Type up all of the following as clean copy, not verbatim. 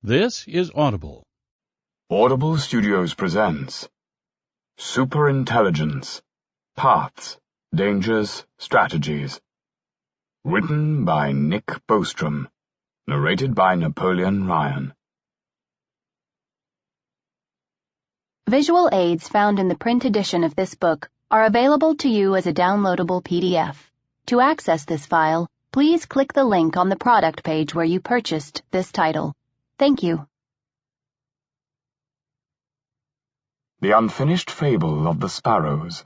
This is Audible. Audible Studios presents Superintelligence, Paths, Dangers, Strategies. Written by Nick Bostrom. Narrated by Napoleon Ryan. Visual aids found in the print edition of this book are available to you as a downloadable PDF. To access this file, please click the link on the product page where you purchased this title. Thank you. The Unfinished Fable of the Sparrows.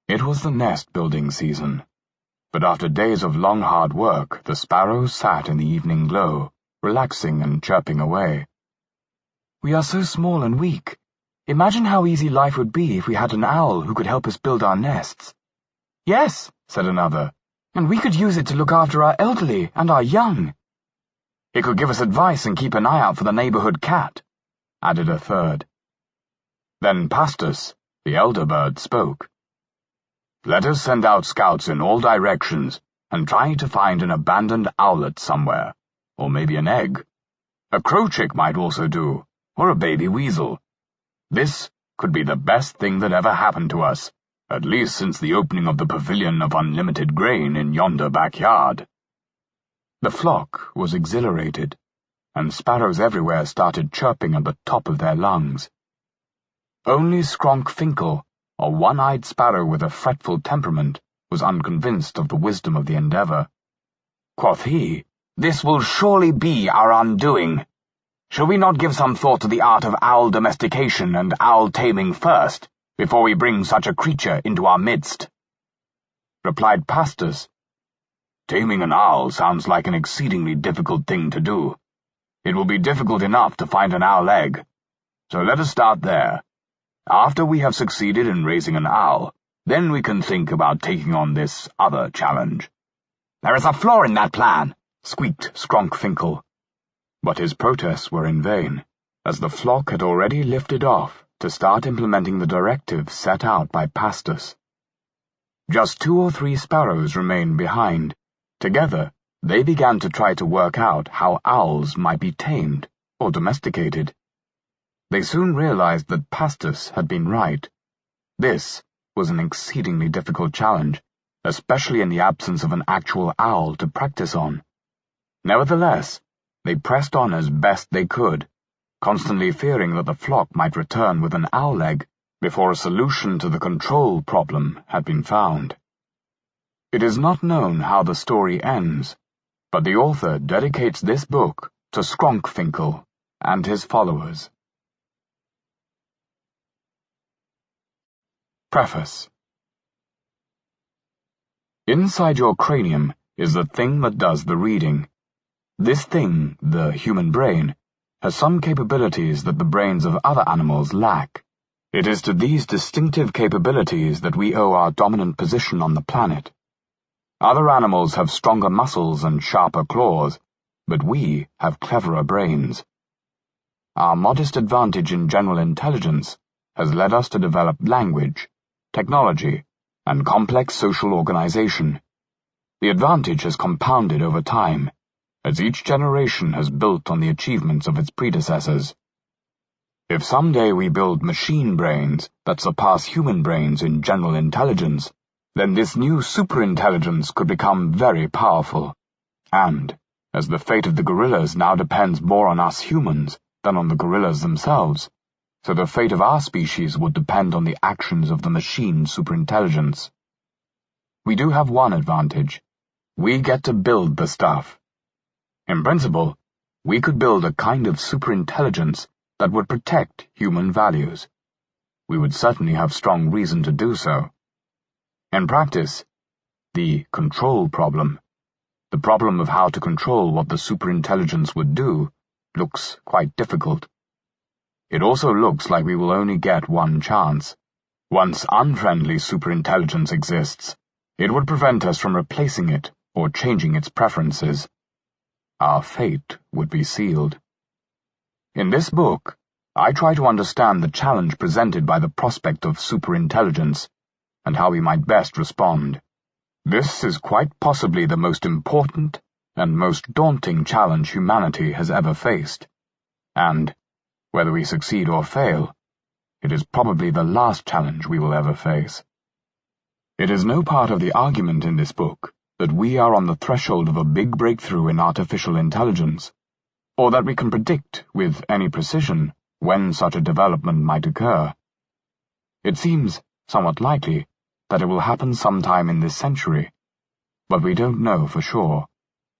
It was the nest-building season, but after days of long hard work, the sparrows sat in the evening glow, relaxing and chirping away. "We are so small and weak. Imagine how easy life would be if we had an owl who could help us build our nests." "Yes," said another, "and we could use it to look after our elderly and our young." "It could give us advice and keep an eye out for the neighborhood cat," added a third. Then Pastus, the elder bird, spoke. "Let us send out scouts in all directions and try to find an abandoned owlet somewhere, or maybe an egg. A crow chick might also do, or a baby weasel. This could be the best thing that ever happened to us, at least since the opening of the pavilion of unlimited grain in yonder backyard." The flock was exhilarated, and sparrows everywhere started chirping at the top of their lungs. Only Skronkfinkel, a one-eyed sparrow with a fretful temperament, was unconvinced of the wisdom of the endeavor. Quoth he, "This will surely be our undoing. Shall we not give some thought to the art of owl domestication and owl taming first, before we bring such a creature into our midst?" Replied Pastus, "Taming an owl sounds like an exceedingly difficult thing to do. It will be difficult enough to find an owl egg, so let us start there. After we have succeeded in raising an owl, then we can think about taking on this other challenge." "There is a flaw in that plan," squeaked Skronkfinkel. But his protests were in vain, as the flock had already lifted off to start implementing the directives set out by Pastus. Just 2 or 3 sparrows remained behind. Together, they began to try to work out how owls might be tamed or domesticated. They soon realized that Pastus had been right. This was an exceedingly difficult challenge, especially in the absence of an actual owl to practice on. Nevertheless, they pressed on as best they could, constantly fearing that the flock might return with an owl egg before a solution to the control problem had been found. It is not known how the story ends, but the author dedicates this book to Skronkfinkel and his followers. Preface. Inside your cranium is the thing that does the reading. This thing, the human brain, has some capabilities that the brains of other animals lack. It is to these distinctive capabilities that we owe our dominant position on the planet. Other animals have stronger muscles and sharper claws, but we have cleverer brains. Our modest advantage in general intelligence has led us to develop language, technology, and complex social organization. The advantage has compounded over time, as each generation has built on the achievements of its predecessors. If someday we build machine brains that surpass human brains in general intelligence, then this new superintelligence could become very powerful. And, as the fate of the gorillas now depends more on us humans than on the gorillas themselves, so the fate of our species would depend on the actions of the machine superintelligence. We do have one advantage. We get to build the stuff. In principle, we could build a kind of superintelligence that would protect human values. We would certainly have strong reason to do so. In practice, the control problem, the problem of how to control what the superintelligence would do, looks quite difficult. It also looks like we will only get one chance. Once unfriendly superintelligence exists, it would prevent us from replacing it or changing its preferences. Our fate would be sealed. In this book, I try to understand the challenge presented by the prospect of superintelligence, and how we might best respond. This is quite possibly the most important and most daunting challenge humanity has ever faced. And, whether we succeed or fail, it is probably the last challenge we will ever face. It is no part of the argument in this book that we are on the threshold of a big breakthrough in artificial intelligence, or that we can predict with any precision when such a development might occur. It seems somewhat likely that it will happen sometime in this century, but we don't know for sure.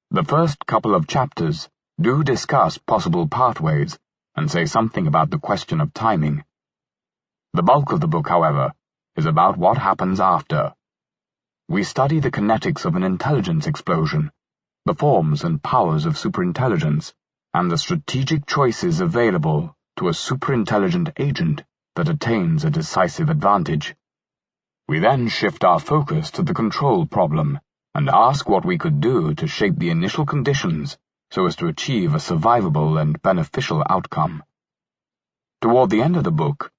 The first couple of chapters do discuss possible pathways and say something about the question of timing. The bulk of the book, however, is about what happens after. We study the kinetics of an intelligence explosion, the forms and powers of superintelligence, and the strategic choices available to a superintelligent agent that attains a decisive advantage. We then shift our focus to the control problem and ask what we could do to shape the initial conditions so as to achieve a survivable and beneficial outcome. Toward the end of the book,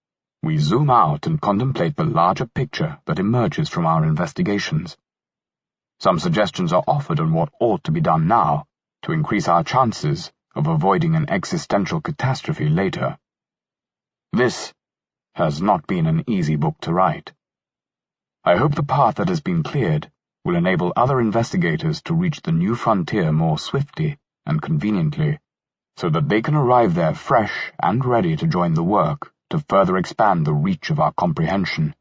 we zoom out and contemplate the larger picture that emerges from our investigations. Some suggestions are offered on what ought to be done now to increase our chances of avoiding an existential catastrophe later. This has not been an easy book to write. I hope the path that has been cleared will enable other investigators to reach the new frontier more swiftly and conveniently, so that they can arrive there fresh and ready to join the work to further expand the reach of our comprehension.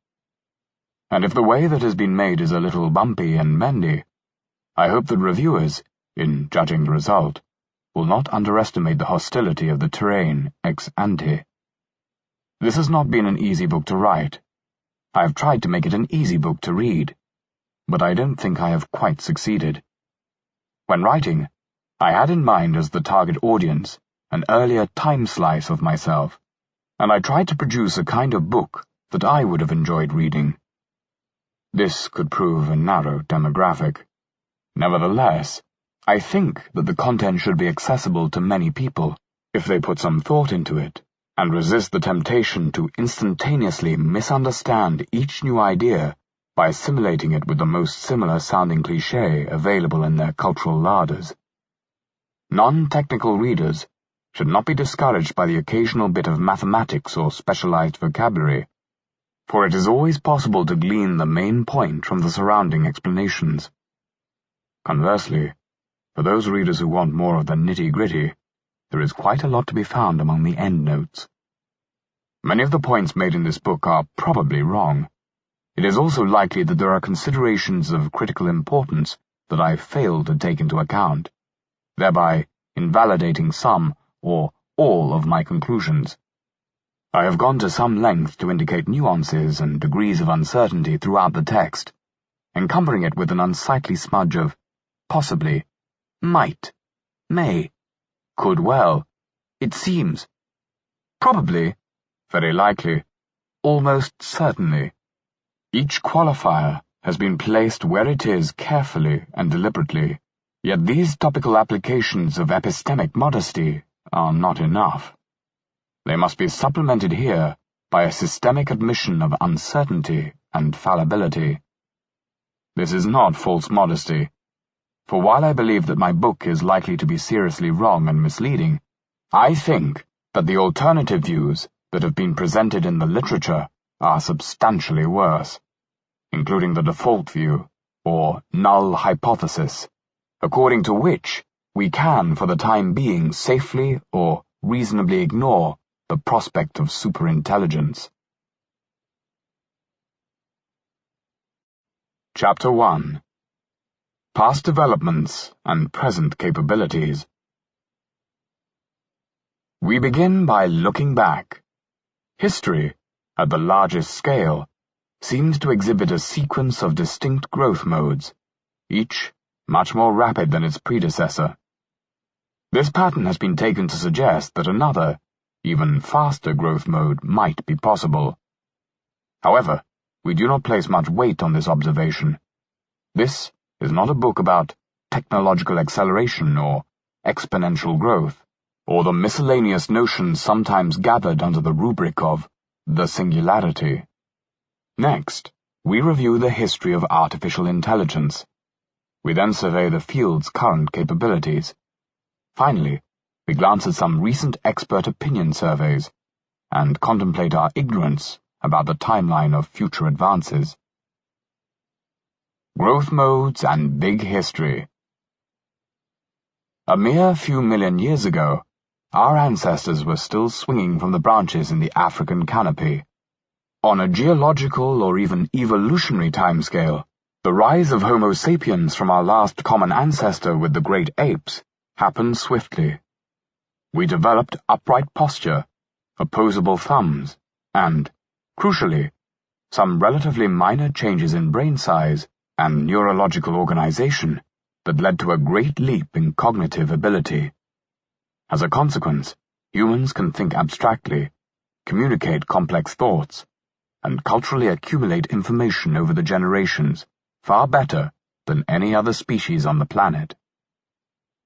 And if the way that has been made is a little bumpy and bendy, I hope that reviewers, in judging the result, will not underestimate the hostility of the terrain ex ante. This has not been an easy book to write. I have tried to make it an easy book to read, but I don't think I have quite succeeded. When writing, I had in mind as the target audience an earlier time slice of myself, and I tried to produce a kind of book that I would have enjoyed reading. This could prove a narrow demographic. Nevertheless, I think that the content should be accessible to many people if they put some thought into it and resist the temptation to instantaneously misunderstand each new idea by assimilating it with the most similar-sounding cliché available in their cultural larders. Non-technical readers should not be discouraged by the occasional bit of mathematics or specialized vocabulary, for it is always possible to glean the main point from the surrounding explanations. Conversely, for those readers who want more of the nitty-gritty, there is quite a lot to be found among the endnotes. Many of the points made in this book are probably wrong. It is also likely that there are considerations of critical importance that I failed to take into account, thereby invalidating some or all of my conclusions. I have gone to some length to indicate nuances and degrees of uncertainty throughout the text, encumbering it with an unsightly smudge of possibly, might, may, could well, it seems, probably, very likely, almost certainly. Each qualifier has been placed where it is carefully and deliberately, yet these topical applications of epistemic modesty are not enough. They must be supplemented here by a systemic admission of uncertainty and fallibility. This is not false modesty, for while I believe that my book is likely to be seriously wrong and misleading, I think that the alternative views that have been presented in the literature are substantially worse, including the default view, or null hypothesis, according to which we can, for the time being, safely or reasonably ignore the prospect of superintelligence. Chapter 1. Past Developments and Present Capabilities. We begin by looking back. History, at the largest scale, seems to exhibit a sequence of distinct growth modes, each much more rapid than its predecessor. This pattern has been taken to suggest that another, even faster growth mode might be possible. However, we do not place much weight on this observation. This is not a book about technological acceleration or exponential growth, or the miscellaneous notions sometimes gathered under the rubric of the singularity. Next, we review the history of artificial intelligence. We then survey the field's current capabilities. Finally, we glance at some recent expert opinion surveys and contemplate our ignorance about the timeline of future advances. Growth modes and big history. A mere few million years ago, our ancestors were still swinging from the branches in the African canopy. On a geological or even evolutionary timescale, the rise of Homo sapiens from our last common ancestor with the great apes happened swiftly. We developed upright posture, opposable thumbs, and, crucially, some relatively minor changes in brain size and neurological organization that led to a great leap in cognitive ability. As a consequence, humans can think abstractly, communicate complex thoughts, and culturally accumulate information over the generations far better than any other species on the planet.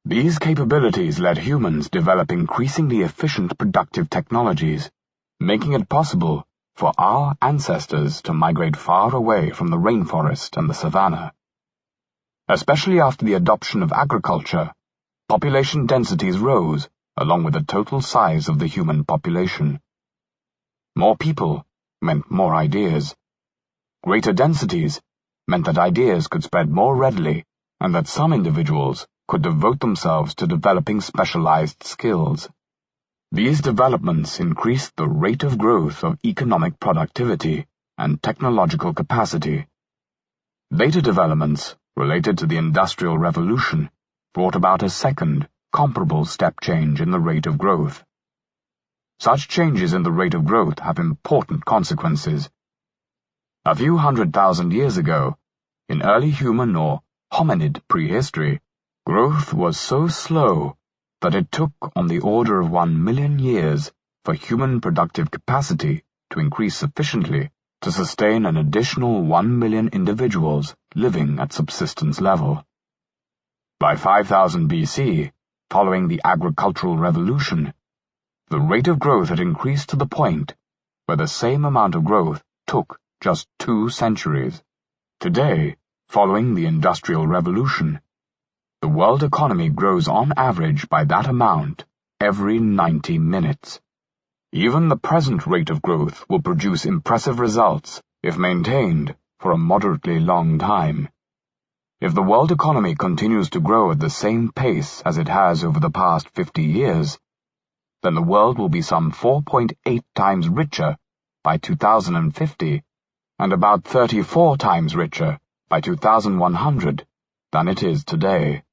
These capabilities let humans develop increasingly efficient productive technologies, making it possible for our ancestors to migrate far away from the rainforest and the savanna. Especially after the adoption of agriculture, population densities rose along with the total size of the human population. More people meant more ideas. Greater densities meant that ideas could spread more readily and that some individuals could devote themselves to developing specialized skills. These developments increased the rate of growth of economic productivity and technological capacity. Later developments related to the Industrial Revolution brought about a second, comparable step change in the rate of growth. Such changes in the rate of growth have important consequences. A few 100,000 years ago, in early human or hominid prehistory, growth was so slow that it took on the order of 1 million years for human productive capacity to increase sufficiently to sustain an additional 1 million individuals living at subsistence level. By 5000 BC, following the agricultural revolution, the rate of growth had increased to the point where the same amount of growth took just 2 centuries. Today, following the Industrial Revolution, the world economy grows on average by that amount every 90 minutes. Even the present rate of growth will produce impressive results if maintained for a moderately long time. If the world economy continues to grow at the same pace as it has over the past 50 years, then the world will be some 4.8 times richer by 2050 and about 34 times richer by 2100 than it is today.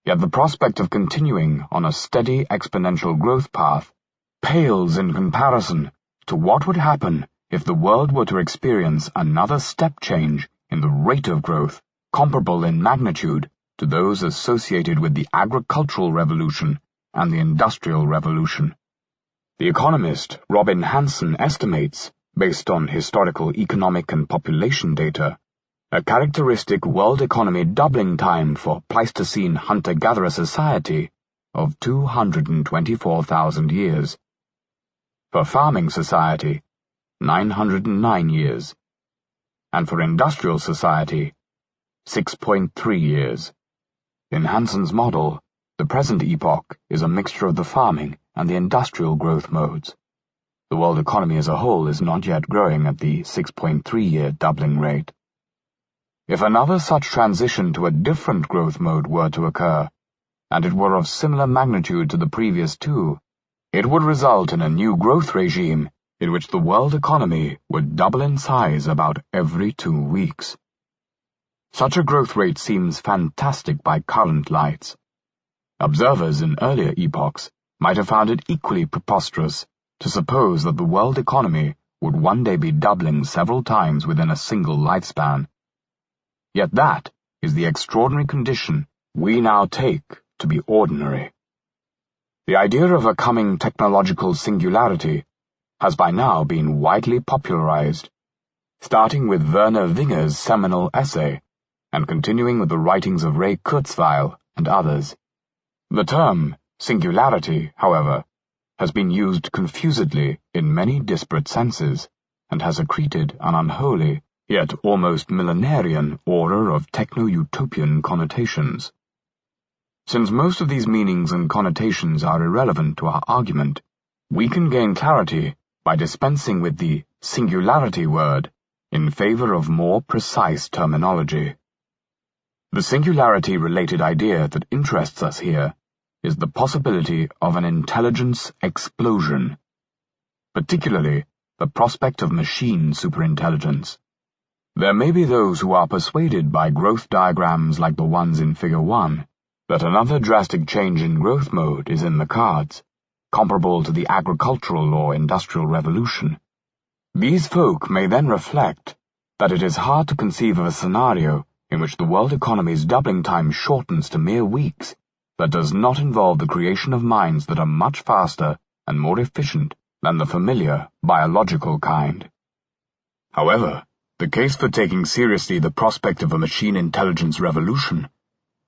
Yet the prospect of continuing on a steady exponential growth path pales in comparison to what would happen if the world were to experience another step change in the rate of growth comparable in magnitude to those associated with the agricultural revolution and the Industrial Revolution. The economist Robin Hanson estimates, based on historical economic and population data, a characteristic world economy doubling time for Pleistocene hunter-gatherer society of 224,000 years. For farming society, 909 years. And for industrial society, 6.3 years. In Hanson's model, the present epoch is a mixture of the farming and the industrial growth modes. The world economy as a whole is not yet growing at the 6.3-year doubling rate. If another such transition to a different growth mode were to occur, and it were of similar magnitude to the previous two, it would result in a new growth regime in which the world economy would double in size about every 2 weeks. Such a growth rate seems fantastic by current lights. Observers in earlier epochs might have found it equally preposterous to suppose that the world economy would one day be doubling several times within a single lifespan. Yet that is the extraordinary condition we now take to be ordinary. The idea of a coming technological singularity has by now been widely popularized, starting with Werner Winger's seminal essay and continuing with the writings of Ray Kurzweil and others. The term singularity, however, has been used confusedly in many disparate senses and has accreted an unholy yet almost millenarian order of techno-utopian connotations. Since most of these meanings and connotations are irrelevant to our argument, we can gain clarity by dispensing with the singularity word in favor of more precise terminology. The singularity-related idea that interests us here is the possibility of an intelligence explosion, particularly the prospect of machine superintelligence. There may be those who are persuaded by growth diagrams like the ones in Figure 1 that another drastic change in growth mode is in the cards, comparable to the agricultural or industrial revolution. These folk may then reflect that it is hard to conceive of a scenario in which the world economy's doubling time shortens to mere weeks that does not involve the creation of minds that are much faster and more efficient than the familiar biological kind. However, the case for taking seriously the prospect of a machine intelligence revolution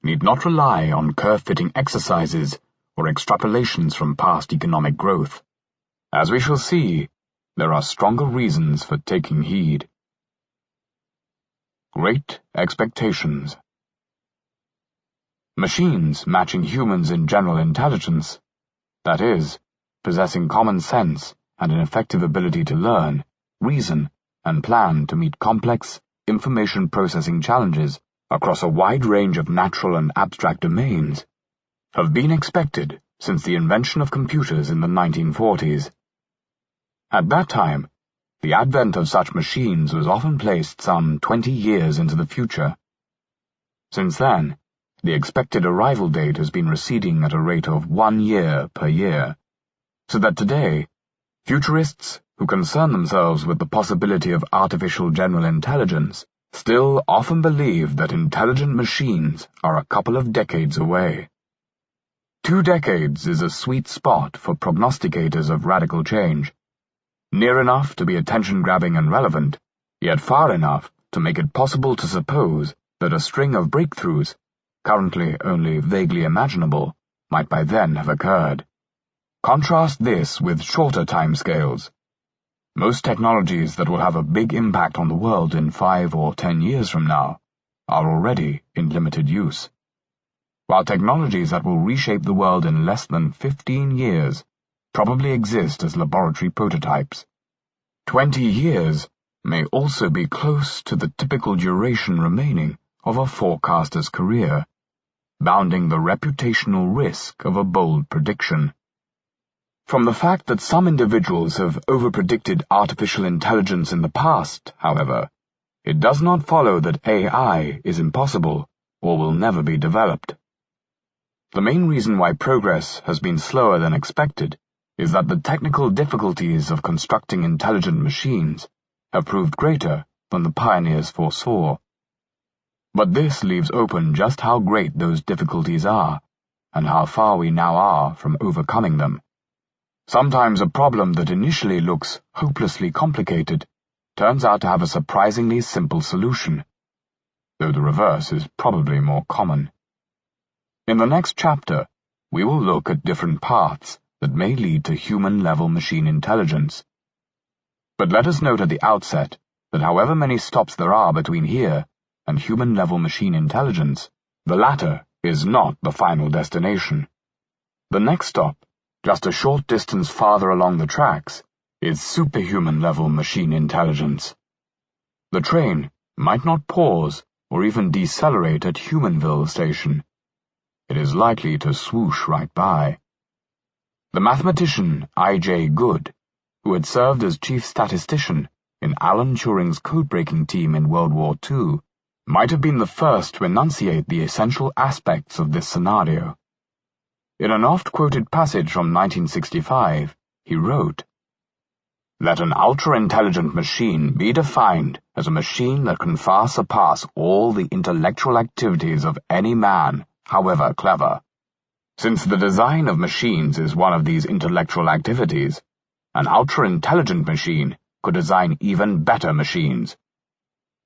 need not rely on curve-fitting exercises or extrapolations from past economic growth. As we shall see, there are stronger reasons for taking heed. Great expectations. Machines matching humans in general intelligence, that is, possessing common sense and an effective ability to learn, reason, and plan to meet complex information processing challenges across a wide range of natural and abstract domains, have been expected since the invention of computers in the 1940s. At that time, the advent of such machines was often placed some 20 years into the future. Since then, the expected arrival date has been receding at a rate of 1 year per year, so that today, futurists who concern themselves with the possibility of artificial general intelligence still often believe that intelligent machines are a couple of decades away. 2 decades is a sweet spot for prognosticators of radical change, near enough to be attention-grabbing and relevant, yet far enough to make it possible to suppose that a string of breakthroughs, currently only vaguely imaginable, might by then have occurred. Contrast this with shorter timescales. Most technologies that will have a big impact on the world in 5 or 10 years from now are already in limited use, while technologies that will reshape the world in less than 15 years probably exist as laboratory prototypes. 20 years may also be close to the typical duration remaining of a forecaster's career, bounding the reputational risk of a bold prediction. From the fact that some individuals have overpredicted artificial intelligence in the past, however, it does not follow that AI is impossible or will never be developed. The main reason why progress has been slower than expected is that the technical difficulties of constructing intelligent machines have proved greater than the pioneers foresaw. But this leaves open just how great those difficulties are, and how far we now are from overcoming them. Sometimes a problem that initially looks hopelessly complicated turns out to have a surprisingly simple solution, though the reverse is probably more common. In the next chapter, we will look at different paths that may lead to human-level machine intelligence. But let us note at the outset that however many stops there are between here and human-level machine intelligence, the latter is not the final destination. The next stop, just a short distance farther along the tracks, is superhuman-level machine intelligence. The train might not pause or even decelerate at Humanville Station. It is likely to swoosh right by. The mathematician I.J. Good, who had served as chief statistician in Alan Turing's code-breaking team in World War II, might have been the first to enunciate the essential aspects of this scenario. In an oft-quoted passage from 1965, he wrote, "Let an ultra-intelligent machine be defined as a machine that can far surpass all the intellectual activities of any man, however clever. Since the design of machines is one of these intellectual activities, an ultra-intelligent machine could design even better machines.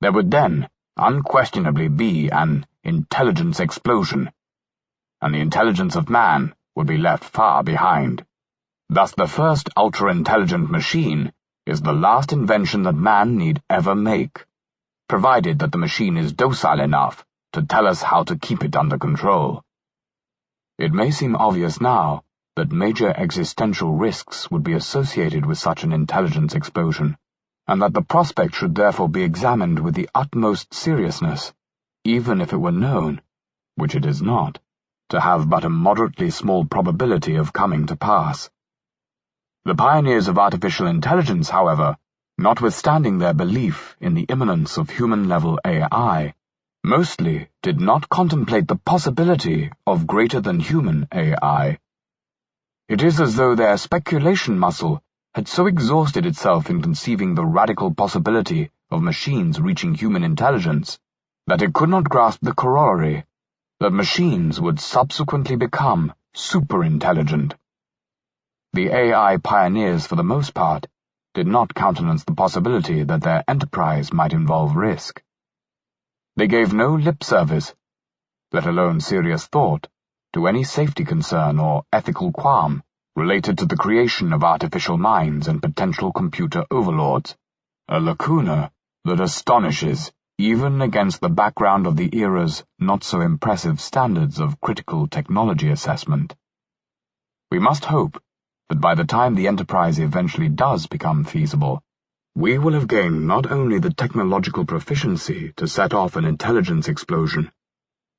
There would then unquestionably be an intelligence explosion, and the intelligence of man would be left far behind. Thus the first ultra-intelligent machine is the last invention that man need ever make, provided that the machine is docile enough to tell us how to keep it under control. It may seem obvious now that major existential risks would be associated with such an intelligence explosion, and that the prospect should therefore be examined with the utmost seriousness, even if it were known, which it is not, to have but a moderately small probability of coming to pass. The pioneers of artificial intelligence, however, notwithstanding their belief in the imminence of human-level AI, mostly did not contemplate the possibility of greater-than-human AI. It is as though their speculation muscle had so exhausted itself in conceiving the radical possibility of machines reaching human intelligence that it could not grasp the corollary that machines would subsequently become superintelligent. The AI pioneers, for the most part, did not countenance the possibility that their enterprise might involve risk. They gave no lip service, let alone serious thought, to any safety concern or ethical qualm related to the creation of artificial minds and potential computer overlords, a lacuna that astonishes even against the background of the era's not-so-impressive standards of critical technology assessment. We must hope that by the time the enterprise eventually does become feasible, we will have gained not only the technological proficiency to set off an intelligence explosion,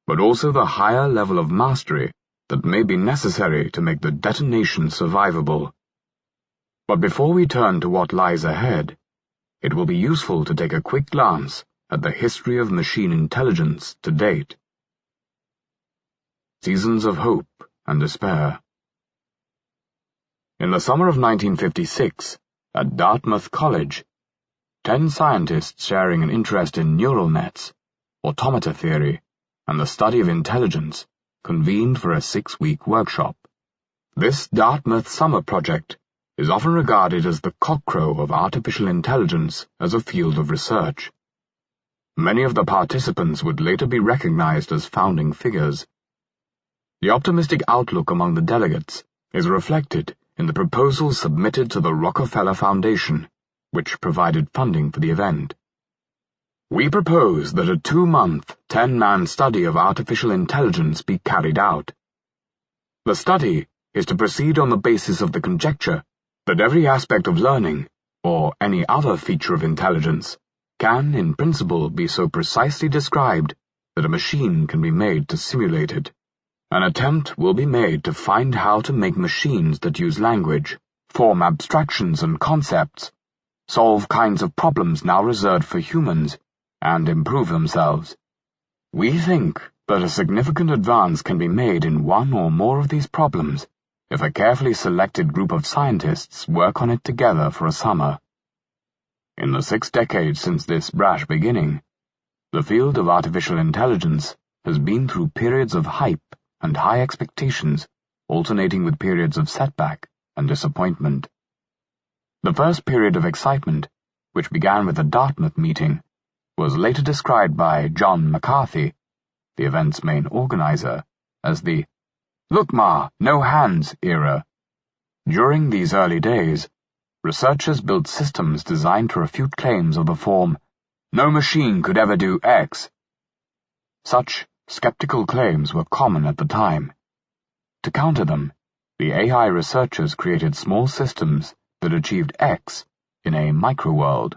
but also the higher level of mastery that may be necessary to make the detonation survivable. But before we turn to what lies ahead, it will be useful to take a quick glance at the history of machine intelligence to date. Seasons of Hope and Despair. In the summer of 1956, at Dartmouth College, 10 scientists sharing an interest in neural nets, automata theory, and the study of intelligence convened for a 6-week workshop. This Dartmouth summer project is often regarded as the cockcrow of artificial intelligence as a field of research. Many of the participants would later be recognized as founding figures. The optimistic outlook among the delegates is reflected in the proposal submitted to the Rockefeller Foundation, which provided funding for the event. We propose that a 2-month, 10-man study of artificial intelligence be carried out. The study is to proceed on the basis of the conjecture that every aspect of learning, or any other feature of intelligence, can, in principle, be so precisely described that a machine can be made to simulate it. An attempt will be made to find how to make machines that use language, form abstractions and concepts, solve kinds of problems now reserved for humans, and improve themselves. We think that a significant advance can be made in one or more of these problems if a carefully selected group of scientists work on it together for a summer. In the 6 decades since this brash beginning, the field of artificial intelligence has been through periods of hype and high expectations, alternating with periods of setback and disappointment. The first period of excitement, which began with the Dartmouth meeting, was later described by John McCarthy, the event's main organizer, as the "Look Ma, no hands" era. During these early days, researchers built systems designed to refute claims of the form, "No machine could ever do X." Such skeptical claims were common at the time. To counter them, the AI researchers created small systems that achieved X in a microworld,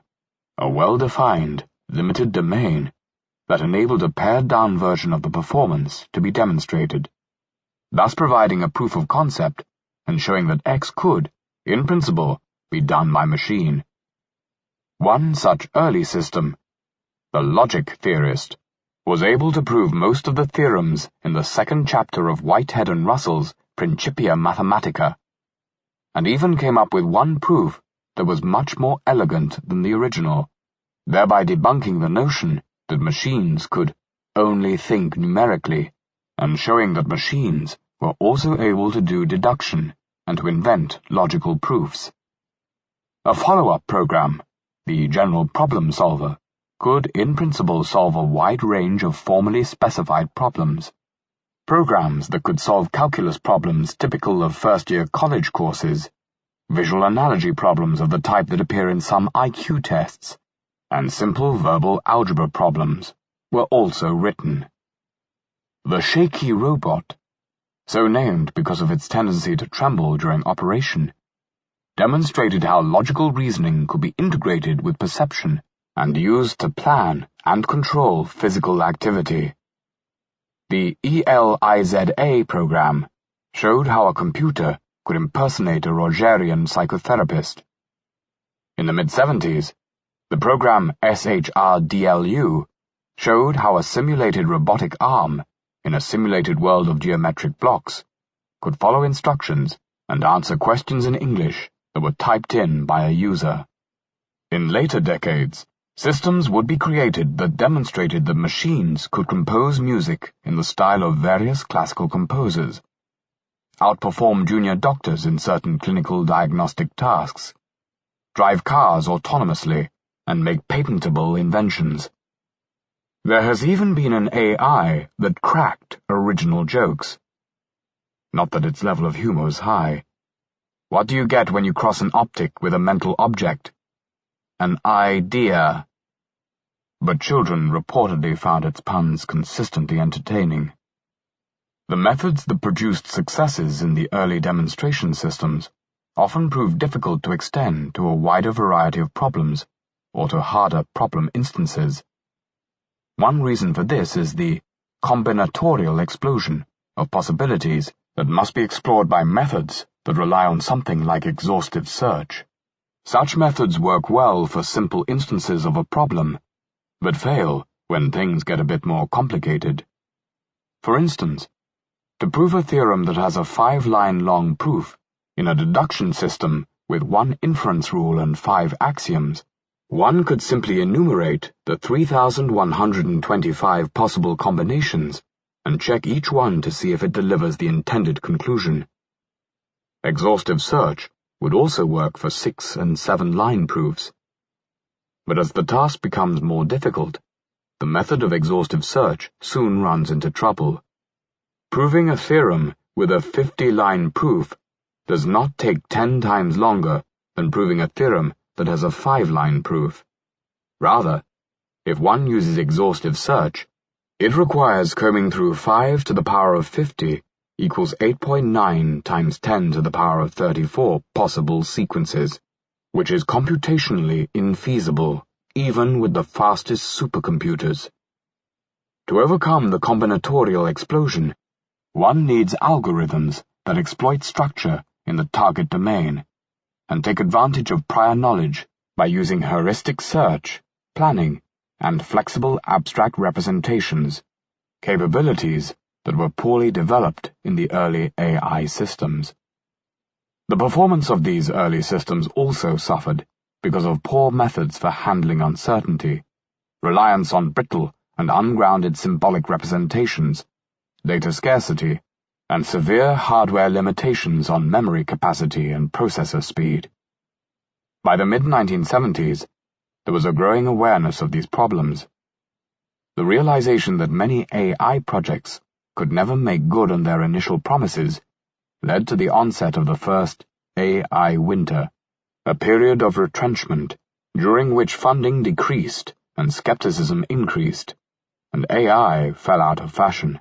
a well-defined, limited domain that enabled a pared-down version of the performance to be demonstrated, thus providing a proof of concept and showing that X could, in principle, be done by machine. One such early system, the logic theorist, was able to prove most of the theorems in the 2nd chapter of Whitehead and Russell's Principia Mathematica, and even came up with one proof that was much more elegant than the original, thereby debunking the notion that machines could only think numerically, and showing that machines were also able to do deduction and to invent logical proofs. A follow-up program, the General Problem Solver, could in principle solve a wide range of formally specified problems. Programs that could solve calculus problems typical of first-year college courses, visual analogy problems of the type that appear in some IQ tests, and simple verbal algebra problems were also written. The shaky robot, so named because of its tendency to tremble during operation, demonstrated how logical reasoning could be integrated with perception and used to plan and control physical activity. The ELIZA program showed how a computer could impersonate a Rogerian psychotherapist. In the mid-70s, the program SHRDLU showed how a simulated robotic arm in a simulated world of geometric blocks could follow instructions and answer questions in English that were typed in by a user. In later decades, systems would be created that demonstrated that machines could compose music in the style of various classical composers, outperform junior doctors in certain clinical diagnostic tasks, drive cars autonomously, and make patentable inventions. There has even been an AI that cracked original jokes. Not that its level of humor is high. What do you get when you cross an optic with a mental object? An idea. But children reportedly found its puns consistently entertaining. The methods that produced successes in the early demonstration systems often proved difficult to extend to a wider variety of problems or to harder problem instances. One reason for this is the combinatorial explosion of possibilities that must be explored by methods that rely on something like exhaustive search. Such methods work well for simple instances of a problem, but fail when things get a bit more complicated. For instance, to prove a theorem that has a 5-line-long proof in a deduction system with 1 inference rule and 5 axioms, one could simply enumerate the 3,125 possible combinations and check each one to see if it delivers the intended conclusion. Exhaustive search would also work for 6- and 7-line proofs. But as the task becomes more difficult, the method of exhaustive search soon runs into trouble. Proving a theorem with a 50-line proof does not take 10 times longer than proving a theorem that has a 5-line proof. Rather, if one uses exhaustive search, it requires combing through 5 to the power of 50 equals 8.9 times 10 to the power of 34 possible sequences, which is computationally infeasible even with the fastest supercomputers. To overcome the combinatorial explosion, one needs algorithms that exploit structure in the target domain and take advantage of prior knowledge by using heuristic search, planning, and flexible abstract representations, capabilities that were poorly developed in the early AI systems. The performance of these early systems also suffered because of poor methods for handling uncertainty, reliance on brittle and ungrounded symbolic representations, data scarcity, and severe hardware limitations on memory capacity and processor speed. By the mid-1970s, there was a growing awareness of these problems. The realization that many AI projects could never make good on their initial promises led to the onset of the first AI winter, a period of retrenchment during which funding decreased and skepticism increased, and AI fell out of fashion.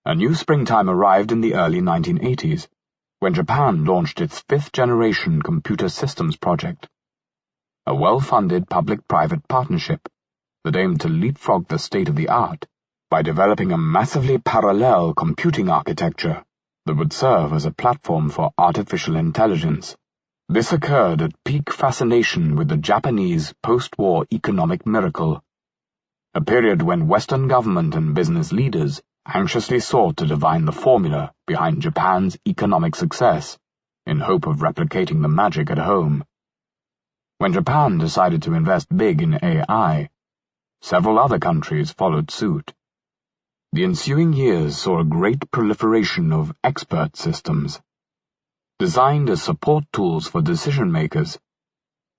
A new springtime arrived in the early 1980s, when Japan launched its 5th-generation computer systems project, a well-funded public-private partnership that aimed to leapfrog the state-of-the-art by developing a massively parallel computing architecture that would serve as a platform for artificial intelligence. This occurred at peak fascination with the Japanese post-war economic miracle, a period when Western government and business leaders anxiously sought to divine the formula behind Japan's economic success in hope of replicating the magic at home. When Japan decided to invest big in AI, several other countries followed suit. The ensuing years saw a great proliferation of expert systems. Designed as support tools for decision-makers,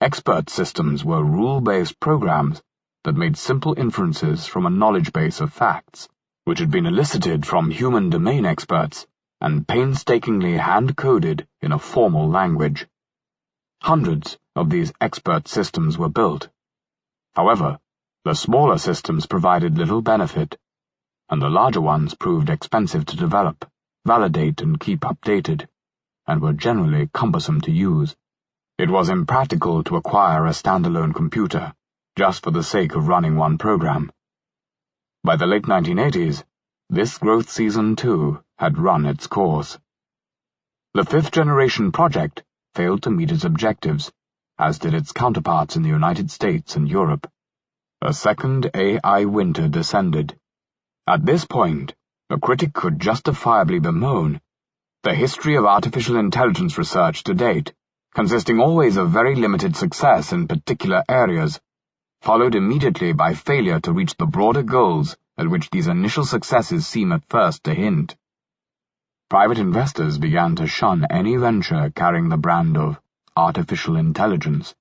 expert systems were rule-based programs that made simple inferences from a knowledge base of facts, which had been elicited from human domain experts and painstakingly hand-coded in a formal language. Hundreds of these expert systems were built, However, the smaller systems provided little benefit, and the larger ones proved expensive to develop, validate, and keep updated, and were generally cumbersome to use. It was impractical to acquire a standalone computer, just for the sake of running one program. By the late 1980s, this growth season, too, had run its course. The fifth-generation project failed to meet its objectives, as did its counterparts in the United States and Europe. A second AI winter descended. At this point, a critic could justifiably bemoan the history of artificial intelligence research to date, consisting always of very limited success in particular areas, followed immediately by failure to reach the broader goals at which these initial successes seem at first to hint. Private investors began to shun any venture carrying the brand of artificial intelligence.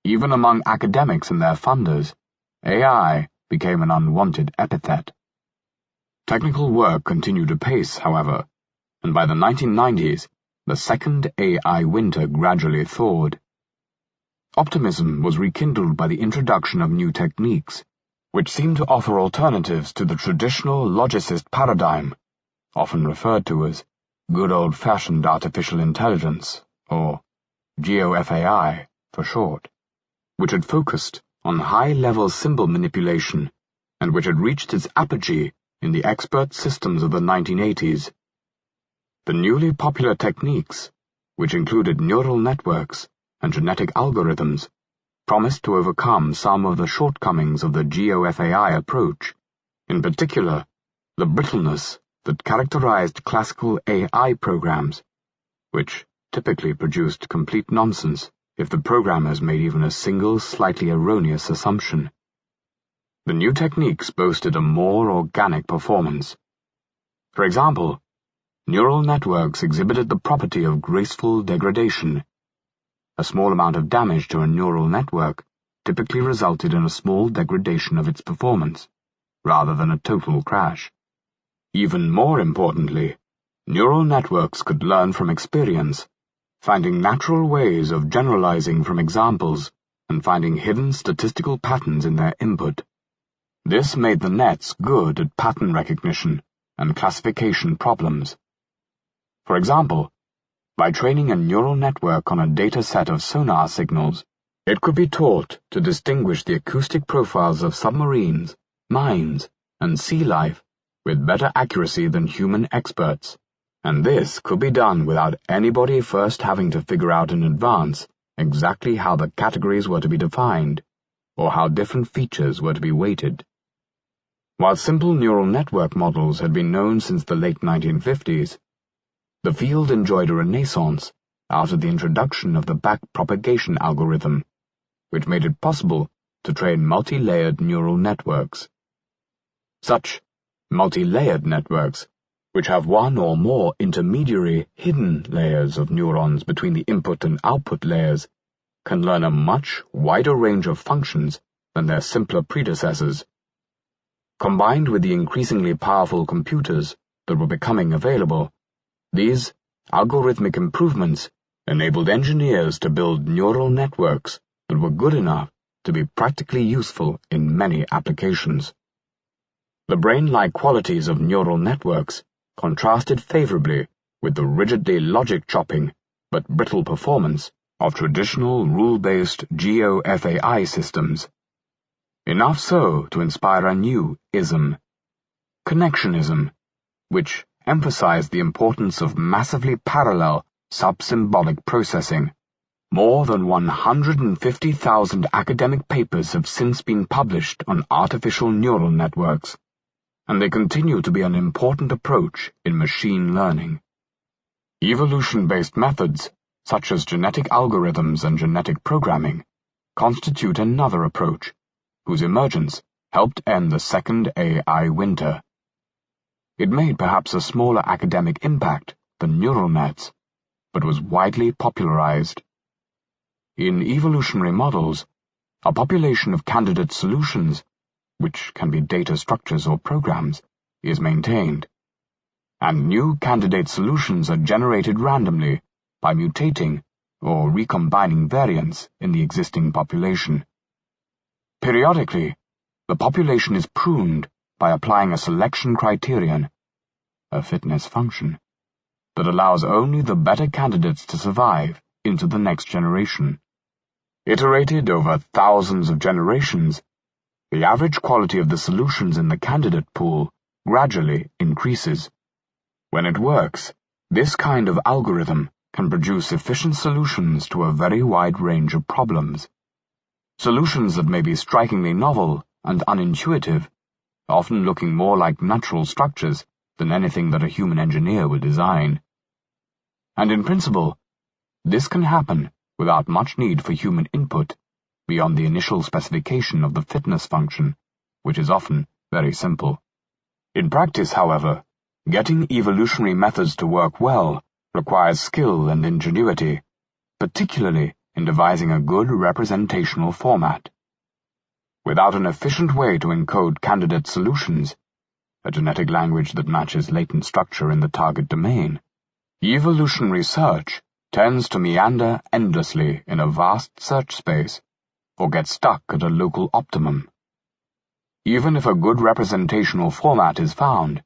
Even among academics and their funders, AI became an unwanted epithet. Technical work continued apace, however, and by the 1990s, the second AI winter gradually thawed. Optimism was rekindled by the introduction of new techniques, which seemed to offer alternatives to the traditional logicist paradigm, often referred to as good old-fashioned artificial intelligence, or GOFAI for short, which had focused on high-level symbol manipulation and which had reached its apogee in the expert systems of the 1980s. The newly popular techniques, which included neural networks and genetic algorithms, promised to overcome some of the shortcomings of the GOFAI approach, in particular, the brittleness that characterized classical AI programs, which typically produced complete nonsense if the programmers made even a single slightly erroneous assumption. The new techniques boasted a more organic performance. For example, neural networks exhibited the property of graceful degradation. A small amount of damage to a neural network typically resulted in a small degradation of its performance, rather than a total crash. Even more importantly, neural networks could learn from experience, finding natural ways of generalizing from examples and finding hidden statistical patterns in their input. This made the nets good at pattern recognition and classification problems. For example, by training a neural network on a data set of sonar signals, it could be taught to distinguish the acoustic profiles of submarines, mines, and sea life with better accuracy than human experts, and this could be done without anybody first having to figure out in advance exactly how the categories were to be defined, or how different features were to be weighted. While simple neural network models had been known since the late 1950s, the field enjoyed a renaissance after the introduction of the backpropagation algorithm, which made it possible to train multi-layered neural networks. Such multi-layered networks, which have one or more intermediary hidden layers of neurons between the input and output layers, can learn a much wider range of functions than their simpler predecessors. Combined with the increasingly powerful computers that were becoming available, these algorithmic improvements enabled engineers to build neural networks that were good enough to be practically useful in many applications. The brain-like qualities of neural networks contrasted favorably with the rigidly logic-chopping but brittle performance of traditional rule-based GOFAI systems. Enough so to inspire a new ism, connectionism, which emphasized the importance of massively parallel sub-symbolic processing. More than 150,000 academic papers have since been published on artificial neural networks, and they continue to be an important approach in machine learning. Evolution-based methods, such as genetic algorithms and genetic programming, constitute another approach, whose emergence helped end the second AI winter. It made perhaps a smaller academic impact than neural nets, but was widely popularized. In evolutionary models, a population of candidate solutions, which can be data structures or programs, is maintained, and new candidate solutions are generated randomly by mutating or recombining variants in the existing population. Periodically, the population is pruned by applying a selection criterion, a fitness function, that allows only the better candidates to survive into the next generation. Iterated over thousands of generations, the average quality of the solutions in the candidate pool gradually increases. When it works, this kind of algorithm can produce efficient solutions to a very wide range of problems. Solutions that may be strikingly novel and unintuitive, often looking more like natural structures than anything that a human engineer would design. And in principle, this can happen without much need for human input beyond the initial specification of the fitness function, which is often very simple. In practice, however, getting evolutionary methods to work well requires skill and ingenuity, particularly in devising a good representational format. Without an efficient way to encode candidate solutions, a genetic language that matches latent structure in the target domain, evolutionary search tends to meander endlessly in a vast search space, or get stuck at a local optimum. Even if a good representational format is found,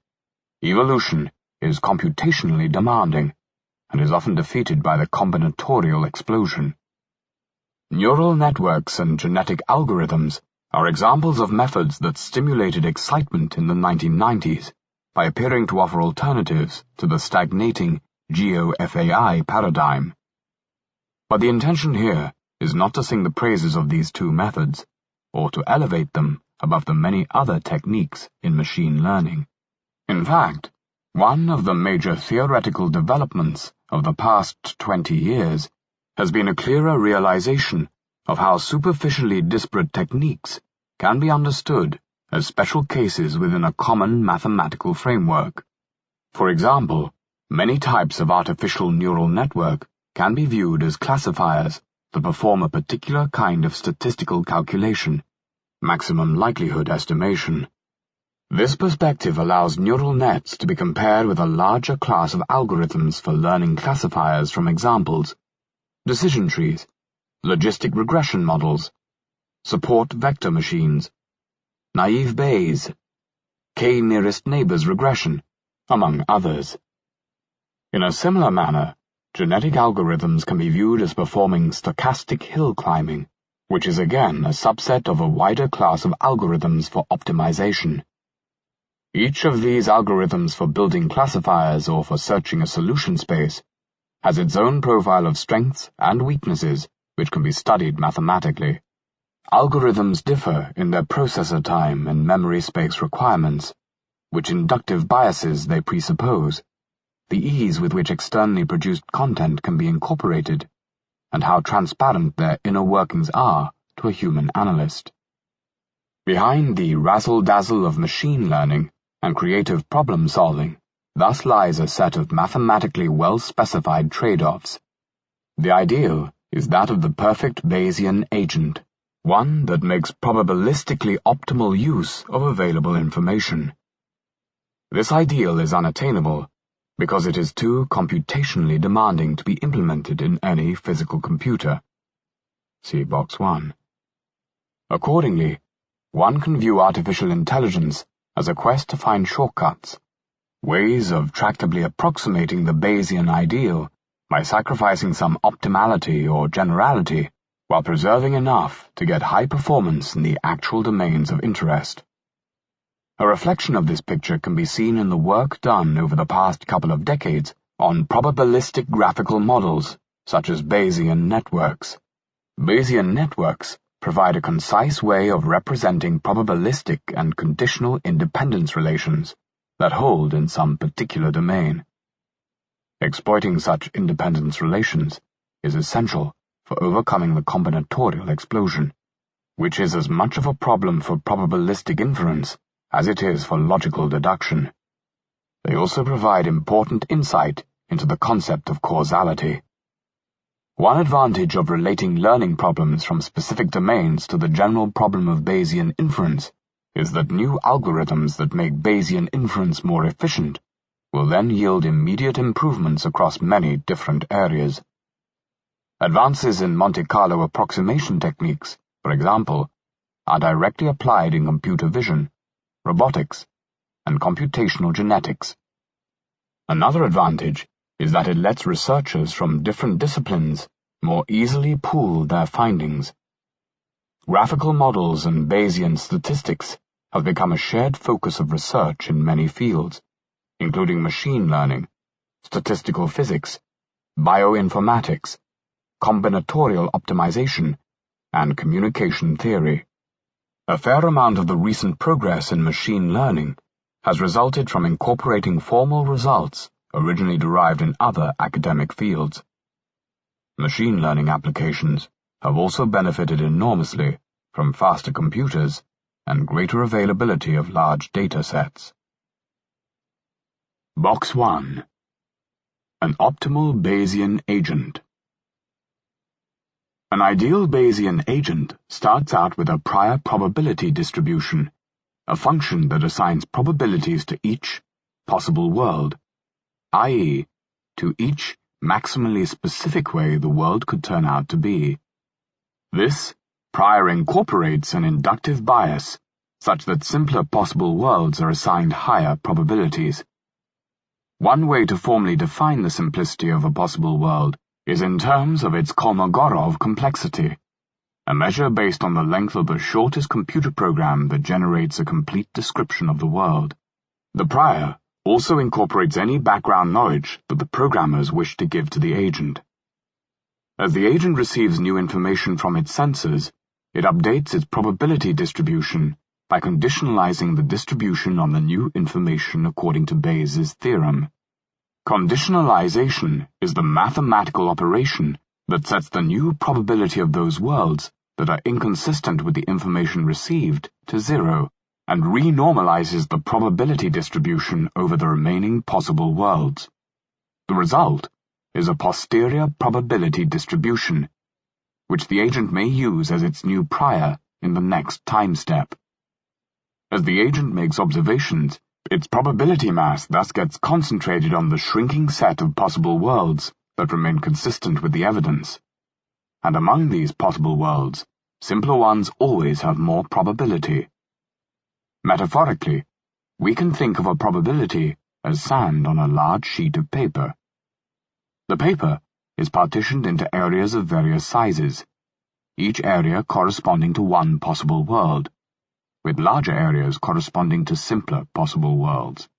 evolution is computationally demanding and is often defeated by the combinatorial explosion. Neural networks and genetic algorithms are examples of methods that stimulated excitement in the 1990s by appearing to offer alternatives to the stagnating GeoFAI paradigm. But the intention here is not to sing the praises of these two methods, or to elevate them above the many other techniques in machine learning. In fact, one of the major theoretical developments of the past 20 years has been a clearer realization of how superficially disparate techniques can be understood as special cases within a common mathematical framework. For example, many types of artificial neural network can be viewed as classifiers that perform a particular kind of statistical calculation, maximum likelihood estimation. This perspective allows neural nets to be compared with a larger class of algorithms for learning classifiers from examples, decision trees, logistic regression models, support vector machines, naive Bayes, k-nearest neighbors regression, among others. In a similar manner, genetic algorithms can be viewed as performing stochastic hill climbing, which is again a subset of a wider class of algorithms for optimization. Each of these algorithms for building classifiers or for searching a solution space has its own profile of strengths and weaknesses which can be studied mathematically. Algorithms differ in their processor time and memory space requirements, which inductive biases they presuppose, the ease with which externally produced content can be incorporated, and how transparent their inner workings are to a human analyst. Behind the razzle-dazzle of machine learning and creative problem-solving, thus lies a set of mathematically well-specified trade-offs. The ideal is that of the perfect Bayesian agent, one that makes probabilistically optimal use of available information. This ideal is unattainable because it is too computationally demanding to be implemented in any physical computer. See Box 1. Accordingly, one can view artificial intelligence as a quest to find shortcuts, ways of tractably approximating the Bayesian ideal by sacrificing some optimality or generality while preserving enough to get high performance in the actual domains of interest. A reflection of this picture can be seen in the work done over the past couple of decades on probabilistic graphical models, such as Bayesian networks. Bayesian networks provide a concise way of representing probabilistic and conditional independence relations that hold in some particular domain. Exploiting such independence relations is essential for overcoming the combinatorial explosion, which is as much of a problem for probabilistic inference as it is for logical deduction. They also provide important insight into the concept of causality. One advantage of relating learning problems from specific domains to the general problem of Bayesian inference is that new algorithms that make Bayesian inference more efficient will then yield immediate improvements across many different areas. Advances in Monte Carlo approximation techniques, for example, are directly applied in computer vision, robotics, and computational genetics. Another advantage is that it lets researchers from different disciplines more easily pool their findings. Graphical models and Bayesian statistics have become a shared focus of research in many fields, including machine learning, statistical physics, bioinformatics, combinatorial optimization, and communication theory. A fair amount of the recent progress in machine learning has resulted from incorporating formal results originally derived in other academic fields. Machine learning applications have also benefited enormously from faster computers and greater availability of large data sets. Box 1. An optimal Bayesian agent. An ideal Bayesian agent starts out with a prior probability distribution, a function that assigns probabilities to each possible world, i.e., to each maximally specific way the world could turn out to be. This prior incorporates an inductive bias, such that simpler possible worlds are assigned higher probabilities. One way to formally define the simplicity of a possible world is in terms of its Kolmogorov complexity, a measure based on the length of the shortest computer program that generates a complete description of the world. The prior also incorporates any background knowledge that the programmers wish to give to the agent. As the agent receives new information from its sensors, it updates its probability distribution by conditionalizing the distribution on the new information according to Bayes' theorem. Conditionalization is the mathematical operation that sets the new probability of those worlds that are inconsistent with the information received to 0 and renormalizes the probability distribution over the remaining possible worlds. The result is a posterior probability distribution, which the agent may use as its new prior in the next time step. As the agent makes observations, its probability mass thus gets concentrated on the shrinking set of possible worlds that remain consistent with the evidence. And among these possible worlds, simpler ones always have more probability. Metaphorically, we can think of a probability as sand on a large sheet of paper. The paper is partitioned into areas of various sizes, each area corresponding to one possible world, with larger areas corresponding to simpler possible worlds.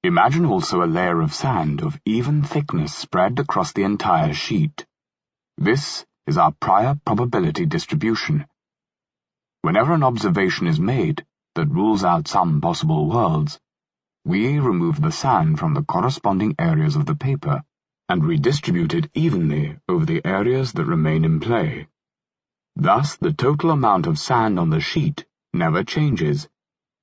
Imagine also a layer of sand of even thickness spread across the entire sheet. This is our prior probability distribution. Whenever an observation is made that rules out some possible worlds, we remove the sand from the corresponding areas of the paper and redistribute it evenly over the areas that remain in play. Thus, the total amount of sand on the sheet never changes.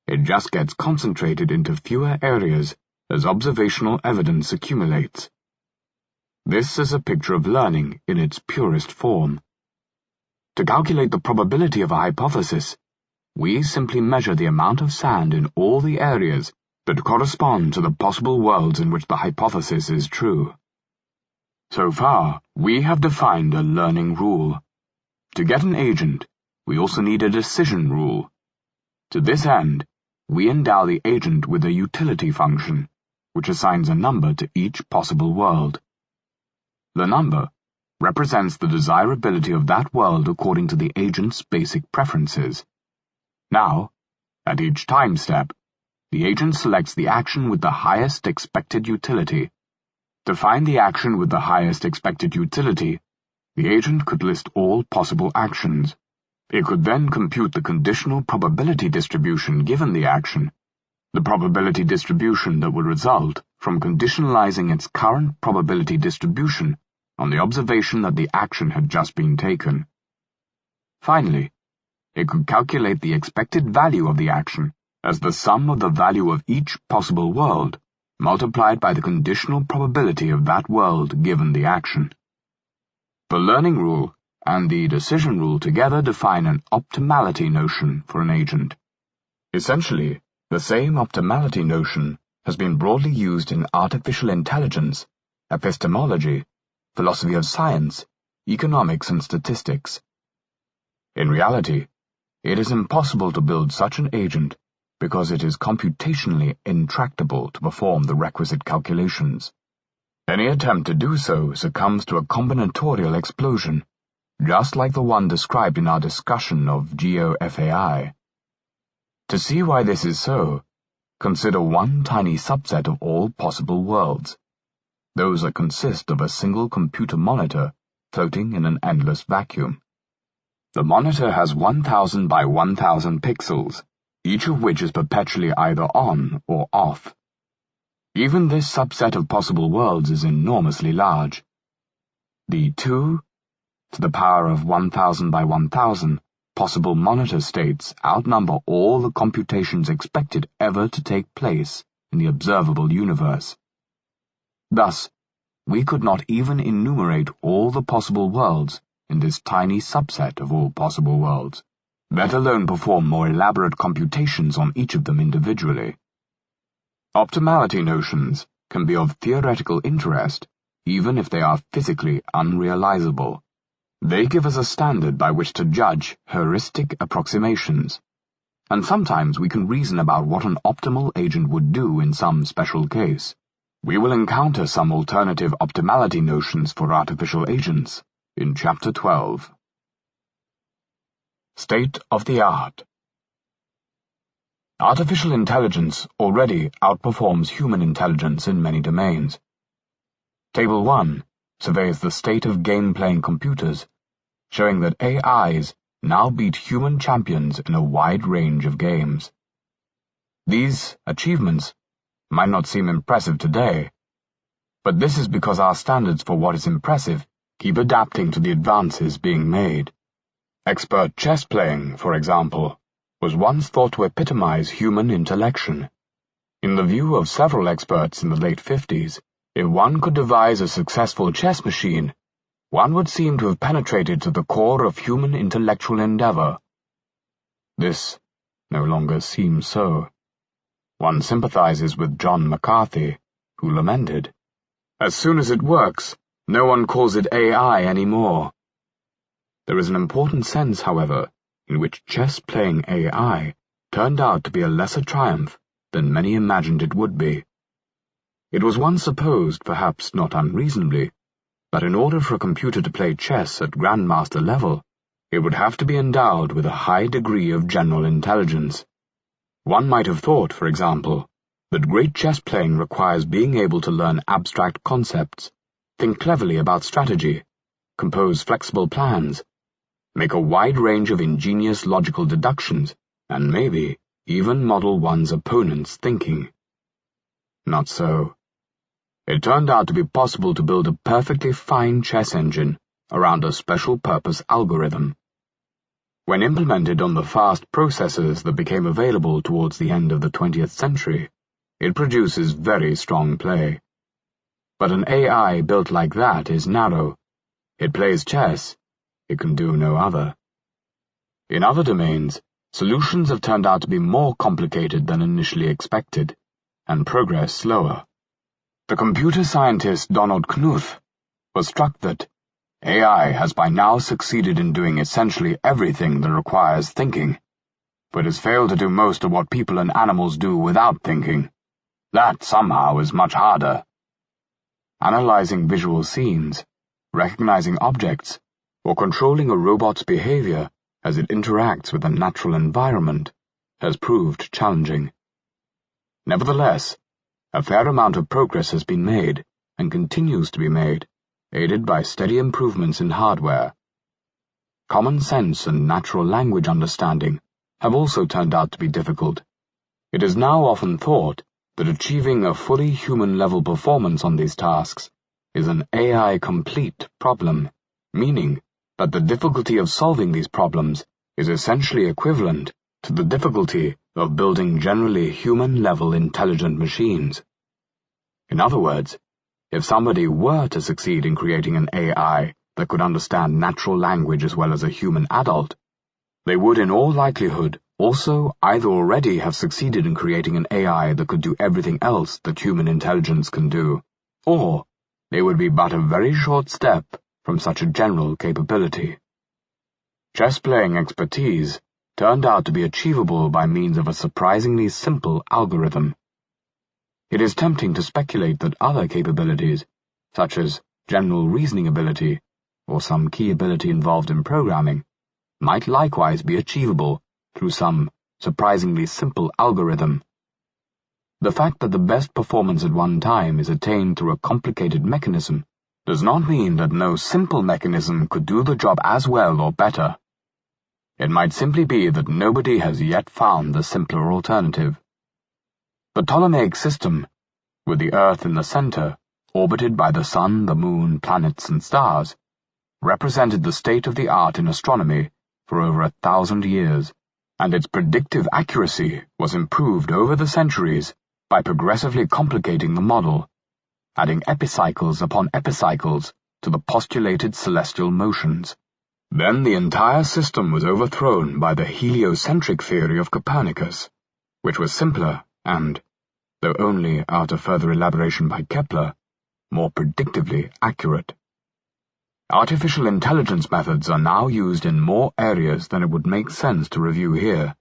It just gets concentrated into fewer areas as observational evidence accumulates. This is a picture of learning in its purest form. To calculate the probability of a hypothesis, we simply measure the amount of sand in all the areas that correspond to the possible worlds in which the hypothesis is true. So far, we have defined a learning rule. To get an agent, we also need a decision rule. To this end, we endow the agent with a utility function, which assigns a number to each possible world. The number represents the desirability of that world according to the agent's basic preferences. Now, at each time step, the agent selects the action with the highest expected utility. To find the action with the highest expected utility, the agent could list all possible actions. It could then compute the conditional probability distribution given the action, the probability distribution that would result from conditionalizing its current probability distribution on the observation that the action had just been taken. Finally, it could calculate the expected value of the action as the sum of the value of each possible world multiplied by the conditional probability of that world given the action. The learning rule and the decision rule together define an optimality notion for an agent. Essentially, the same optimality notion has been broadly used in artificial intelligence, epistemology, philosophy of science, economics, and statistics. In reality, It is impossible to build such an agent because it is computationally intractable to perform the requisite calculations. Any attempt to do so succumbs to a combinatorial explosion, just like the one described in our discussion of GeoFAI. To see why this is so, consider one tiny subset of all possible worlds, those that consist of a single computer monitor floating in an endless vacuum. The monitor has 1,000 by 1,000 pixels, each of which is perpetually either on or off. Even this subset of possible worlds is enormously large. The 2 to the power of 1,000 by 1,000 possible monitor states outnumber all the computations expected ever to take place in the observable universe. Thus, we could not even enumerate all the possible worlds in this tiny subset of all possible worlds, let alone perform more elaborate computations on each of them individually. Optimality notions can be of theoretical interest even if they are physically unrealizable. They give us a standard by which to judge heuristic approximations, and sometimes we can reason about what an optimal agent would do in some special case. We will encounter some alternative optimality notions for artificial agents in Chapter 12. State of the art. Artificial intelligence already outperforms human intelligence in many domains. Table 1 surveys the state of game-playing computers, showing that AIs now beat human champions in a wide range of games. These achievements might not seem impressive today, but this is because our standards for what is impressive keep adapting to the advances being made. Expert chess playing, for example, was once thought to epitomize human intellection. In the view of several experts in the late 50s, if one could devise a successful chess machine, one would seem to have penetrated to the core of human intellectual endeavor. This no longer seems so. One sympathizes with John McCarthy, who lamented, "As soon as it works, no one calls it AI anymore." There is an important sense, however, in which chess-playing AI turned out to be a lesser triumph than many imagined it would be. It was once supposed, perhaps not unreasonably, that in order for a computer to play chess at grandmaster level, it would have to be endowed with a high degree of general intelligence. One might have thought, for example, that great chess playing requires being able to learn abstract concepts, think cleverly about strategy, compose flexible plans, make a wide range of ingenious logical deductions, and maybe even model one's opponent's thinking. Not so. It turned out to be possible to build a perfectly fine chess engine around a special-purpose algorithm. When implemented on the fast processors that became available towards the end of the 20th century, it produces very strong play. But an AI built like that is narrow. It plays chess. It can do no other. In other domains, solutions have turned out to be more complicated than initially expected, and progress slower. The computer scientist Donald Knuth was struck that AI has by now succeeded in doing essentially everything that requires thinking, but has failed to do most of what people and animals do without thinking. That somehow is much harder. Analyzing visual scenes, recognizing objects, or controlling a robot's behavior as it interacts with a natural environment has proved challenging. Nevertheless, a fair amount of progress has been made, and continues to be made, aided by steady improvements in hardware. Common sense and natural language understanding have also turned out to be difficult. It is now often thought that achieving a fully human-level performance on these tasks is an AI-complete problem, meaning that the difficulty of solving these problems is essentially equivalent to the difficulty of building generally human-level intelligent machines. In other words, if somebody were to succeed in creating an AI that could understand natural language as well as a human adult, they would in all likelihood also either already have succeeded in creating an AI that could do everything else that human intelligence can do, or they would be but a very short step from such a general capability. Chess-playing expertise turned out to be achievable by means of a surprisingly simple algorithm. It is tempting to speculate that other capabilities, such as general reasoning ability or some key ability involved in programming, might likewise be achievable through some surprisingly simple algorithm. The fact that the best performance at one time is attained through a complicated mechanism does not mean that no simple mechanism could do the job as well or better. It might simply be that nobody has yet found the simpler alternative. The Ptolemaic system, with the Earth in the center, orbited by the Sun, the Moon, planets, and stars, represented the state of the art in astronomy for over 1,000 years, and its predictive accuracy was improved over the centuries by progressively complicating the model, adding epicycles upon epicycles to the postulated celestial motions. Then the entire system was overthrown by the heliocentric theory of Copernicus, which was simpler and, though only after further elaboration by Kepler, more predictively accurate. Artificial intelligence methods are now used in more areas than it would make sense to review here,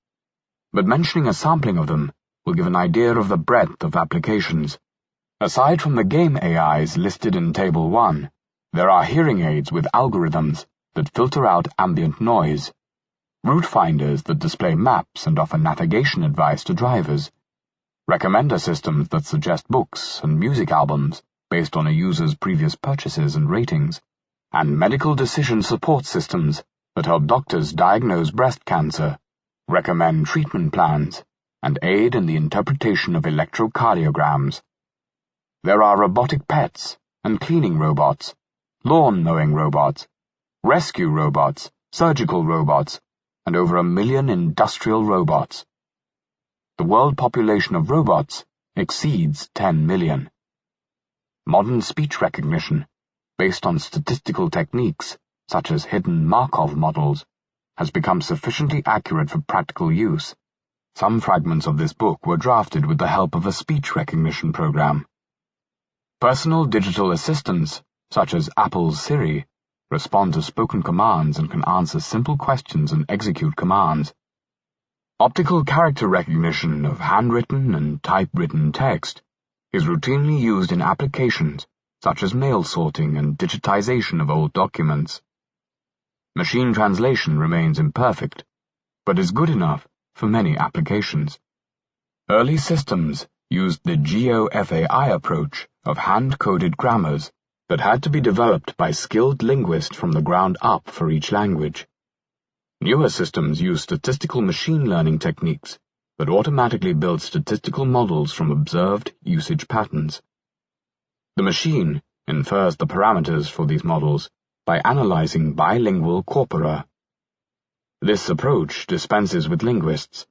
but mentioning a sampling of them will give an idea of the breadth of applications. Aside from the game AIs listed in Table 1, there are hearing aids with algorithms that filter out ambient noise, route finders that display maps and offer navigation advice to drivers, recommender systems that suggest books and music albums based on a user's previous purchases and ratings, and medical decision support systems that help doctors diagnose breast cancer, recommend treatment plans, and aid in the interpretation of electrocardiograms. There are robotic pets and cleaning robots, lawn mowing robots, rescue robots, surgical robots, and over 1 million industrial robots. The world population of robots exceeds 10 million. Modern speech recognition, based on statistical techniques such as hidden Markov models, has become sufficiently accurate for practical use. Some fragments of this book were drafted with the help of a speech recognition program. Personal digital assistants, such as Apple's Siri, respond to spoken commands and can answer simple questions and execute commands. Optical character recognition of handwritten and typewritten text is routinely used in applications such as mail sorting and digitization of old documents. Machine translation remains imperfect, but is good enough for many applications. Early systems used the GOFAI approach of hand-coded grammars that had to be developed by skilled linguists from the ground up for each language. Newer systems use statistical machine learning techniques that automatically build statistical models from observed usage patterns. The machine infers the parameters for these models by analyzing bilingual corpora. This approach dispenses with linguists.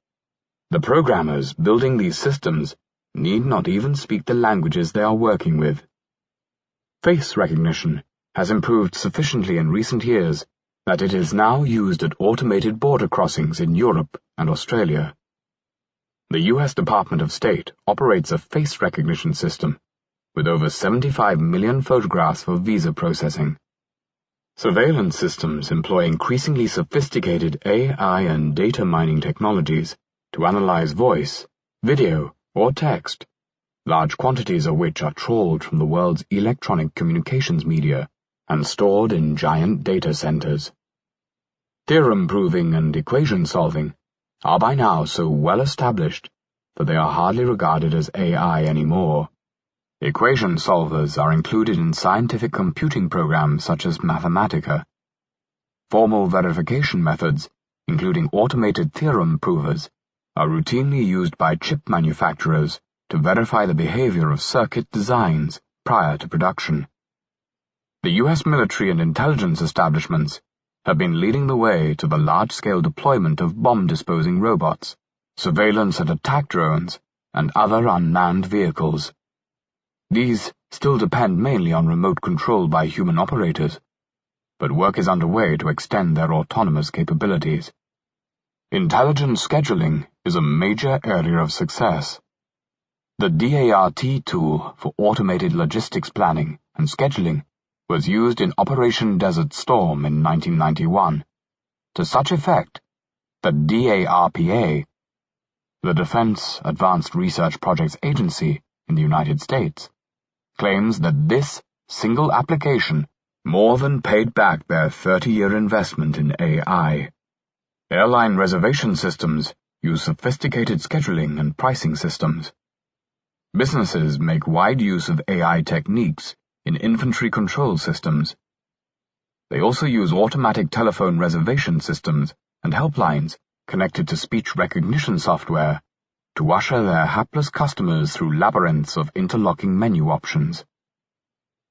The programmers building these systems need not even speak the languages they are working with. Face recognition has improved sufficiently in recent years that it is now used at automated border crossings in Europe and Australia. The U.S. Department of State operates a face recognition system with over 75 million photographs for visa processing. Surveillance systems employ increasingly sophisticated AI and data mining technologies to analyze voice, video, or text, large quantities of which are trawled from the world's electronic communications media and stored in giant data centers. Theorem proving and equation solving are by now so well established that they are hardly regarded as AI anymore. Equation solvers are included in scientific computing programs such as Mathematica. Formal verification methods, including automated theorem provers, are routinely used by chip manufacturers to verify the behavior of circuit designs prior to production. The U.S. military and intelligence establishments have been leading the way to the large-scale deployment of bomb-disposing robots, surveillance and attack drones, and other unmanned vehicles. These still depend mainly on remote control by human operators, but work is underway to extend their autonomous capabilities. Intelligent scheduling is a major area of success. The DART tool for automated logistics planning and scheduling was used in Operation Desert Storm in 1991, to such effect the DARPA, the Defense Advanced Research Projects Agency in the United States, claims that this single application more than paid back their 30-year investment in AI. Airline reservation systems use sophisticated scheduling and pricing systems. Businesses make wide use of AI techniques in infantry control systems. They also use automatic telephone reservation systems and helplines connected to speech recognition software to usher their hapless customers through labyrinths of interlocking menu options.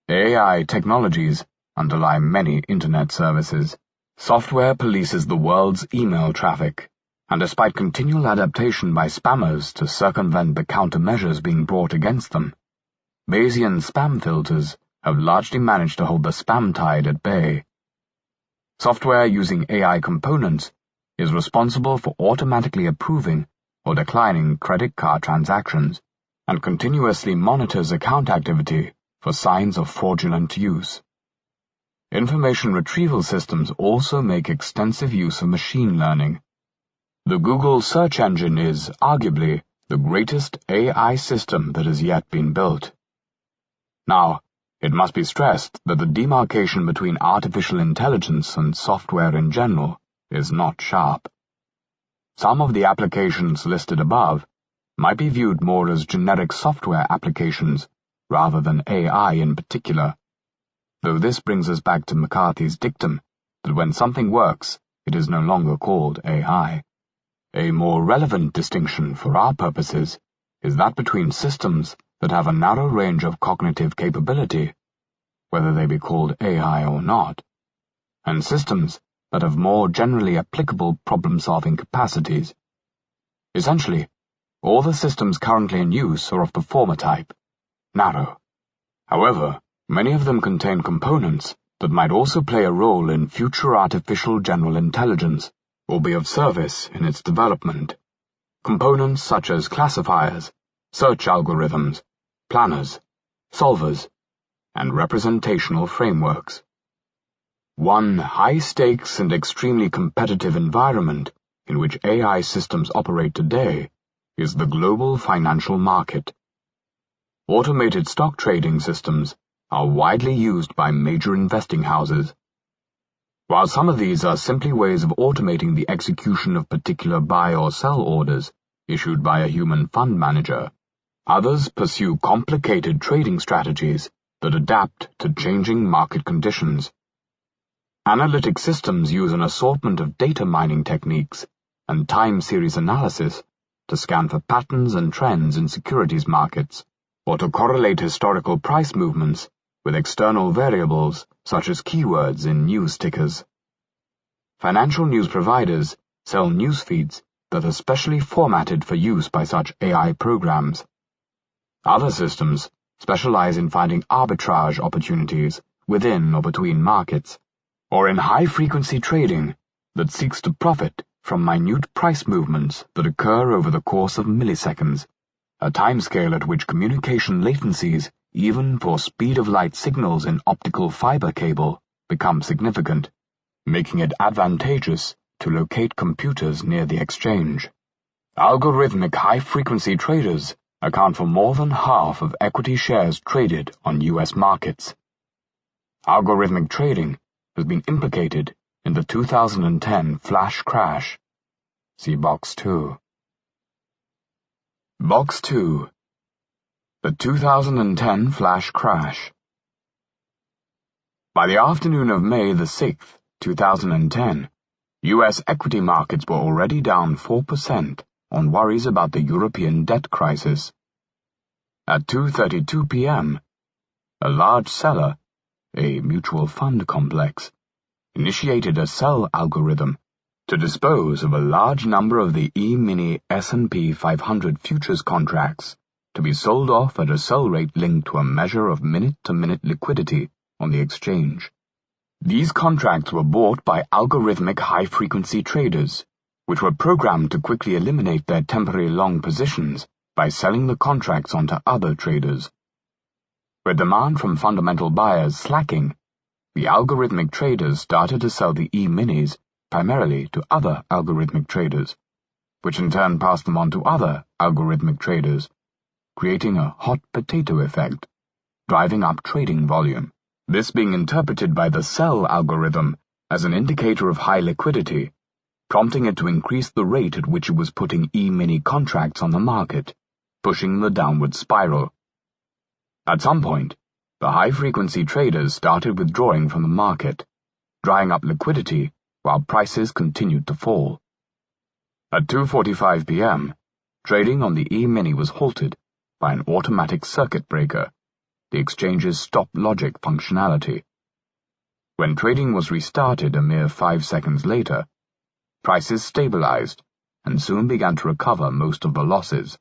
AI technologies underlie many internet services. Software polices the world's email traffic, and despite continual adaptation by spammers to circumvent the countermeasures being brought against them, Bayesian spam filters have largely managed to hold the spam tide at bay. Software using AI components is responsible for automatically approving or declining credit card transactions and continuously monitors account activity for signs of fraudulent use. Information retrieval systems also make extensive use of machine learning. The Google search engine is, arguably, the greatest AI system that has yet been built. Now, it must be stressed that the demarcation between artificial intelligence and software in general is not sharp. Some of the applications listed above might be viewed more as generic software applications rather than AI in particular, though this brings us back to McCarthy's dictum that when something works, it is no longer called AI. A more relevant distinction for our purposes is that between systems that have a narrow range of cognitive capability, whether they be called AI or not, and systems that have more generally applicable problem-solving capacities. Essentially, all the systems currently in use are of the former type, narrow. However, many of them contain components that might also play a role in future artificial general intelligence or be of service in its development. Components such as classifiers, search algorithms, planners, solvers, and representational frameworks. One high-stakes and extremely competitive environment in which AI systems operate today is the global financial market. Automated stock trading systems are widely used by major investing houses. While some of these are simply ways of automating the execution of particular buy or sell orders issued by a human fund manager, others pursue complicated trading strategies that adapt to changing market conditions. Analytic systems use an assortment of data mining techniques and time series analysis to scan for patterns and trends in securities markets, or to correlate historical price movements with external variables such as keywords in news tickers. Financial news providers sell news feeds that are specially formatted for use by such AI programs. Other systems specialize in finding arbitrage opportunities within or between markets, or in high-frequency trading that seeks to profit from minute price movements that occur over the course of milliseconds, a timescale at which communication latencies, even for speed-of-light signals in optical fiber cable, become significant, making it advantageous to locate computers near the exchange. Algorithmic high-frequency traders account for more than half of equity shares traded on U.S. markets. Algorithmic trading has been implicated in the 2010 flash crash. See Box 2. Box 2. The 2010 flash crash. By the afternoon of May the 6th, 2010, U.S. equity markets were already down 4% on worries about the European debt crisis. At 2:32 p.m., a large seller, a mutual fund complex, initiated a sell algorithm to dispose of a large number of the E-mini S&P 500 futures contracts to be sold off at a sell rate linked to a measure of minute-to-minute liquidity on the exchange. These contracts were bought by algorithmic high-frequency traders, which were programmed to quickly eliminate their temporary long positions by selling the contracts onto other traders. With demand from fundamental buyers slacking, the algorithmic traders started to sell the E-minis primarily to other algorithmic traders, which in turn passed them on to other algorithmic traders, creating a hot potato effect, driving up trading volume. This being interpreted by the sell algorithm as an indicator of high liquidity, prompting it to increase the rate at which it was putting E-mini contracts on the market, pushing the downward spiral. At some point, the high-frequency traders started withdrawing from the market, drying up liquidity while prices continued to fall. At 2:45 p.m., trading on the E-mini was halted by an automatic circuit breaker, the exchange's stop logic functionality. When trading was restarted a mere 5 seconds later, prices stabilized and soon began to recover most of the losses.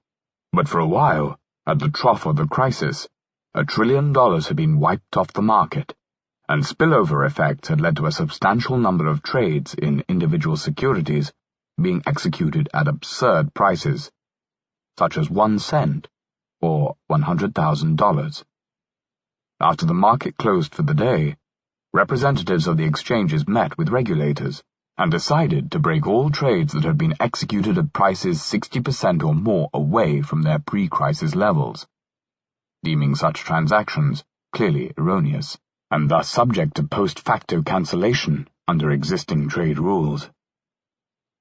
But for a while, at the trough of the crisis, $1 trillion had been wiped off the market, and spillover effects had led to a substantial number of trades in individual securities being executed at absurd prices, such as 1 cent or $100,000. After the market closed for the day, representatives of the exchanges met with regulators and decided to break all trades that had been executed at prices 60% or more away from their pre-crisis levels, deeming such transactions clearly erroneous, and thus subject to post-facto cancellation under existing trade rules.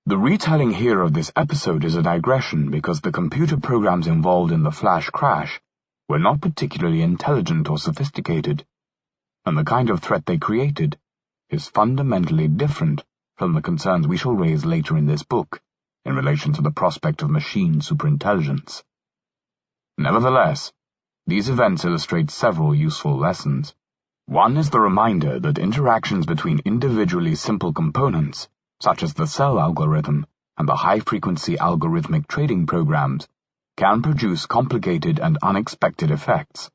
The retelling here of this episode is a digression because the computer programs involved in the flash crash were not particularly intelligent or sophisticated, and the kind of threat they created is fundamentally different from the concerns we shall raise later in this book in relation to the prospect of machine superintelligence. Nevertheless, these events illustrate several useful lessons. One is the reminder that interactions between individually simple components, such as the sell algorithm and the high-frequency algorithmic trading programs, can produce complicated and unexpected effects.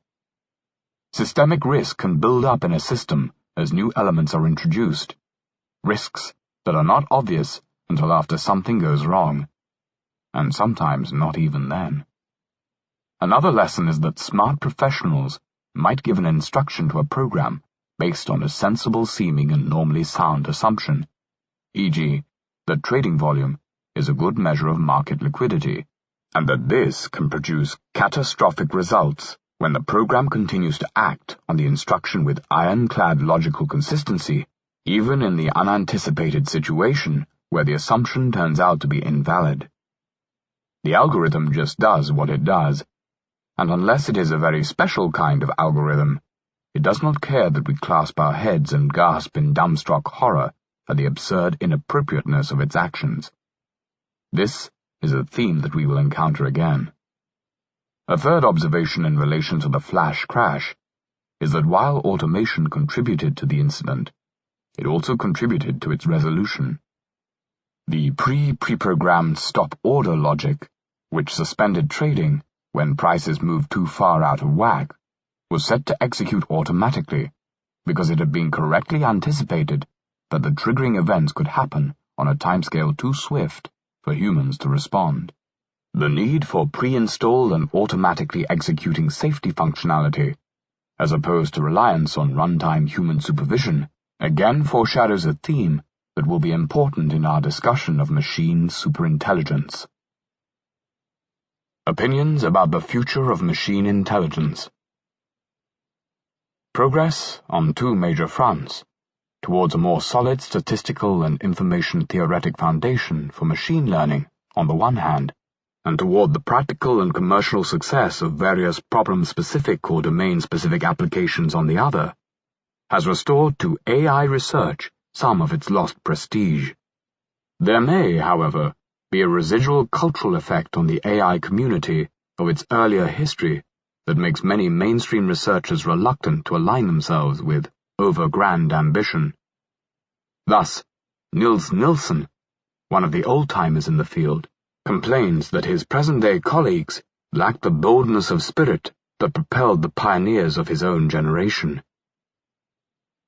Systemic risk can build up in a system as new elements are introduced, risks that are not obvious until after something goes wrong, and sometimes not even then. Another lesson is that smart professionals might give an instruction to a program based on a sensible-seeming and normally sound assumption, e.g., that trading volume is a good measure of market liquidity, and that this can produce catastrophic results when the program continues to act on the instruction with ironclad logical consistency, even in the unanticipated situation where the assumption turns out to be invalid. The algorithm just does what it does, and unless it is a very special kind of algorithm, it does not care that we clasp our heads and gasp in dumbstruck horror at the absurd inappropriateness of its actions. This is a theme that we will encounter again. A third observation in relation to the flash crash is that while automation contributed to the incident, it also contributed to its resolution. The pre-programmed stop-order logic, which suspended trading when prices moved too far out of whack, was set to execute automatically because it had been correctly anticipated that the triggering events could happen on a timescale too swift for humans to respond. The need for pre-installed and automatically executing safety functionality, as opposed to reliance on runtime human supervision, again foreshadows a theme that will be important in our discussion of machine superintelligence. Opinions about the future of machine intelligence. Progress on two major fronts, towards a more solid statistical and information theoretic foundation for machine learning on the one hand, and toward the practical and commercial success of various problem-specific or domain-specific applications on the other, has restored to AI research some of its lost prestige. There may, however, be a residual cultural effect on the AI community of its earlier history that makes many mainstream researchers reluctant to align themselves with over-grand ambition. Thus, Niels Nilsson, one of the old-timers in the field, complains that his present-day colleagues lack the boldness of spirit that propelled the pioneers of his own generation.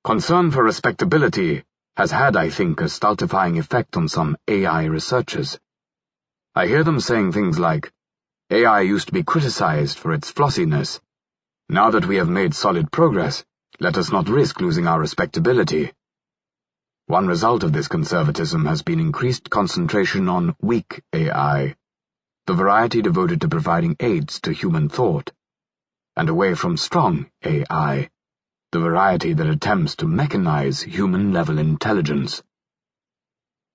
Concern for respectability has had, I think, a stultifying effect on some AI researchers. I hear them saying things like, AI used to be criticized for its flossiness. Now that we have made solid progress, let us not risk losing our respectability. One result of this conservatism has been increased concentration on weak AI, the variety devoted to providing aids to human thought, and away from strong AI, the variety that attempts to mechanize human-level intelligence.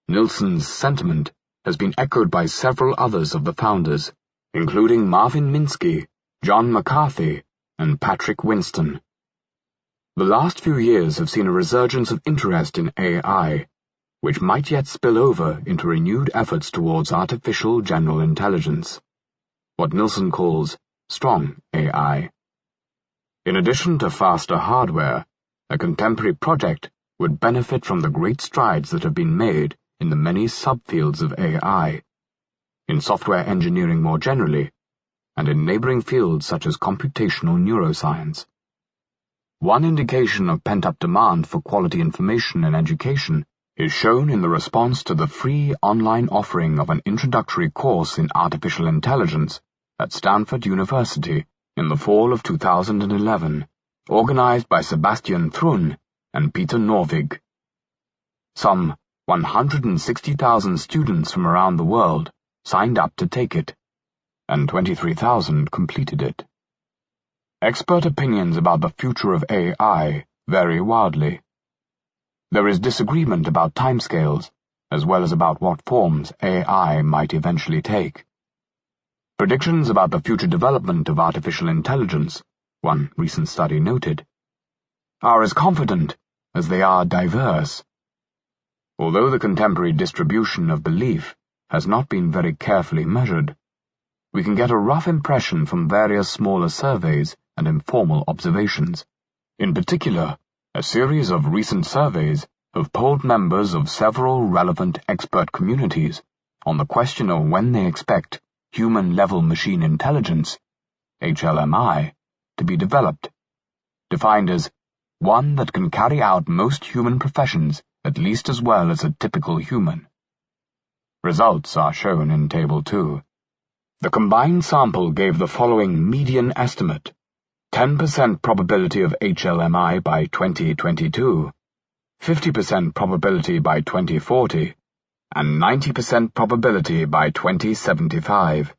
Nilsson's sentiment has been echoed by several others of the founders, including Marvin Minsky, John McCarthy, and Patrick Winston. The last few years have seen a resurgence of interest in AI, which might yet spill over into renewed efforts towards artificial general intelligence, what Nilsson calls strong AI. In addition to faster hardware, a contemporary project would benefit from the great strides that have been made in the many subfields of AI, in software engineering more generally, and in neighboring fields such as computational neuroscience. One indication of pent-up demand for quality information in education is shown in the response to the free online offering of an introductory course in artificial intelligence at Stanford University in the fall of 2011, organized by Sebastian Thrun and Peter Norvig. Some 160,000 students from around the world signed up to take it, and 23,000 completed it. Expert opinions about the future of AI vary wildly. There is disagreement about timescales, as well as about what forms AI might eventually take. Predictions about the future development of artificial intelligence, one recent study noted, are as confident as they are diverse. Although the contemporary distribution of belief has not been very carefully measured, we can get a rough impression from various smaller surveys and informal observations. In particular, a series of recent surveys have polled members of several relevant expert communities on the question of when they expect human-level machine intelligence, HLMI, to be developed, defined as one that can carry out most human professions at least as well as a typical human. Results are shown in Table 2. The combined sample gave the following median estimate: 10% probability of HLMI by 2022, 50% probability by 2040, and 90% probability by 2075.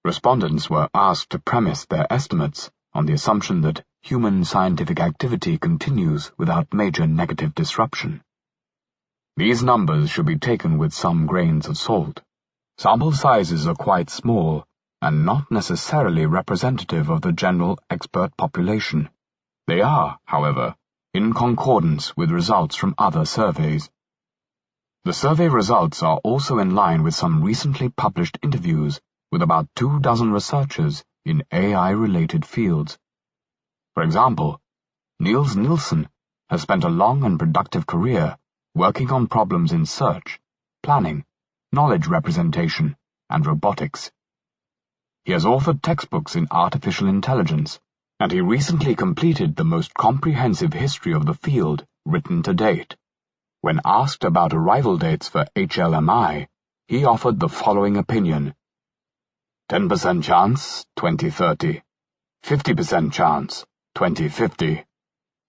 Respondents were asked to premise their estimates on the assumption that human scientific activity continues without major negative disruption. These numbers should be taken with some grains of salt. Sample sizes are quite small and not necessarily representative of the general expert population. They are, however, in concordance with results from other surveys. The survey results are also in line with some recently published interviews with about 24 researchers in AI-related fields. For example, Niels Nilsson has spent a long and productive career working on problems in search, planning, knowledge representation, and robotics. He has authored textbooks in artificial intelligence, and he recently completed the most comprehensive history of the field written to date. When asked about arrival dates for HLMI, he offered the following opinion: 10% chance, 2030, 50% chance, 2050,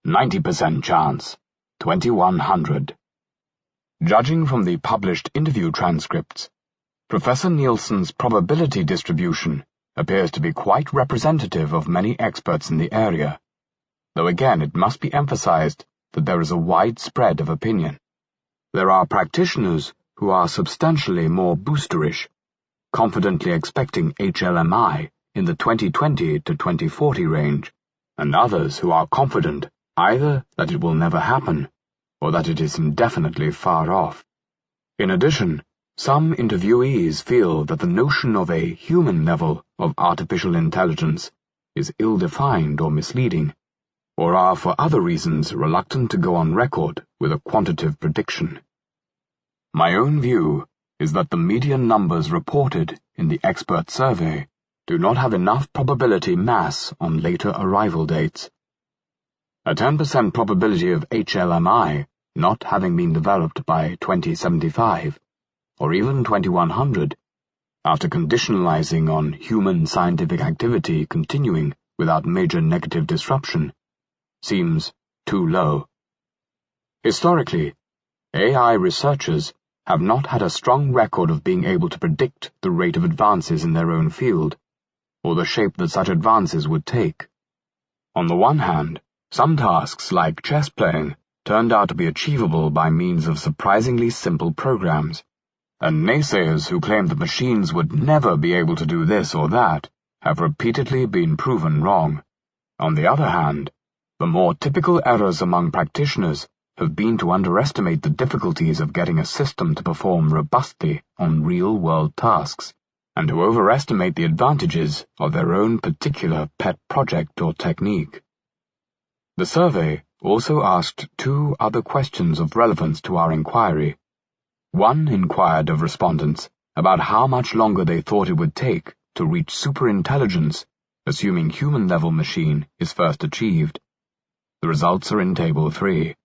90% chance, 2100. Judging from the published interview transcripts, Professor Nielsen's probability distribution appears to be quite representative of many experts in the area, though again it must be emphasized that there is a wide spread of opinion. There are practitioners who are substantially more boosterish, confidently expecting HLMI in the 2020 to 2040 range, and others who are confident either that it will never happen or that it is indefinitely far off. In addition, some interviewees feel that the notion of a human level of artificial intelligence is ill-defined or misleading, or are for other reasons reluctant to go on record with a quantitative prediction. My own view is that the median numbers reported in the expert survey do not have enough probability mass on later arrival dates. A 10% probability of HLMI not having been developed by 2075, or even 2100, after conditionalizing on human scientific activity continuing without major negative disruption, seems too low. Historically, AI researchers have not had a strong record of being able to predict the rate of advances in their own field, or the shape that such advances would take. On the one hand, some tasks like chess playing turned out to be achievable by means of surprisingly simple programs, and naysayers who claimed that machines would never be able to do this or that have repeatedly been proven wrong. On the other hand, the more typical errors among practitioners have been to underestimate the difficulties of getting a system to perform robustly on real-world tasks, and to overestimate the advantages of their own particular pet project or technique. The survey also asked two other questions of relevance to our inquiry. One inquired of respondents about how much longer they thought it would take to reach superintelligence, assuming human-level machine is first achieved. The results are in Table 3.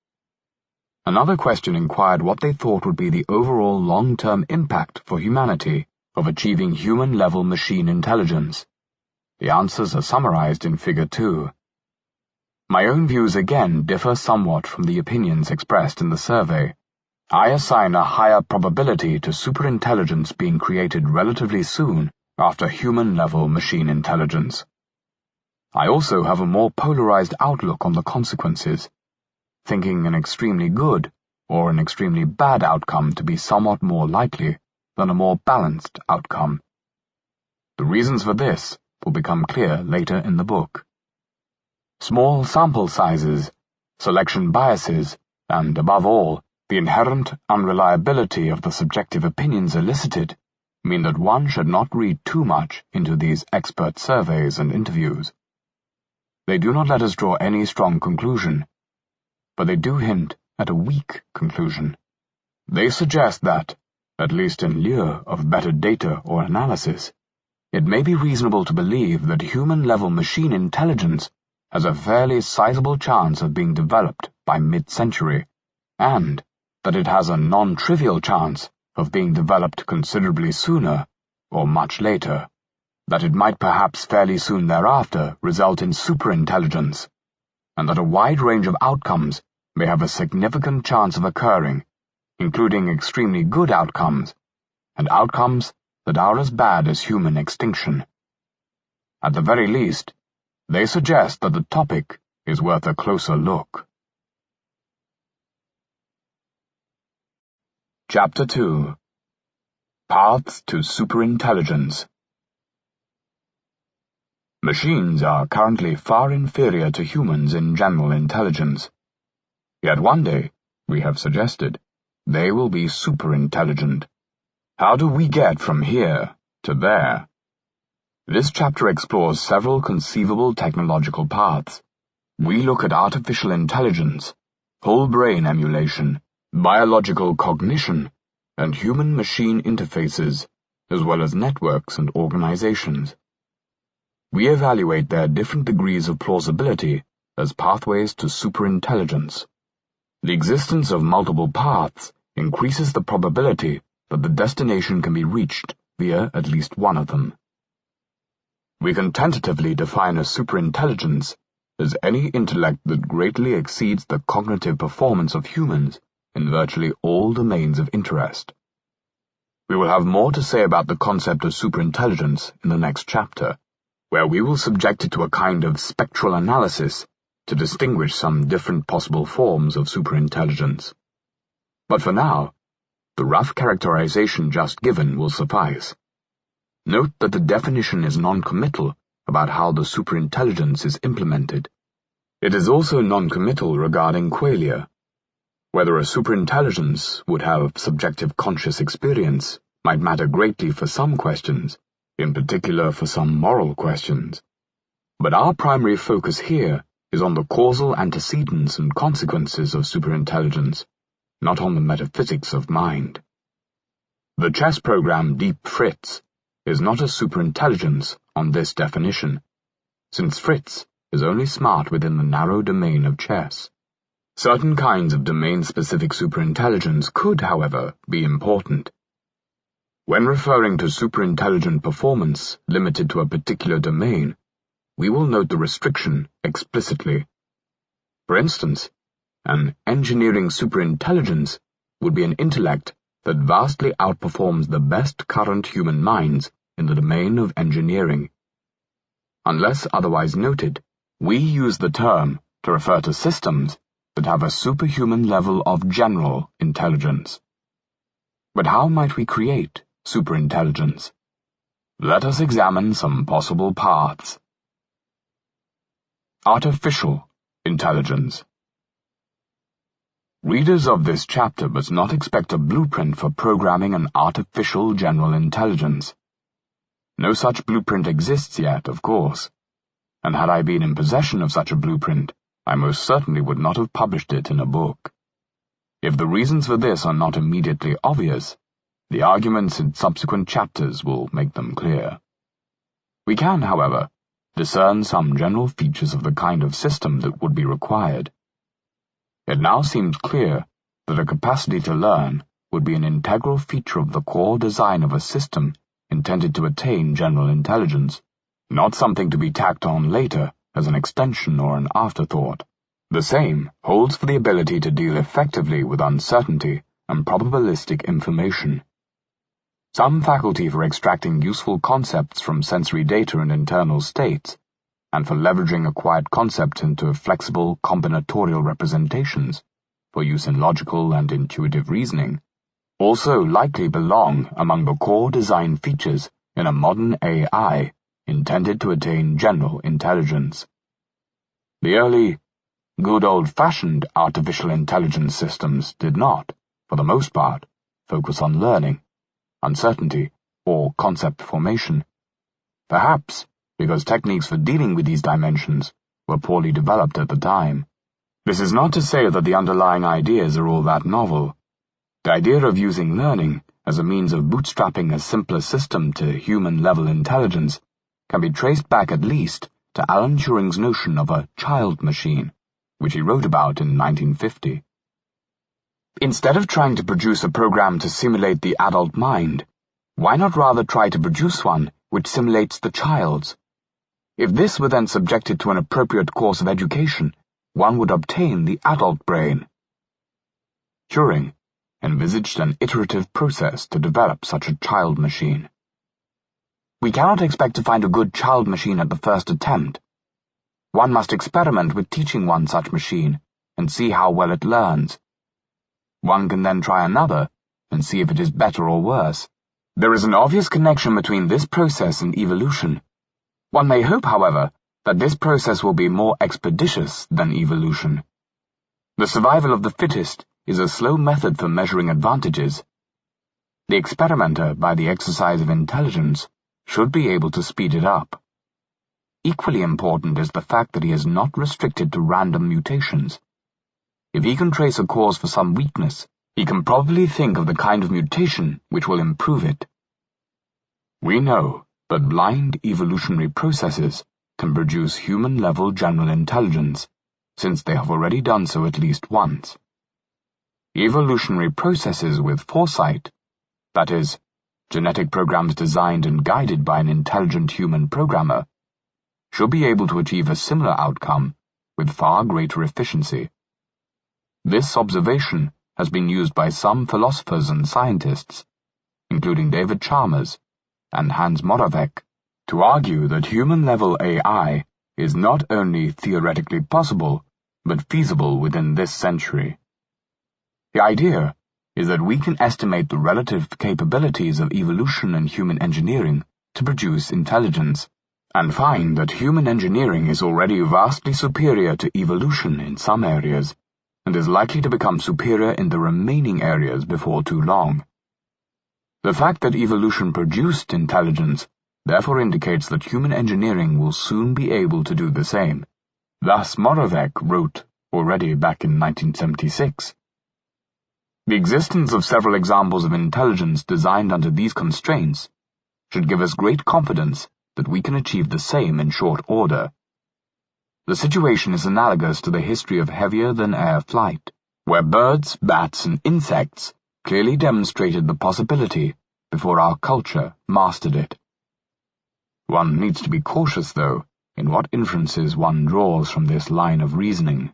Another question inquired what they thought would be the overall long-term impact for humanity of achieving human-level machine intelligence. The answers are summarized in Figure 2. My own views again differ somewhat from the opinions expressed in the survey. I assign a higher probability to superintelligence being created relatively soon after human-level machine intelligence. I also have a more polarized outlook on the consequences, thinking an extremely good or an extremely bad outcome to be somewhat more likely than a more balanced outcome. The reasons for this will become clear later in the book. Small sample sizes, selection biases, and, above all, the inherent unreliability of the subjective opinions elicited mean that one should not read too much into these expert surveys and interviews. They do not let us draw any strong conclusion, but they do hint at a weak conclusion. They suggest that, at least in lieu of better data or analysis, it may be reasonable to believe that human-level machine intelligence has a fairly sizable chance of being developed by mid-century, and that it has a non-trivial chance of being developed considerably sooner or much later, that it might perhaps fairly soon thereafter result in superintelligence, and that a wide range of outcomes may have a significant chance of occurring, including extremely good outcomes, and outcomes that are as bad as human extinction. At the very least, they suggest that the topic is worth a closer look. Chapter 2. Paths to Superintelligence. Machines are currently far inferior to humans in general intelligence. Yet one day, we have suggested, they will be superintelligent. How do we get from here to there? This chapter explores several conceivable technological paths. We look at artificial intelligence, whole brain emulation, biological cognition, and human-machine interfaces, as well as networks and organizations. We evaluate their different degrees of plausibility as pathways to superintelligence. The existence of multiple paths increases the probability that the destination can be reached via at least one of them. We can tentatively define a superintelligence as any intellect that greatly exceeds the cognitive performance of humans in virtually all domains of interest. We will have more to say about the concept of superintelligence in the next chapter, where we will subject it to a kind of spectral analysis to distinguish some different possible forms of superintelligence. But for now, the rough characterization just given will suffice. Note that the definition is non-committal about how the superintelligence is implemented. It is also non-committal regarding qualia. Whether a superintelligence would have subjective conscious experience might matter greatly for some questions, in particular for some moral questions. But our primary focus here is on the causal antecedents and consequences of superintelligence, not on the metaphysics of mind. The chess program Deep Fritz is not a superintelligence on this definition, since Fritz is only smart within the narrow domain of chess. Certain kinds of domain-specific superintelligence could, however, be important. When referring to superintelligent performance limited to a particular domain, we will note the restriction explicitly. For instance, an engineering superintelligence would be an intellect that vastly outperforms the best current human minds in the domain of engineering. Unless otherwise noted, we use the term to refer to systems that have a superhuman level of general intelligence. But how might we create superintelligence? Let us examine some possible paths. Artificial intelligence. Readers of this chapter must not expect a blueprint for programming an artificial general intelligence. No such blueprint exists yet, of course, and had I been in possession of such a blueprint, I most certainly would not have published it in a book. If the reasons for this are not immediately obvious, the arguments in subsequent chapters will make them clear. We can, however, discern some general features of the kind of system that would be required. It now seems clear that a capacity to learn would be an integral feature of the core design of a system intended to attain general intelligence, not something to be tacked on later as an extension or an afterthought. The same holds for the ability to deal effectively with uncertainty and probabilistic information. Some faculty for extracting useful concepts from sensory data and internal states, and for leveraging acquired concepts into flexible combinatorial representations for use in logical and intuitive reasoning, also likely belong among the core design features in a modern AI intended to attain general intelligence. The early, good old-fashioned artificial intelligence systems did not, for the most part, focus on learning, uncertainty, or concept formation, perhaps because techniques for dealing with these dimensions were poorly developed at the time. This is not to say that the underlying ideas are all that novel. The idea of using learning as a means of bootstrapping a simpler system to human-level intelligence can be traced back at least to Alan Turing's notion of a child machine, which he wrote about in 1950. Instead of trying to produce a program to simulate the adult mind, why not rather try to produce one which simulates the child's? If this were then subjected to an appropriate course of education, one would obtain the adult brain. Turing envisaged an iterative process to develop such a child machine. We cannot expect to find a good child machine at the first attempt. One must experiment with teaching one such machine and see how well it learns. One can then try another and see if it is better or worse. There is an obvious connection between this process and evolution. One may hope, however, that this process will be more expeditious than evolution. The survival of the fittest is a slow method for measuring advantages. The experimenter, by the exercise of intelligence, should be able to speed it up. Equally important is the fact that he is not restricted to random mutations. If he can trace a cause for some weakness, he can probably think of the kind of mutation which will improve it. We know that blind evolutionary processes can produce human-level general intelligence, since they have already done so at least once. Evolutionary processes with foresight, that is, genetic programs designed and guided by an intelligent human programmer, should be able to achieve a similar outcome with far greater efficiency. This observation has been used by some philosophers and scientists, including David Chalmers and Hans Moravec, to argue that human-level AI is not only theoretically possible, but feasible within this century. The idea is that we can estimate the relative capabilities of evolution and human engineering to produce intelligence, and find that human engineering is already vastly superior to evolution in some areas, and is likely to become superior in the remaining areas before too long. The fact that evolution produced intelligence therefore indicates that human engineering will soon be able to do the same. Thus Moravec wrote already back in 1976. The existence of several examples of intelligence designed under these constraints should give us great confidence that we can achieve the same in short order. The situation is analogous to the history of heavier-than-air flight, where birds, bats, and insects clearly demonstrated the possibility before our culture mastered it. One needs to be cautious, though, in what inferences one draws from this line of reasoning.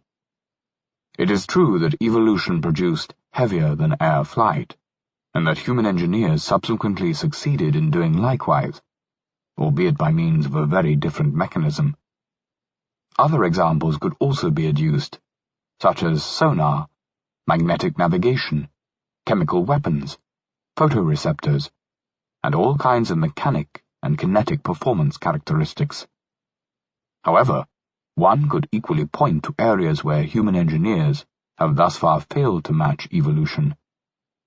It is true that evolution produced heavier than air flight, and that human engineers subsequently succeeded in doing likewise, albeit by means of a very different mechanism. Other examples could also be adduced, such as sonar, magnetic navigation, chemical weapons, photoreceptors, and all kinds of mechanic and kinetic performance characteristics. However, one could equally point to areas where human engineers have thus far failed to match evolution.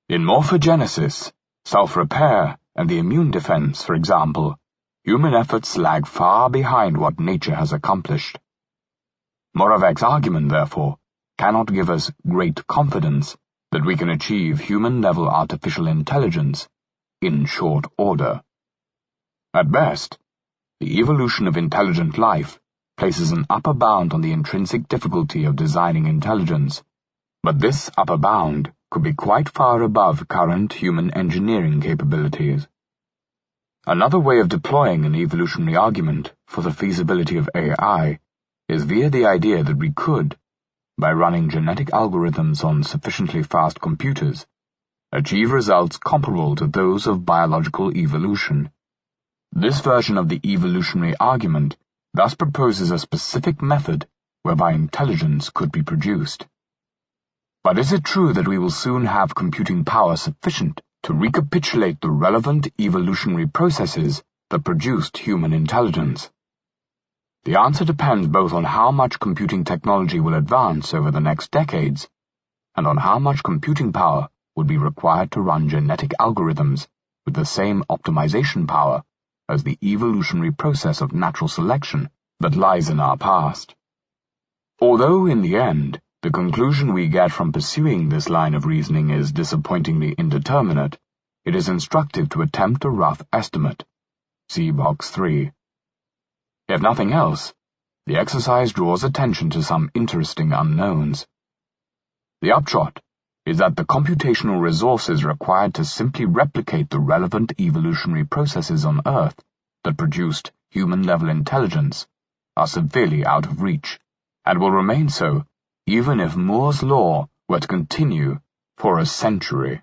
In morphogenesis, self-repair, and the immune defense, for example, human efforts lag far behind what nature has accomplished. Moravec's argument, therefore, cannot give us great confidence that we can achieve human-level artificial intelligence in short order. At best, the evolution of intelligent life places an upper bound on the intrinsic difficulty of designing intelligence, but this upper bound could be quite far above current human engineering capabilities. Another way of deploying an evolutionary argument for the feasibility of AI is via the idea that we could, by running genetic algorithms on sufficiently fast computers, achieve results comparable to those of biological evolution. This version of the evolutionary argument thus proposes a specific method whereby intelligence could be produced. But is it true that we will soon have computing power sufficient to recapitulate the relevant evolutionary processes that produced human intelligence? The answer depends both on how much computing technology will advance over the next decades, and on how much computing power would be required to run genetic algorithms with the same optimization power as the evolutionary process of natural selection that lies in our past. Although, in the end, the conclusion we get from pursuing this line of reasoning is disappointingly indeterminate, it is instructive to attempt a rough estimate. See Box 3. If nothing else, the exercise draws attention to some interesting unknowns. The upshot is that the computational resources required to simply replicate the relevant evolutionary processes on Earth that produced human-level intelligence are severely out of reach, and will remain so even if Moore's law were to continue for a century.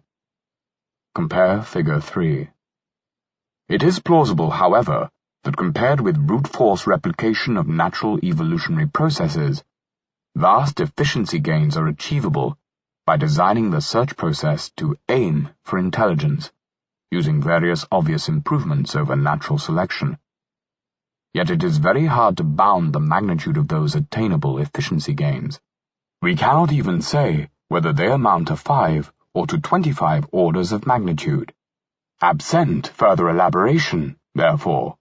Compare Figure 3. It is plausible, however, that compared with brute force replication of natural evolutionary processes, vast efficiency gains are achievable by designing the search process to aim for intelligence, using various obvious improvements over natural selection. Yet it is very hard to bound the magnitude of those attainable efficiency gains. We cannot even say whether they amount to 5 or to 25 orders of magnitude. Absent further elaboration, therefore,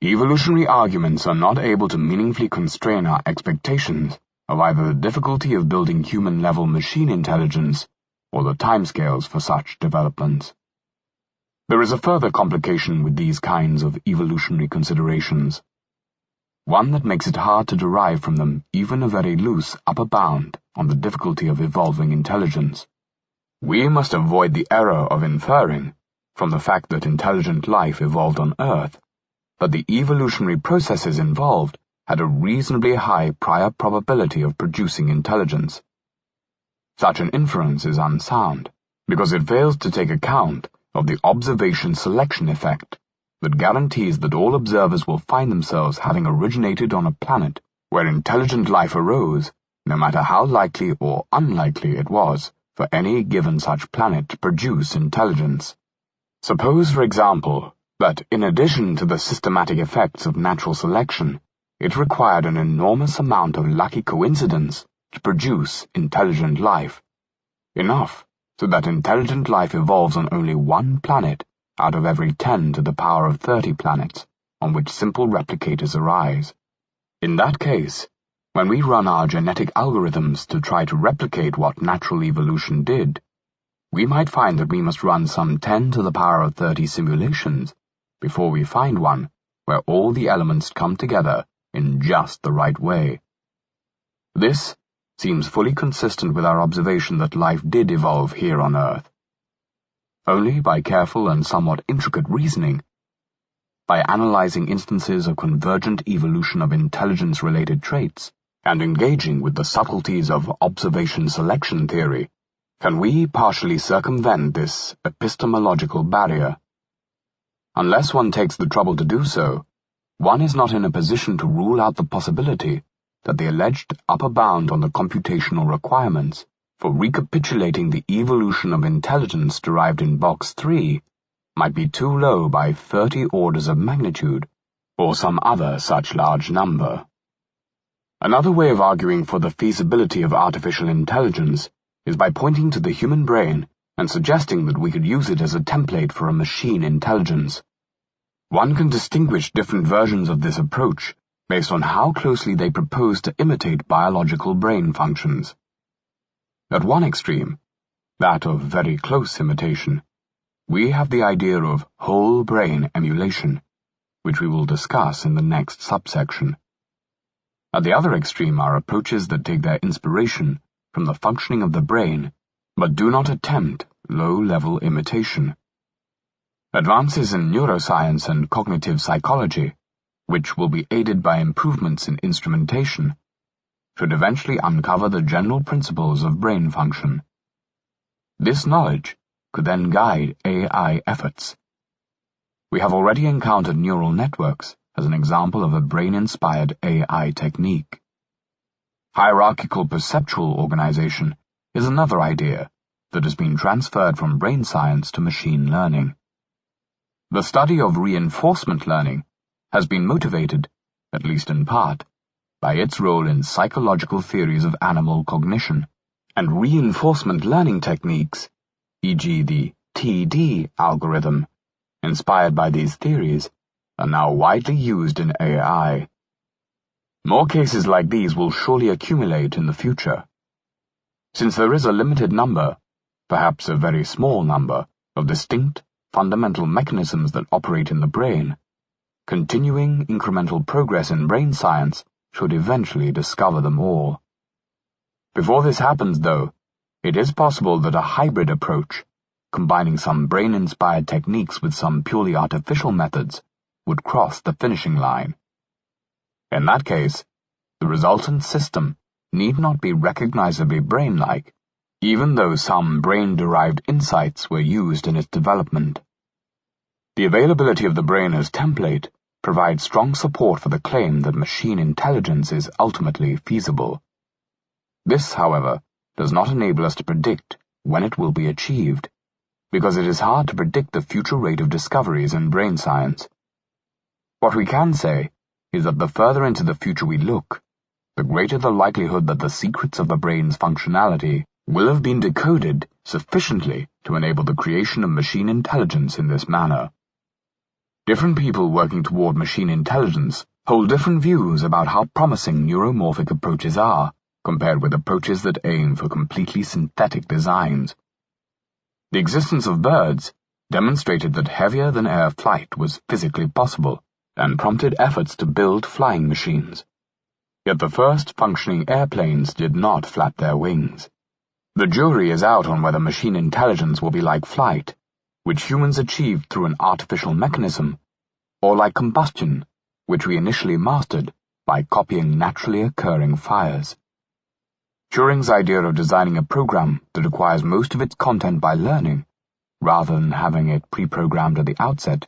evolutionary arguments are not able to meaningfully constrain our expectations of either the difficulty of building human-level machine intelligence or the timescales for such developments. There is a further complication with these kinds of evolutionary considerations, one that makes it hard to derive from them even a very loose upper bound on the difficulty of evolving intelligence. We must avoid the error of inferring, from the fact that intelligent life evolved on Earth, that the evolutionary processes involved had a reasonably high prior probability of producing intelligence. Such an inference is unsound, because it fails to take account of the observation selection effect that guarantees that all observers will find themselves having originated on a planet where intelligent life arose, no matter how likely or unlikely it was for any given such planet to produce intelligence. Suppose, for example, that in addition to the systematic effects of natural selection, it required an enormous amount of lucky coincidence to produce intelligent life, enough so that intelligent life evolves on only one planet out of every 10 to the power of 30 planets on which simple replicators arise. In that case, when we run our genetic algorithms to try to replicate what natural evolution did, we might find that we must run some 10 to the power of 30 simulations before we find one where all the elements come together in just the right way. This seems fully consistent with our observation that life did evolve here on Earth. Only by careful and somewhat intricate reasoning, by analyzing instances of convergent evolution of intelligence-related traits, and engaging with the subtleties of observation selection theory, Can we partially circumvent this epistemological barrier? Unless one takes the trouble to do so, one is not in a position to rule out the possibility that the alleged upper bound on the computational requirements for recapitulating the evolution of intelligence derived in Box 3 might be too low by 30 orders of magnitude, or some other such large number. Another way of arguing for the feasibility of artificial intelligence is by pointing to the human brain and suggesting that we could use it as a template for a machine intelligence. One can distinguish different versions of this approach based on how closely they propose to imitate biological brain functions. At one extreme, that of very close imitation, we have the idea of whole brain emulation, which we will discuss in the next subsection. At the other extreme are approaches that take their inspiration from the functioning of the brain, but do not attempt low-level imitation. Advances in neuroscience and cognitive psychology, which will be aided by improvements in instrumentation, should eventually uncover the general principles of brain function. This knowledge could then guide AI efforts. We have already encountered neural networks as an example of a brain-inspired AI technique. Hierarchical perceptual organization is another idea that has been transferred from brain science to machine learning. The study of reinforcement learning has been motivated, at least in part, by its role in psychological theories of animal cognition, and reinforcement learning techniques, e.g. the TD algorithm, inspired by these theories, are now widely used in AI. More cases like these will surely accumulate in the future. Since there is a limited number, perhaps a very small number, of distinct, fundamental mechanisms that operate in the brain, continuing incremental progress in brain science should eventually discover them all. Before this happens, though, it is possible that a hybrid approach, combining some brain-inspired techniques with some purely artificial methods, would cross the finishing line. In that case, the resultant system need not be recognizably brain-like, even though some brain-derived insights were used in its development. The availability of the brain as template provides strong support for the claim that machine intelligence is ultimately feasible. This, however, does not enable us to predict when it will be achieved, because it is hard to predict the future rate of discoveries in brain science. What we can say is that the further into the future we look, the greater the likelihood that the secrets of the brain's functionality will have been decoded sufficiently to enable the creation of machine intelligence in this manner. Different people working toward machine intelligence hold different views about how promising neuromorphic approaches are, compared with approaches that aim for completely synthetic designs. The existence of birds demonstrated that heavier-than-air flight was physically possible, and prompted efforts to build flying machines. Yet the first functioning airplanes did not flap their wings. The jury is out on whether machine intelligence will be like flight, which humans achieved through an artificial mechanism, or like combustion, which we initially mastered by copying naturally occurring fires. Turing's idea of designing a program that acquires most of its content by learning, rather than having it pre-programmed at the outset,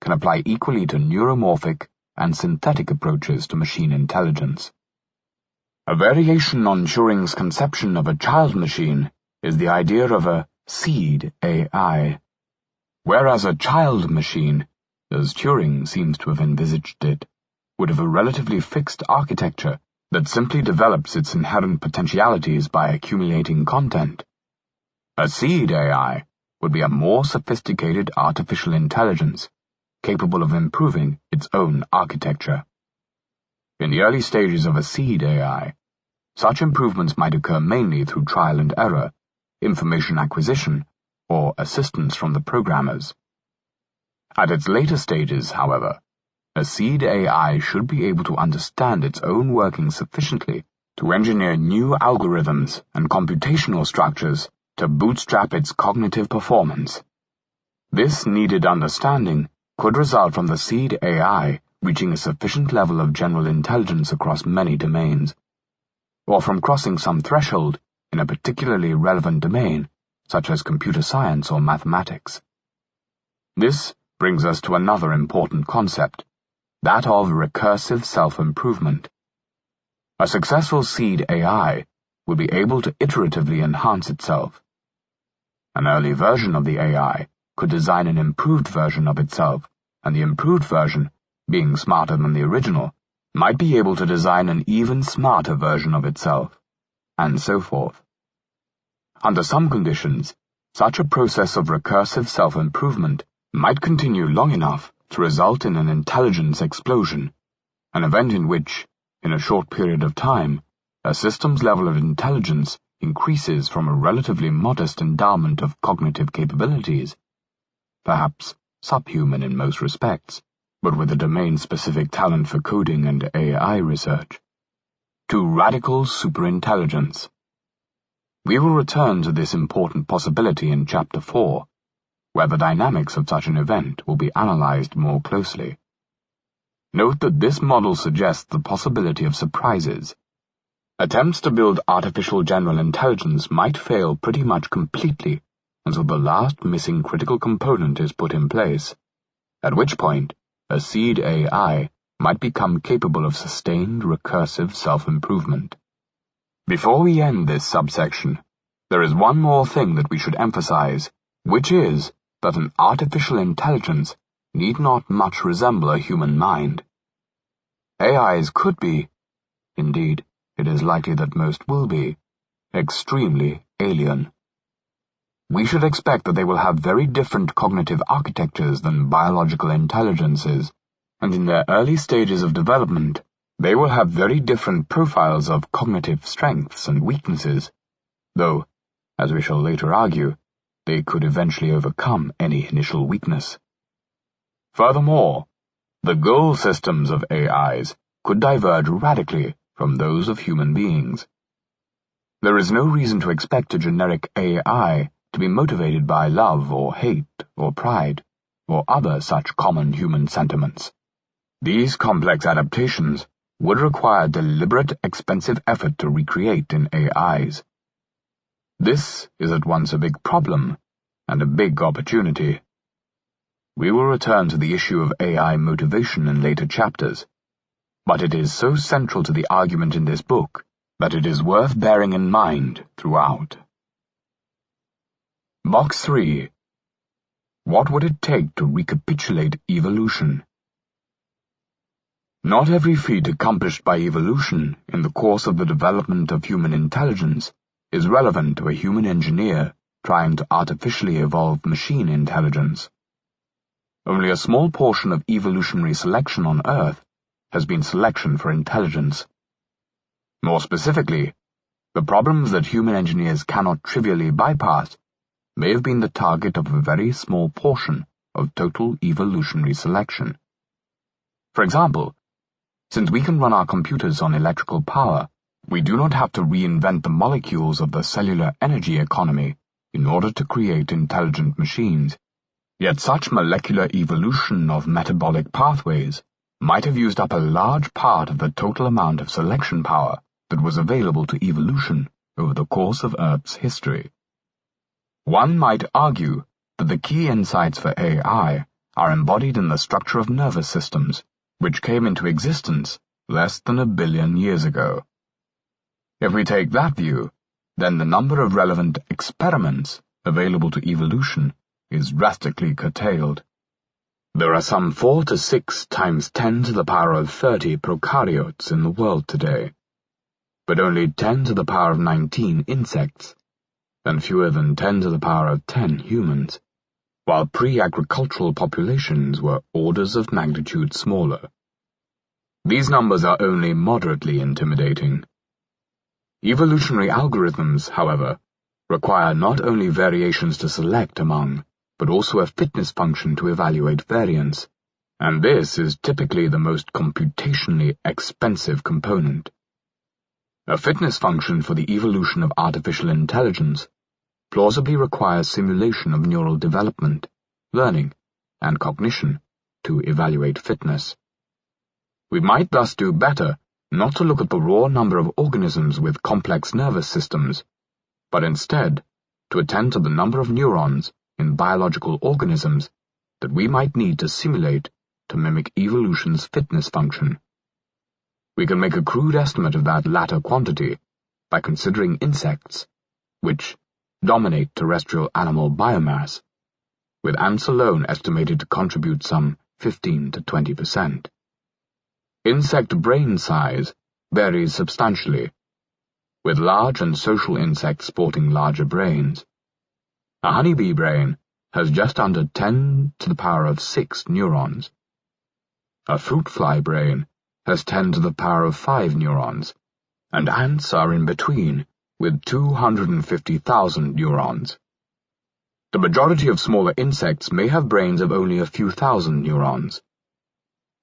can apply equally to neuromorphic and synthetic approaches to machine intelligence. A variation on Turing's conception of a child machine is the idea of a seed AI. Whereas a child machine, as Turing seems to have envisaged it, would have a relatively fixed architecture that simply develops its inherent potentialities by accumulating content. A seed AI would be a more sophisticated artificial intelligence, capable of improving its own architecture. In the early stages of a seed AI, such improvements might occur mainly through trial and error, information acquisition, or assistance from the programmers. At its later stages, however, a seed AI should be able to understand its own workings sufficiently to engineer new algorithms and computational structures to bootstrap its cognitive performance. This needed understanding could result from the seed AI reaching a sufficient level of general intelligence across many domains, or from crossing some threshold in a particularly relevant domain, such as computer science or mathematics. This brings us to another important concept, that of recursive self-improvement. A successful seed AI will be able to iteratively enhance itself. An early version of the AI could design an improved version of itself, and the improved version, being smarter than the original, might be able to design an even smarter version of itself, and so forth. Under some conditions, such a process of recursive self-improvement might continue long enough to result in an intelligence explosion, an event in which, in a short period of time, a system's level of intelligence increases from a relatively modest endowment of cognitive capabilities, perhaps subhuman in most respects, but with a domain-specific talent for coding and AI research, to radical superintelligence. We will return to this important possibility in Chapter 4, where the dynamics of such an event will be analyzed more closely. Note that this model suggests the possibility of surprises. Attempts to build artificial general intelligence might fail pretty much completely until the last missing critical component is put in place, at which point a seed AI might become capable of sustained recursive self-improvement. Before we end this subsection, there is one more thing that we should emphasize, which is that an artificial intelligence need not much resemble a human mind. AIs could be, indeed, it is likely that most will be, extremely alien. We should expect that they will have very different cognitive architectures than biological intelligences, and in their early stages of development, they will have very different profiles of cognitive strengths and weaknesses, though, as we shall later argue, they could eventually overcome any initial weakness. Furthermore, the goal systems of AIs could diverge radically from those of human beings. There is no reason to expect a generic AI to be motivated by love or hate or pride or other such common human sentiments. These complex adaptations would require deliberate, expensive effort to recreate in AIs. This is at once a big problem and a big opportunity. We will return to the issue of AI motivation in later chapters, but it is so central to the argument in this book that it is worth bearing in mind throughout. Box 3. What would it take to recapitulate evolution? Not every feat accomplished by evolution in the course of the development of human intelligence is relevant to a human engineer trying to artificially evolve machine intelligence. Only a small portion of evolutionary selection on Earth has been selection for intelligence. More specifically, the problems that human engineers cannot trivially bypass may have been the target of a very small portion of total evolutionary selection. For example, since we can run our computers on electrical power, we do not have to reinvent the molecules of the cellular energy economy in order to create intelligent machines. Yet such molecular evolution of metabolic pathways might have used up a large part of the total amount of selection power that was available to evolution over the course of Earth's history. One might argue that the key insights for AI are embodied in the structure of nervous systems, which came into existence less than 1 billion years ago. If we take that view, then the number of relevant experiments available to evolution is drastically curtailed. There are some 4 to 6 times 10 to the power of 30 prokaryotes in the world today, but only 10 to the power of 19 insects, and fewer than 10 to the power of 10 humans, while pre-agricultural populations were orders of magnitude smaller. These numbers are only moderately intimidating. Evolutionary algorithms, however, require not only variations to select among, but also a fitness function to evaluate variance, and this is typically the most computationally expensive component. A fitness function for the evolution of artificial intelligence plausibly requires simulation of neural development, learning, and cognition to evaluate fitness. We might thus do better not to look at the raw number of organisms with complex nervous systems, but instead to attend to the number of neurons in biological organisms that we might need to simulate to mimic evolution's fitness function. We can make a crude estimate of that latter quantity by considering insects, which dominate terrestrial animal biomass, with ants alone estimated to contribute some 15 to 20%. Insect brain size varies substantially, with large and social insects sporting larger brains. A honeybee brain has just under 10 to the power of 6 neurons. A fruit fly brain has 10 to the power of 5 neurons, and ants are in between, with 250,000 neurons. The majority of smaller insects may have brains of only a few thousand neurons.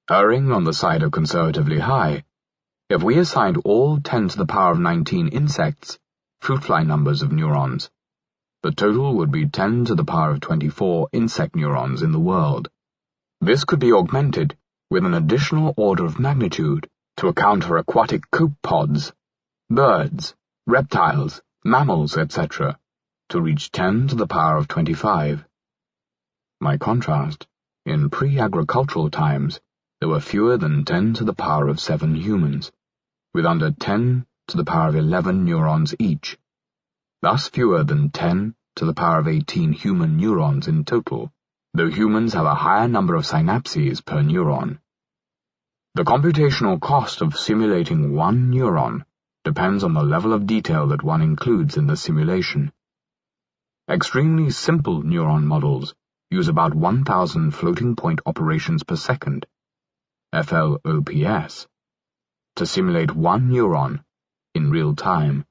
Erring on the side of conservatively high, if we assigned all 10 to the power of 19 insects fruit fly numbers of neurons, the total would be 10 to the power of 24 insect neurons in the world. This could be augmented with an additional order of magnitude to account for aquatic copepods, birds, reptiles, mammals, etc., to reach 10 to the power of 25. By contrast, in pre-agricultural times, there were fewer than 10 to the power of 7 humans, with under 10 to the power of 11 neurons each, thus fewer than 10 to the power of 18 human neurons in total, though humans have a higher number of synapses per neuron. The computational cost of simulating one neuron depends on the level of detail that one includes in the simulation. Extremely simple neuron models use about 1,000 floating-point operations per second, FLOPS, to simulate one neuron in real time.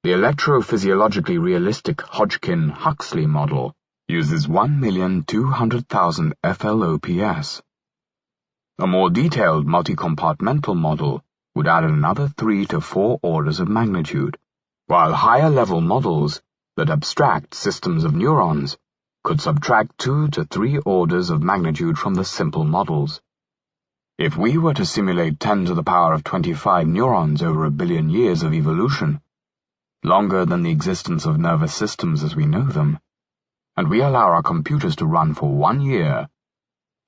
The electrophysiologically realistic Hodgkin-Huxley model uses 1,200,000 FLOPS. A more detailed multi-compartmental model would add another 3 to 4 orders of magnitude, while higher-level models that abstract systems of neurons could subtract 2 to 3 orders of magnitude from the simple models. If we were to simulate 10 to the power of 25 neurons over 1 billion years of evolution, longer than the existence of nervous systems as we know them, and we allow our computers to run for 1 year,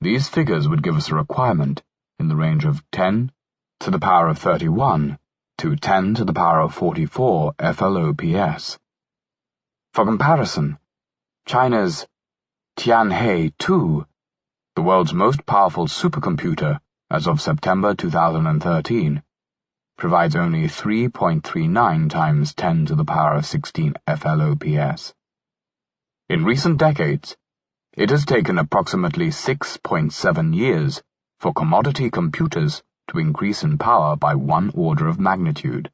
these figures would give us a requirement in the range of 10 to the power of 31 to 10 to the power of 44 FLOPS. For comparison, China's Tianhe-2, the world's most powerful supercomputer as of September 2013, provides only 3.39 times 10 to the power of 16 FLOPS. In recent decades, it has taken approximately 6.7 years for commodity computers to increase in power by 1 order of magnitude.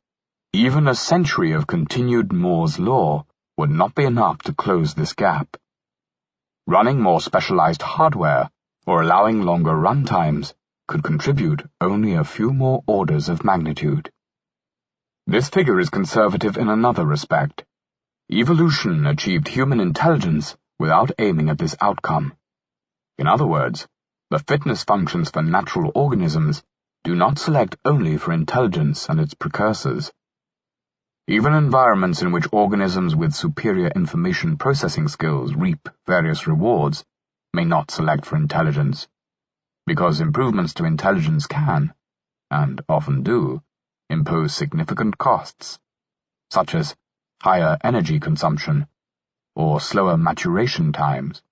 Even a century of continued Moore's law would not be enough to close this gap. Running more specialized hardware or allowing longer run times could contribute only a few more orders of magnitude. This figure is conservative in another respect. Evolution achieved human intelligence without aiming at this outcome. In other words, the fitness functions for natural organisms do not select only for intelligence and its precursors. Even environments in which organisms with superior information processing skills reap various rewards may not select for intelligence, because improvements to intelligence can, and often do, impose significant costs, such as higher energy consumption or slower maturation times,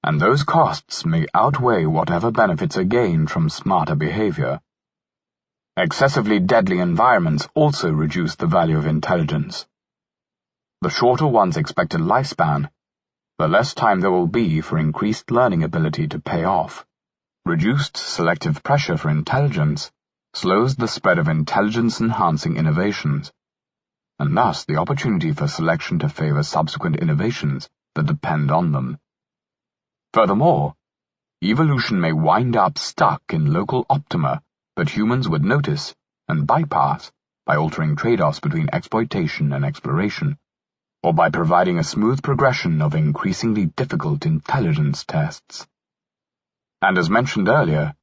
and those costs may outweigh whatever benefits are gained from smarter behavior. Excessively deadly environments also reduce the value of intelligence. The shorter one's expected lifespan, the less time there will be for increased learning ability to pay off. Reduced selective pressure for intelligence slows the spread of intelligence-enhancing innovations, and thus the opportunity for selection to favor subsequent innovations that depend on them. Furthermore, evolution may wind up stuck in local optima that humans would notice and bypass by altering trade-offs between exploitation and exploration, or by providing a smooth progression of increasingly difficult intelligence tests. And as mentioned earlier,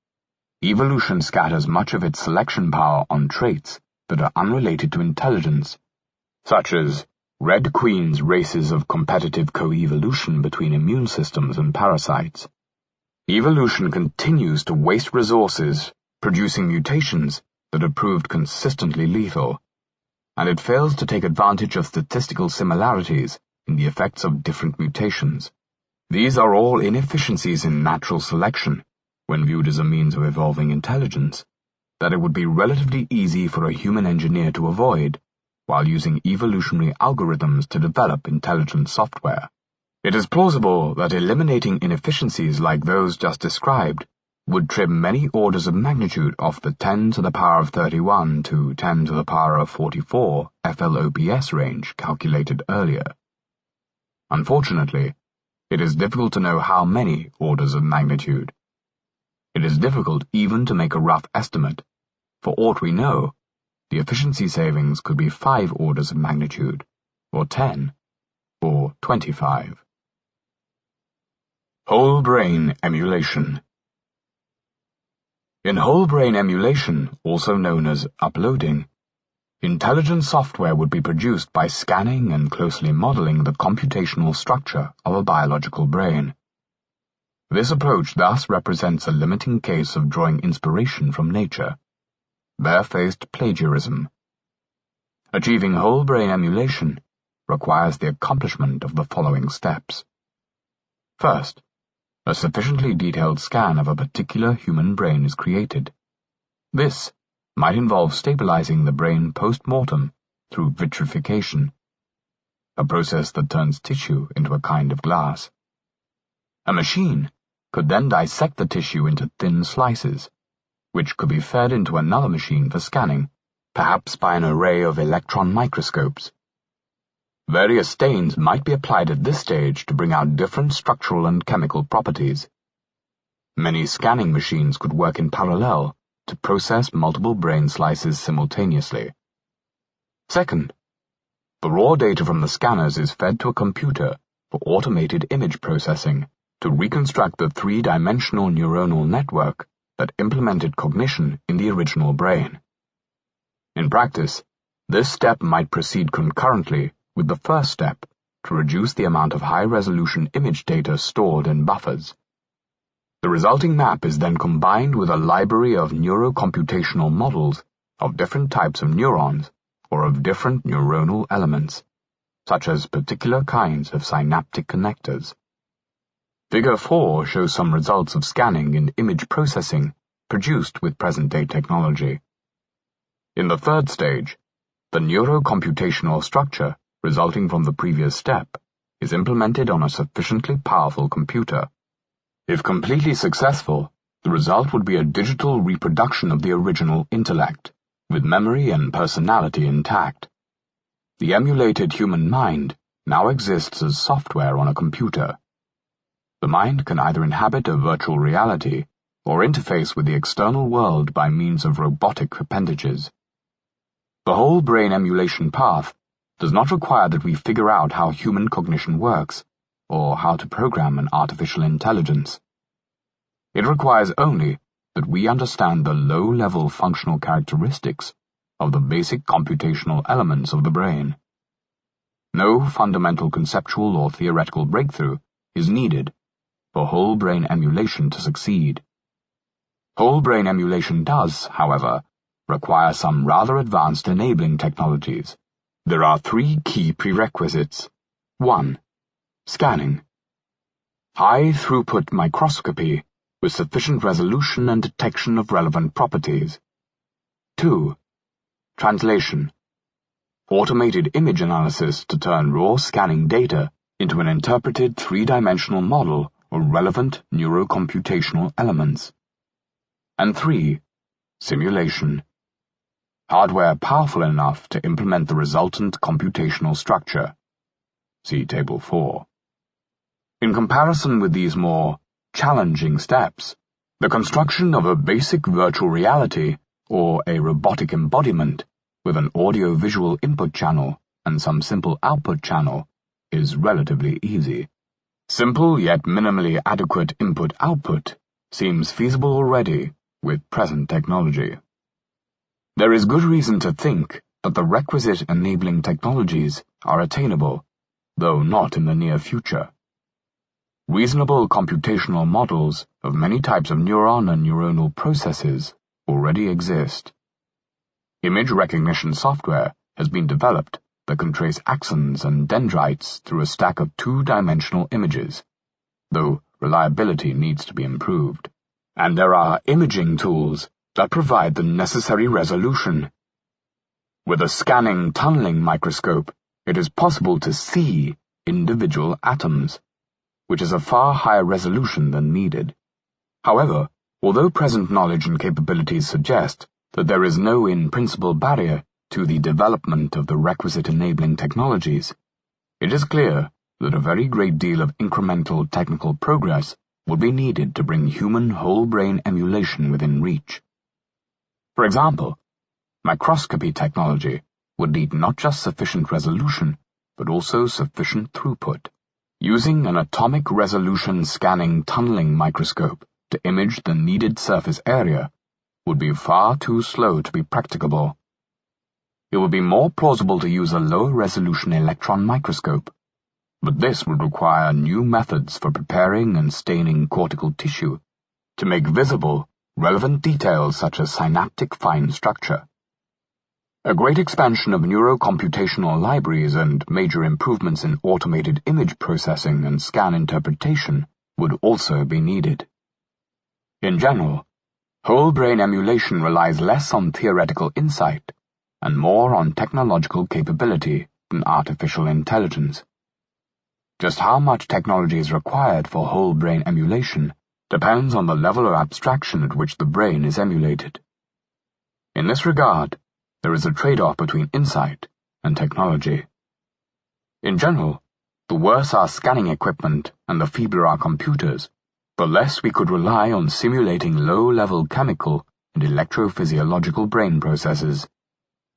evolution scatters much of its selection power on traits that are unrelated to intelligence, such as Red Queen's races of competitive co-evolution between immune systems and parasites. Evolution continues to waste resources, producing mutations that have proved consistently lethal, and it fails to take advantage of statistical similarities in the effects of different mutations. These are all inefficiencies in natural selection, when viewed as a means of evolving intelligence, that it would be relatively easy for a human engineer to avoid, while using evolutionary algorithms to develop intelligent software. It is plausible that eliminating inefficiencies like those just described would trim many orders of magnitude off the 10 to the power of 31 to 10 to the power of 44 FLOPS range calculated earlier. Unfortunately, it is difficult to know how many orders of magnitude. It is difficult even to make a rough estimate. For aught we know, the efficiency savings could be 5 orders of magnitude, or 10, or 25. Whole brain emulation. In whole brain emulation, also known as uploading, intelligent software would be produced by scanning and closely modeling the computational structure of a biological brain. This approach thus represents a limiting case of drawing inspiration from nature, barefaced plagiarism. Achieving whole brain emulation requires the accomplishment of the following steps. First, a sufficiently detailed scan of a particular human brain is created. This might involve stabilizing the brain post-mortem through vitrification, a process that turns tissue into a kind of glass. A machine could then dissect the tissue into thin slices, which could be fed into another machine for scanning, perhaps by an array of electron microscopes. Various stains might be applied at this stage to bring out different structural and chemical properties. Many scanning machines could work in parallel to process multiple brain slices simultaneously. Second, the raw data from the scanners is fed to a computer for automated image processing to reconstruct the three-dimensional neuronal network that implemented cognition in the original brain. In practice, this step might proceed concurrently with the first step to reduce the amount of high-resolution image data stored in buffers. The resulting map is then combined with a library of neurocomputational models of different types of neurons or of different neuronal elements, such as particular kinds of synaptic connectors. Figure 4 shows some results of scanning and image processing produced with present-day technology. In the third stage, the neurocomputational structure resulting from the previous step is implemented on a sufficiently powerful computer. If completely successful, the result would be a digital reproduction of the original intellect, with memory and personality intact. The emulated human mind now exists as software on a computer. The mind can either inhabit a virtual reality or interface with the external world by means of robotic appendages. The whole brain emulation path does not require that we figure out how human cognition works, or how to program an artificial intelligence. It requires only that we understand the low-level functional characteristics of the basic computational elements of the brain. No fundamental conceptual or theoretical breakthrough is needed for whole brain emulation to succeed. Whole brain emulation does, however, require some rather advanced enabling technologies. There are 3 key prerequisites. 1. Scanning. High-throughput microscopy with sufficient resolution and detection of relevant properties. 2. Translation. Automated image analysis to turn raw scanning data into an interpreted 3-dimensional model of relevant neurocomputational elements. And 3. Simulation. Hardware powerful enough to implement the resultant computational structure. See Table 4. In comparison with these more challenging steps, the construction of a basic virtual reality or a robotic embodiment with an audio-visual input channel and some simple output channel is relatively easy. Simple yet minimally adequate input-output seems feasible already with present technology. There is good reason to think that the requisite enabling technologies are attainable, though not in the near future. Reasonable computational models of many types of neuron and neuronal processes already exist. Image recognition software has been developed that can trace axons and dendrites through a stack of two-dimensional images, though reliability needs to be improved. And there are imaging tools that provide the necessary resolution. With a scanning tunneling microscope, it is possible to see individual atoms, which is a far higher resolution than needed. However, although present knowledge and capabilities suggest that there is no in-principle barrier to the development of the requisite enabling technologies, it is clear that a very great deal of incremental technical progress will be needed to bring human whole-brain emulation within reach. For example, microscopy technology would need not just sufficient resolution, but also sufficient throughput. Using an atomic resolution scanning tunneling microscope to image the needed surface area would be far too slow to be practicable. It would be more plausible to use a lower-resolution electron microscope, but this would require new methods for preparing and staining cortical tissue to make visible relevant details such as synaptic fine structure. A great expansion of neurocomputational libraries and major improvements in automated image processing and scan interpretation would also be needed. In general, whole-brain emulation relies less on theoretical insight and more on technological capability than artificial intelligence. Just how much technology is required for whole-brain emulation depends on the level of abstraction at which the brain is emulated. In this regard, there is a trade-off between insight and technology. In general, the worse our scanning equipment and the feebler our computers, the less we could rely on simulating low-level chemical and electrophysiological brain processes,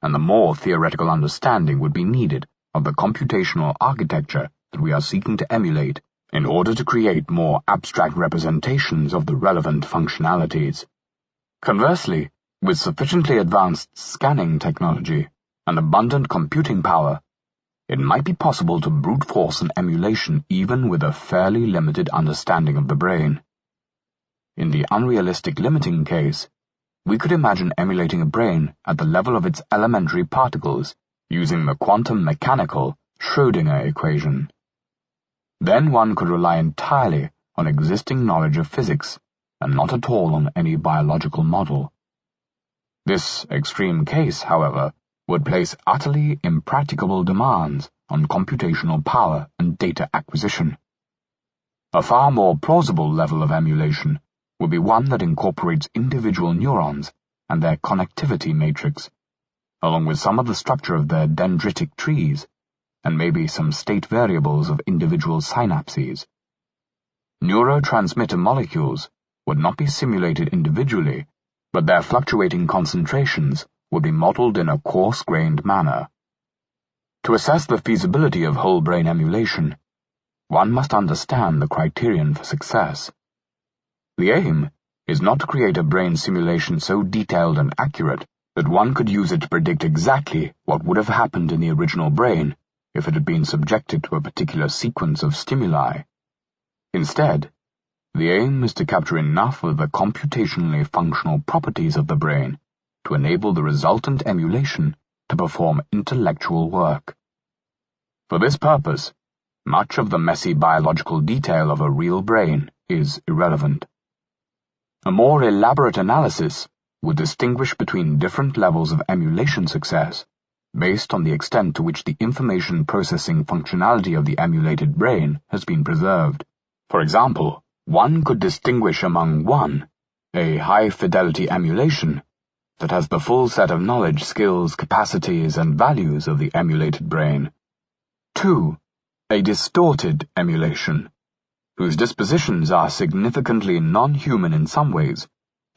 and the more theoretical understanding would be needed of the computational architecture that we are seeking to emulate in order to create more abstract representations of the relevant functionalities. Conversely, with sufficiently advanced scanning technology and abundant computing power, it might be possible to brute force an emulation even with a fairly limited understanding of the brain. In the unrealistic limiting case, we could imagine emulating a brain at the level of its elementary particles using the quantum mechanical Schrödinger equation. Then one could rely entirely on existing knowledge of physics and not at all on any biological model. This extreme case, however, would place utterly impracticable demands on computational power and data acquisition. A far more plausible level of emulation would be one that incorporates individual neurons and their connectivity matrix, along with some of the structure of their dendritic trees, and maybe some state variables of individual synapses. Neurotransmitter molecules would not be simulated individually, but their fluctuating concentrations would be modeled in a coarse-grained manner. To assess the feasibility of whole-brain emulation, one must understand the criterion for success. The aim is not to create a brain simulation so detailed and accurate that one could use it to predict exactly what would have happened in the original brain if it had been subjected to a particular sequence of stimuli. Instead, the aim is to capture enough of the computationally functional properties of the brain to enable the resultant emulation to perform intellectual work. For this purpose, much of the messy biological detail of a real brain is irrelevant. A more elaborate analysis would distinguish between different levels of emulation success based on the extent to which the information processing functionality of the emulated brain has been preserved. For example, one could distinguish among 1, a high-fidelity emulation that has the full set of knowledge, skills, capacities, and values of the emulated brain. 2, a distorted emulation, whose dispositions are significantly non-human in some ways,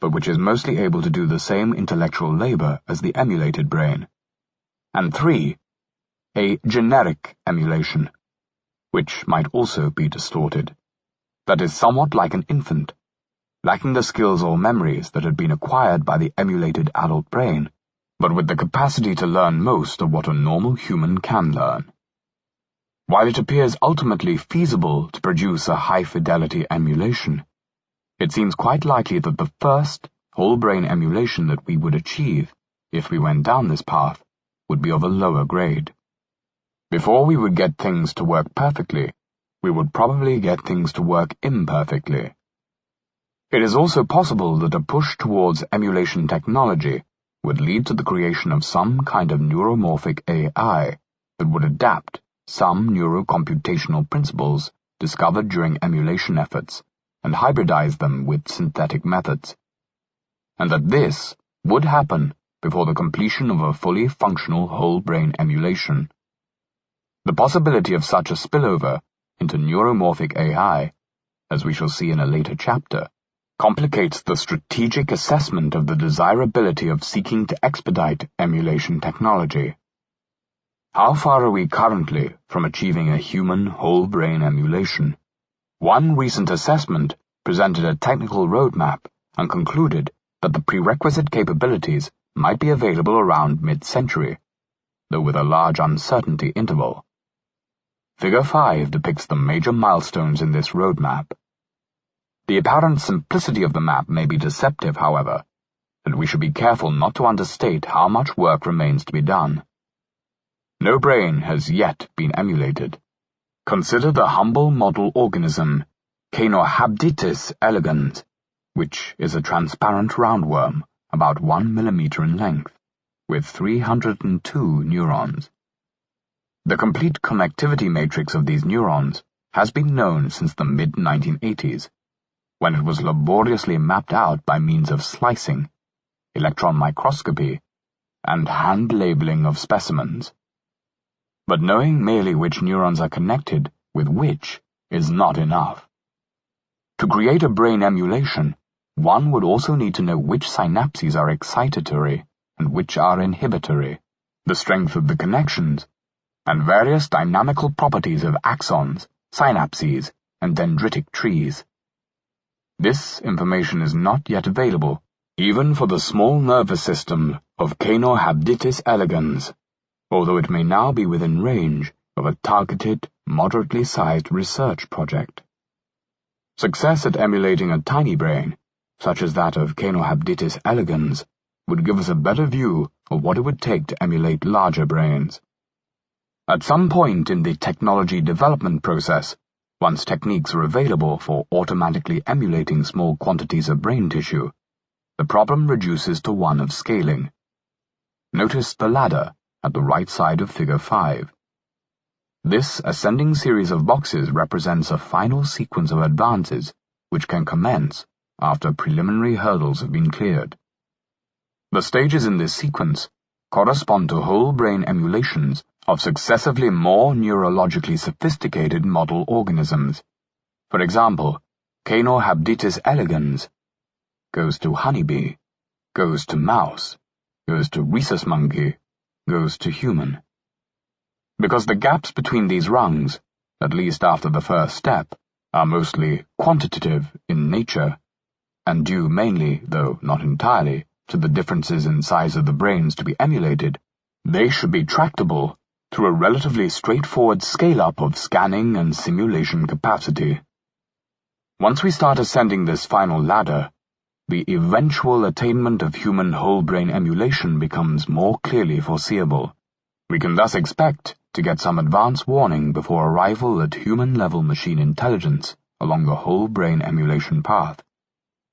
but which is mostly able to do the same intellectual labor as the emulated brain. And 3, a generic emulation, which might also be distorted, that is somewhat like an infant, lacking the skills or memories that had been acquired by the emulated adult brain, but with the capacity to learn most of what a normal human can learn. While it appears ultimately feasible to produce a high-fidelity emulation, it seems quite likely that the first whole-brain emulation that we would achieve, if we went down this path, would be of a lower grade. Before we would get things to work perfectly, we would probably get things to work imperfectly. It is also possible that a push towards emulation technology would lead to the creation of some kind of neuromorphic AI that would adapt some neurocomputational principles discovered during emulation efforts and hybridize them with synthetic methods, and that this would happen before the completion of a fully functional whole-brain emulation. The possibility of such a spillover into neuromorphic AI, as we shall see in a later chapter, complicates the strategic assessment of the desirability of seeking to expedite emulation technology. How far are we currently from achieving a human whole-brain emulation? One recent assessment presented a technical roadmap and concluded that the prerequisite capabilities might be available around mid-century, though with a large uncertainty interval. Figure 5 depicts the major milestones in this roadmap. The apparent simplicity of the map may be deceptive, however, and we should be careful not to understate how much work remains to be done. No brain has yet been emulated. Consider the humble model organism, Caenorhabditis elegans, which is a transparent roundworm about 1 millimeter in length, with 302 neurons. The complete connectivity matrix of these neurons has been known since the mid-1980s, when it was laboriously mapped out by means of slicing, electron microscopy, and hand-labeling of specimens. But knowing merely which neurons are connected with which is not enough. To create a brain emulation, one would also need to know which synapses are excitatory and which are inhibitory, the strength of the connections, and various dynamical properties of axons, synapses, and dendritic trees. This information is not yet available, even for the small nervous system of Caenorhabditis elegans, although it may now be within range of a targeted, moderately sized research project. Success at emulating a tiny brain, such as that of Caenorhabditis elegans, would give us a better view of what it would take to emulate larger brains. At some point in the technology development process, once techniques are available for automatically emulating small quantities of brain tissue, the problem reduces to one of scaling. Notice the ladder at the right side of Figure 5. This ascending series of boxes represents a final sequence of advances which can commence after preliminary hurdles have been cleared. The stages in this sequence correspond to whole brain emulations of successively more neurologically sophisticated model organisms. For example, Caenorhabditis elegans goes to honeybee, goes to mouse, goes to rhesus monkey, goes to human. Because the gaps between these rungs, at least after the first step, are mostly quantitative in nature, and due mainly, though not entirely, to the differences in size of the brains to be emulated, they should be tractable through a relatively straightforward scale-up of scanning and simulation capacity. Once we start ascending this final ladder, the eventual attainment of human whole-brain emulation becomes more clearly foreseeable. We can thus expect to get some advance warning before arrival at human-level machine intelligence along the whole-brain emulation path,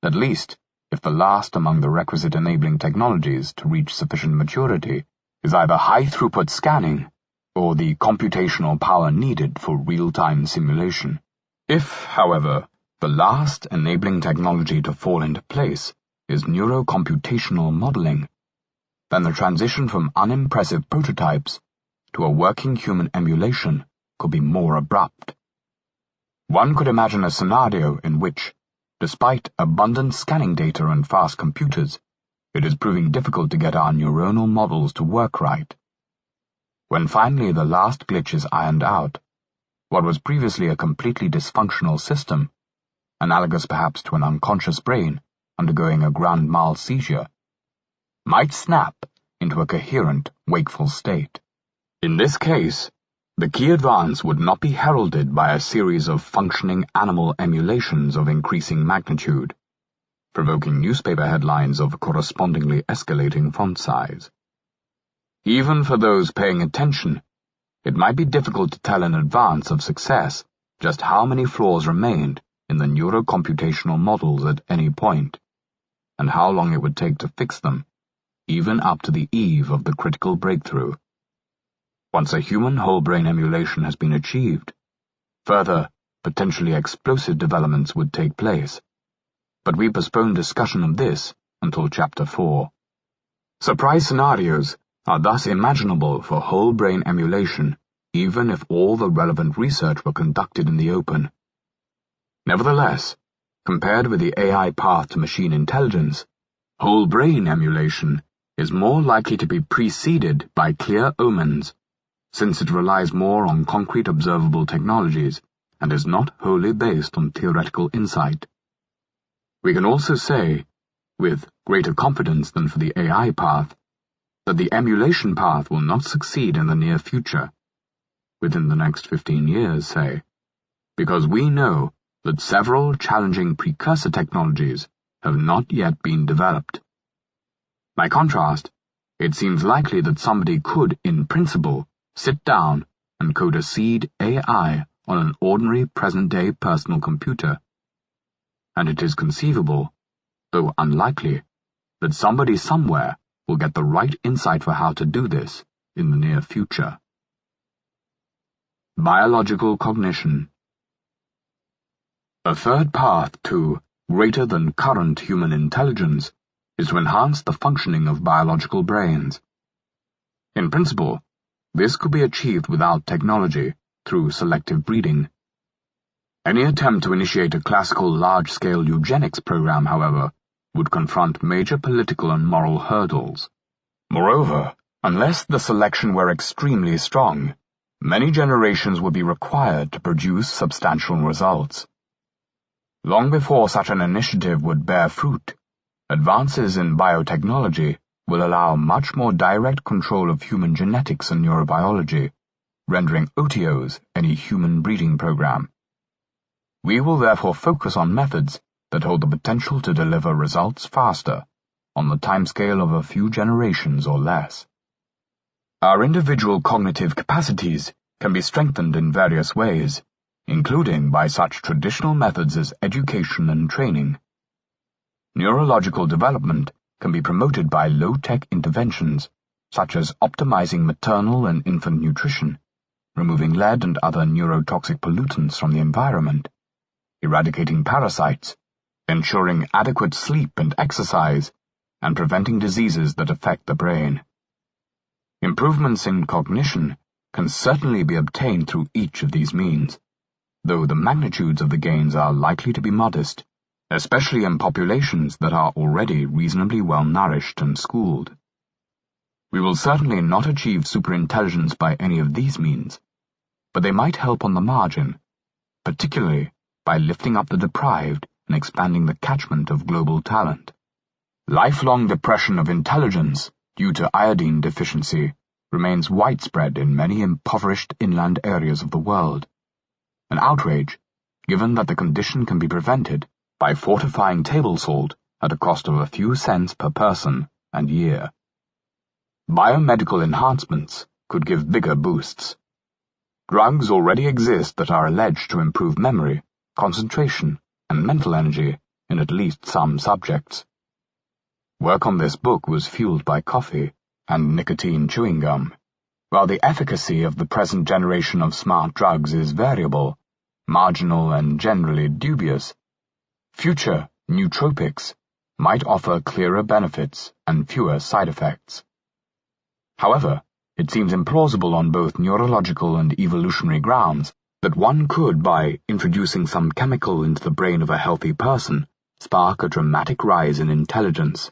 at least if the last among the requisite enabling technologies to reach sufficient maturity is either high-throughput scanning or the computational power needed for real-time simulation. If, however, the last enabling technology to fall into place is neurocomputational modeling, then the transition from unimpressive prototypes to a working human emulation could be more abrupt. One could imagine a scenario in which, despite abundant scanning data and fast computers, it is proving difficult to get our neuronal models to work right. When finally the last glitch is ironed out, what was previously a completely dysfunctional system, analogous perhaps to an unconscious brain undergoing a grand mal seizure, might snap into a coherent, wakeful state. In this case, the key advance would not be heralded by a series of functioning animal emulations of increasing magnitude, provoking newspaper headlines of correspondingly escalating font size. Even for those paying attention, it might be difficult to tell in advance of success just how many flaws remained in the neurocomputational models at any point, and how long it would take to fix them, even up to the eve of the critical breakthrough. Once a human whole-brain emulation has been achieved, further, potentially explosive developments would take place, but we postpone discussion of this until Chapter 4. Surprise scenarios are thus imaginable for whole-brain emulation, even if all the relevant research were conducted in the open. Nevertheless, compared with the AI path to machine intelligence, whole-brain emulation is more likely to be preceded by clear omens, since it relies more on concrete observable technologies and is not wholly based on theoretical insight. We can also say, with greater confidence than for the AI path, that the emulation path will not succeed in the near future, within the next 15 years, say, because we know that several challenging precursor technologies have not yet been developed. By contrast, it seems likely that somebody could, in principle, sit down and code a seed AI on an ordinary present-day personal computer, and it is conceivable, though unlikely, that somebody somewhere will get the right insight for how to do this in the near future. Biological cognition. A third path to greater than current human intelligence is to enhance the functioning of biological brains. In principle, this could be achieved without technology, through selective breeding. Any attempt to initiate a classical large-scale eugenics program, however, would confront major political and moral hurdles. Moreover, unless the selection were extremely strong, many generations would be required to produce substantial results. Long before such an initiative would bear fruit, advances in biotechnology will allow much more direct control of human genetics and neurobiology, rendering OTOs any human breeding program. We will therefore focus on methods that hold the potential to deliver results faster, on the timescale of a few generations or less. Our individual cognitive capacities can be strengthened in various ways, including by such traditional methods as education and training. Neurological development can be promoted by low-tech interventions, such as optimizing maternal and infant nutrition, removing lead and other neurotoxic pollutants from the environment, eradicating parasites, ensuring adequate sleep and exercise, and preventing diseases that affect the brain. Improvements in cognition can certainly be obtained through each of these means, though the magnitudes of the gains are likely to be modest, especially in populations that are already reasonably well nourished and schooled. We will certainly not achieve superintelligence by any of these means, but they might help on the margin, particularly by lifting up the deprived and expanding the catchment of global talent. Lifelong depression of intelligence due to iodine deficiency remains widespread in many impoverished inland areas of the world, an outrage given that the condition can be prevented by fortifying table salt at a cost of a few cents per person and year. Biomedical enhancements could give bigger boosts. Drugs already exist that are alleged to improve memory, concentration, and mental energy in at least some subjects. Work on this book was fueled by coffee and nicotine chewing gum. While the efficacy of the present generation of smart drugs is variable, marginal, and generally dubious, future nootropics might offer clearer benefits and fewer side effects. However, it seems implausible on both neurological and evolutionary grounds that one could, by introducing some chemical into the brain of a healthy person, spark a dramatic rise in intelligence.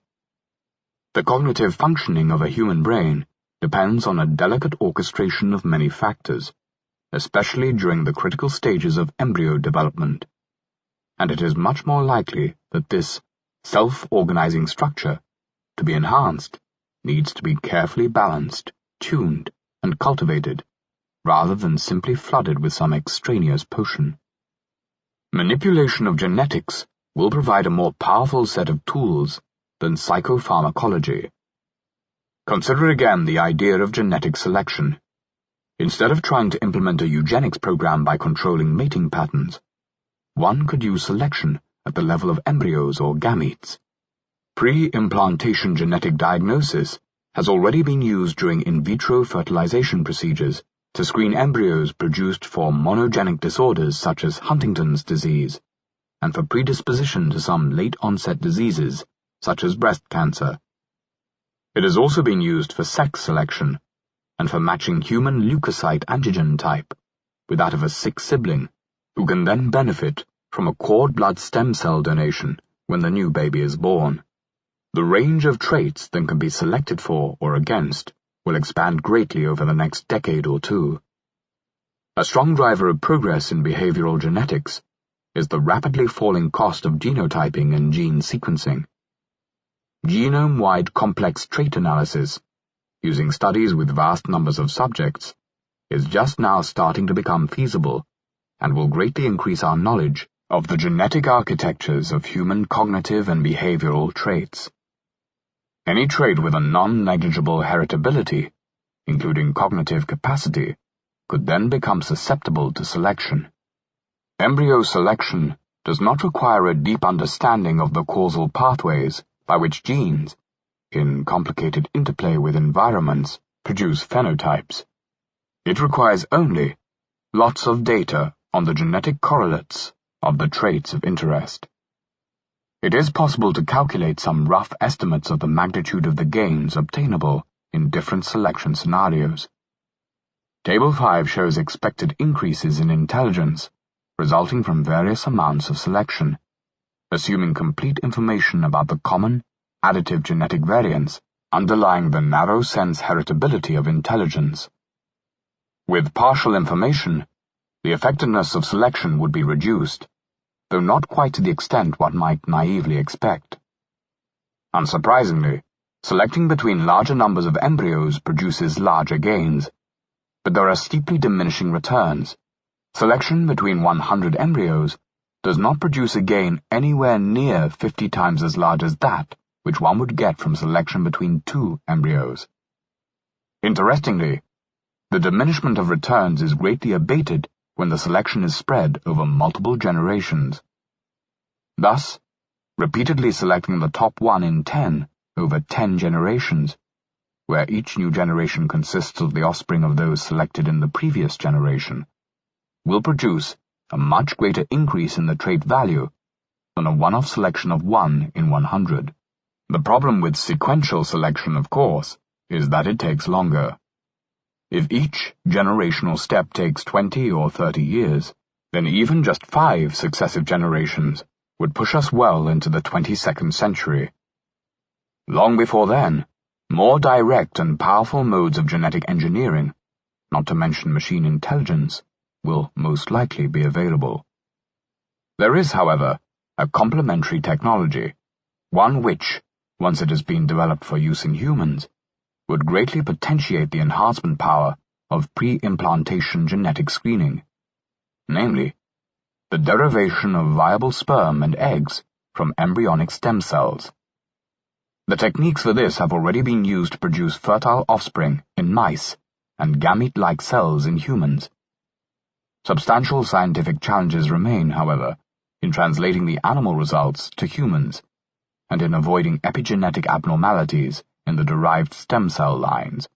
The cognitive functioning of a human brain depends on a delicate orchestration of many factors, especially during the critical stages of embryo development, and it is much more likely that this self-organizing structure, to be enhanced, needs to be carefully balanced, tuned, and cultivated, rather than simply flooded with some extraneous potion. Manipulation of genetics will provide a more powerful set of tools than psychopharmacology. Consider again the idea of genetic selection. Instead of trying to implement a eugenics program by controlling mating patterns, one could use selection at the level of embryos or gametes. Pre-implantation genetic diagnosis has already been used during in vitro fertilization procedures to screen embryos produced for monogenic disorders such as Huntington's disease, and for predisposition to some late-onset diseases such as breast cancer. It has also been used for sex selection, and for matching human leukocyte antigen type with that of a sick sibling, who can then benefit from a cord blood stem cell donation when the new baby is born. The range of traits that can be selected for or against will expand greatly over the next decade or two. A strong driver of progress in behavioral genetics is the rapidly falling cost of genotyping and gene sequencing. Genome-wide complex trait analysis, using studies with vast numbers of subjects, is just now starting to become feasible and will greatly increase our knowledge of the genetic architectures of human cognitive and behavioral traits. Any trait with a non-negligible heritability, including cognitive capacity, could then become susceptible to selection. Embryo selection does not require a deep understanding of the causal pathways by which genes, in complicated interplay with environments, produce phenotypes. It requires only lots of data on the genetic correlates of the traits of interest. It is possible to calculate some rough estimates of the magnitude of the gains obtainable in different selection scenarios. Table 5 shows expected increases in intelligence resulting from various amounts of selection, assuming complete information about the common, additive genetic variants underlying the narrow sense heritability of intelligence. With partial information, the effectiveness of selection would be reduced, though not quite to the extent one might naively expect. Unsurprisingly, selecting between larger numbers of embryos produces larger gains, but there are steeply diminishing returns. Selection between 100 embryos does not produce a gain anywhere near 50 times as large as that which one would get from selection between 2 embryos. Interestingly, the diminishment of returns is greatly abated when the selection is spread over multiple generations. Thus, repeatedly selecting the top 1 in 10 over 10 generations, where each new generation consists of the offspring of those selected in the previous generation, will produce a much greater increase in the trait value than a one-off selection of 1 in 100. The problem with sequential selection, of course, is that it takes longer. If each generational step takes 20 or 30 years, then even just 5 successive generations would push us well into the 22nd century. Long before then, more direct and powerful modes of genetic engineering, not to mention machine intelligence, will most likely be available. There is, however, a complementary technology, one which, once it has been developed for use in humans, would greatly potentiate the enhancement power of pre-implantation genetic screening, namely, the derivation of viable sperm and eggs from embryonic stem cells. The techniques for this have already been used to produce fertile offspring in mice and gamete-like cells in humans. Substantial scientific challenges remain, however, in translating the animal results to humans, and in avoiding epigenetic abnormalities in the derived stem cell lines.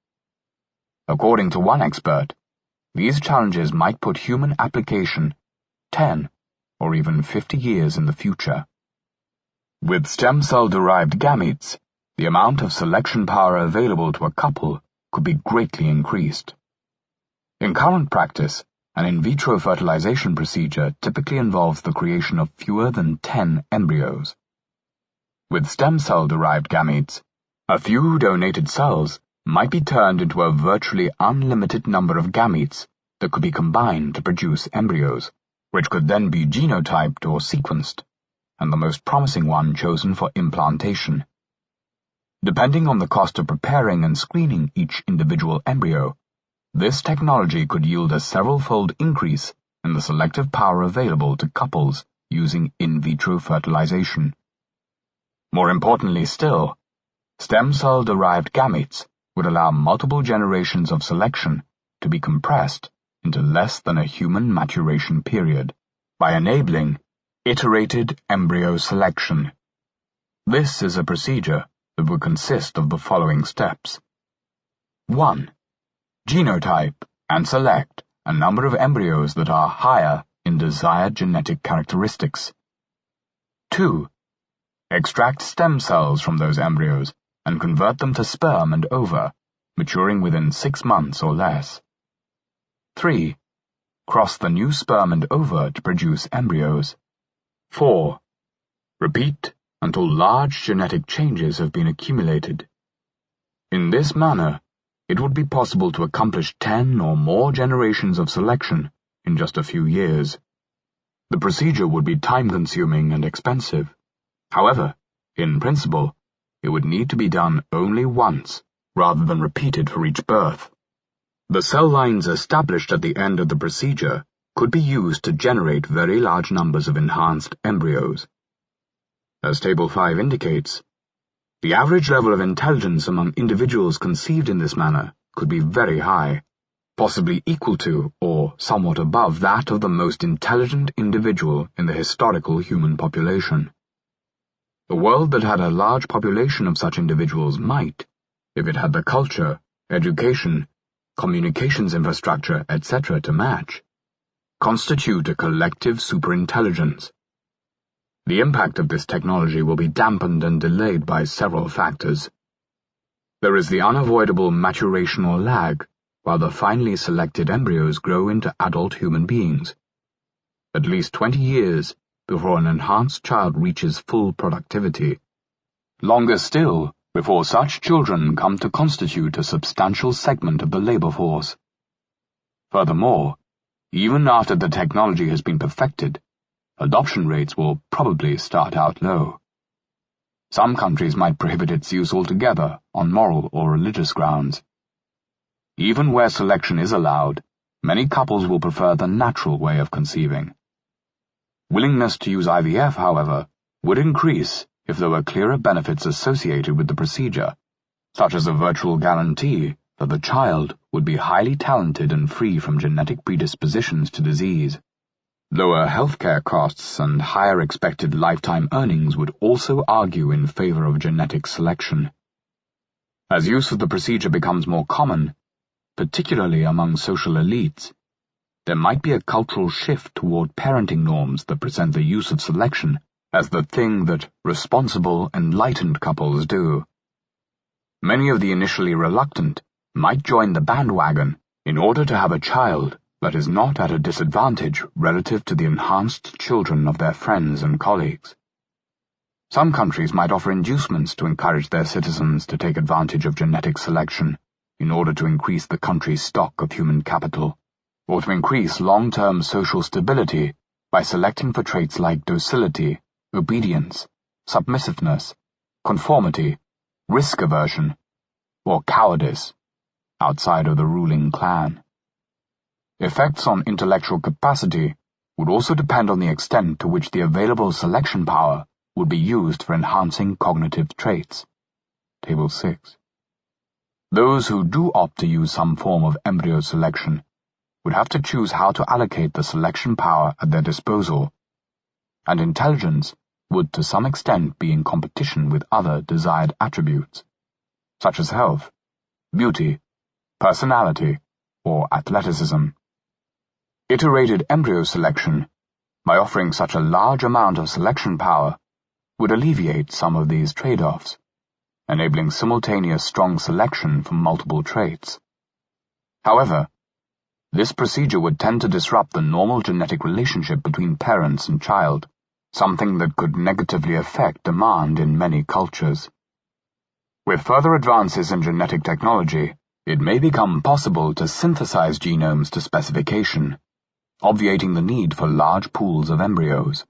According to one expert, these challenges might put human application 10 or even 50 years in the future. With stem cell-derived gametes, the amount of selection power available to a couple could be greatly increased. In current practice, an in vitro fertilization procedure typically involves the creation of fewer than 10 embryos. With stem cell-derived gametes, a few donated cells might be turned into a virtually unlimited number of gametes that could be combined to produce embryos, which could then be genotyped or sequenced, and the most promising one chosen for implantation. Depending on the cost of preparing and screening each individual embryo, this technology could yield a several-fold increase in the selective power available to couples using in vitro fertilization. More importantly still, stem cell-derived gametes would allow multiple generations of selection to be compressed into less than a human maturation period by enabling iterated embryo selection. This is a procedure that would consist of the following steps. 1. Genotype and select a number of embryos that are higher in desired genetic characteristics. 2. Extract stem cells from those embryos and convert them to sperm and ova, maturing within 6 months or less. 3. Cross the new sperm and ova to produce embryos. 4. Repeat until large genetic changes have been accumulated. In this manner, it would be possible to accomplish 10 or more generations of selection in just a few years. The procedure would be time-consuming and expensive. However, in principle, it would need to be done only once, rather than repeated for each birth. The cell lines established at the end of the procedure could be used to generate very large numbers of enhanced embryos. As Table 5 indicates, the average level of intelligence among individuals conceived in this manner could be very high, possibly equal to or somewhat above that of the most intelligent individual in the historical human population. A world that had a large population of such individuals might, if it had the culture, education, communications infrastructure, etc. to match, constitute a collective superintelligence. The impact of this technology will be dampened and delayed by several factors. There is the unavoidable maturational lag while the finely selected embryos grow into adult human beings. At least 20 years before an enhanced child reaches full productivity. Longer still before such children come to constitute a substantial segment of the labor force. Furthermore, even after the technology has been perfected, adoption rates will probably start out low. Some countries might prohibit its use altogether on moral or religious grounds. Even where selection is allowed, many couples will prefer the natural way of conceiving. Willingness to use IVF, however, would increase if there were clearer benefits associated with the procedure, such as a virtual guarantee that the child would be highly talented and free from genetic predispositions to disease. Lower healthcare costs and higher expected lifetime earnings would also argue in favor of genetic selection. As use of the procedure becomes more common, particularly among social elites, there might be a cultural shift toward parenting norms that present the use of selection as the thing that responsible, enlightened couples do. Many of the initially reluctant might join the bandwagon in order to have a child that is not at a disadvantage relative to the enhanced children of their friends and colleagues. Some countries might offer inducements to encourage their citizens to take advantage of genetic selection in order to increase the country's stock of human capital, or to increase long-term social stability by selecting for traits like docility, obedience, submissiveness, conformity, risk aversion, or cowardice outside of the ruling clan. Effects on intellectual capacity would also depend on the extent to which the available selection power would be used for enhancing cognitive traits. Table 6. Those who do opt to use some form of embryo selection would have to choose how to allocate the selection power at their disposal, and intelligence would to some extent be in competition with other desired attributes, such as health, beauty, personality, or athleticism. Iterated embryo selection, by offering such a large amount of selection power, would alleviate some of these trade-offs, enabling simultaneous strong selection from multiple traits. However, this procedure would tend to disrupt the normal genetic relationship between parents and child, something that could negatively affect demand in many cultures. With further advances in genetic technology, it may become possible to synthesize genomes to specification, obviating the need for large pools of embryos.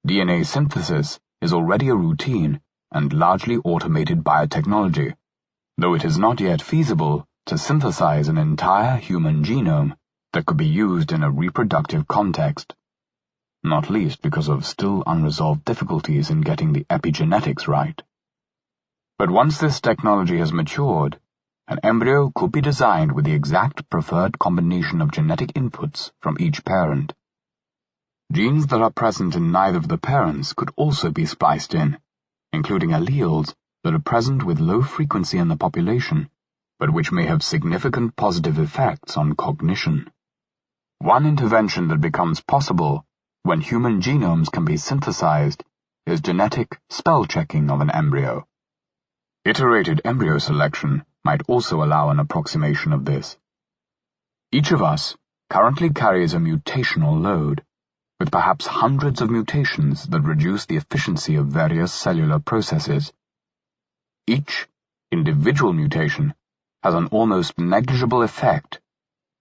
DNA synthesis is already a routine and largely automated biotechnology, though it is not yet feasible to synthesize an entire human genome that could be used in a reproductive context, not least because of still unresolved difficulties in getting the epigenetics right. But once this technology has matured, an embryo could be designed with the exact preferred combination of genetic inputs from each parent. Genes that are present in neither of the parents could also be spliced in, including alleles that are present with low frequency in the population, but which may have significant positive effects on cognition. One intervention that becomes possible when human genomes can be synthesized is genetic spell-checking of an embryo. Iterated embryo selection might also allow an approximation of this. Each of us currently carries a mutational load, with perhaps hundreds of mutations that reduce the efficiency of various cellular processes. Each individual mutation has an almost negligible effect,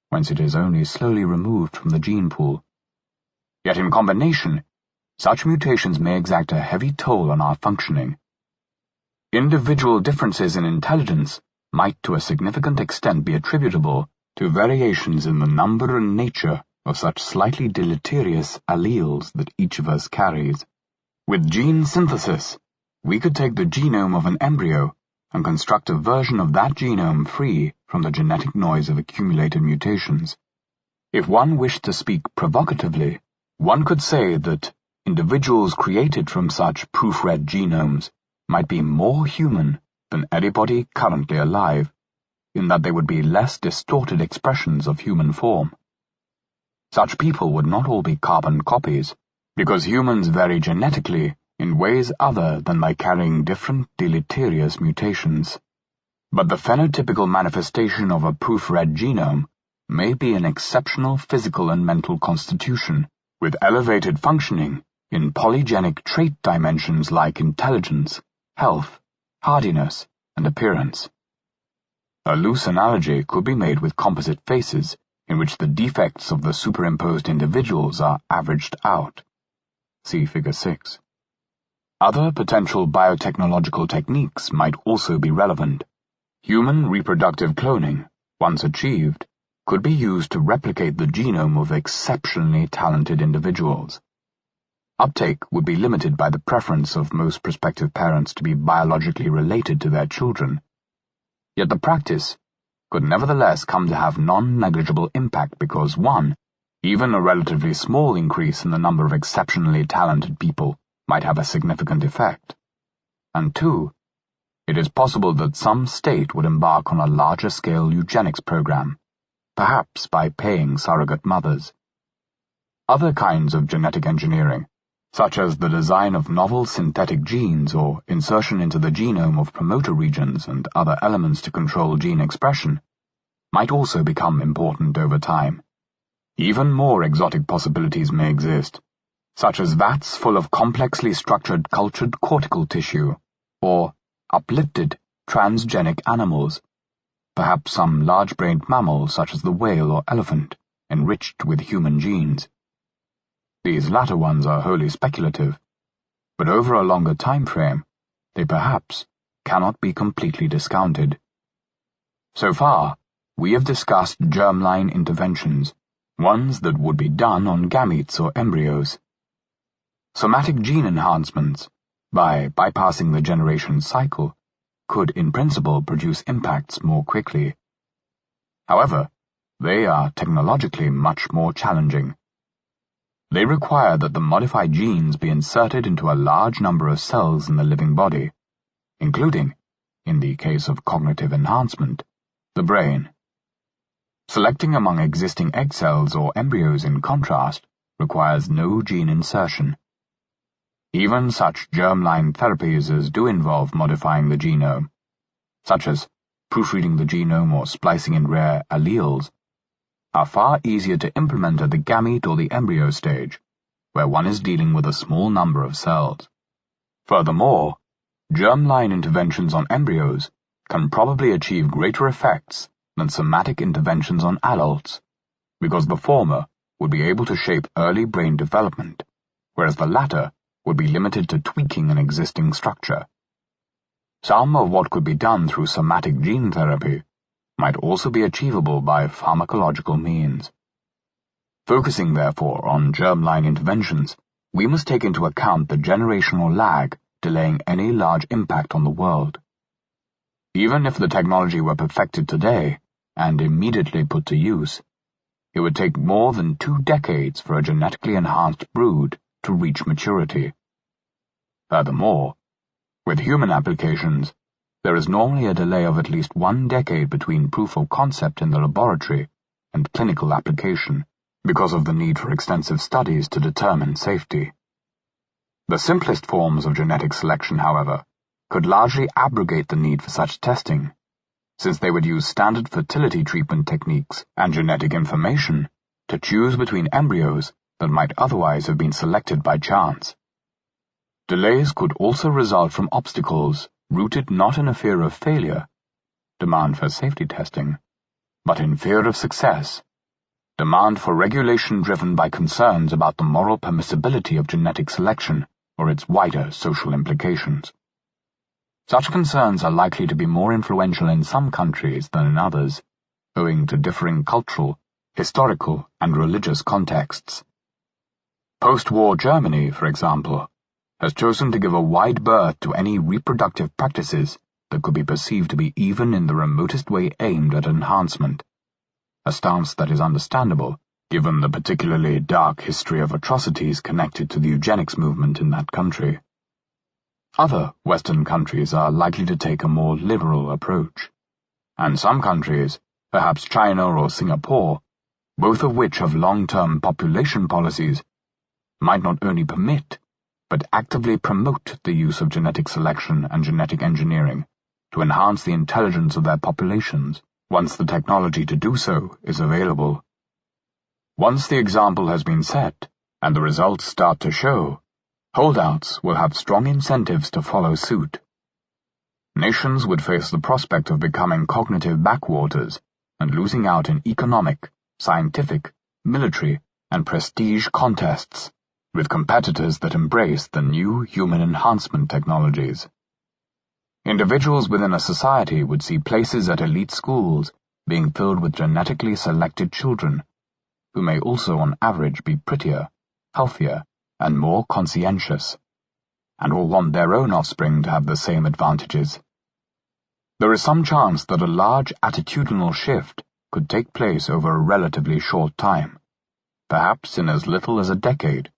whence it is only slowly removed from the gene pool. Yet in combination, such mutations may exact a heavy toll on our functioning. Individual differences in intelligence might to a significant extent be attributable to variations in the number and nature of such slightly deleterious alleles that each of us carries. With gene synthesis, we could take the genome of an embryo and construct a version of that genome free from the genetic noise of accumulated mutations. If one wished to speak provocatively, one could say that individuals created from such proofread genomes might be more human than anybody currently alive, in that they would be less distorted expressions of human form. Such people would not all be carbon copies, because humans vary genetically in ways other than by carrying different deleterious mutations. But the phenotypical manifestation of a proofread genome may be an exceptional physical and mental constitution, with elevated functioning in polygenic trait dimensions like intelligence, health, hardiness, and appearance. A loose analogy could be made with composite faces, in which the defects of the superimposed individuals are averaged out. See Figure 6. Other potential biotechnological techniques might also be relevant. Human reproductive cloning, once achieved, could be used to replicate the genome of exceptionally talented individuals. Uptake would be limited by the preference of most prospective parents to be biologically related to their children. Yet the practice could nevertheless come to have non-negligible impact because 1. Even a relatively small increase in the number of exceptionally talented people might have a significant effect, and 2. It is possible that some state would embark on a larger-scale eugenics program, perhaps by paying surrogate mothers. Other kinds of genetic engineering, such as the design of novel synthetic genes or insertion into the genome of promoter regions and other elements to control gene expression, might also become important over time. Even more exotic possibilities may exist, such as vats full of complexly structured cultured cortical tissue, or uplifted transgenic animals, perhaps some large-brained mammal such as the whale or elephant, enriched with human genes. These latter ones are wholly speculative, but over a longer time frame, they perhaps cannot be completely discounted. So far, we have discussed germline interventions, ones that would be done on gametes or embryos. Somatic gene enhancements, by bypassing the generation cycle, could in principle produce impacts more quickly. However, they are technologically much more challenging. They require that the modified genes be inserted into a large number of cells in the living body, including, in the case of cognitive enhancement, the brain. Selecting among existing egg cells or embryos, in contrast, requires no gene insertion. Even such germline therapies as do involve modifying the genome, such as proofreading the genome or splicing in rare alleles, are far easier to implement at the gamete or the embryo stage, where one is dealing with a small number of cells. Furthermore, germline interventions on embryos can probably achieve greater effects than somatic interventions on adults, because the former would be able to shape early brain development, whereas the latter would be limited to tweaking an existing structure. some of what could be done through somatic gene therapy might also be achievable by pharmacological means. Focusing, therefore, on germline interventions, we must take into account the generational lag delaying any large impact on the world. Even if the technology were perfected today and immediately put to use, it would take more than 2 decades for a genetically enhanced brood to reach maturity. Furthermore, with human applications, there is normally a delay of at least 1 decade between proof of concept in the laboratory and clinical application, because of the need for extensive studies to determine safety. The simplest forms of genetic selection, however, could largely abrogate the need for such testing, since they would use standard fertility treatment techniques and genetic information to choose between embryos that might otherwise have been selected by chance. Delays could also result from obstacles rooted not in a fear of failure, demand for safety testing, but in fear of success, demand for regulation driven by concerns about the moral permissibility of genetic selection or its wider social implications. Such concerns are likely to be more influential in some countries than in others, owing to differing cultural, historical, and religious contexts. Post-war Germany, for example, has chosen to give a wide berth to any reproductive practices that could be perceived to be even in the remotest way aimed at enhancement, a stance that is understandable given the particularly dark history of atrocities connected to the eugenics movement in that country. Other Western countries are likely to take a more liberal approach, and some countries, perhaps China or Singapore, both of which have long-term population policies, might not only permit, but actively promote the use of genetic selection and genetic engineering to enhance the intelligence of their populations once the technology to do so is available. Once the example has been set and the results start to show, holdouts will have strong incentives to follow suit. Nations would face the prospect of becoming cognitive backwaters and losing out in economic, scientific, military, and prestige contests with competitors that embrace the new human enhancement technologies. Individuals within a society would see places at elite schools being filled with genetically selected children, who may also on average be prettier, healthier, and more conscientious, and will want their own offspring to have the same advantages. There is some chance that a large attitudinal shift could take place over a relatively short time, perhaps in as little as a decade,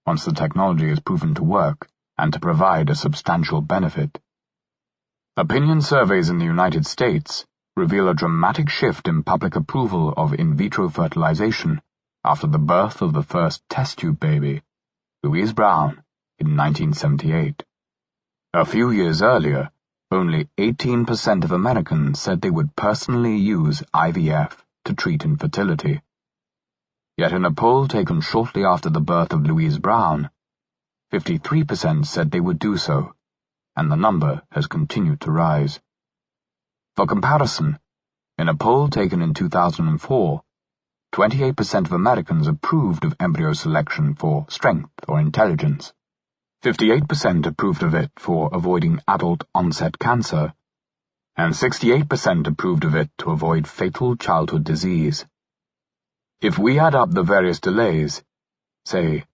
once the technology is proven to work and to provide a substantial benefit. Opinion surveys in the United States reveal a dramatic shift in public approval of in vitro fertilization after the birth of the first test tube baby, Louise Brown, in 1978. A few years earlier, only 18% of Americans said they would personally use IVF to treat infertility. Yet in a poll taken shortly after the birth of Louise Brown, 53% said they would do so, and the number has continued to rise. For comparison, in a poll taken in 2004, 28% of Americans approved of embryo selection for strength or intelligence. 58% approved of it for avoiding adult-onset cancer, and 68% approved of it to avoid fatal childhood disease. If we add up the various delays, say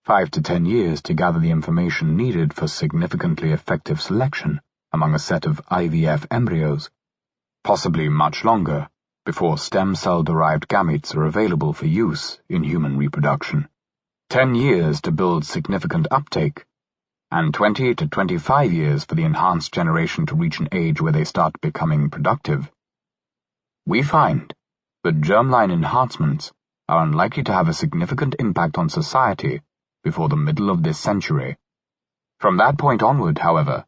5 to 10 years to gather the information needed for significantly effective selection among a set of IVF embryos, possibly much longer before stem cell-derived gametes are available for use in human reproduction, 10 years to build significant uptake, and 20 to 25 years for the enhanced generation to reach an age where they start becoming productive, we find that germline enhancements are unlikely to have a significant impact on society before the middle of this century. From that point onward, however,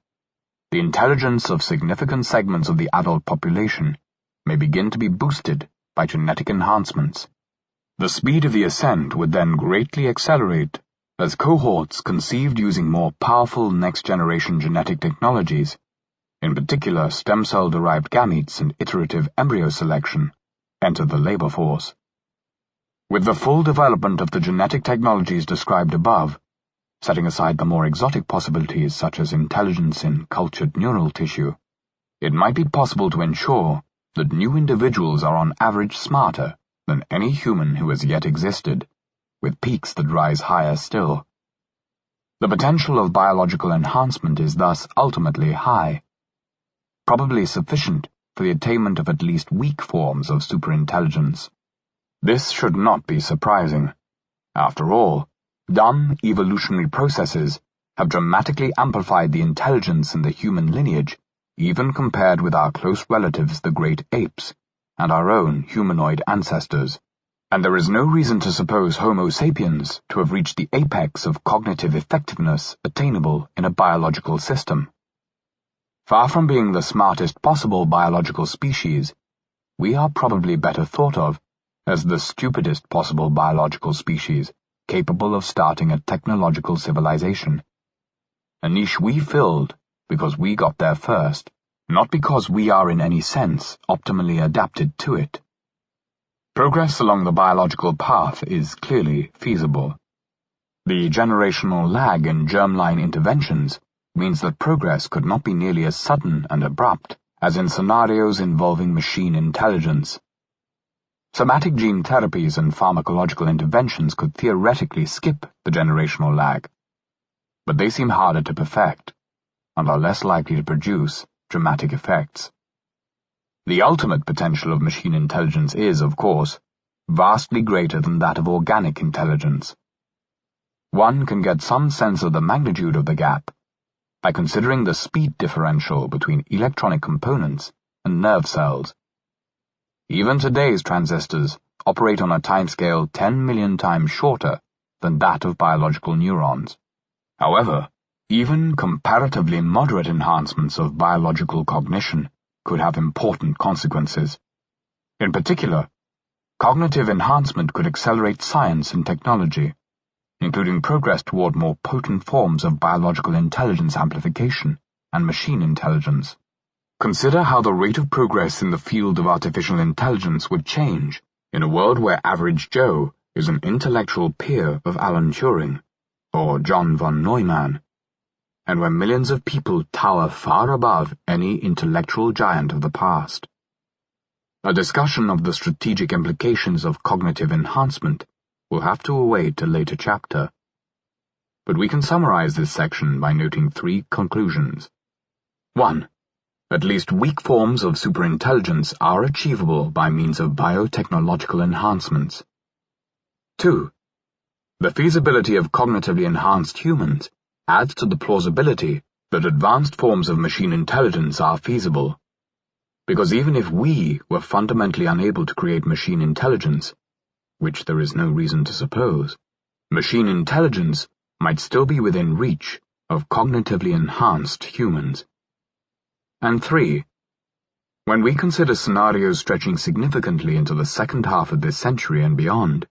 the intelligence of significant segments of the adult population may begin to be boosted by genetic enhancements. The speed of the ascent would then greatly accelerate as cohorts conceived using more powerful next-generation genetic technologies, in particular stem cell-derived gametes and iterative embryo selection, enter the labor force. With the full development of the genetic technologies described above, setting aside the more exotic possibilities such as intelligence in cultured neural tissue, it might be possible to ensure that new individuals are on average smarter than any human who has yet existed, with peaks that rise higher still. The potential of biological enhancement is thus ultimately high, probably sufficient for the attainment of at least weak forms of superintelligence. This should not be surprising. After all, dumb evolutionary processes have dramatically amplified the intelligence in the human lineage, even compared with our close relatives the great apes, and our own humanoid ancestors, and there is no reason to suppose Homo sapiens to have reached the apex of cognitive effectiveness attainable in a biological system. Far from being the smartest possible biological species, we are probably better thought of as the stupidest possible biological species capable of starting a technological civilization. A niche we filled because we got there first, not because we are in any sense optimally adapted to it. Progress along the biological path is clearly feasible. The generational lag in germline interventions means that progress could not be nearly as sudden and abrupt as in scenarios involving machine intelligence. Somatic gene therapies and pharmacological interventions could theoretically skip the generational lag, but they seem harder to perfect and are less likely to produce dramatic effects. The ultimate potential of machine intelligence is, of course, vastly greater than that of organic intelligence. One can get some sense of the magnitude of the gap by considering the speed differential between electronic components and nerve cells. Even today's transistors operate on a timescale 10 million times shorter than that of biological neurons. However, even comparatively moderate enhancements of biological cognition could have important consequences. In particular, cognitive enhancement could accelerate science and technology, including progress toward more potent forms of biological intelligence amplification and machine intelligence. Consider how the rate of progress in the field of artificial intelligence would change in a world where average Joe is an intellectual peer of Alan Turing or John von Neumann, and where millions of people tower far above any intellectual giant of the past. A discussion of the strategic implications of cognitive enhancement will have to await a later chapter, but we can summarize this section by noting 3 conclusions. 1. At least weak forms of superintelligence are achievable by means of biotechnological enhancements. 2. The feasibility of cognitively enhanced humans adds to the plausibility that advanced forms of machine intelligence are feasible, because even if we were fundamentally unable to create machine intelligence, which there is no reason to suppose, machine intelligence might still be within reach of cognitively enhanced humans. And 3. When we consider scenarios stretching significantly into the second half of this century and beyond,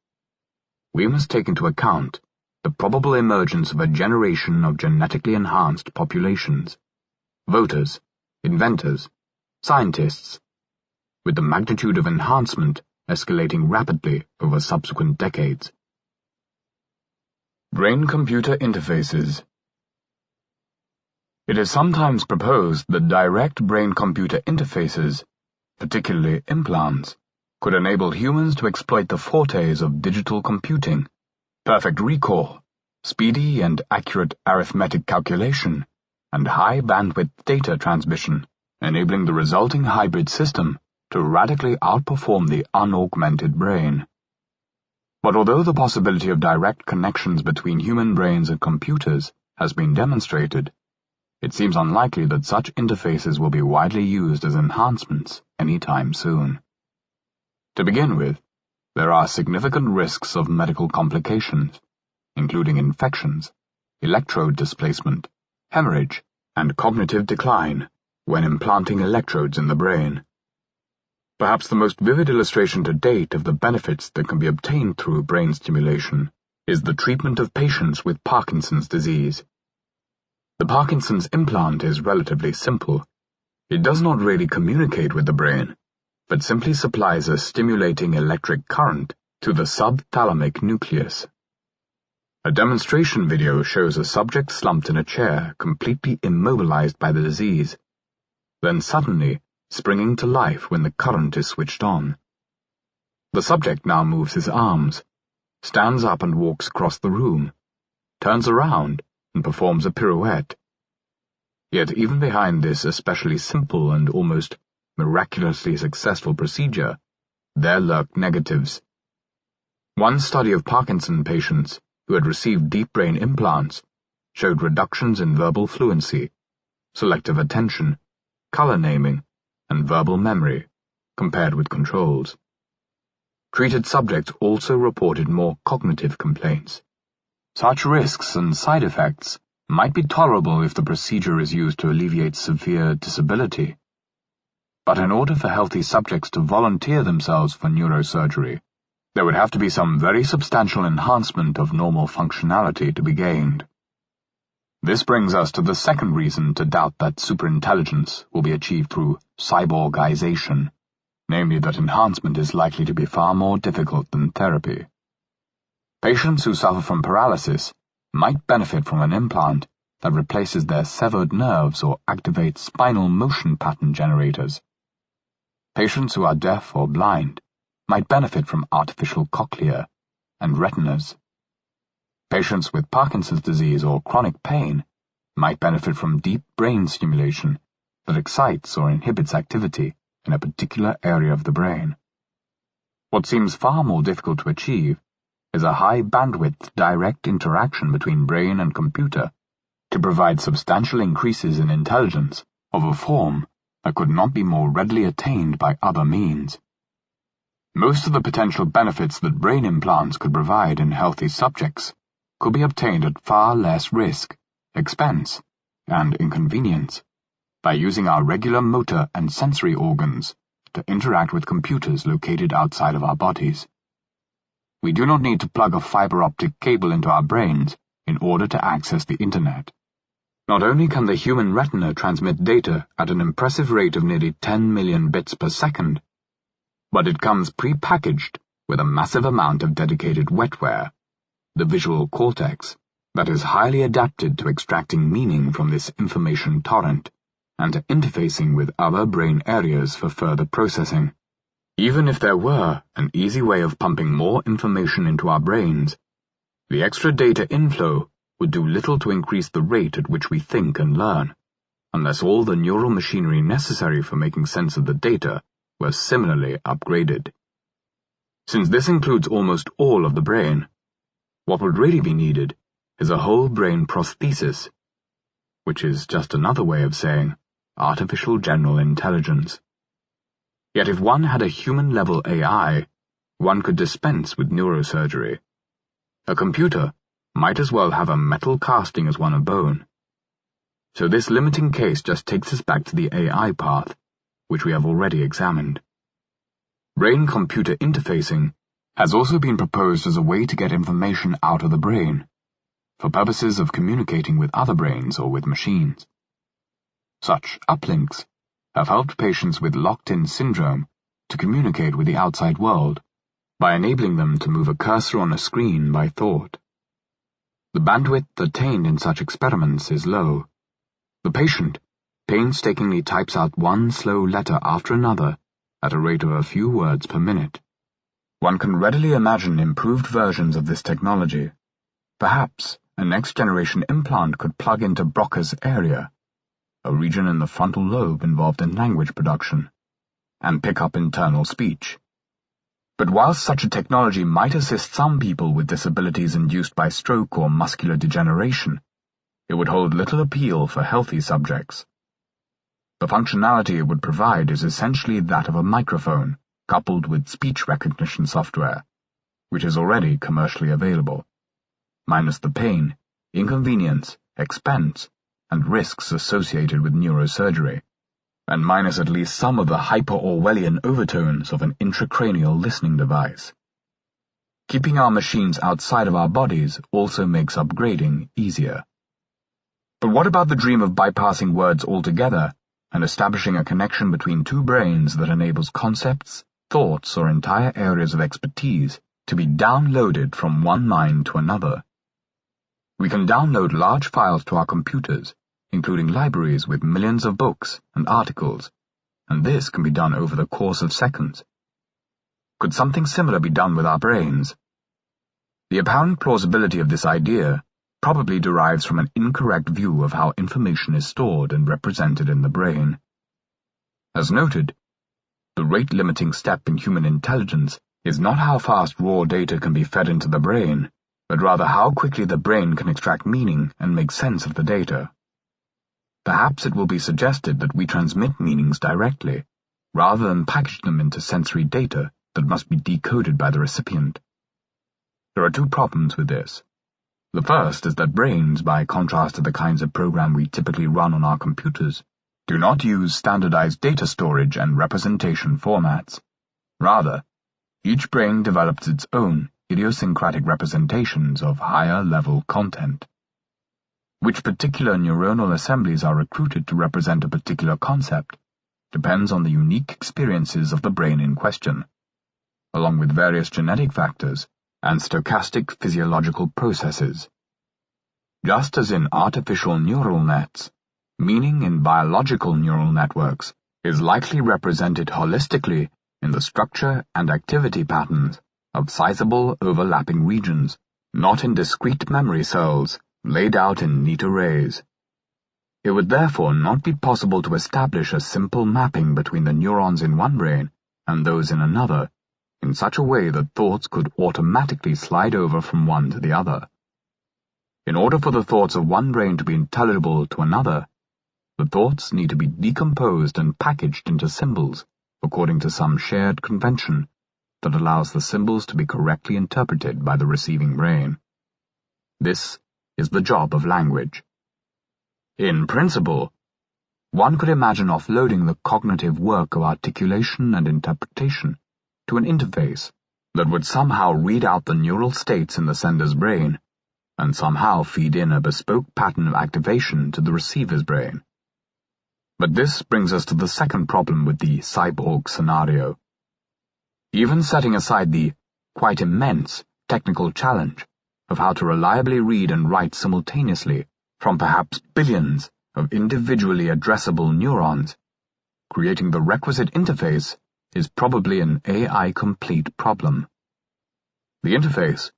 we must take into account the probable emergence of a generation of genetically enhanced populations, voters, inventors, scientists, with the magnitude of enhancement escalating rapidly over subsequent decades. Brain-computer interfaces. It is sometimes proposed that direct brain-computer interfaces, particularly implants, could enable humans to exploit the fortes of digital computing, perfect recall, speedy and accurate arithmetic calculation, and high-bandwidth data transmission, enabling the resulting hybrid system to radically outperform the unaugmented brain. But although the possibility of direct connections between human brains and computers has been demonstrated, it seems unlikely that such interfaces will be widely used as enhancements anytime soon. To begin with, there are significant risks of medical complications, including infections, electrode displacement, hemorrhage, and cognitive decline when implanting electrodes in the brain. Perhaps the most vivid illustration to date of the benefits that can be obtained through brain stimulation is the treatment of patients with Parkinson's disease. The Parkinson's implant is relatively simple. It does not really communicate with the brain, but simply supplies a stimulating electric current to the subthalamic nucleus. A demonstration video shows a subject slumped in a chair, completely immobilized by the disease, then suddenly springing to life when the current is switched on. The subject now moves his arms, stands up and walks across the room, turns around and performs a pirouette. Yet even behind this especially simple and almost miraculously successful procedure, there lurk negatives. One study of Parkinson patients who had received deep brain implants showed reductions in verbal fluency, selective attention, color naming, and verbal memory compared with controls. Treated subjects also reported more cognitive complaints. Such risks and side effects might be tolerable if the procedure is used to alleviate severe disability. But in order for healthy subjects to volunteer themselves for neurosurgery, there would have to be some very substantial enhancement of normal functionality to be gained. This brings us to the second reason to doubt that superintelligence will be achieved through cyborgization, namely that enhancement is likely to be far more difficult than therapy. Patients who suffer from paralysis might benefit from an implant that replaces their severed nerves or activates spinal motion pattern generators. Patients who are deaf or blind might benefit from artificial cochlea and retinas. Patients with Parkinson's disease or chronic pain might benefit from deep brain stimulation that excites or inhibits activity in a particular area of the brain. What seems far more difficult to achieve is a high-bandwidth direct interaction between brain and computer to provide substantial increases in intelligence of a form that could not be more readily attained by other means. Most of the potential benefits that brain implants could provide in healthy subjects could be obtained at far less risk, expense, and inconvenience by using our regular motor and sensory organs to interact with computers located outside of our bodies. We do not need to plug a fiber optic cable into our brains in order to access the internet. Not only can the human retina transmit data at an impressive rate of nearly 10 million bits per second, but it comes pre-packaged with a massive amount of dedicated wetware, the visual cortex, that is highly adapted to extracting meaning from this information torrent and to interfacing with other brain areas for further processing. Even if there were an easy way of pumping more information into our brains, the extra data inflow would do little to increase the rate at which we think and learn, unless all the neural machinery necessary for making sense of the data were similarly upgraded. Since this includes almost all of the brain, what would really be needed is a whole brain prosthesis, which is just another way of saying artificial general intelligence. Yet if one had a human-level AI, one could dispense with neurosurgery. A computer might as well have a metal casting as one of bone. So this limiting case just takes us back to the AI path, which we have already examined. Brain-computer interfacing has also been proposed as a way to get information out of the brain, for purposes of communicating with other brains or with machines. Such uplinks have helped patients with locked-in syndrome to communicate with the outside world by enabling them to move a cursor on a screen by thought. The bandwidth attained in such experiments is low. The patient painstakingly types out one slow letter after another at a rate of a few words per minute. One can readily imagine improved versions of this technology. Perhaps a next-generation implant could plug into Broca's area, a region in the frontal lobe involved in language production, and pick up internal speech. But whilst such a technology might assist some people with disabilities induced by stroke or muscular degeneration, it would hold little appeal for healthy subjects. The functionality it would provide is essentially that of a microphone, coupled with speech recognition software, which is already commercially available, minus the pain, inconvenience, expense, and risks associated with neurosurgery, and minus at least some of the hyper-Orwellian overtones of an intracranial listening device. Keeping our machines outside of our bodies also makes upgrading easier. But what about the dream of bypassing words altogether and establishing a connection between two brains that enables concepts, thoughts, or entire areas of expertise to be downloaded from one mind to another? We can download large files to our computers, including libraries with millions of books and articles, and this can be done over the course of seconds. Could something similar be done with our brains? The apparent plausibility of this idea probably derives from an incorrect view of how information is stored and represented in the brain. As noted, the rate-limiting step in human intelligence is not how fast raw data can be fed into the brain, but rather how quickly the brain can extract meaning and make sense of the data. Perhaps it will be suggested that we transmit meanings directly, rather than package them into sensory data that must be decoded by the recipient. There are two problems with this. The first is that brains, by contrast to the kinds of program we typically run on our computers, do not use standardized data storage and representation formats. Rather, each brain develops its own idiosyncratic representations of higher-level content. Which particular neuronal assemblies are recruited to represent a particular concept depends on the unique experiences of the brain in question, along with various genetic factors and stochastic physiological processes. Just as in artificial neural nets, meaning in biological neural networks is likely represented holistically in the structure and activity patterns of sizable overlapping regions, not in discrete memory cells laid out in neat arrays. It would therefore not be possible to establish a simple mapping between the neurons in one brain and those in another, in such a way that thoughts could automatically slide over from one to the other. In order for the thoughts of one brain to be intelligible to another, the thoughts need to be decomposed and packaged into symbols according to some shared convention that allows the symbols to be correctly interpreted by the receiving brain. This is the job of language. In principle, one could imagine offloading the cognitive work of articulation and interpretation to an interface that would somehow read out the neural states in the sender's brain and somehow feed in a bespoke pattern of activation to the receiver's brain. But this brings us to the second problem with the cyborg scenario. Even setting aside the quite immense technical challenge of how to reliably read and write simultaneously from perhaps billions of individually addressable neurons, creating the requisite interface is probably an AI-complete problem. The interface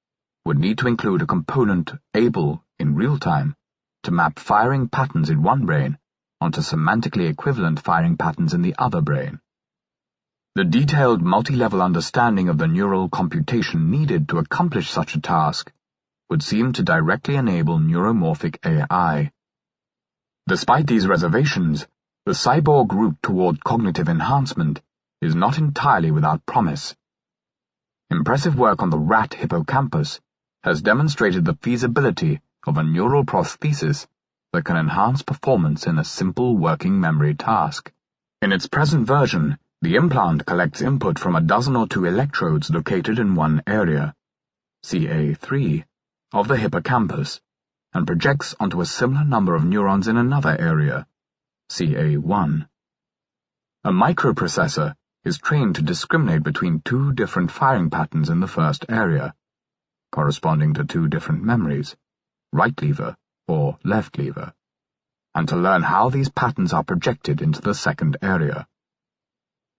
would need to include a component able, in real time, to map firing patterns in one brain onto semantically equivalent firing patterns in the other brain. The detailed multi-level understanding of the neural computation needed to accomplish such a task would seem to directly enable neuromorphic AI. Despite these reservations, the cyborg route toward cognitive enhancement is not entirely without promise. Impressive work on the rat hippocampus has demonstrated the feasibility of a neural prosthesis that can enhance performance in a simple working memory task. In its present version, the implant collects input from a dozen or two electrodes located in one area, CA3, of the hippocampus, and projects onto a similar number of neurons in another area, CA1. A microprocessor is trained to discriminate between two different firing patterns in the first area, corresponding to two different memories, right lever or left lever, and to learn how these patterns are projected into the second area.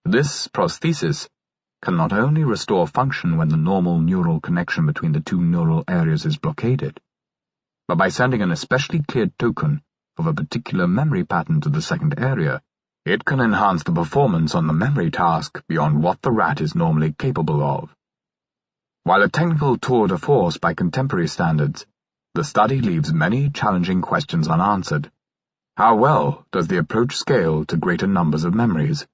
This prosthesis can not only restore function when the normal neural connection between the two neural areas is blockaded, but by sending an especially cleared token of a particular memory pattern to the second area, it can enhance the performance on the memory task beyond what the rat is normally capable of. While a technical tour de force by contemporary standards, the study leaves many challenging questions unanswered. How well does the approach scale to greater numbers of memories?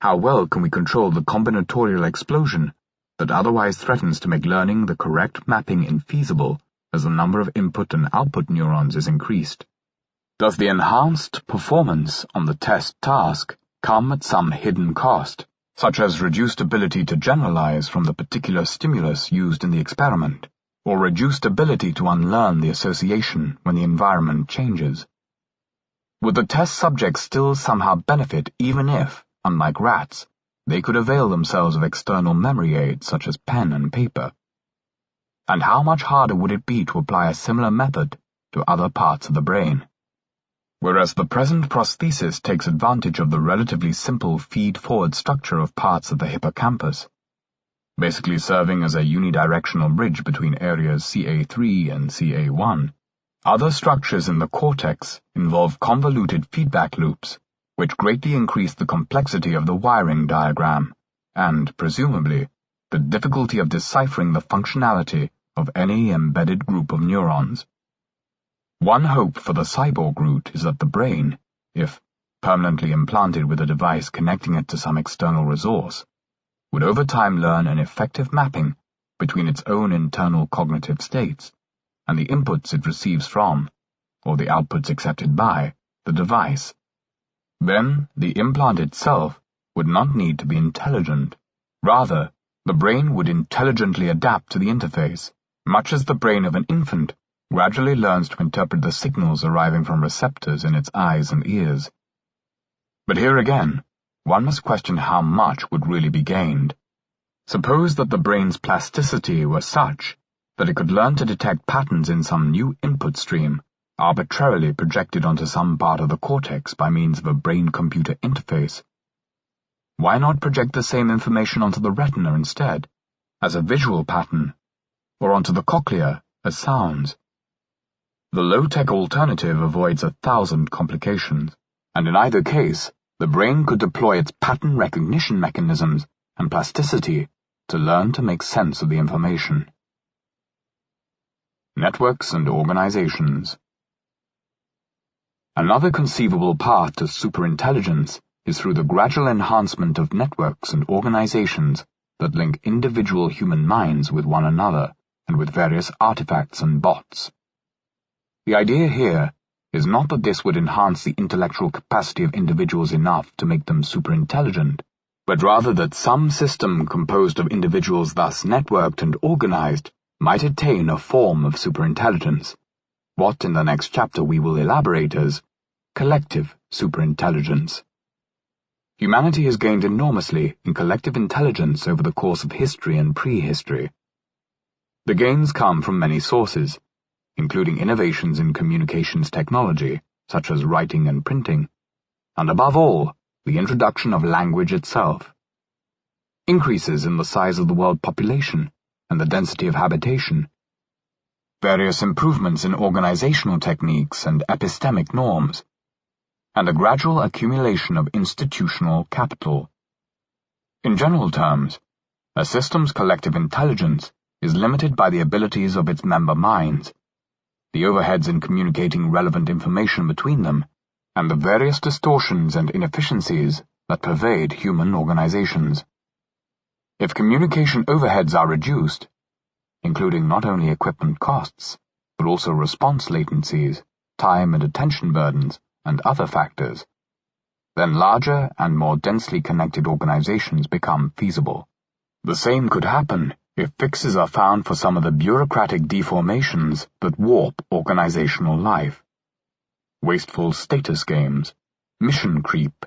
How well can we control the combinatorial explosion that otherwise threatens to make learning the correct mapping infeasible as the number of input and output neurons is increased? Does the enhanced performance on the test task come at some hidden cost, such as reduced ability to generalize from the particular stimulus used in the experiment, or reduced ability to unlearn the association when the environment changes? Would the test subjects still somehow benefit even if, unlike rats, they could avail themselves of external memory aids such as pen and paper? and how much harder would it be to apply a similar method to other parts of the brain? Whereas the present prosthesis takes advantage of the relatively simple feed-forward structure of parts of the hippocampus, basically serving as a unidirectional bridge between areas CA3 and CA1. Other structures in the cortex involve convoluted feedback loops, which greatly increase the complexity of the wiring diagram, and, presumably, the difficulty of deciphering the functionality of any embedded group of neurons. One hope for the cyborg route is that the brain, if permanently implanted with a device connecting it to some external resource, would over time learn an effective mapping between its own internal cognitive states and the inputs it receives from, or the outputs accepted by, the device. Then the implant itself would not need to be intelligent. Rather, the brain would intelligently adapt to the interface, much as the brain of an infant gradually learns to interpret the signals arriving from receptors in its eyes and ears. But here again, one must question how much would really be gained. Suppose that the brain's plasticity were such that it could learn to detect patterns in some new input stream, arbitrarily projected onto some part of the cortex by means of a brain-computer interface. Why not project the same information onto the retina instead, as a visual pattern, or onto the cochlea as sounds? The low-tech alternative avoids 1,000 complications, and in either case, the brain could deploy its pattern recognition mechanisms and plasticity to learn to make sense of the information. Networks and organizations. Another conceivable path to superintelligence is through the gradual enhancement of networks and organizations that link individual human minds with one another and with various artifacts and bots. The idea here is not that this would enhance the intellectual capacity of individuals enough to make them superintelligent, but rather that some system composed of individuals thus networked and organized might attain a form of superintelligence, what in the next chapter we will elaborate as collective superintelligence. Humanity has gained enormously in collective intelligence over the course of history and prehistory. The gains come from many sources, including innovations in communications technology, such as writing and printing, and above all, the introduction of language itself. Increases in the size of the world population and the density of habitation, various improvements in organizational techniques and epistemic norms, and a gradual accumulation of institutional capital. In general terms, a system's collective intelligence is limited by the abilities of its member minds, the overheads in communicating relevant information between them, and the various distortions and inefficiencies that pervade human organizations. If communication overheads are reduced, including not only equipment costs, but also response latencies, time and attention burdens, and other factors, then larger and more densely connected organizations become feasible. The same could happen if fixes are found for some of the bureaucratic deformations that warp organizational life. Wasteful status games, mission creep,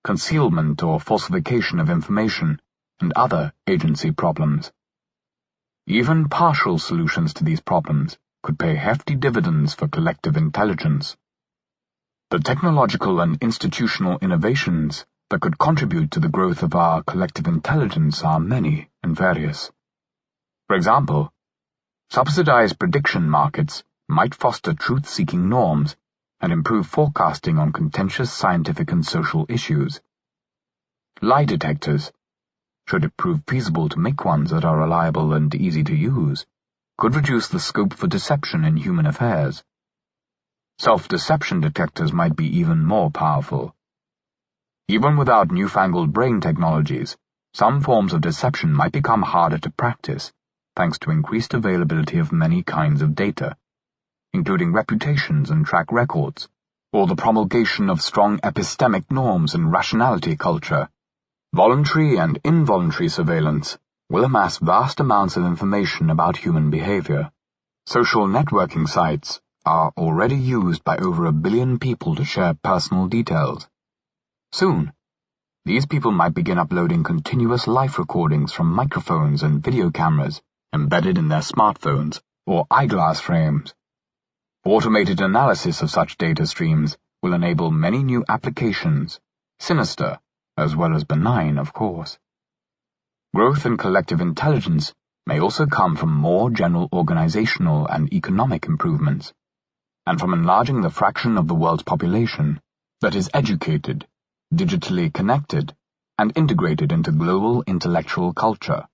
concealment or falsification of information, and other agency problems. Even partial solutions to these problems could pay hefty dividends for collective intelligence. The technological and institutional innovations that could contribute to the growth of our collective intelligence are many and various. For example, subsidized prediction markets might foster truth-seeking norms and improve forecasting on contentious scientific and social issues. Lie detectors, should it prove feasible to make ones that are reliable and easy to use, could reduce the scope for deception in human affairs. Self-deception detectors might be even more powerful. Even without newfangled brain technologies, some forms of deception might become harder to practice, thanks to increased availability of many kinds of data, including reputations and track records, or the promulgation of strong epistemic norms and rationality culture. Voluntary and involuntary surveillance will amass vast amounts of information about human behavior. Social networking sites are already used by over 1 billion people to share personal details. Soon, these people might begin uploading continuous life recordings from microphones and video cameras embedded in their smartphones or eyeglass frames. Automated analysis of such data streams will enable many new applications, sinister as well as benign, of course. Growth in collective intelligence may also come from more general organizational and economic improvements, and from enlarging the fraction of the world's population that is educated, digitally connected, and integrated into global intellectual culture.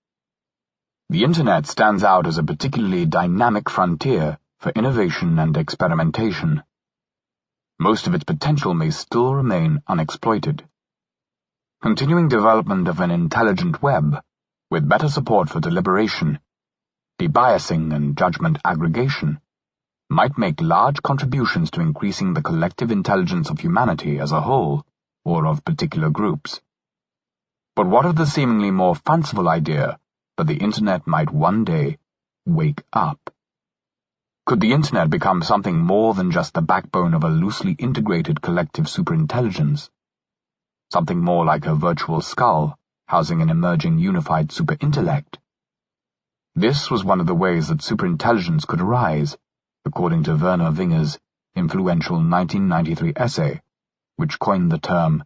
The Internet stands out as a particularly dynamic frontier for innovation and experimentation. Most of its potential may still remain unexploited. Continuing development of an intelligent web, with better support for deliberation, debiasing, and judgment aggregation, might make large contributions to increasing the collective intelligence of humanity as a whole, or of particular groups. But what of the seemingly more fanciful idea that the Internet might one day wake up? Could the Internet become something more than just the backbone of a loosely integrated collective superintelligence? Something more like a virtual skull, housing an emerging unified superintellect? This was one of the ways that superintelligence could arise, according to Werner Winger's influential 1993 essay, which coined the term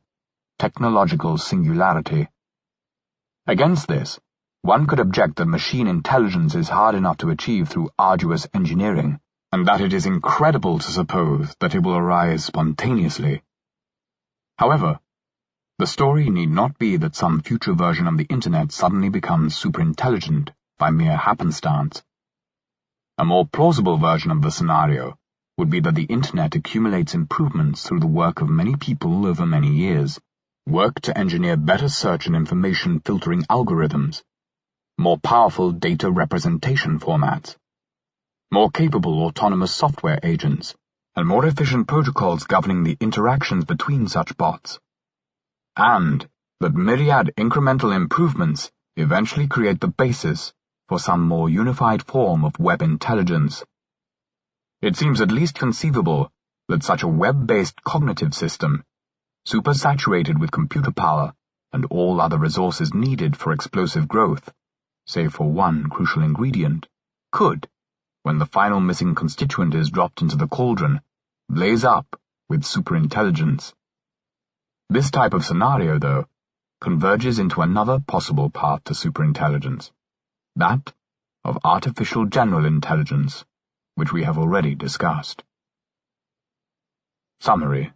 technological singularity. Against this, one could object that machine intelligence is hard enough to achieve through arduous engineering, and that it is incredible to suppose that it will arise spontaneously. However, the story need not be that some future version of the Internet suddenly becomes superintelligent by mere happenstance. A more plausible version of the scenario would be that the Internet accumulates improvements through the work of many people over many years, work to engineer better search and information filtering algorithms, more powerful data representation formats, more capable autonomous software agents, and more efficient protocols governing the interactions between such bots. And that myriad incremental improvements eventually create the basis for some more unified form of web intelligence. It seems at least conceivable that such a web-based cognitive system, supersaturated with computer power and all other resources needed for explosive growth, save for one crucial ingredient, could, when the final missing constituent is dropped into the cauldron, blaze up with superintelligence. This type of scenario, though, converges into another possible path to superintelligence, that of artificial general intelligence, which we have already discussed. Summary.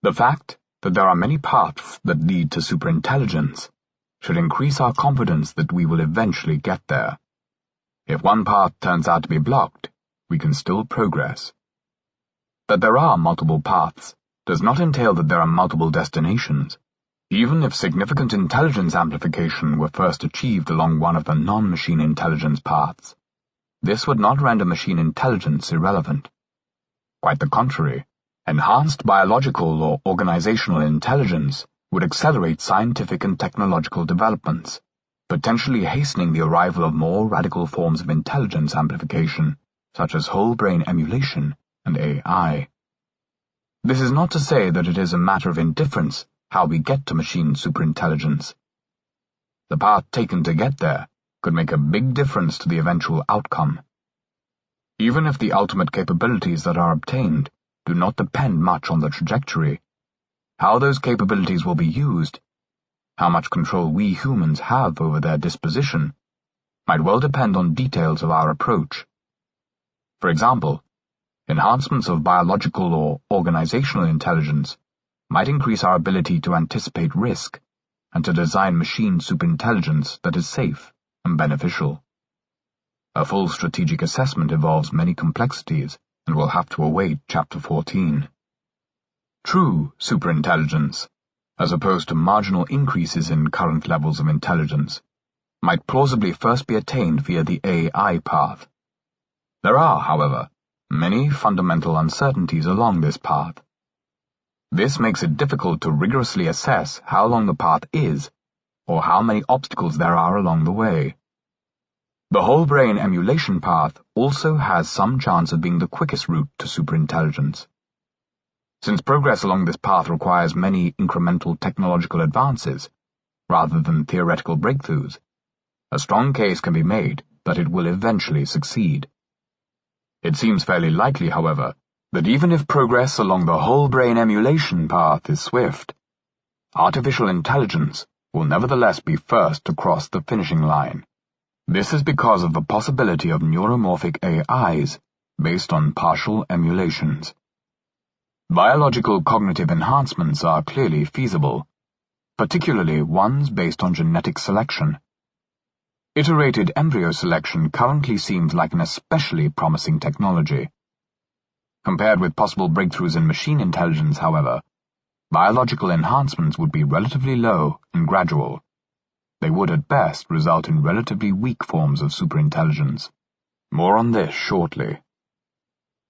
The fact that there are many paths that lead to superintelligence should increase our confidence that we will eventually get there. If one path turns out to be blocked, we can still progress. That there are multiple paths does not entail that there are multiple destinations. Even if significant intelligence amplification were first achieved along one of the non-machine intelligence paths, this would not render machine intelligence irrelevant. Quite the contrary, enhanced biological or organizational intelligence would accelerate scientific and technological developments, potentially hastening the arrival of more radical forms of intelligence amplification, such as whole brain emulation and AI. This is not to say that it is a matter of indifference how we get to machine superintelligence. The path taken to get there could make a big difference to the eventual outcome. Even if the ultimate capabilities that are obtained do not depend much on the trajectory, how those capabilities will be used, how much control we humans have over their disposition, might well depend on details of our approach. For example, enhancements of biological or organizational intelligence might increase our ability to anticipate risk and to design machine superintelligence that is safe and beneficial. A full strategic assessment involves many complexities and will have to await Chapter 14. True superintelligence, as opposed to marginal increases in current levels of intelligence, might plausibly first be attained via the AI path. There are, however, many fundamental uncertainties along this path. This makes it difficult to rigorously assess how long the path is, or how many obstacles there are along the way. The whole brain emulation path also has some chance of being the quickest route to superintelligence. Since progress along this path requires many incremental technological advances, rather than theoretical breakthroughs, a strong case can be made that it will eventually succeed. It seems fairly likely, however, that even if progress along the whole brain emulation path is swift, artificial intelligence will nevertheless be first to cross the finishing line. This is because of the possibility of neuromorphic AIs based on partial emulations. Biological cognitive enhancements are clearly feasible, particularly ones based on genetic selection. Iterated embryo selection currently seems like an especially promising technology. Compared with possible breakthroughs in machine intelligence, however, biological enhancements would be relatively low and gradual. They would at best result in relatively weak forms of superintelligence. More on this shortly.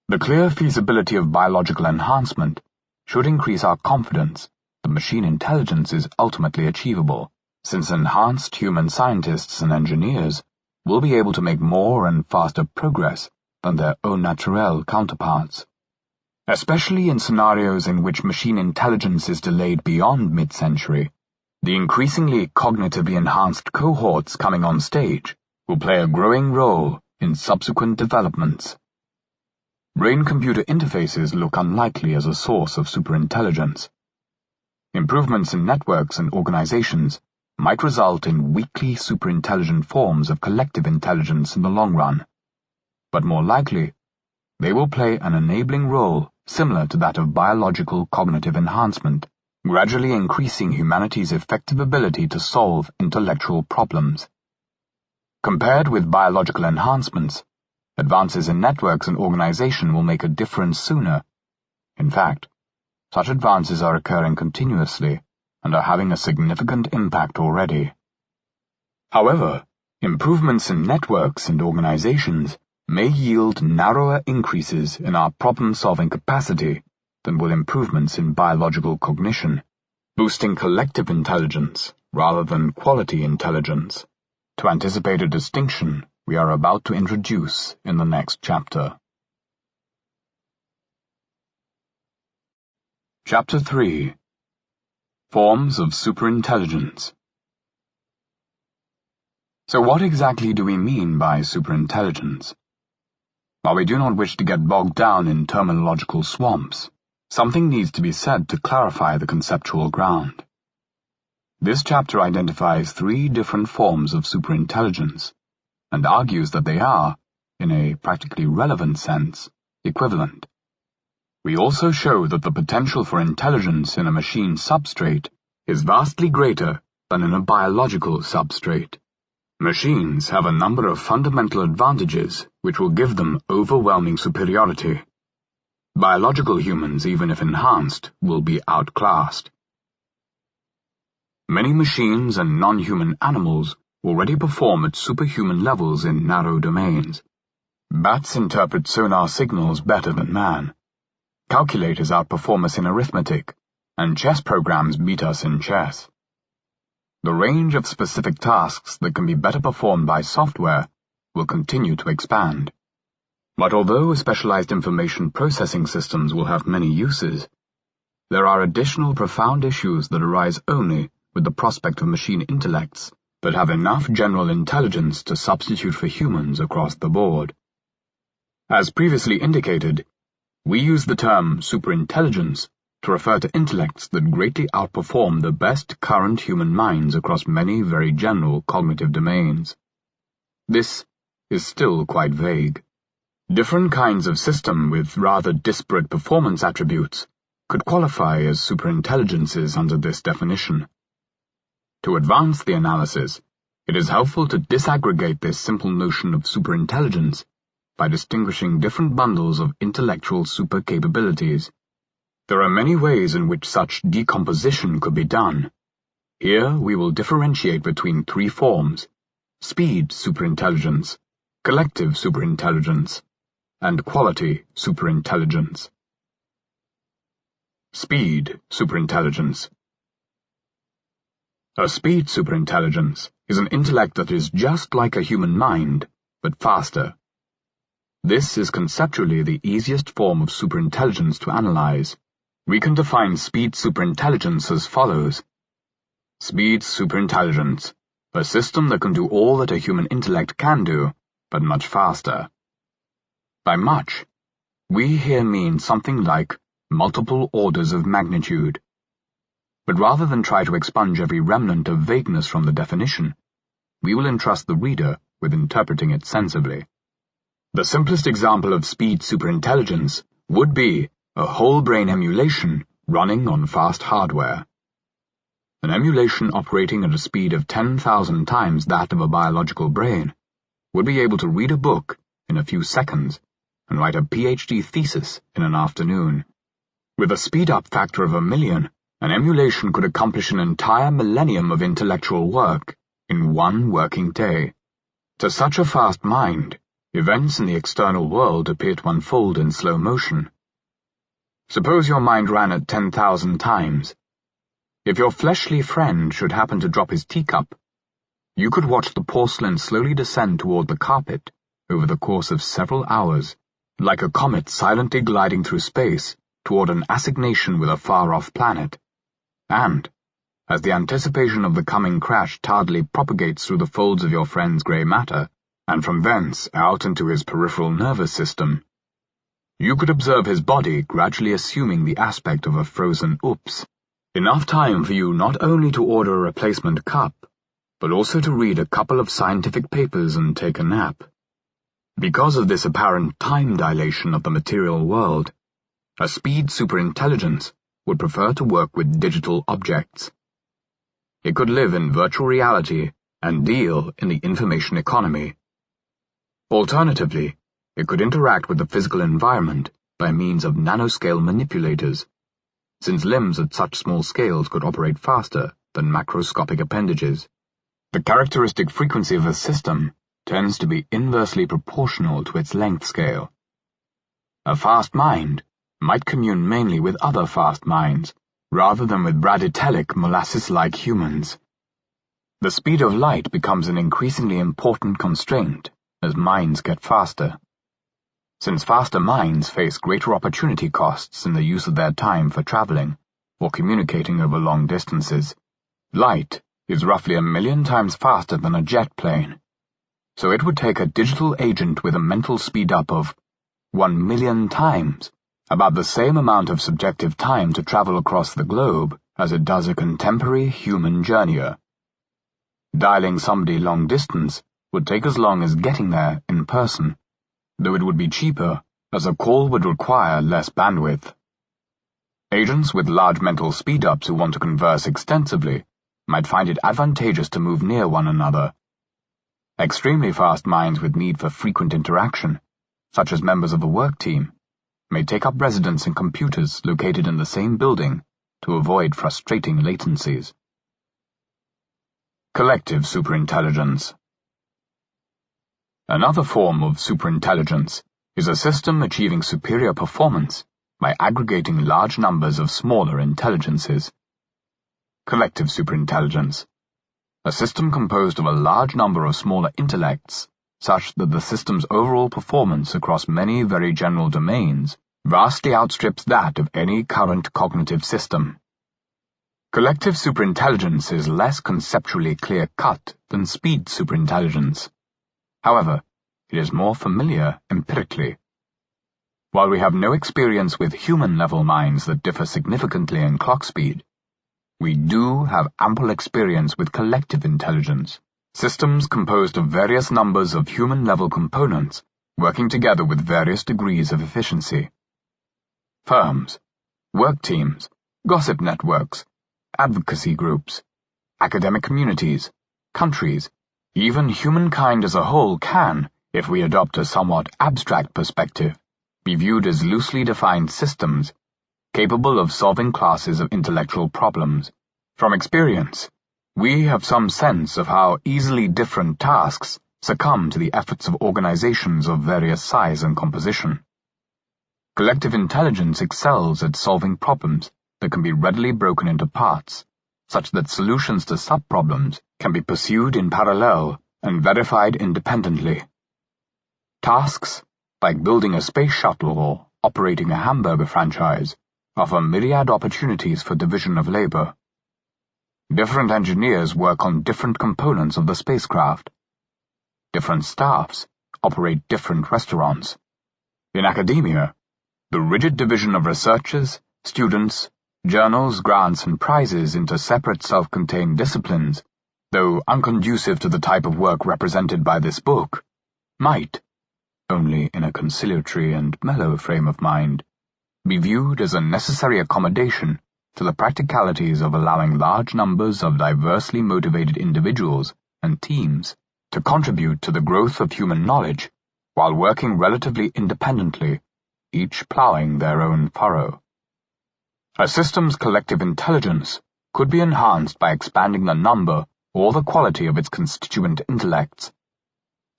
The clear feasibility of biological enhancement should increase our confidence that machine intelligence is ultimately achievable, since enhanced human scientists and engineers will be able to make more and faster progress than their au naturel counterparts. Especially in scenarios in which machine intelligence is delayed beyond mid-century, the increasingly cognitively enhanced cohorts coming on stage will play a growing role in subsequent developments. Brain-computer interfaces look unlikely as a source of superintelligence. Improvements in networks and organizations might result in weakly superintelligent forms of collective intelligence in the long run, but more likely, they will play an enabling role similar to that of biological cognitive enhancement, gradually increasing humanity's effective ability to solve intellectual problems. Compared with biological enhancements, advances in networks and organization will make a difference sooner. In fact, such advances are occurring continuously and are having a significant impact already. However, improvements in networks and organizations may yield narrower increases in our problem-solving capacity than will improvements in biological cognition, boosting collective intelligence rather than quality intelligence, to anticipate a distinction we are about to introduce in the next chapter. Chapter 3. Forms of Superintelligence. So what exactly do we mean by superintelligence? While we do not wish to get bogged down in terminological swamps, something needs to be said to clarify the conceptual ground. This chapter identifies 3 different forms of superintelligence, and argues that they are, in a practically relevant sense, equivalent. We also show that the potential for intelligence in a machine substrate is vastly greater than in a biological substrate. Machines have a number of fundamental advantages which will give them overwhelming superiority. Biological humans, even if enhanced, will be outclassed. Many machines and non-human animals already perform at superhuman levels in narrow domains. Bats interpret sonar signals better than man. Calculators outperform us in arithmetic, and chess programs beat us in chess. The range of specific tasks that can be better performed by software will continue to expand. But although specialized information processing systems will have many uses, there are additional profound issues that arise only with the prospect of machine intellects that have enough general intelligence to substitute for humans across the board. As previously indicated, we use the term superintelligence to refer to intellects that greatly outperform the best current human minds across many very general cognitive domains. This is still quite vague. Different kinds of system with rather disparate performance attributes could qualify as superintelligences under this definition. To advance the analysis, it is helpful to disaggregate this simple notion of superintelligence by distinguishing different bundles of intellectual supercapabilities. There are many ways in which such decomposition could be done. Here we will differentiate between 3 forms: speed superintelligence, collective superintelligence, and quality superintelligence. Speed superintelligence. A speed superintelligence is an intellect that is just like a human mind, but faster. This is conceptually the easiest form of superintelligence to analyze. We can define speed superintelligence as follows. Speed superintelligence A system that can do all that a human intellect can do, but much faster. By much, we here mean something like multiple orders of magnitude. But rather than try to expunge every remnant of vagueness from the definition, we will entrust the reader with interpreting it sensibly. The simplest example of speed superintelligence would be a whole-brain emulation running on fast hardware. An emulation operating at a speed of 10,000 times that of a biological brain would be able to read a book in a few seconds and write a PhD thesis in an afternoon. With a speed-up factor of 1,000,000, an emulation could accomplish an entire millennium of intellectual work in one working day. To such a fast mind, events in the external world appear to unfold in slow motion. Suppose your mind ran at 10,000 times. If your fleshly friend should happen to drop his teacup, you could watch the porcelain slowly descend toward the carpet over the course of several hours, like a comet silently gliding through space toward an assignation with a far-off planet. And, as the anticipation of the coming crash tardily propagates through the folds of your friend's grey matter, and from thence out into his peripheral nervous system, you could observe his body gradually assuming the aspect of a frozen oops. Enough time for you not only to order a replacement cup, but also to read a couple of scientific papers and take a nap. Because of this apparent time dilation of the material world, a speed superintelligence would prefer to work with digital objects. It could live in virtual reality and deal in the information economy. Alternatively, it could interact with the physical environment by means of nanoscale manipulators, since limbs at such small scales could operate faster than macroscopic appendages. The characteristic frequency of a system tends to be inversely proportional to its length scale. A fast mind might commune mainly with other fast minds, rather than with bradytelic, molasses-like humans. The speed of light becomes an increasingly important constraint as minds get faster. Since faster minds face greater opportunity costs in the use of their time for traveling or communicating over long distances, light is roughly 1,000,000 times faster than a jet plane, so it would take a digital agent with a mental speed-up of 1,000,000 times, about the same amount of subjective time to travel across the globe as it does a contemporary human journeyer. Dialing somebody long distance would take as long as getting there in person, though it would be cheaper, as a call would require less bandwidth. Agents with large mental speed-ups who want to converse extensively might find it advantageous to move near one another. Extremely fast minds with need for frequent interaction, such as members of a work team, may take up residence in computers located in the same building to avoid frustrating latencies. Collective superintelligence. Another form of superintelligence is a system achieving superior performance by aggregating large numbers of smaller intelligences. Collective superintelligence. A system composed of a large number of smaller intellects, such that the system's overall performance across many very general domains vastly outstrips that of any current cognitive system. Collective superintelligence is less conceptually clear-cut than speed superintelligence. However, it is more familiar empirically. While we have no experience with human-level minds that differ significantly in clock speed, we do have ample experience with collective intelligence, systems composed of various numbers of human-level components working together with various degrees of efficiency. Firms, work teams, gossip networks, advocacy groups, academic communities, countries, even humankind as a whole can, if we adopt a somewhat abstract perspective, be viewed as loosely defined systems capable of solving classes of intellectual problems. From experience, we have some sense of how easily different tasks succumb to the efforts of organizations of various size and composition. Collective intelligence excels at solving problems that can be readily broken into parts, such that solutions to sub-problems can be pursued in parallel and verified independently. Tasks, like building a space shuttle or operating a hamburger franchise, offer myriad opportunities for division of labor. Different engineers work on different components of the spacecraft. Different staffs operate different restaurants. In academia, the rigid division of researchers, students, journals, grants, and prizes into separate self-contained disciplines, though unconducive to the type of work represented by this book, might, only in a conciliatory and mellow frame of mind, be viewed as a necessary accommodation to the practicalities of allowing large numbers of diversely motivated individuals and teams to contribute to the growth of human knowledge while working relatively independently, each ploughing their own furrow. A system's collective intelligence could be enhanced by expanding the number or the quality of its constituent intellects,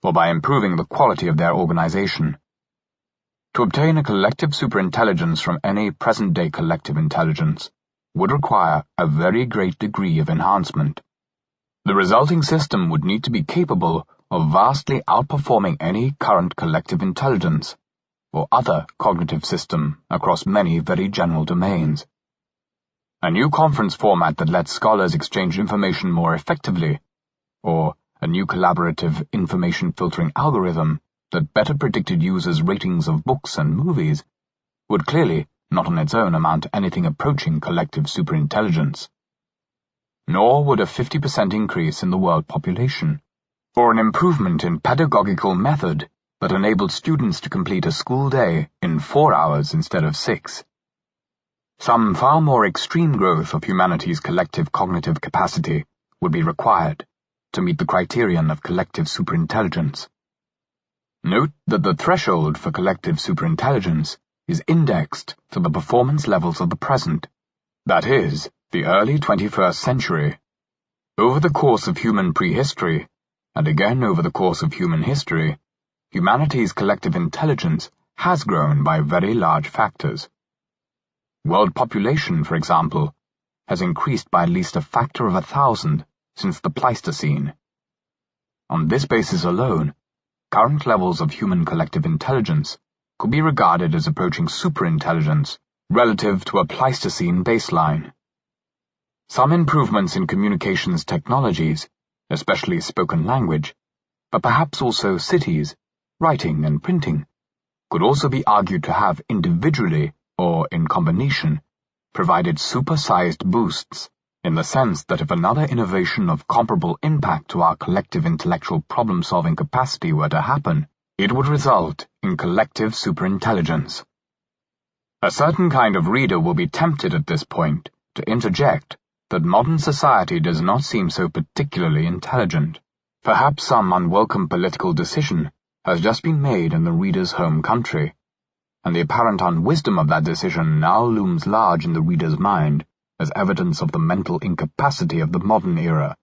or by improving the quality of their organization. To obtain a collective superintelligence from any present-day collective intelligence would require a very great degree of enhancement. The resulting system would need to be capable of vastly outperforming any current collective intelligence or other cognitive system across many very general domains. A new conference format that lets scholars exchange information more effectively, or a new collaborative information filtering algorithm that better predicted users' ratings of books and movies, would clearly not on its own amount to anything approaching collective superintelligence. Nor would a 50% increase in the world population, or an improvement in pedagogical method that enabled students to complete a school day in 4 hours instead of 6. Some far more extreme growth of humanity's collective cognitive capacity would be required to meet the criterion of collective superintelligence. Note that the threshold for collective superintelligence is indexed to the performance levels of the present, that is, the early 21st century. Over the course of human prehistory, and again over the course of human history, humanity's collective intelligence has grown by very large factors. World population, for example, has increased by at least a factor of 1,000 since the Pleistocene. On this basis alone, current levels of human collective intelligence could be regarded as approaching superintelligence relative to a Pleistocene baseline. Some improvements in communications technologies, especially spoken language, but perhaps also cities, writing and printing, could also be argued to have individually or in combination provided super-sized boosts, in the sense that if another innovation of comparable impact to our collective intellectual problem-solving capacity were to happen, it would result in collective superintelligence. A certain kind of reader will be tempted at this point to interject that modern society does not seem so particularly intelligent. Perhaps some unwelcome political decision has just been made in the reader's home country, and the apparent unwisdom of that decision now looms large in the reader's mind as evidence of the mental incapacity of the modern era.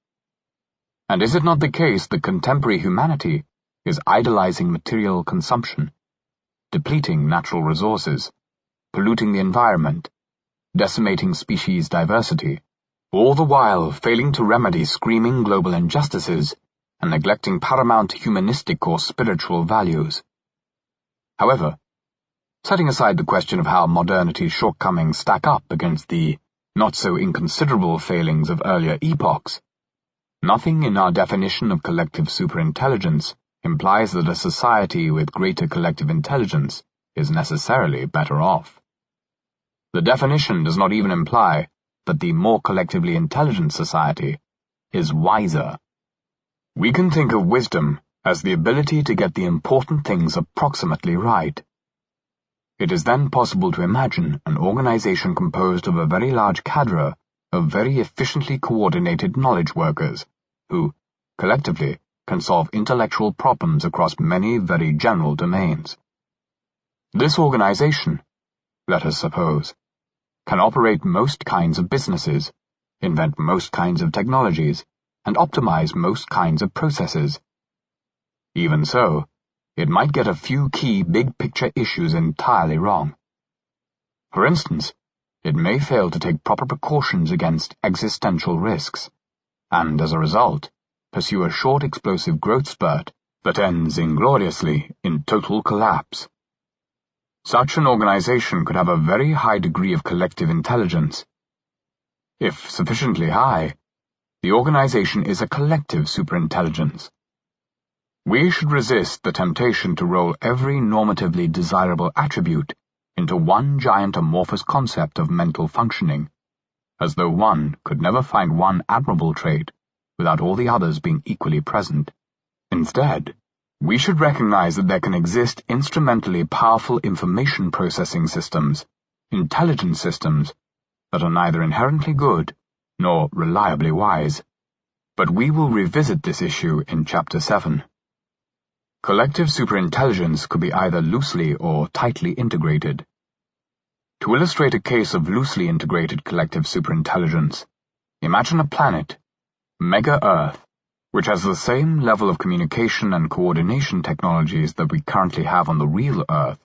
And is it not the case that contemporary humanity is idolizing material consumption, depleting natural resources, polluting the environment, decimating species diversity, all the while failing to remedy screaming global injustices and neglecting paramount humanistic or spiritual values? However, setting aside the question of how modernity's shortcomings stack up against the not-so-inconsiderable failings of earlier epochs, nothing in our definition of collective superintelligence implies that a society with greater collective intelligence is necessarily better off. The definition does not even imply that the more collectively intelligent society is wiser. We can think of wisdom as the ability to get the important things approximately right. It is then possible to imagine an organization composed of a very large cadre of very efficiently coordinated knowledge workers who, collectively, can solve intellectual problems across many very general domains. This organization, let us suppose, can operate most kinds of businesses, invent most kinds of technologies, and optimize most kinds of processes. Even so, it might get a few key big-picture issues entirely wrong. For instance, it may fail to take proper precautions against existential risks, and as a result, pursue a short explosive growth spurt that ends ingloriously in total collapse. Such an organization could have a very high degree of collective intelligence. If sufficiently high, The organization is a collective superintelligence. We should resist the temptation to roll every normatively desirable attribute into one giant amorphous concept of mental functioning, as though one could never find one admirable trait without all the others being equally present. Instead, we should recognize that there can exist instrumentally powerful information processing systems, intelligence systems, that are neither inherently good nor reliably wise. But we will revisit this issue in Chapter 7. Collective superintelligence could be either loosely or tightly integrated. To illustrate a case of loosely integrated collective superintelligence, imagine a planet, Mega Earth, which has the same level of communication and coordination technologies that we currently have on the real Earth,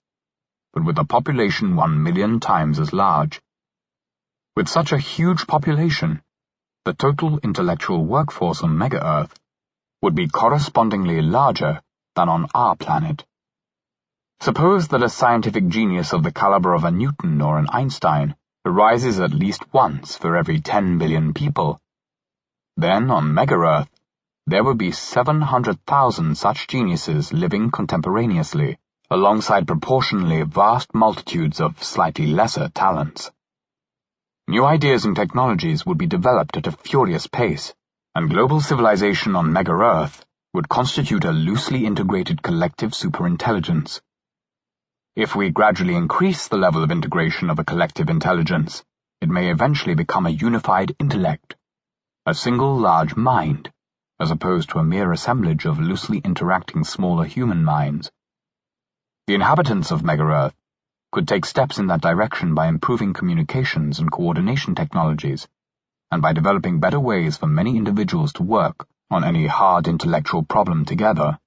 but with a population 1 million times as large. With such a huge population, the total intellectual workforce on Mega Earth would be correspondingly larger than on our planet. Suppose that a scientific genius of the caliber of a Newton or an Einstein arises at least once for every 10 billion people. Then, on Mega Earth, there would be 700,000 such geniuses living contemporaneously, alongside proportionally vast multitudes of slightly lesser talents. New ideas and technologies would be developed at a furious pace, and global civilization on Mega Earth would constitute a loosely integrated collective superintelligence. If we gradually increase the level of integration of a collective intelligence, it may eventually become a unified intellect, a single large mind, as opposed to a mere assemblage of loosely interacting smaller human minds. The inhabitants of Mega Earth could take steps in that direction by improving communications and coordination technologies, and by developing better ways for many individuals to work on any hard intellectual problem together.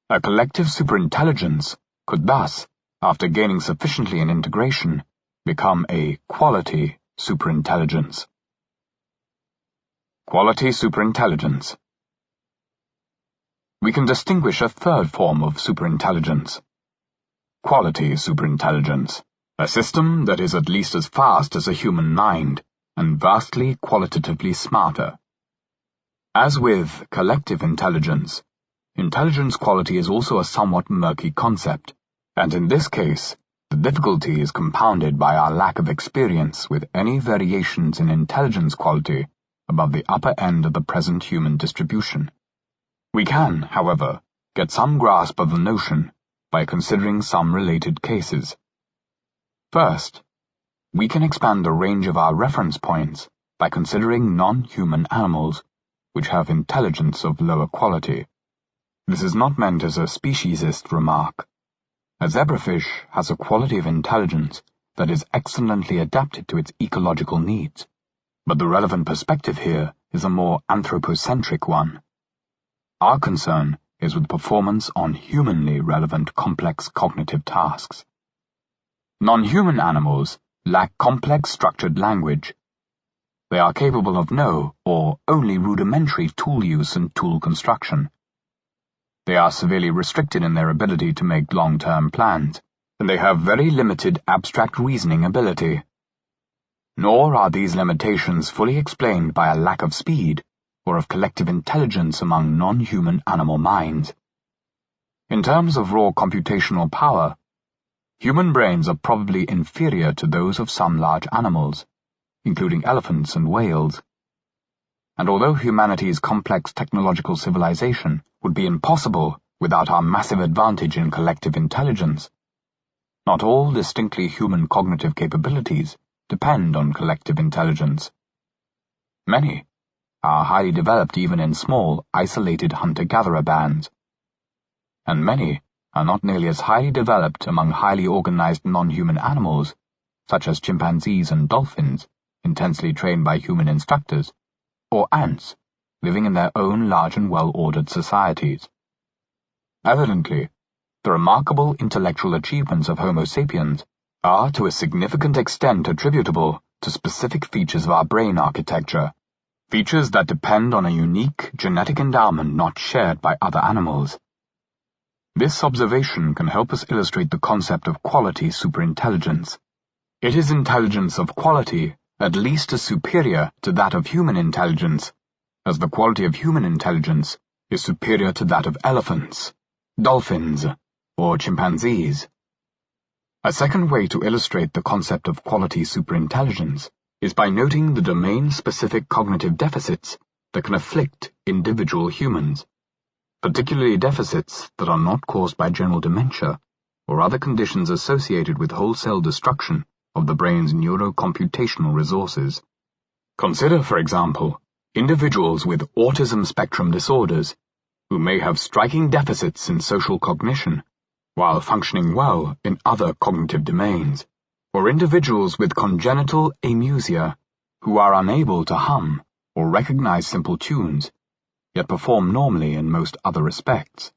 A collective superintelligence could thus, after gaining sufficiently in integration, become a quality superintelligence. Quality superintelligence. We can distinguish a third form of superintelligence. Quality superintelligence, a system that is at least as fast as a human mind, and vastly qualitatively smarter. As with collective intelligence, intelligence quality is also a somewhat murky concept, and in this case, the difficulty is compounded by our lack of experience with any variations in intelligence quality above the upper end of the present human distribution. We can, however, get some grasp of the notion by considering some related cases. First, we can expand the range of our reference points by considering non-human animals, which have intelligence of lower quality. This is not meant as a speciesist remark. A zebrafish has a quality of intelligence that is excellently adapted to its ecological needs, but the relevant perspective here is a more anthropocentric one. Our concern is with performance on humanly relevant complex cognitive tasks. Non-human animals lack complex structured language. They are capable of no or only rudimentary tool use and tool construction. They are severely restricted in their ability to make long-term plans, and they have very limited abstract reasoning ability. Nor are these limitations fully explained by a lack of speed or of collective intelligence among non-human animal minds. In terms of raw computational power, human brains are probably inferior to those of some large animals, including elephants and whales. And although humanity's complex technological civilization would be impossible without our massive advantage in collective intelligence, not all distinctly human cognitive capabilities depend on collective intelligence. Many are highly developed even in small, isolated hunter-gatherer bands, and many are not nearly as highly developed among highly organized non-human animals, such as chimpanzees and dolphins, intensely trained by human instructors, or ants, living in their own large and well-ordered societies. Evidently, the remarkable intellectual achievements of Homo sapiens are to a significant extent attributable to specific features of our brain architecture, features that depend on a unique genetic endowment not shared by other animals. This observation can help us illustrate the concept of quality superintelligence. It is intelligence of quality at least as superior to that of human intelligence as the quality of human intelligence is superior to that of elephants, dolphins, or chimpanzees. A second way to illustrate the concept of quality superintelligence is by noting the domain-specific cognitive deficits that can afflict individual humans, particularly deficits that are not caused by general dementia or other conditions associated with wholesale destruction of the brain's neurocomputational resources. Consider, for example, individuals with autism spectrum disorders who may have striking deficits in social cognition while functioning well in other cognitive domains, or individuals with congenital amusia who are unable to hum or recognize simple tunes, yet perform normally in most other respects.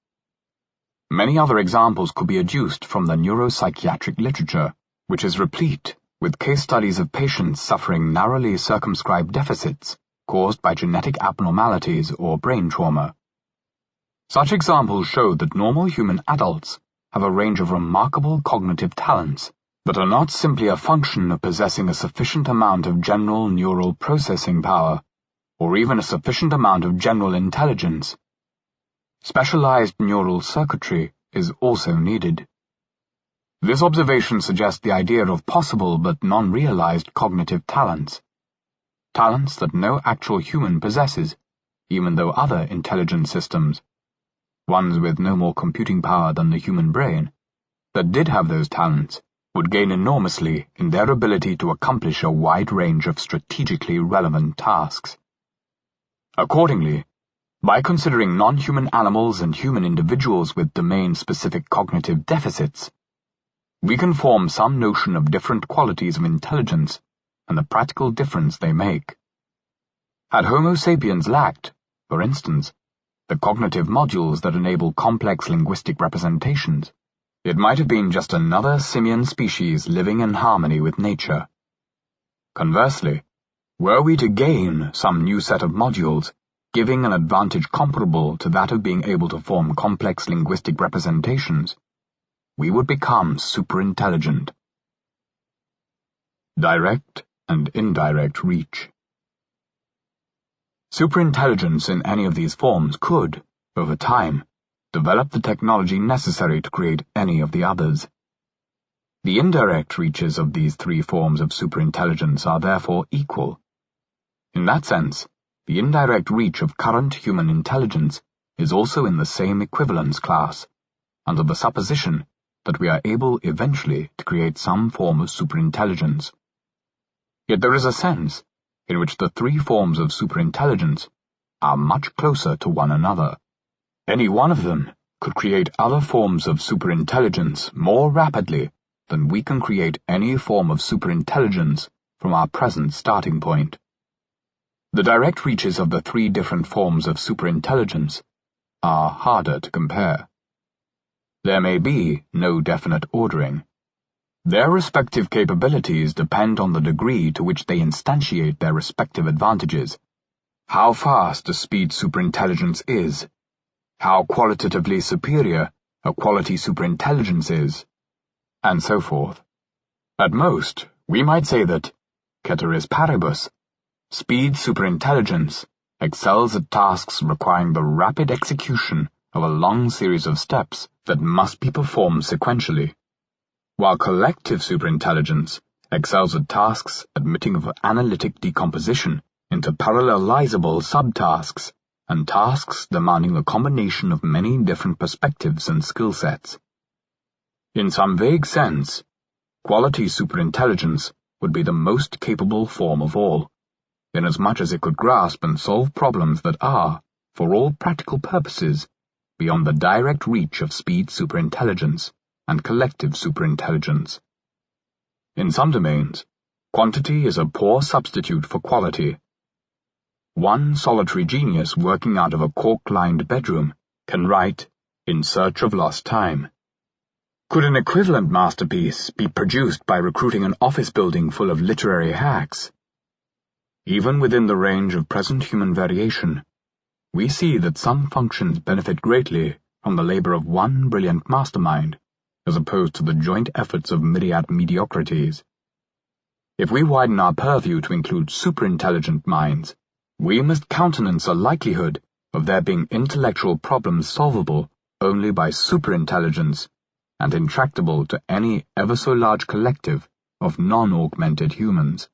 Many other examples could be adduced from the neuropsychiatric literature, which is replete with case studies of patients suffering narrowly circumscribed deficits caused by genetic abnormalities or brain trauma. Such examples show that normal human adults have a range of remarkable cognitive talents that are not simply a function of possessing a sufficient amount of general neural processing power, or even a sufficient amount of general intelligence. Specialized neural circuitry is also needed. This observation suggests the idea of possible but non-realized cognitive talents. Talents that no actual human possesses, even though other intelligent systems, ones with no more computing power than the human brain, that did have those talents, would gain enormously in their ability to accomplish a wide range of strategically relevant tasks. Accordingly, by considering non-human animals and human individuals with domain-specific cognitive deficits, we can form some notion of different qualities of intelligence and the practical difference they make. Had Homo sapiens lacked, for instance, the cognitive modules that enable complex linguistic representations, it might have been just another simian species living in harmony with nature. Conversely, were we to gain some new set of modules, giving an advantage comparable to that of being able to form complex linguistic representations, we would become superintelligent. Direct and indirect reach. Superintelligence in any of these forms could, over time, develop the technology necessary to create any of the others. The indirect reaches of these three forms of superintelligence are therefore equal. In that sense, the indirect reach of current human intelligence is also in the same equivalence class, under the supposition that we are able eventually to create some form of superintelligence. Yet there is a sense in which the three forms of superintelligence are much closer to one another. Any one of them could create other forms of superintelligence more rapidly than we can create any form of superintelligence from our present starting point. The direct reaches of the three different forms of superintelligence are harder to compare. There may be no definite ordering. Their respective capabilities depend on the degree to which they instantiate their respective advantages, how fast a speed superintelligence is, how qualitatively superior a quality superintelligence is, and so forth. At most, we might say that, ceteris paribus, speed superintelligence excels at tasks requiring the rapid execution of a long series of steps that must be performed sequentially, while collective superintelligence excels at tasks admitting of analytic decomposition into parallelizable subtasks and tasks demanding the combination of many different perspectives and skill sets. In some vague sense, quality superintelligence would be the most capable form of all, inasmuch as it could grasp and solve problems that are, for all practical purposes, beyond the direct reach of speed superintelligence and collective superintelligence. In some domains, quantity is a poor substitute for quality. One solitary genius working out of a cork-lined bedroom can write In Search of Lost Time. Could an equivalent masterpiece be produced by recruiting an office building full of literary hacks? Even within the range of present human variation, we see that some functions benefit greatly from the labor of one brilliant mastermind, as opposed to the joint efforts of myriad mediocrities. If we widen our purview to include superintelligent minds, we must countenance a likelihood of there being intellectual problems solvable only by superintelligence and intractable to any ever so large collective of non-augmented humans.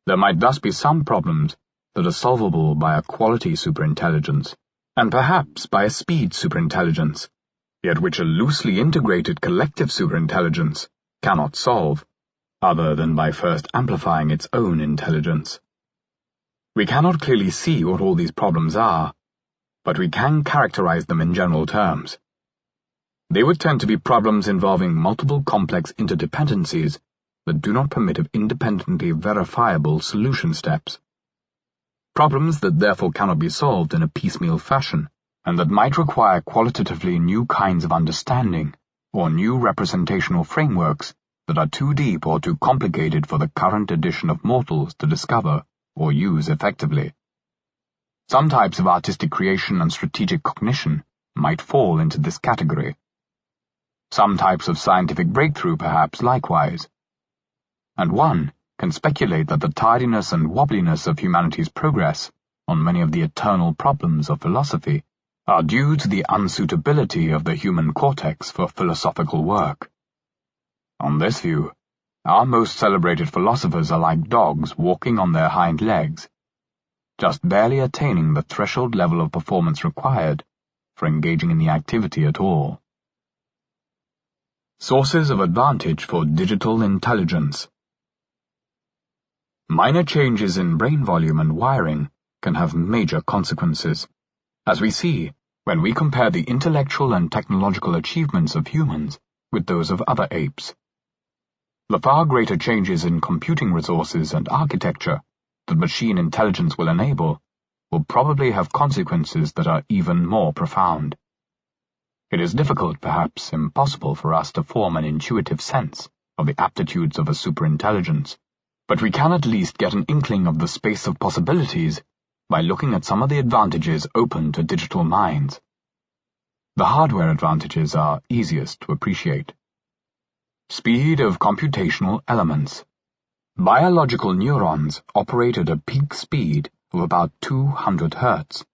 There might thus be some problems that are solvable by a quality superintelligence, and perhaps by a speed superintelligence, yet which a loosely integrated collective superintelligence cannot solve, other than by first amplifying its own intelligence. We cannot clearly see what all these problems are, but we can characterize them in general terms. They would tend to be problems involving multiple complex interdependencies that do not permit of independently verifiable solution steps. Problems that therefore cannot be solved in a piecemeal fashion, and that might require qualitatively new kinds of understanding, or new representational frameworks that are too deep or too complicated for the current edition of mortals to discover or use effectively. Some types of artistic creation and strategic cognition might fall into this category. Some types of scientific breakthrough perhaps likewise. And one can speculate that the tardiness and wobbliness of humanity's progress on many of the eternal problems of philosophy are due to the unsuitability of the human cortex for philosophical work. On this view, our most celebrated philosophers are like dogs walking on their hind legs, just barely attaining the threshold level of performance required for engaging in the activity at all. Sources of advantage for digital intelligence. Minor changes in brain volume and wiring can have major consequences, as we see when we compare the intellectual and technological achievements of humans with those of other apes. The far greater changes in computing resources and architecture that machine intelligence will enable will probably have consequences that are even more profound. It is difficult, perhaps impossible, for us to form an intuitive sense of the aptitudes of a superintelligence, but we can at least get an inkling of the space of possibilities by looking at some of the advantages open to digital minds. The hardware advantages are easiest to appreciate. Speed of computational elements. Biological neurons operate at a peak speed of about 200 Hz,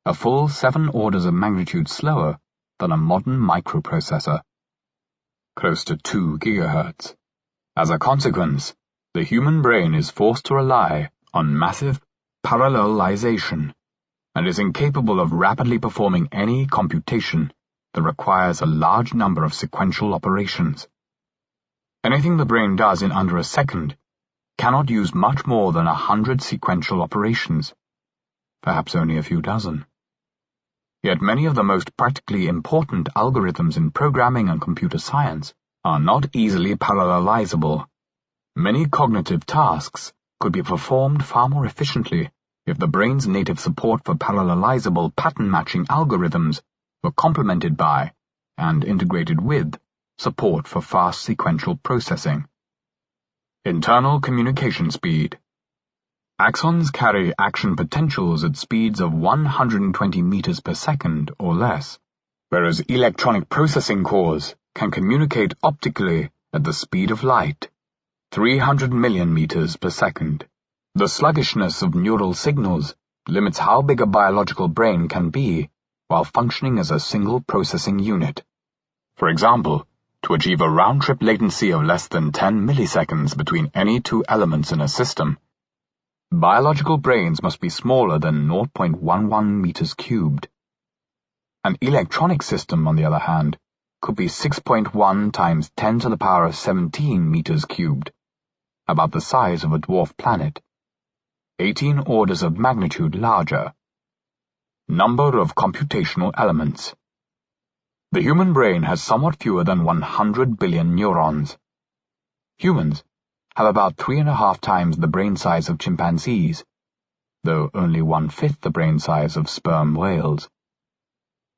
a full 7 orders of magnitude slower than a modern microprocessor, close to 2 GHz. As a consequence, the human brain is forced to rely on massive parallelization and is incapable of rapidly performing any computation that requires a large number of sequential operations. Anything the brain does in under a second cannot use much more than 100 sequential operations, perhaps only a few dozen. Yet many of the most practically important algorithms in programming and computer science are not easily parallelizable. Many cognitive tasks could be performed far more efficiently if the brain's native support for parallelizable pattern-matching algorithms were complemented by, and integrated with, support for fast sequential processing. Internal communication speed. Axons carry action potentials at speeds of 120 meters per second or less, whereas electronic processing cores can communicate optically at the speed of light, 300 million meters per second. The sluggishness of neural signals limits how big a biological brain can be while functioning as a single processing unit. For example, to achieve a round-trip latency of less than 10 milliseconds between any two elements in a system, biological brains must be smaller than 0.11 meters cubed. An electronic system, on the other hand, could be 6.1 times 10 to the power of 17 meters cubed, about the size of a dwarf planet, 18 orders of magnitude larger. Number of computational elements. The human brain has somewhat fewer than 100 billion neurons. Humans have about 3.5 times the brain size of chimpanzees, though only 1/5 the brain size of sperm whales.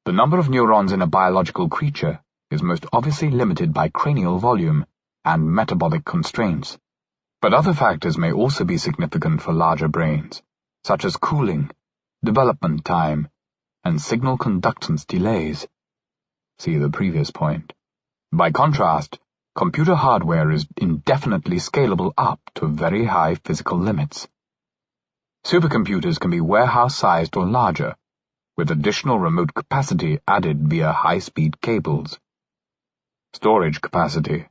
The number of neurons in a biological creature is most obviously limited by cranial volume and metabolic constraints. But other factors may also be significant for larger brains, such as cooling, development time, and signal conductance delays. See the previous point. By contrast, computer hardware is indefinitely scalable up to very high physical limits. Supercomputers can be warehouse-sized or larger, with additional remote capacity added via high-speed cables. Storage capacity.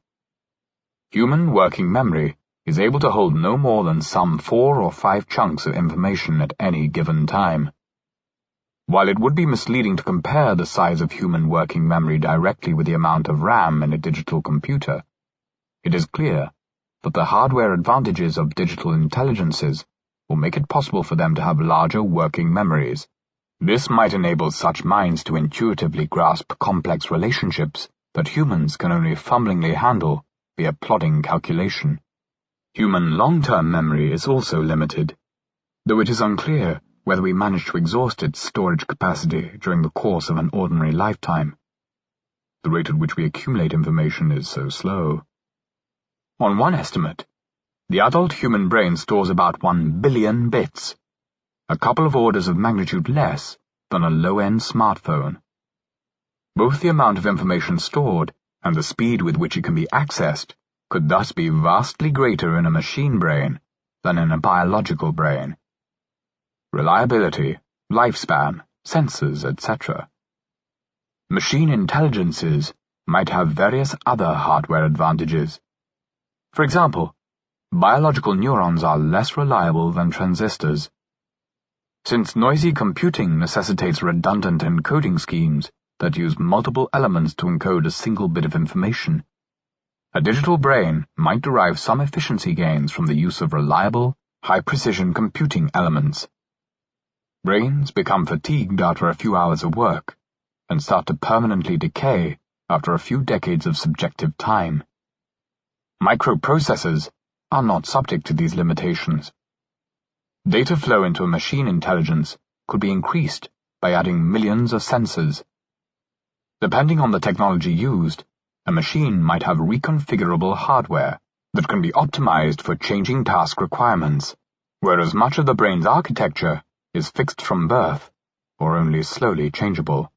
Human working memory is able to hold no more than some 4 or 5 chunks of information at any given time. While it would be misleading to compare the size of human working memory directly with the amount of RAM in a digital computer, it is clear that the hardware advantages of digital intelligences will make it possible for them to have larger working memories. This might enable such minds to intuitively grasp complex relationships that humans can only fumblingly handle via plodding calculation. Human long-term memory is also limited, though it is unclear whether we manage to exhaust its storage capacity during the course of an ordinary lifetime. The rate at which we accumulate information is so slow. On one estimate, the adult human brain stores about 1 billion bits, a couple of orders of magnitude less than a low-end smartphone. Both the amount of information stored and the speed with which it can be accessed could thus be vastly greater in a machine brain than in a biological brain. Reliability, lifespan, sensors, etc. Machine intelligences might have various other hardware advantages. For example, biological neurons are less reliable than transistors. Since noisy computing necessitates redundant encoding schemes that use multiple elements to encode a single bit of information, a digital brain might derive some efficiency gains from the use of reliable, high-precision computing elements. Brains become fatigued after a few hours of work and start to permanently decay after a few decades of subjective time. Microprocessors are not subject to these limitations. Data flow into a machine intelligence could be increased by adding millions of sensors. Depending on the technology used, a machine might have reconfigurable hardware that can be optimized for changing task requirements, whereas much of the brain's architecture is fixed from birth or only slowly changeable,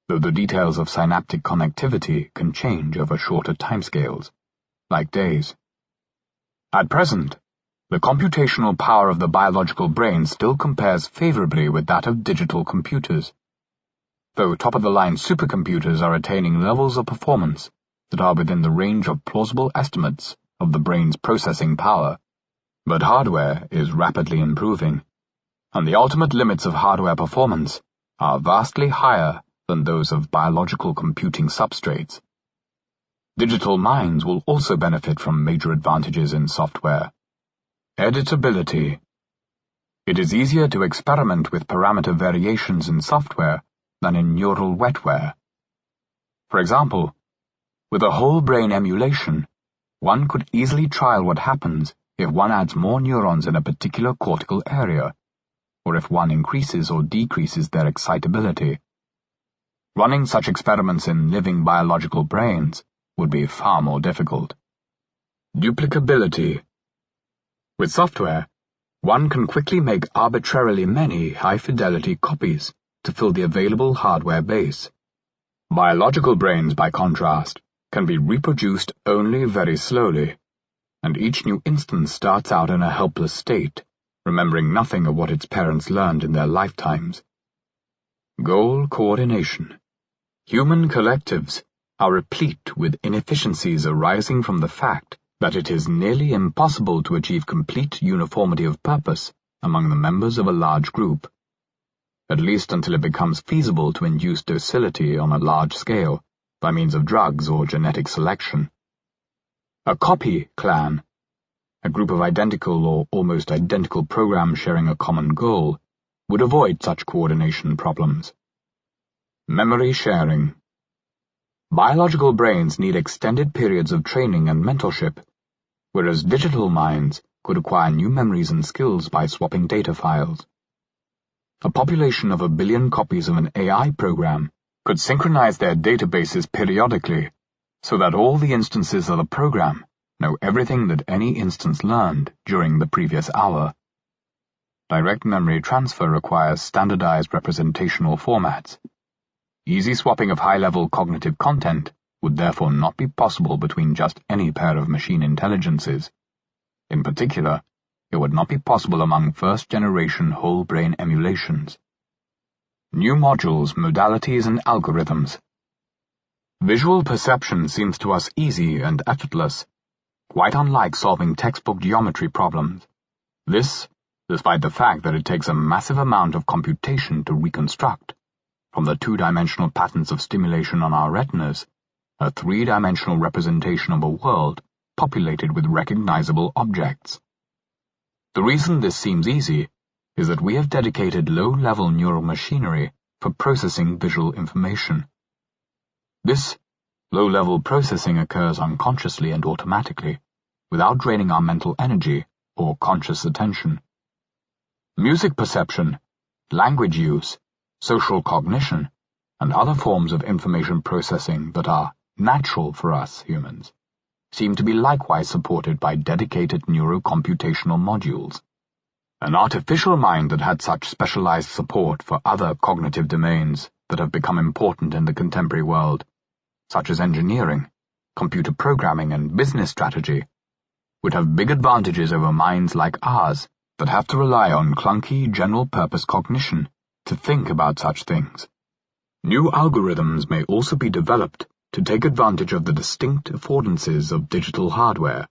though the details of synaptic connectivity can change over shorter timescales, like days. At present, the computational power of the biological brain still compares favorably with that of digital computers, though top-of-the-line supercomputers are attaining levels of performance that are within the range of plausible estimates of the brain's processing power. But hardware is rapidly improving, and the ultimate limits of hardware performance are vastly higher than those of biological computing substrates. Digital minds will also benefit from major advantages in software. Editability. It is easier to experiment with parameter variations in software than in neural wetware. For example, with a whole brain emulation, one could easily trial what happens if one adds more neurons in a particular cortical area, or if one increases or decreases their excitability. Running such experiments in living biological brains would be far more difficult. Duplicability. With software, one can quickly make arbitrarily many high-fidelity copies to fill the available hardware base. Biological brains, by contrast, can be reproduced only very slowly, and each new instance starts out in a helpless state, remembering nothing of what its parents learned in their lifetimes. Goal coordination. Human collectives are replete with inefficiencies arising from the fact that it is nearly impossible to achieve complete uniformity of purpose among the members of a large group, at least until it becomes feasible to induce docility on a large scale by means of drugs or genetic selection. A copy clan, a group of identical or almost identical programs sharing a common goal, would avoid such coordination problems. Memory sharing. Biological brains need extended periods of training and mentorship, whereas digital minds could acquire new memories and skills by swapping data files. A population of 1 billion copies of an AI program could synchronize their databases periodically so that all the instances of the program know everything that any instance learned during the previous hour. Direct memory transfer requires standardized representational formats. Easy swapping of high-level cognitive content would therefore not be possible between just any pair of machine intelligences. In particular, it would not be possible among first-generation whole-brain emulations. New modules, modalities, and algorithms. Visual perception seems to us easy and effortless, quite unlike solving textbook geometry problems. This, despite the fact that it takes a massive amount of computation to reconstruct, from the two-dimensional patterns of stimulation on our retinas, a three-dimensional representation of a world populated with recognizable objects. The reason this seems easy is that we have dedicated low-level neural machinery for processing visual information. This low-level processing occurs unconsciously and automatically, without draining our mental energy or conscious attention. Music perception, language use, social cognition, and other forms of information processing that are natural for us humans seem to be likewise supported by dedicated neurocomputational modules. An artificial mind that had such specialized support for other cognitive domains that have become important in the contemporary world, such as engineering, computer programming, and business strategy, would have big advantages over minds like ours that have to rely on clunky general-purpose cognition to think about such things. New algorithms may also be developed to take advantage of the distinct affordances of digital hardware,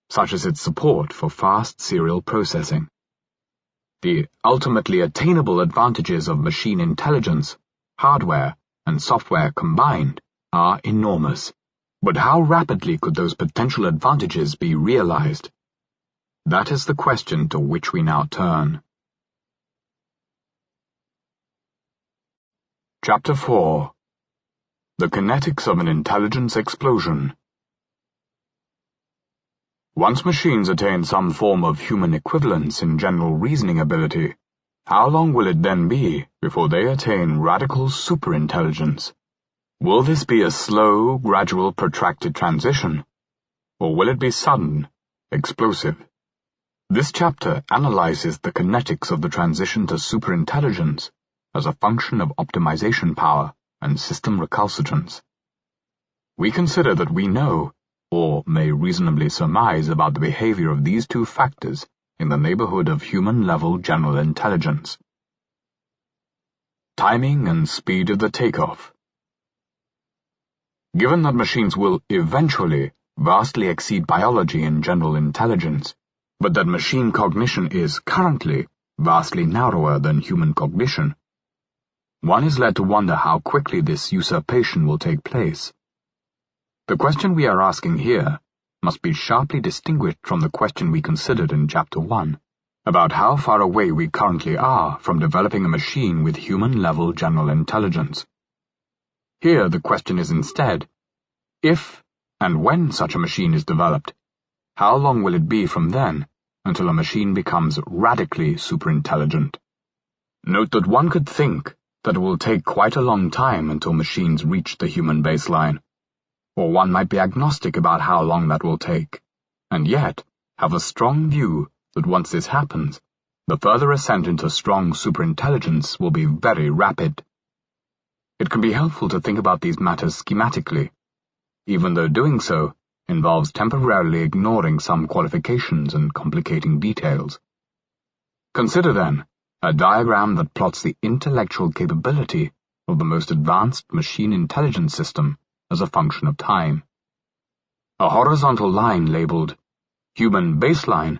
such as its support for fast serial processing. The ultimately attainable advantages of machine intelligence, hardware, and software combined are enormous. But how rapidly could those potential advantages be realized? That is the question to which we now turn. Chapter 4. The Kinetics of an Intelligence Explosion. Once machines attain some form of human equivalence in general reasoning ability, how long will it then be before they attain radical superintelligence? Will this be a slow, gradual, protracted transition, or will it be sudden, explosive? This chapter analyzes the kinetics of the transition to superintelligence as a function of optimization power and system recalcitrance. We consider that we know, or may reasonably surmise about the behavior of these two factors in the neighborhood of human-level general intelligence. Timing and speed of the takeoff. Given that machines will eventually vastly exceed biology in general intelligence, but that machine cognition is currently vastly narrower than human cognition, one is led to wonder how quickly this usurpation will take place. The question we are asking here must be sharply distinguished from the question we considered in Chapter 1, about how far away we currently are from developing a machine with human-level general intelligence. Here the question is instead, if and when such a machine is developed, how long will it be from then until a machine becomes radically superintelligent? Note that one could think that it will take quite a long time until machines reach the human baseline, or one might be agnostic about how long that will take, and yet have a strong view that once this happens, the further ascent into strong superintelligence will be very rapid. It can be helpful to think about these matters schematically, even though doing so involves temporarily ignoring some qualifications and complicating details. Consider, then, a diagram that plots the intellectual capability of the most advanced machine intelligence system as a function of time. A horizontal line labeled Human Baseline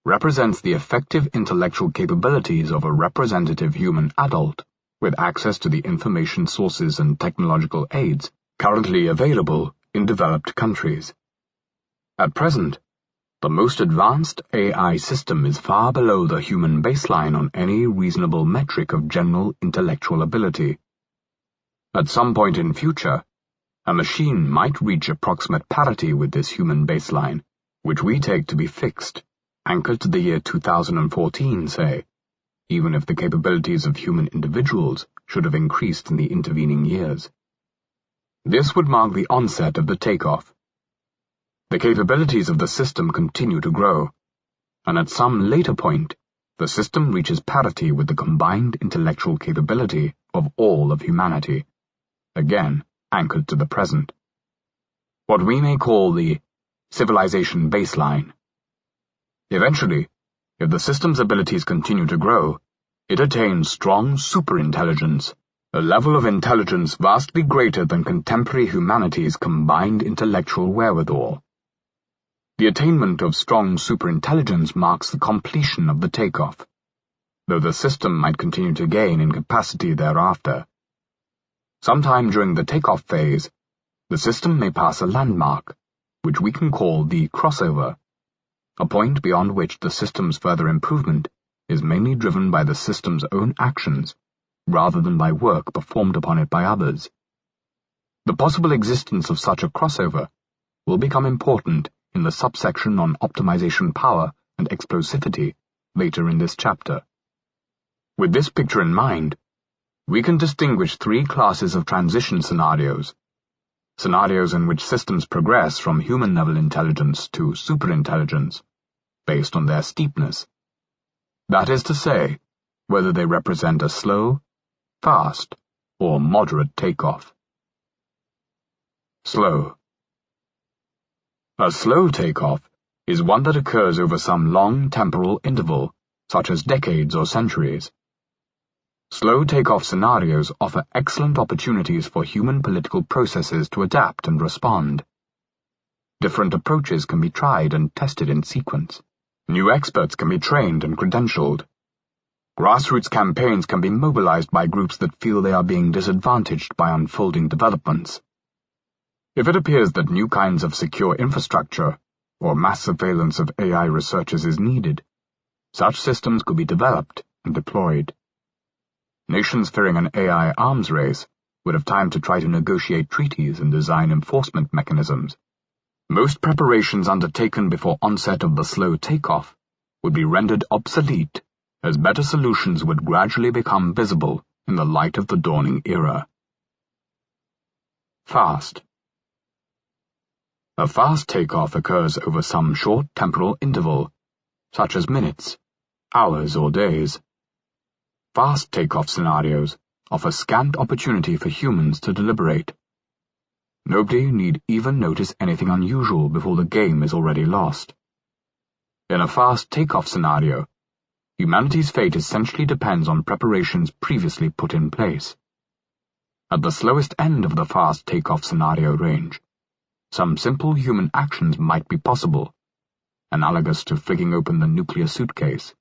represents the effective intellectual capabilities of a representative human adult with access to the information sources and technological aids currently available in developed countries. At present, the most advanced AI system is far below the human baseline on any reasonable metric of general intellectual ability. At some point in future, a machine might reach approximate parity with this human baseline, which we take to be fixed, anchored to the year 2014, say, even if the capabilities of human individuals should have increased in the intervening years. This would mark the onset of the takeoff. The capabilities of the system continue to grow, and at some later point, the system reaches parity with the combined intellectual capability of all of humanity, again anchored to the present. What we may call the civilization baseline. Eventually, If the system's abilities continue to grow, it attains strong superintelligence, a level of intelligence vastly greater than contemporary humanity's combined intellectual wherewithal. The attainment of strong superintelligence marks the completion of the takeoff, though the system might continue to gain in capacity thereafter. Sometime during the takeoff phase, the system may pass a landmark, which we can call the crossover, a point beyond which the system's further improvement is mainly driven by the system's own actions, rather than by work performed upon it by others. The possible existence of such a crossover will become important in the subsection on optimization power and explosivity later in this chapter. With this picture in mind, we can distinguish three classes of transition scenarios: scenarios in which systems progress from human-level intelligence to superintelligence, based on their steepness. That is to say, whether they represent a slow, fast, or moderate takeoff. Slow. A slow takeoff is one that occurs over some long temporal interval, such as decades or centuries. Slow takeoff scenarios offer excellent opportunities for human political processes to adapt and respond. Different approaches can be tried and tested in sequence. New experts can be trained and credentialed. Grassroots campaigns can be mobilized by groups that feel they are being disadvantaged by unfolding developments. If it appears that new kinds of secure infrastructure or mass surveillance of AI researchers is needed, such systems could be developed and deployed. Nations fearing an AI arms race would have time to try to negotiate treaties and design enforcement mechanisms. Most preparations undertaken before onset of the slow takeoff would be rendered obsolete, as better solutions would gradually become visible in the light of the dawning era. Fast. A fast takeoff occurs over some short temporal interval, such as minutes, hours, or days. Fast takeoff scenarios offer scant opportunity for humans to deliberate. Nobody need even notice anything unusual before the game is already lost. In a fast takeoff scenario, humanity's fate essentially depends on preparations previously put in place. At the slowest end of the fast takeoff scenario range, some simple human actions might be possible, analogous to flicking open the nuclear suitcase.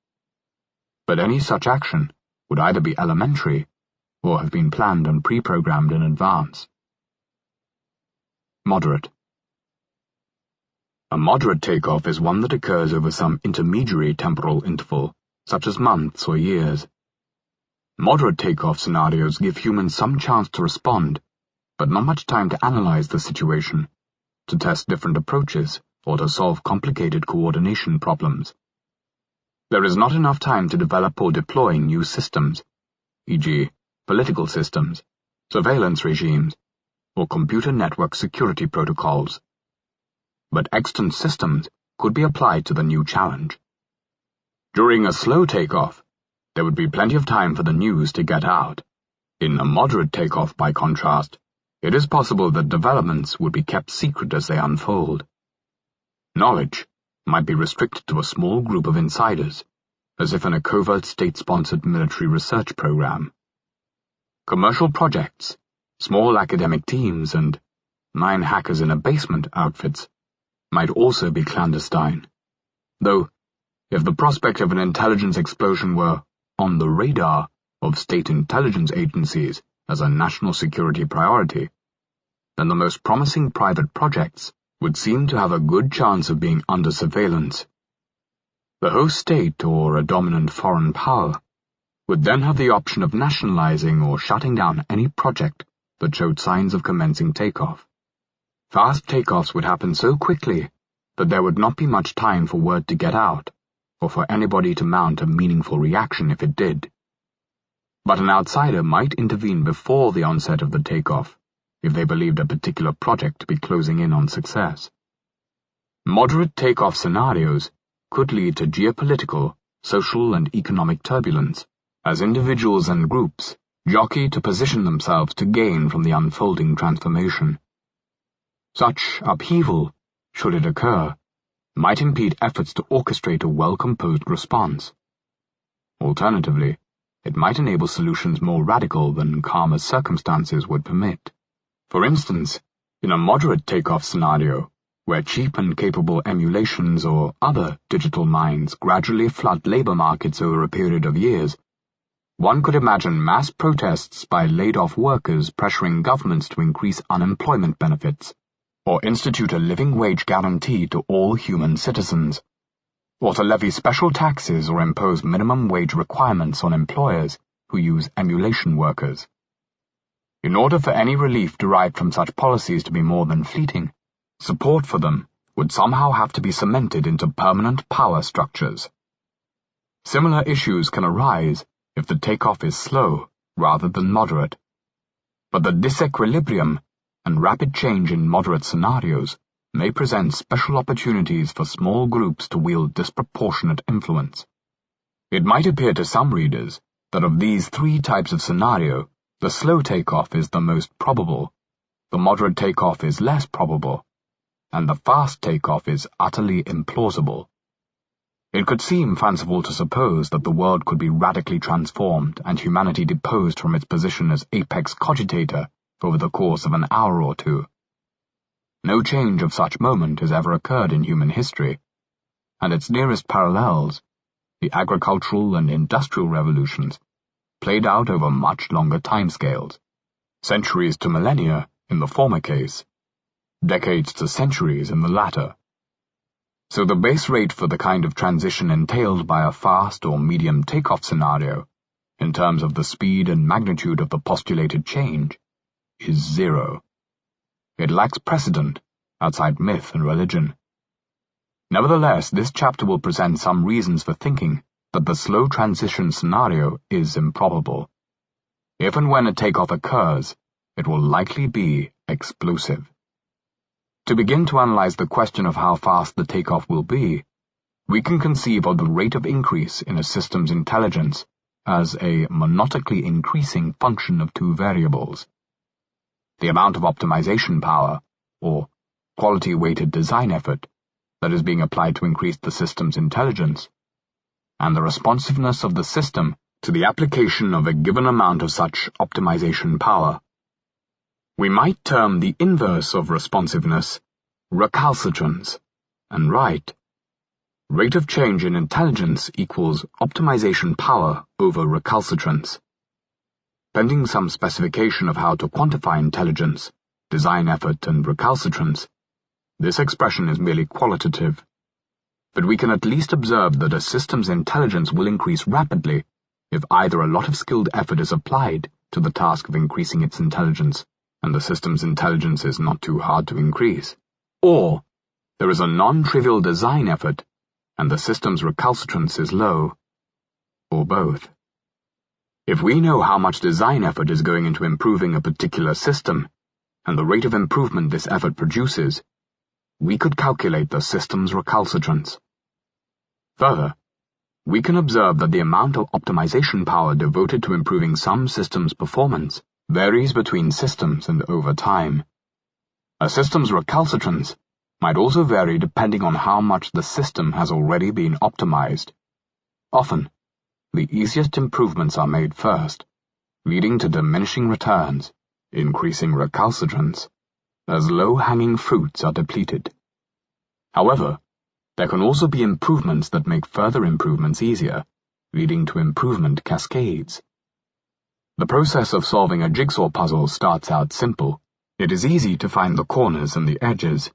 But any such action would either be elementary or have been planned and pre-programmed in advance. Moderate. A moderate takeoff is one that occurs over some intermediary temporal interval, such as months or years. Moderate takeoff scenarios give humans some chance to respond, but not much time to analyze the situation, to test different approaches, or to solve complicated coordination problems. There is not enough time to develop or deploy new systems, e.g., political systems, surveillance regimes, or computer network security protocols. But extant systems could be applied to the new challenge. During a slow takeoff, there would be plenty of time for the news to get out. In a moderate takeoff, by contrast, it is possible that developments would be kept secret as they unfold. Knowledge might be restricted to a small group of insiders, as if in a covert state-sponsored military research program. Commercial projects, small academic teams, and 9 hackers in a basement outfits might also be clandestine, though if the prospect of an intelligence explosion were on the radar of state intelligence agencies as a national security priority, then the most promising private projects would seem to have a good chance of being under surveillance. The host state or a dominant foreign power would then have the option of nationalizing or shutting down any project that showed signs of commencing takeoff. Fast takeoffs would happen so quickly that there would not be much time for word to get out, or for anybody to mount a meaningful reaction if it did. But an outsider might intervene before the onset of the takeoff, if they believed a particular project to be closing in on success. Moderate takeoff scenarios could lead to geopolitical, social, and economic turbulence, as individuals and groups jockey to position themselves to gain from the unfolding transformation. Such upheaval, should it occur, might impede efforts to orchestrate a well-composed response. Alternatively, it might enable solutions more radical than calmer circumstances would permit. For instance, in a moderate takeoff scenario, where cheap and capable emulations or other digital minds gradually flood labor markets over a period of years, one could imagine mass protests by laid-off workers pressuring governments to increase unemployment benefits, or institute a living wage guarantee to all human citizens, or to levy special taxes or impose minimum wage requirements on employers who use emulation workers. In order for any relief derived from such policies to be more than fleeting, support for them would somehow have to be cemented into permanent power structures. Similar issues can arise if the takeoff is slow rather than moderate, but the disequilibrium and rapid change in moderate scenarios may present special opportunities for small groups to wield disproportionate influence. It might appear to some readers that of these three types of scenario, the slow takeoff is the most probable, the moderate takeoff is less probable, and the fast takeoff is utterly implausible. It could seem fanciful to suppose that the world could be radically transformed and humanity deposed from its position as apex cogitator over the course of an hour or two. No change of such moment has ever occurred in human history, and its nearest parallels, the agricultural and industrial revolutions, played out over much longer timescales, centuries to millennia in the former case, decades to centuries in the latter. So the base rate for the kind of transition entailed by a fast or medium takeoff scenario, in terms of the speed and magnitude of the postulated change, is 0. It lacks precedent outside myth and religion. Nevertheless, this chapter will present some reasons for thinking that the slow transition scenario is improbable. If and when a takeoff occurs, it will likely be explosive. To begin to analyze the question of how fast the takeoff will be, we can conceive of the rate of increase in a system's intelligence as a monotonically increasing function of two variables: the amount of optimization power, or quality-weighted design effort, that is being applied to increase the system's intelligence, and the responsiveness of the system to the application of a given amount of such optimization power. We might term the inverse of responsiveness recalcitrance, and write, rate of change in intelligence equals optimization power over recalcitrance. Pending some specification of how to quantify intelligence, design effort, and recalcitrance, this expression is merely qualitative. But we can at least observe that a system's intelligence will increase rapidly if either a lot of skilled effort is applied to the task of increasing its intelligence, and the system's intelligence is not too hard to increase, or there is a non-trivial design effort and the system's recalcitrance is low, or both. If we know how much design effort is going into improving a particular system, and the rate of improvement this effort produces, we could calculate the system's recalcitrance. Further, we can observe that the amount of optimization power devoted to improving some systems' performance varies between systems and over time. A system's recalcitrance might also vary depending on how much the system has already been optimized. Often, the easiest improvements are made first, leading to diminishing returns, increasing recalcitrance, as low-hanging fruits are depleted. However, there can also be improvements that make further improvements easier, leading to improvement cascades. The process of solving a jigsaw puzzle starts out simple. It is easy to find the corners and the edges.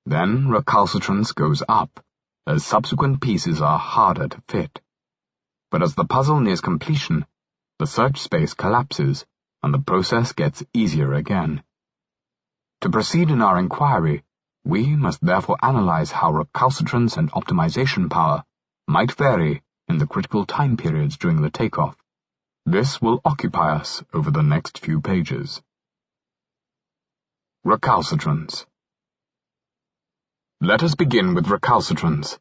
Then recalcitrance goes up, as subsequent pieces are harder to fit. But as the puzzle nears completion, the search space collapses, and the process gets easier again. To proceed in our inquiry, we must therefore analyze how recalcitrance and optimization power might vary in the critical time periods during the takeoff. This will occupy us over the next few pages. Recalcitrance. Let us begin with recalcitrance.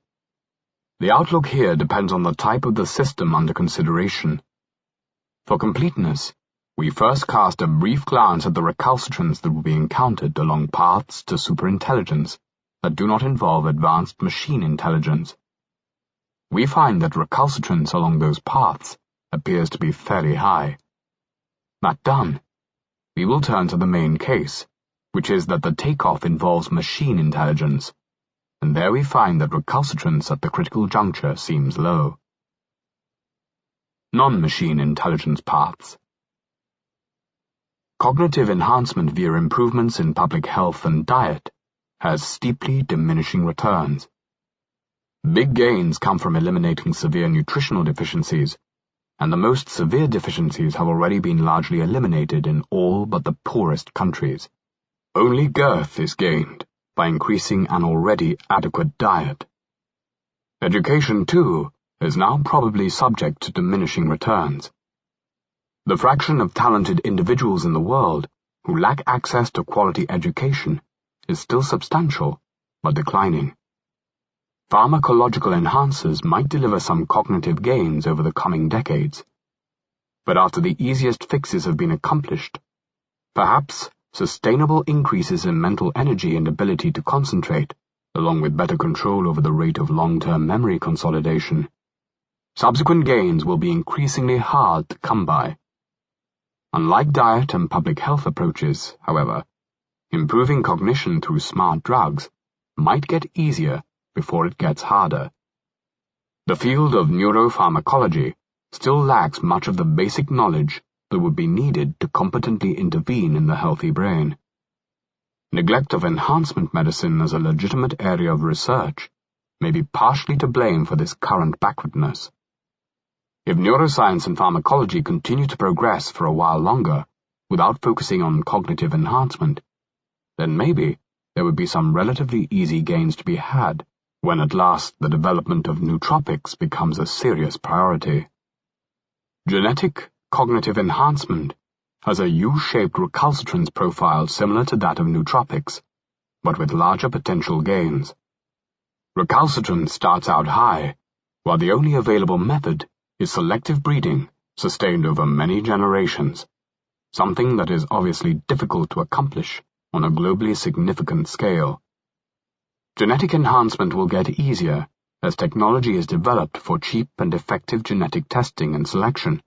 The outlook here depends on the type of the system under consideration. For completeness, we first cast a brief glance at the recalcitrance that will be encountered along paths to superintelligence, that do not involve advanced machine intelligence. We find that recalcitrance along those paths appears to be fairly high. That done, we will turn to the main case, which is that the takeoff involves machine intelligence, and there we find that recalcitrance at the critical juncture seems low. Non-machine intelligence paths. Cognitive enhancement via improvements in public health and diet has steeply diminishing returns. Big gains come from eliminating severe nutritional deficiencies, and the most severe deficiencies have already been largely eliminated in all but the poorest countries. Only girth is gained by increasing an already adequate diet. Education, too, is now probably subject to diminishing returns. The fraction of talented individuals in the world who lack access to quality education is still substantial, but declining. Pharmacological enhancers might deliver some cognitive gains over the coming decades. But after the easiest fixes have been accomplished, perhaps sustainable increases in mental energy and ability to concentrate, along with better control over the rate of long-term memory consolidation, subsequent gains will be increasingly hard to come by. Unlike diet and public health approaches, however, improving cognition through smart drugs might get easier before it gets harder. The field of neuropharmacology still lacks much of the basic knowledge that would be needed to competently intervene in the healthy brain. Neglect of enhancement medicine as a legitimate area of research may be partially to blame for this current backwardness. If neuroscience and pharmacology continue to progress for a while longer without focusing on cognitive enhancement, then maybe there would be some relatively easy gains to be had when at last the development of nootropics becomes a serious priority. Genetic cognitive enhancement has a U-shaped recalcitrance profile similar to that of nootropics, but with larger potential gains. Recalcitrance starts out high, while the only available method is selective breeding sustained over many generations, something that is obviously difficult to accomplish on a globally significant scale. Genetic enhancement will get easier as technology is developed for cheap and effective genetic testing and selection,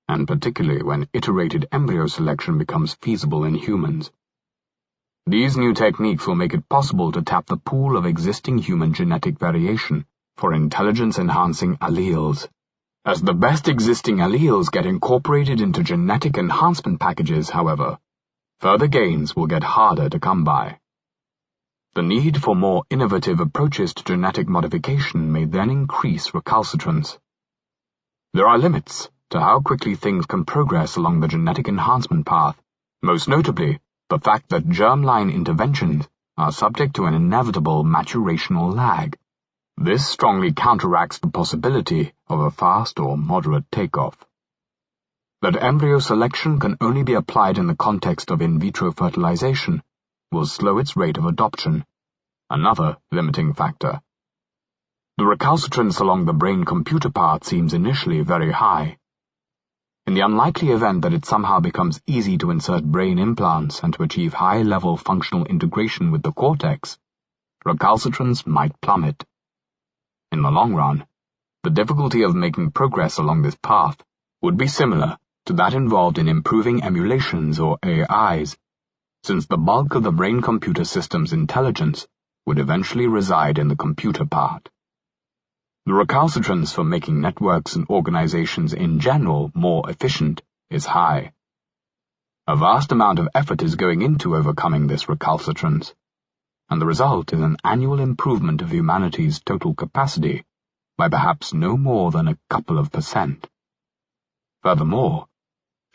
and particularly when iterated embryo selection becomes feasible in humans. These new techniques will make it possible to tap the pool of existing human genetic variation for intelligence-enhancing alleles. As the best existing alleles get incorporated into genetic enhancement packages, however, further gains will get harder to come by. The need for more innovative approaches to genetic modification may then increase recalcitrance. There are limits to how quickly things can progress along the genetic enhancement path, most notably the fact that germline interventions are subject to an inevitable maturational lag. This strongly counteracts the possibility of a fast or moderate takeoff. That embryo selection can only be applied in the context of in vitro fertilization will slow its rate of adoption, another limiting factor. The recalcitrance along the brain-computer path seems initially very high. In the unlikely event that it somehow becomes easy to insert brain implants and to achieve high-level functional integration with the cortex, recalcitrance might plummet. In the long run, the difficulty of making progress along this path would be similar to that involved in improving emulations or AIs, since the bulk of the brain-computer system's intelligence would eventually reside in the computer part. The recalcitrance for making networks and organizations in general more efficient is high. A vast amount of effort is going into overcoming this recalcitrance, and the result is an annual improvement of humanity's total capacity by perhaps no more than a couple of %. Furthermore,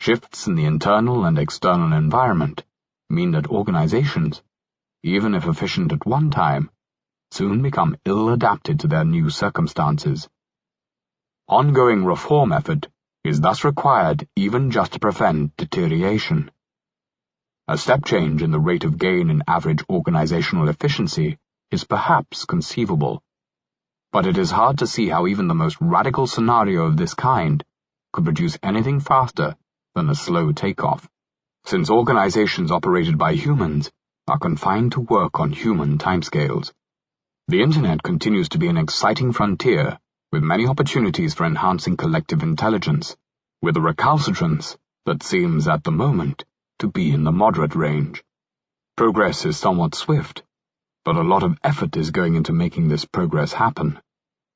shifts in the internal and external environment mean that organizations, even if efficient at one time, soon become ill-adapted to their new circumstances. Ongoing reform effort is thus required even just to prevent deterioration. A step change in the rate of gain in average organizational efficiency is perhaps conceivable, but it is hard to see how even the most radical scenario of this kind could produce anything faster than a slow takeoff, since organizations operated by humans are confined to work on human timescales. The Internet continues to be an exciting frontier, with many opportunities for enhancing collective intelligence, with a recalcitrance that seems, at the moment, to be in the moderate range. Progress is somewhat swift, but a lot of effort is going into making this progress happen.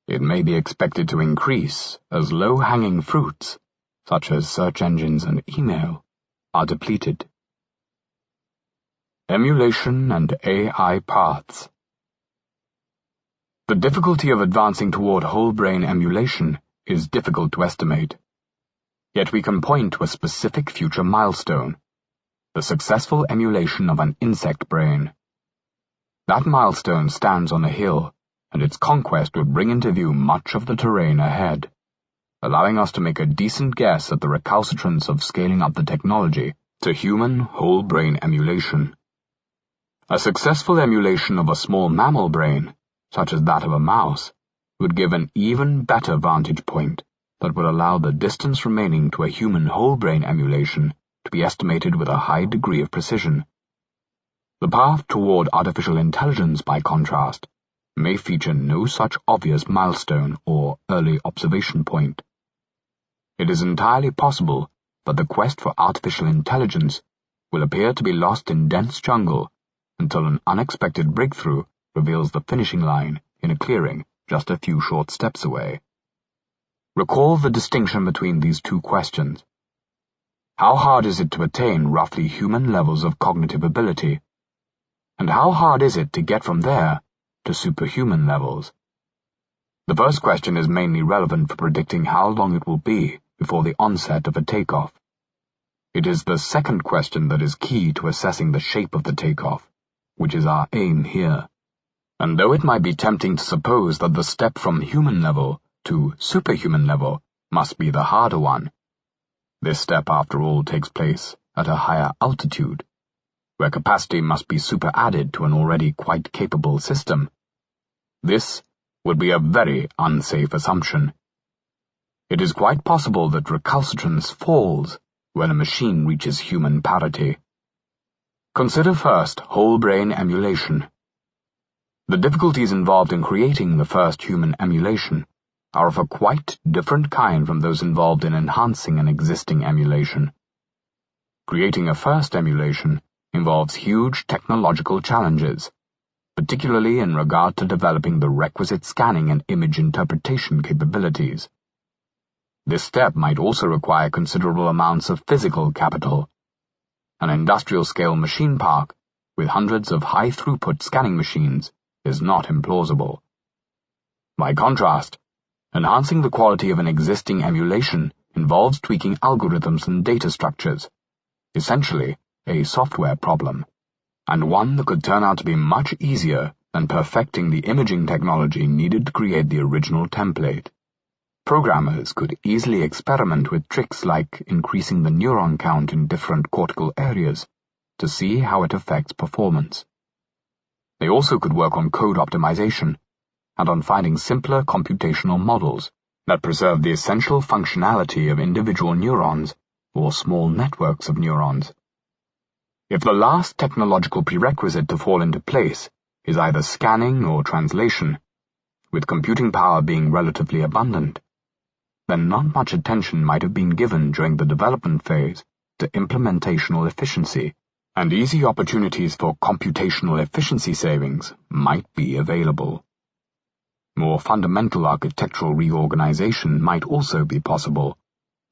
It may be expected to increase as low-hanging fruits, such as search engines and email, are depleted. Emulation and AI paths. The difficulty of advancing toward whole-brain emulation is difficult to estimate. Yet we can point to a specific future milestone: the successful emulation of an insect brain. That milestone stands on a hill, and its conquest would bring into view much of the terrain ahead, allowing us to make a decent guess at the recalcitrance of scaling up the technology to human whole-brain emulation. A successful emulation of a small mammal brain, such as that of a mouse, would give an even better vantage point that would allow the distance remaining to a human whole-brain emulation to be estimated with a high degree of precision. The path toward artificial intelligence, by contrast, may feature no such obvious milestone or early observation point. It is entirely possible that the quest for artificial intelligence will appear to be lost in dense jungle until an unexpected breakthrough reveals the finishing line in a clearing just a few short steps away. Recall the distinction between these two questions. How hard is it to attain roughly human levels of cognitive ability? And how hard is it to get from there to superhuman levels? The first question is mainly relevant for predicting how long it will be before the onset of a takeoff. It is the second question that is key to assessing the shape of the takeoff, which is our aim here. And though it might be tempting to suppose that the step from human level to superhuman level must be the harder one, this step, after all, takes place at a higher altitude, where capacity must be superadded to an already quite capable system. This would be a very unsafe assumption. It is quite possible that recalcitrance falls when a machine reaches human parity. Consider first whole-brain emulation. The difficulties involved in creating the first human emulation are of a quite different kind from those involved in enhancing an existing emulation. Creating a first emulation involves huge technological challenges, particularly in regard to developing the requisite scanning and image interpretation capabilities. This step might also require considerable amounts of physical capital. An industrial-scale machine park with hundreds of high-throughput scanning machines is not implausible. By contrast, enhancing the quality of an existing emulation involves tweaking algorithms and data structures, essentially a software problem, and one that could turn out to be much easier than perfecting the imaging technology needed to create the original template. Programmers could easily experiment with tricks like increasing the neuron count in different cortical areas to see how it affects performance. They also could work on code optimization and on finding simpler computational models that preserve the essential functionality of individual neurons or small networks of neurons. If the last technological prerequisite to fall into place is either scanning or translation, with computing power being relatively abundant, then not much attention might have been given during the development phase to implementational efficiency, and easy opportunities for computational efficiency savings might be available. More fundamental architectural reorganization might also be possible,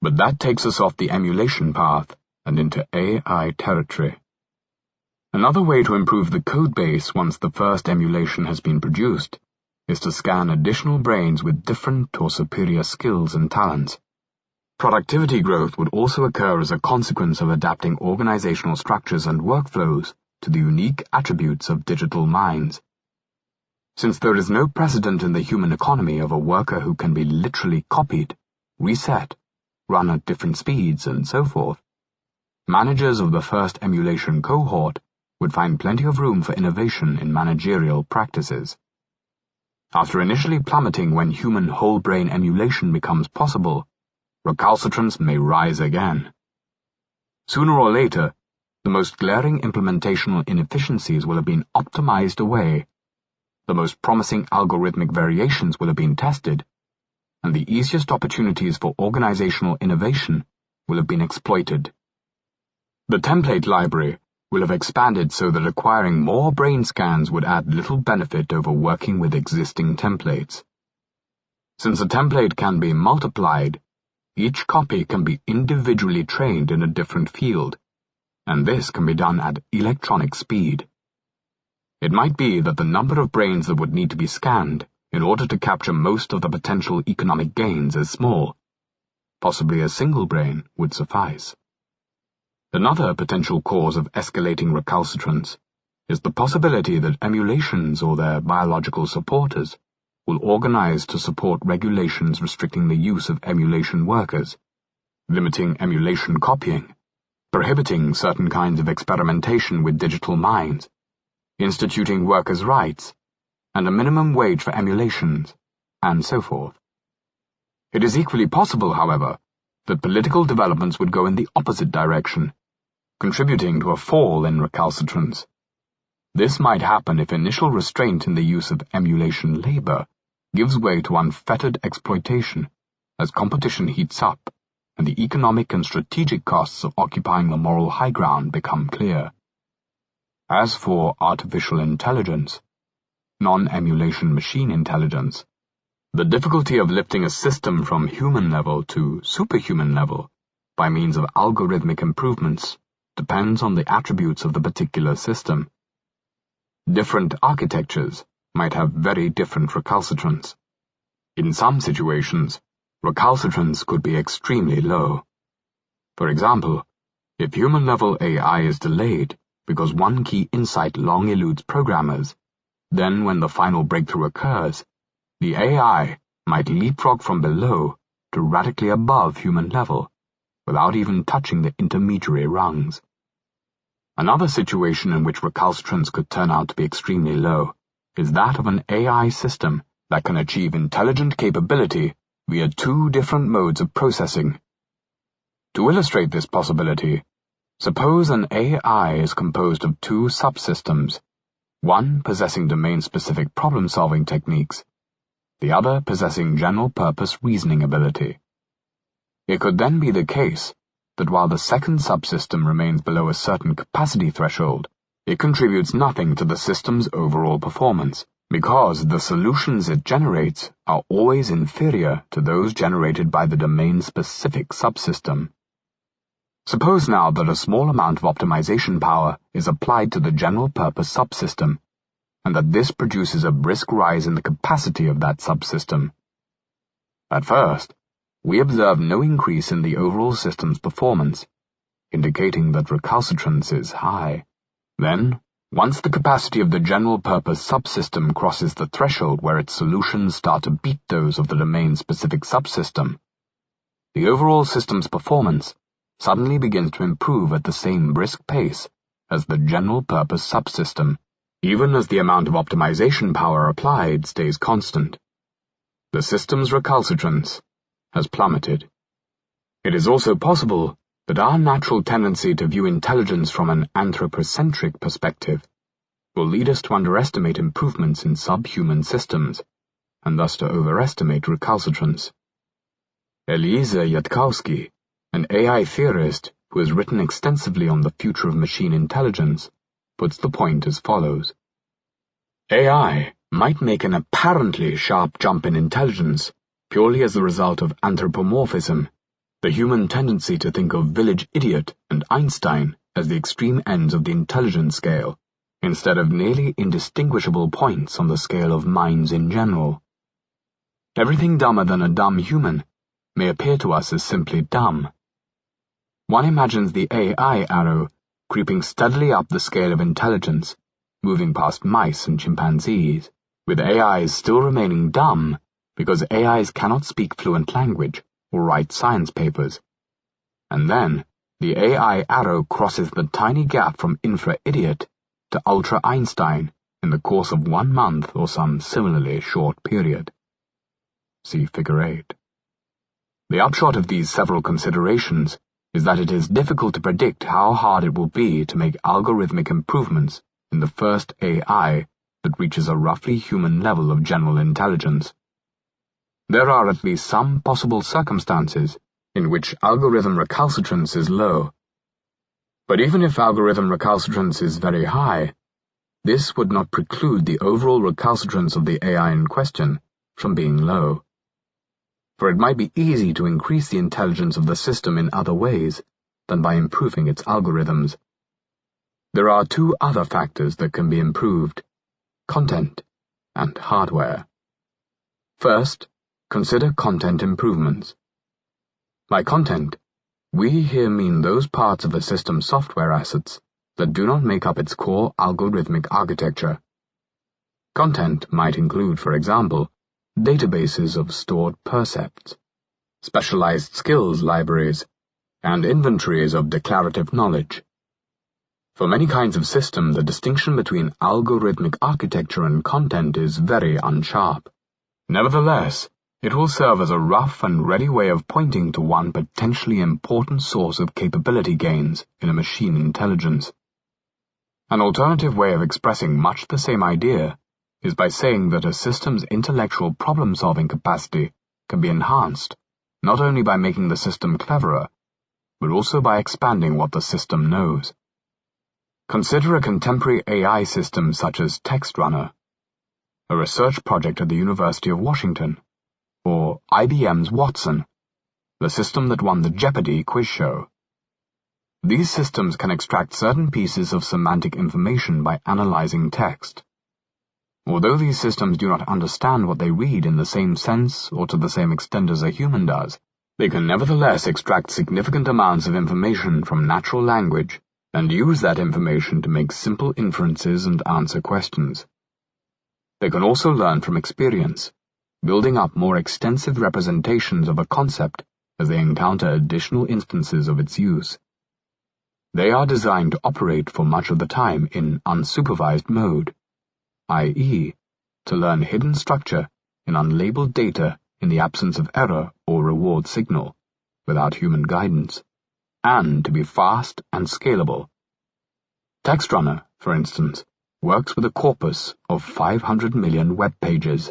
but that takes us off the emulation path and into AI territory. Another way to improve the code base once the first emulation has been produced is to scan additional brains with different or superior skills and talents. Productivity growth would also occur as a consequence of adapting organizational structures and workflows to the unique attributes of digital minds. Since there is no precedent in the human economy of a worker who can be literally copied, reset, run at different speeds, and so forth, managers of the first emulation cohort would find plenty of room for innovation in managerial practices. After initially plummeting when human whole-brain emulation becomes possible, recalcitrance may rise again. Sooner or later, the most glaring implementational inefficiencies will have been optimized away, the most promising algorithmic variations will have been tested, and the easiest opportunities for organizational innovation will have been exploited. The template library will have expanded so that acquiring more brain scans would add little benefit over working with existing templates. Since a template can be multiplied, each copy can be individually trained in a different field, and this can be done at electronic speed. It might be that the number of brains that would need to be scanned in order to capture most of the potential economic gains is small. Possibly a single brain would suffice. Another potential cause of escalating recalcitrance is the possibility that emulations or their biological supporters will organize to support regulations restricting the use of emulation workers, limiting emulation copying, prohibiting certain kinds of experimentation with digital minds, instituting workers' rights, and a minimum wage for emulations, and so forth. It is equally possible, however, that political developments would go in the opposite direction, contributing to a fall in recalcitrance. This might happen if initial restraint in the use of emulation labor gives way to unfettered exploitation as competition heats up and the economic and strategic costs of occupying the moral high ground become clear. As for artificial intelligence, non-emulation machine intelligence, the difficulty of lifting a system from human level to superhuman level by means of algorithmic improvements depends on the attributes of the particular system. Different architectures might have very different recalcitrance. In some situations, recalcitrance could be extremely low. For example, if human-level AI is delayed because one key insight long eludes programmers, then when the final breakthrough occurs, the AI might leapfrog from below to radically above human level, without even touching the intermediary rungs. Another situation in which recalcitrance could turn out to be extremely low is that of an AI system that can achieve intelligent capability via two different modes of processing. To illustrate this possibility, suppose an AI is composed of two subsystems, one possessing domain-specific problem-solving techniques, the other possessing general-purpose reasoning ability. It could then be the case that while the second subsystem remains below a certain capacity threshold, it contributes nothing to the system's overall performance, because the solutions it generates are always inferior to those generated by the domain-specific subsystem. Suppose now that a small amount of optimization power is applied to the general-purpose subsystem, and that this produces a brisk rise in the capacity of that subsystem. At first, we observe no increase in the overall system's performance, indicating that recalcitrance is high. Then, once the capacity of the general-purpose subsystem crosses the threshold where its solutions start to beat those of the domain-specific subsystem, the overall system's performance suddenly begins to improve at the same brisk pace as the general-purpose subsystem, even as the amount of optimization power applied stays constant. The system's recalcitrance has plummeted. It is also possible that our natural tendency to view intelligence from an anthropocentric perspective will lead us to underestimate improvements in subhuman systems, and thus to overestimate recalcitrance. Eliezer Yudkowsky, an AI theorist who has written extensively on the future of machine intelligence, puts the point as follows. AI might make an apparently sharp jump in intelligence purely as the result of anthropomorphism, the human tendency to think of village idiot and Einstein as the extreme ends of the intelligence scale, instead of nearly indistinguishable points on the scale of minds in general. Everything dumber than a dumb human may appear to us as simply dumb. One imagines the AI arrow creeping steadily up the scale of intelligence, moving past mice and chimpanzees, with AIs still remaining dumb because AIs cannot speak fluent language or write science papers. And then, the AI arrow crosses the tiny gap from infra-idiot to ultra-Einstein in the course of 1 month or some similarly short period. See Figure 8. The upshot of these several considerations is that it is difficult to predict how hard it will be to make algorithmic improvements in the first AI that reaches a roughly human level of general intelligence. There are at least some possible circumstances in which algorithm recalcitrance is low. But even if algorithm recalcitrance is very high, this would not preclude the overall recalcitrance of the AI in question from being low. For it might be easy to increase the intelligence of the system in other ways than by improving its algorithms. There are two other factors that can be improved: content and hardware. First, consider content improvements. By content, we here mean those parts of a system's software assets that do not make up its core algorithmic architecture. Content might include, for example, databases of stored percepts, specialized skills libraries, and inventories of declarative knowledge. For many kinds of system, the distinction between algorithmic architecture and content is very unsharp. Nevertheless, it will serve as a rough and ready way of pointing to one potentially important source of capability gains in a machine intelligence. An alternative way of expressing much the same idea is by saying that a system's intellectual problem-solving capacity can be enhanced not only by making the system cleverer, but also by expanding what the system knows. Consider a contemporary AI system such as TextRunner, a research project at the University of Washington, or IBM's Watson, the system that won the Jeopardy quiz show. These systems can extract certain pieces of semantic information by analyzing text. Although these systems do not understand what they read in the same sense or to the same extent as a human does, they can nevertheless extract significant amounts of information from natural language and use that information to make simple inferences and answer questions. They can also learn from experience, building up more extensive representations of a concept as they encounter additional instances of its use. They are designed to operate for much of the time in unsupervised mode, i.e., to learn hidden structure in unlabeled data in the absence of error or reward signal, without human guidance, and to be fast and scalable. TextRunner, for instance, works with a corpus of 500 million web pages.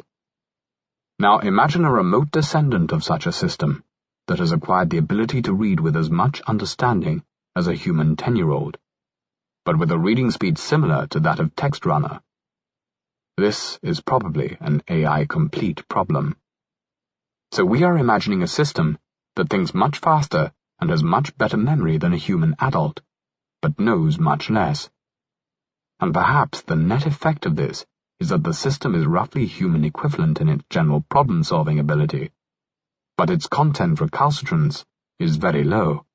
Now imagine a remote descendant of such a system that has acquired the ability to read with as much understanding as a human 10-year-old, but with a reading speed similar to that of TextRunner. This is probably an AI-complete problem. So we are imagining a system that thinks much faster and has much better memory than a human adult, but knows much less. And perhaps the net effect of this is that the system is roughly human equivalent in its general problem-solving ability, but its content recalcitrance is very low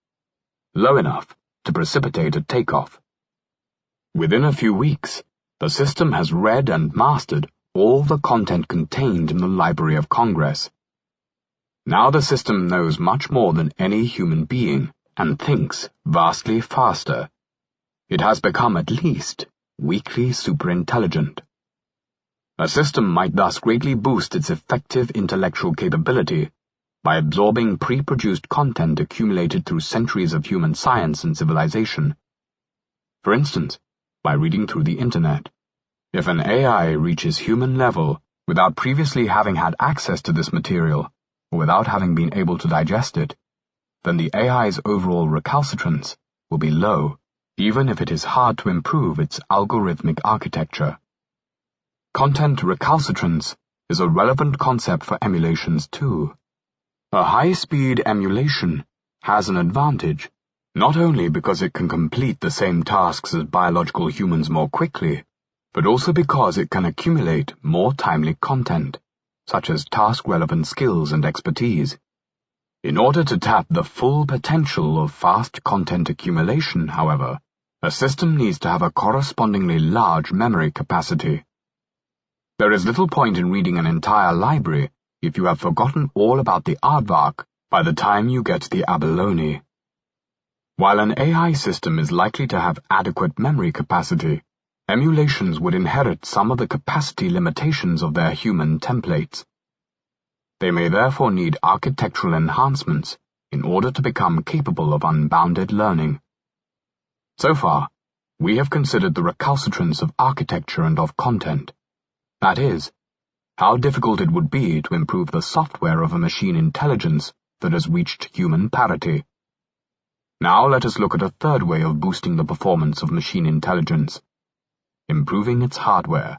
enough to precipitate a takeoff. Within a few weeks, the system has read and mastered all the content contained in the Library of Congress. Now the system knows much more than any human being and thinks vastly faster. It has become at least weakly superintelligent. A system might thus greatly boost its effective intellectual capability by absorbing pre-produced content accumulated through centuries of human science and civilization. For instance, by reading through the Internet. If an AI reaches human level without previously having had access to this material, or without having been able to digest it, then the AI's overall recalcitrance will be low, even if it is hard to improve its algorithmic architecture. Content recalcitrance is a relevant concept for emulations too. A high-speed emulation has an advantage, not only because it can complete the same tasks as biological humans more quickly, but also because it can accumulate more timely content, such as task-relevant skills and expertise. In order to tap the full potential of fast content accumulation, however, a system needs to have a correspondingly large memory capacity. There is little point in reading an entire library if you have forgotten all about the aardvark by the time you get to the abalone. While an AI system is likely to have adequate memory capacity, emulations would inherit some of the capacity limitations of their human templates. They may therefore need architectural enhancements in order to become capable of unbounded learning. So far, we have considered the recalcitrance of architecture and of content. That is, how difficult it would be to improve the software of a machine intelligence that has reached human parity. Now let us look at a third way of boosting the performance of machine intelligence: improving its hardware.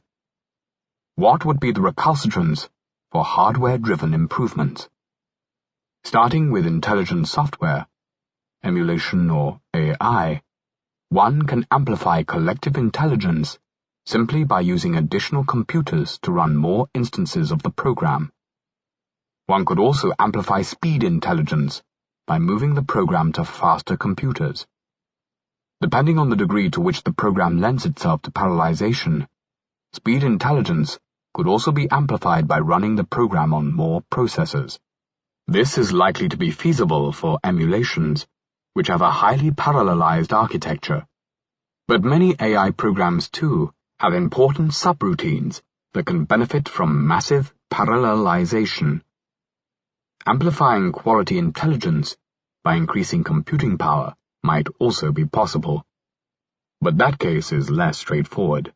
What would be the recalcitrance for hardware-driven improvements? Starting with intelligent software, emulation or AI, one can amplify collective intelligence simply by using additional computers to run more instances of the program. One could also amplify speed intelligence by moving the program to faster computers. Depending on the degree to which the program lends itself to parallelization, speed intelligence could also be amplified by running the program on more processors. This is likely to be feasible for emulations, which have a highly parallelized architecture. But many AI programs, too, have important subroutines that can benefit from massive parallelization. Amplifying quality intelligence by increasing computing power might also be possible, but that case is less straightforward.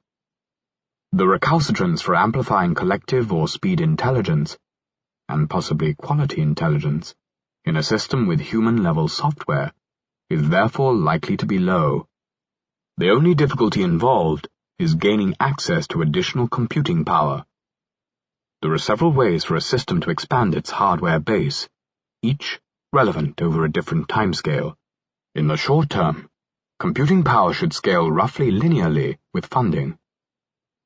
The recalcitrance for amplifying collective or speed intelligence, and possibly quality intelligence, in a system with human-level software is therefore likely to be low. The only difficulty involved is gaining access to additional computing power. There are several ways for a system to expand its hardware base, each relevant over a different timescale. In the short term, computing power should scale roughly linearly with funding.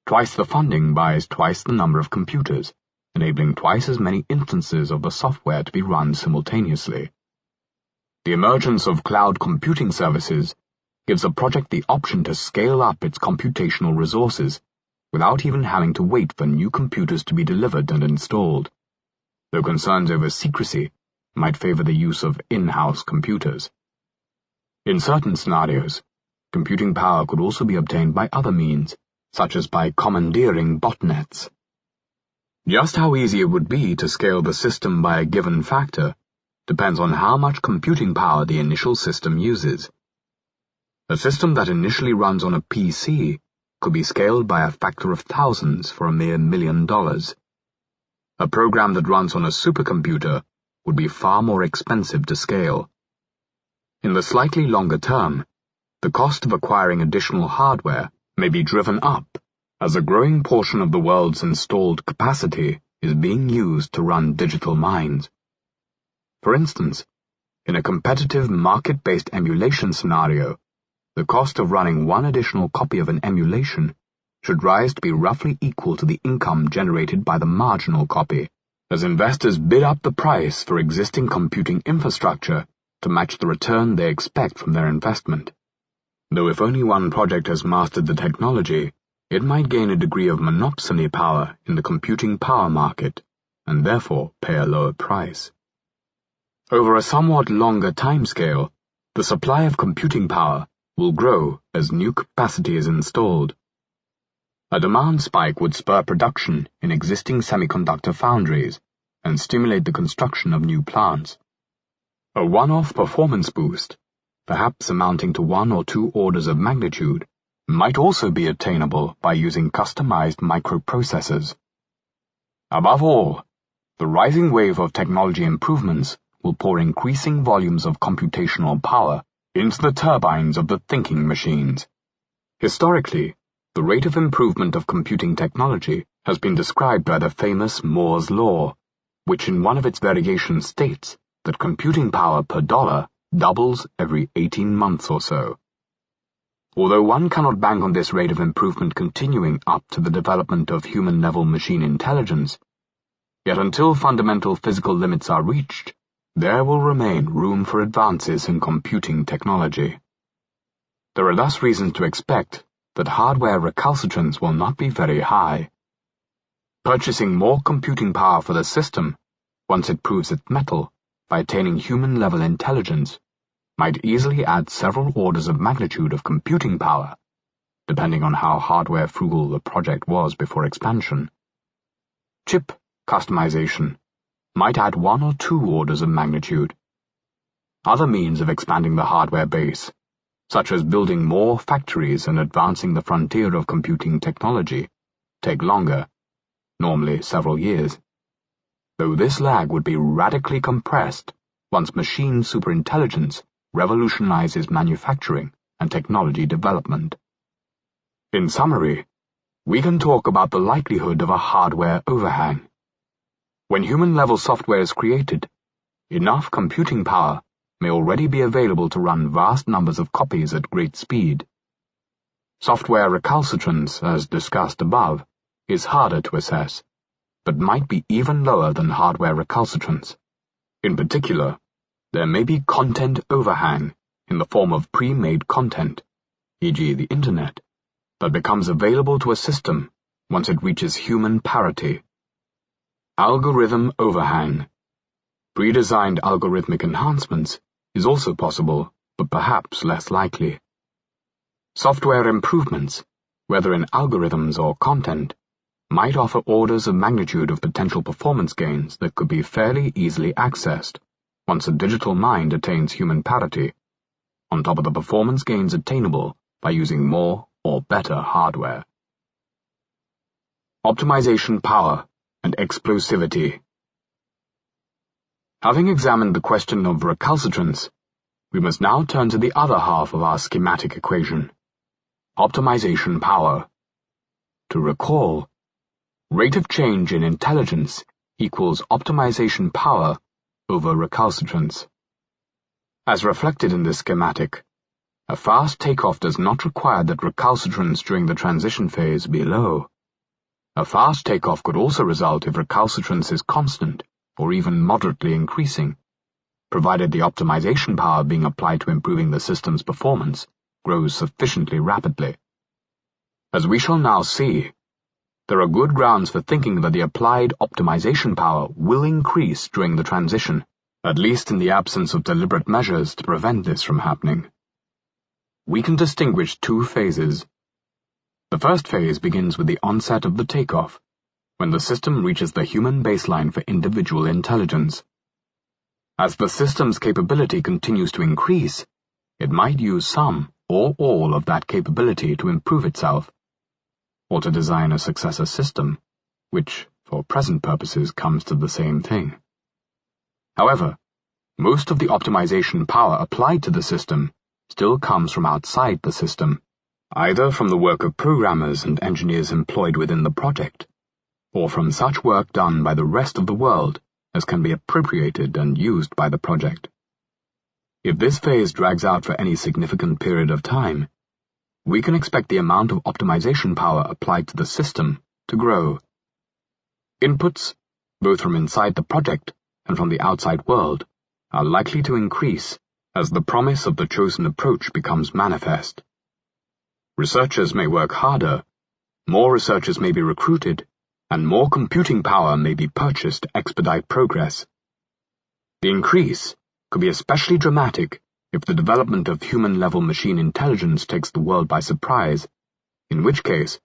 Twice the funding buys twice the number of computers, enabling twice as many instances of the software to be run simultaneously. The emergence of cloud computing services gives a project the option to scale up its computational resources without even having to wait for new computers to be delivered and installed, though concerns over secrecy might favor the use of in-house computers. In certain scenarios, computing power could also be obtained by other means, such as by commandeering botnets. Just how easy it would be to scale the system by a given factor depends on how much computing power the initial system uses. A system that initially runs on a PC could be scaled by a factor of thousands for a mere $1 million. A program that runs on a supercomputer would be far more expensive to scale. In the slightly longer term, the cost of acquiring additional hardware may be driven up as a growing portion of the world's installed capacity is being used to run digital mines. For instance, in a competitive market-based emulation scenario, the cost of running one additional copy of an emulation should rise to be roughly equal to the income generated by the marginal copy, as investors bid up the price for existing computing infrastructure to match the return they expect from their investment. Though if only one project has mastered the technology, it might gain a degree of monopsony power in the computing power market, and therefore pay a lower price. Over a somewhat longer timescale, the supply of computing power will grow as new capacity is installed. A demand spike would spur production in existing semiconductor foundries and stimulate the construction of new plants. A one-off performance boost, perhaps amounting to 1 or 2 orders of magnitude, might also be attainable by using customized microprocessors. Above all, the rising wave of technology improvements will pour increasing volumes of computational power into the turbines of the thinking machines. Historically, the rate of improvement of computing technology has been described by the famous Moore's Law, which in one of its variations states that computing power per dollar doubles every 18 months or so. Although one cannot bank on this rate of improvement continuing up to the development of human-level machine intelligence, yet until fundamental physical limits are reached, there will remain room for advances in computing technology. There are thus reasons to expect that hardware recalcitrance will not be very high. Purchasing more computing power for the system, once it proves its mettle, by attaining human-level intelligence, might easily add several orders of magnitude of computing power, depending on how hardware-frugal the project was before expansion. Chip customization might add 1 or 2 orders of magnitude. Other means of expanding the hardware base, such as building more factories and advancing the frontier of computing technology, take longer, normally several years, though this lag would be radically compressed once machine superintelligence revolutionizes manufacturing and technology development. In summary, we can talk about the likelihood of a hardware overhang. When human-level software is created, enough computing power may already be available to run vast numbers of copies at great speed. Software recalcitrance, as discussed above, is harder to assess, but might be even lower than hardware recalcitrance. In particular, there may be content overhang in the form of pre-made content, e.g. the Internet, that becomes available to a system once it reaches human parity. Algorithm overhang. Pre-designed algorithmic enhancements is also possible, but perhaps less likely. Software improvements, whether in algorithms or content, might offer orders of magnitude of potential performance gains that could be fairly easily accessed once a digital mind attains human parity, on top of the performance gains attainable by using more or better hardware. Optimization power and explosivity. Having examined the question of recalcitrance, we must now turn to the other half of our schematic equation, optimization power. To recall, rate of change in intelligence equals optimization power over recalcitrance. As reflected in this schematic, a fast takeoff does not require that recalcitrance during the transition phase be low. A fast takeoff could also result if recalcitrance is constant or even moderately increasing, provided the optimization power being applied to improving the system's performance grows sufficiently rapidly. As we shall now see, there are good grounds for thinking that the applied optimization power will increase during the transition, at least in the absence of deliberate measures to prevent this from happening. We can distinguish two phases. The first phase begins with the onset of the takeoff, when the system reaches the human baseline for individual intelligence. As the system's capability continues to increase, it might use some or all of that capability to improve itself, or to design a successor system, which, for present purposes, comes to the same thing. However, most of the optimization power applied to the system still comes from outside the system, either from the work of programmers and engineers employed within the project, or from such work done by the rest of the world as can be appropriated and used by the project. If this phase drags out for any significant period of time, we can expect the amount of optimization power applied to the system to grow. Inputs, both from inside the project and from the outside world, are likely to increase as the promise of the chosen approach becomes manifest. Researchers may work harder, more researchers may be recruited, and more computing power may be purchased to expedite progress. The increase could be especially dramatic if the development of human-level machine intelligence takes the world by surprise, in which case,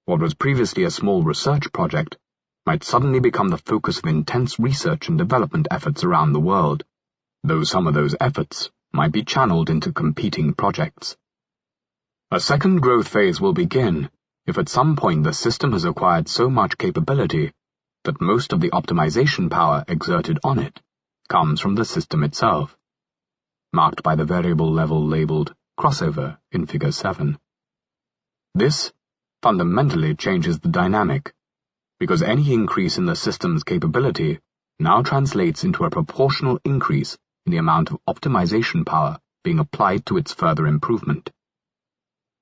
what was previously a small research project might suddenly become the focus of intense research and development efforts around the world, though some of those efforts might be channeled into competing projects. A second growth phase will begin if at some point the system has acquired so much capability that most of the optimization power exerted on it comes from the system itself, marked by the variable level labeled crossover in Figure 7. This fundamentally changes the dynamic, because any increase in the system's capability now translates into a proportional increase in the amount of optimization power being applied to its further improvement.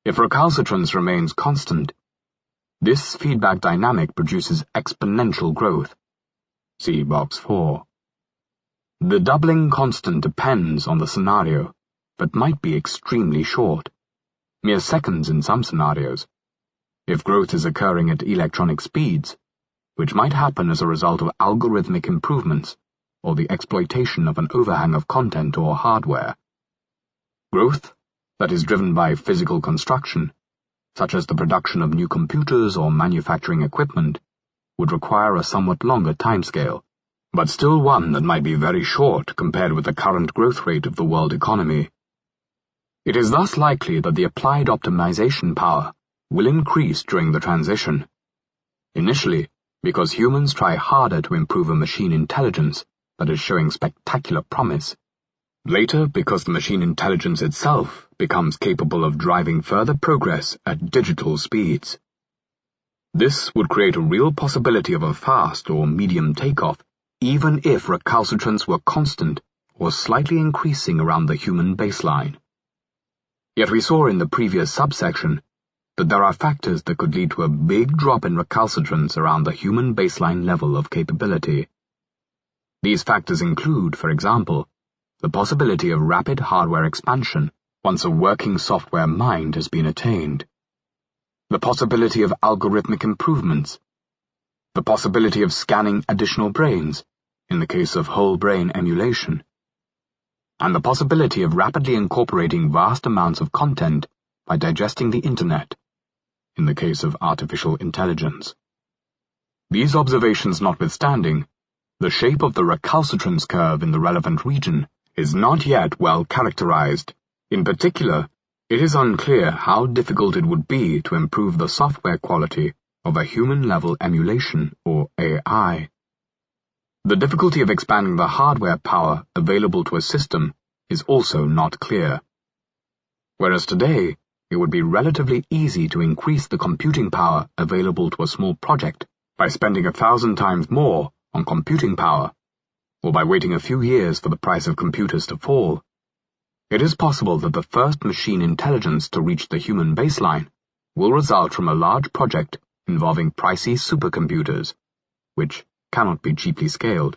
If recalcitrance remains constant, this feedback dynamic produces exponential growth. See Box 4. The doubling constant depends on the scenario, but might be extremely short, mere seconds in some scenarios. If growth is occurring at electronic speeds, which might happen as a result of algorithmic improvements or the exploitation of an overhang of content or hardware. Growth that is driven by physical construction, such as the production of new computers or manufacturing equipment, would require a somewhat longer timescale, but still one that might be very short compared with the current growth rate of the world economy. It is thus likely that the applied optimization power will increase during the transition. Initially, because humans try harder to improve a machine intelligence that is showing spectacular promise. Later, because the machine intelligence itself becomes capable of driving further progress at digital speeds. This would create a real possibility of a fast or medium takeoff, even if recalcitrance were constant or slightly increasing around the human baseline. Yet we saw in the previous subsection that there are factors that could lead to a big drop in recalcitrance around the human baseline level of capability. These factors include, for example, the possibility of rapid hardware expansion once a working software mind has been attained, the possibility of algorithmic improvements, the possibility of scanning additional brains, in the case of whole brain emulation, and the possibility of rapidly incorporating vast amounts of content by digesting the Internet, in the case of artificial intelligence. These observations notwithstanding, the shape of the recalcitrance curve in the relevant region is not yet well characterized. In particular, it is unclear how difficult it would be to improve the software quality of a human-level emulation, or AI. The difficulty of expanding the hardware power available to a system is also not clear. Whereas today, it would be relatively easy to increase the computing power available to a small project by spending 1,000 times more on computing power, or by waiting a few years for the price of computers to fall. It is possible that the first machine intelligence to reach the human baseline will result from a large project involving pricey supercomputers, which cannot be cheaply scaled,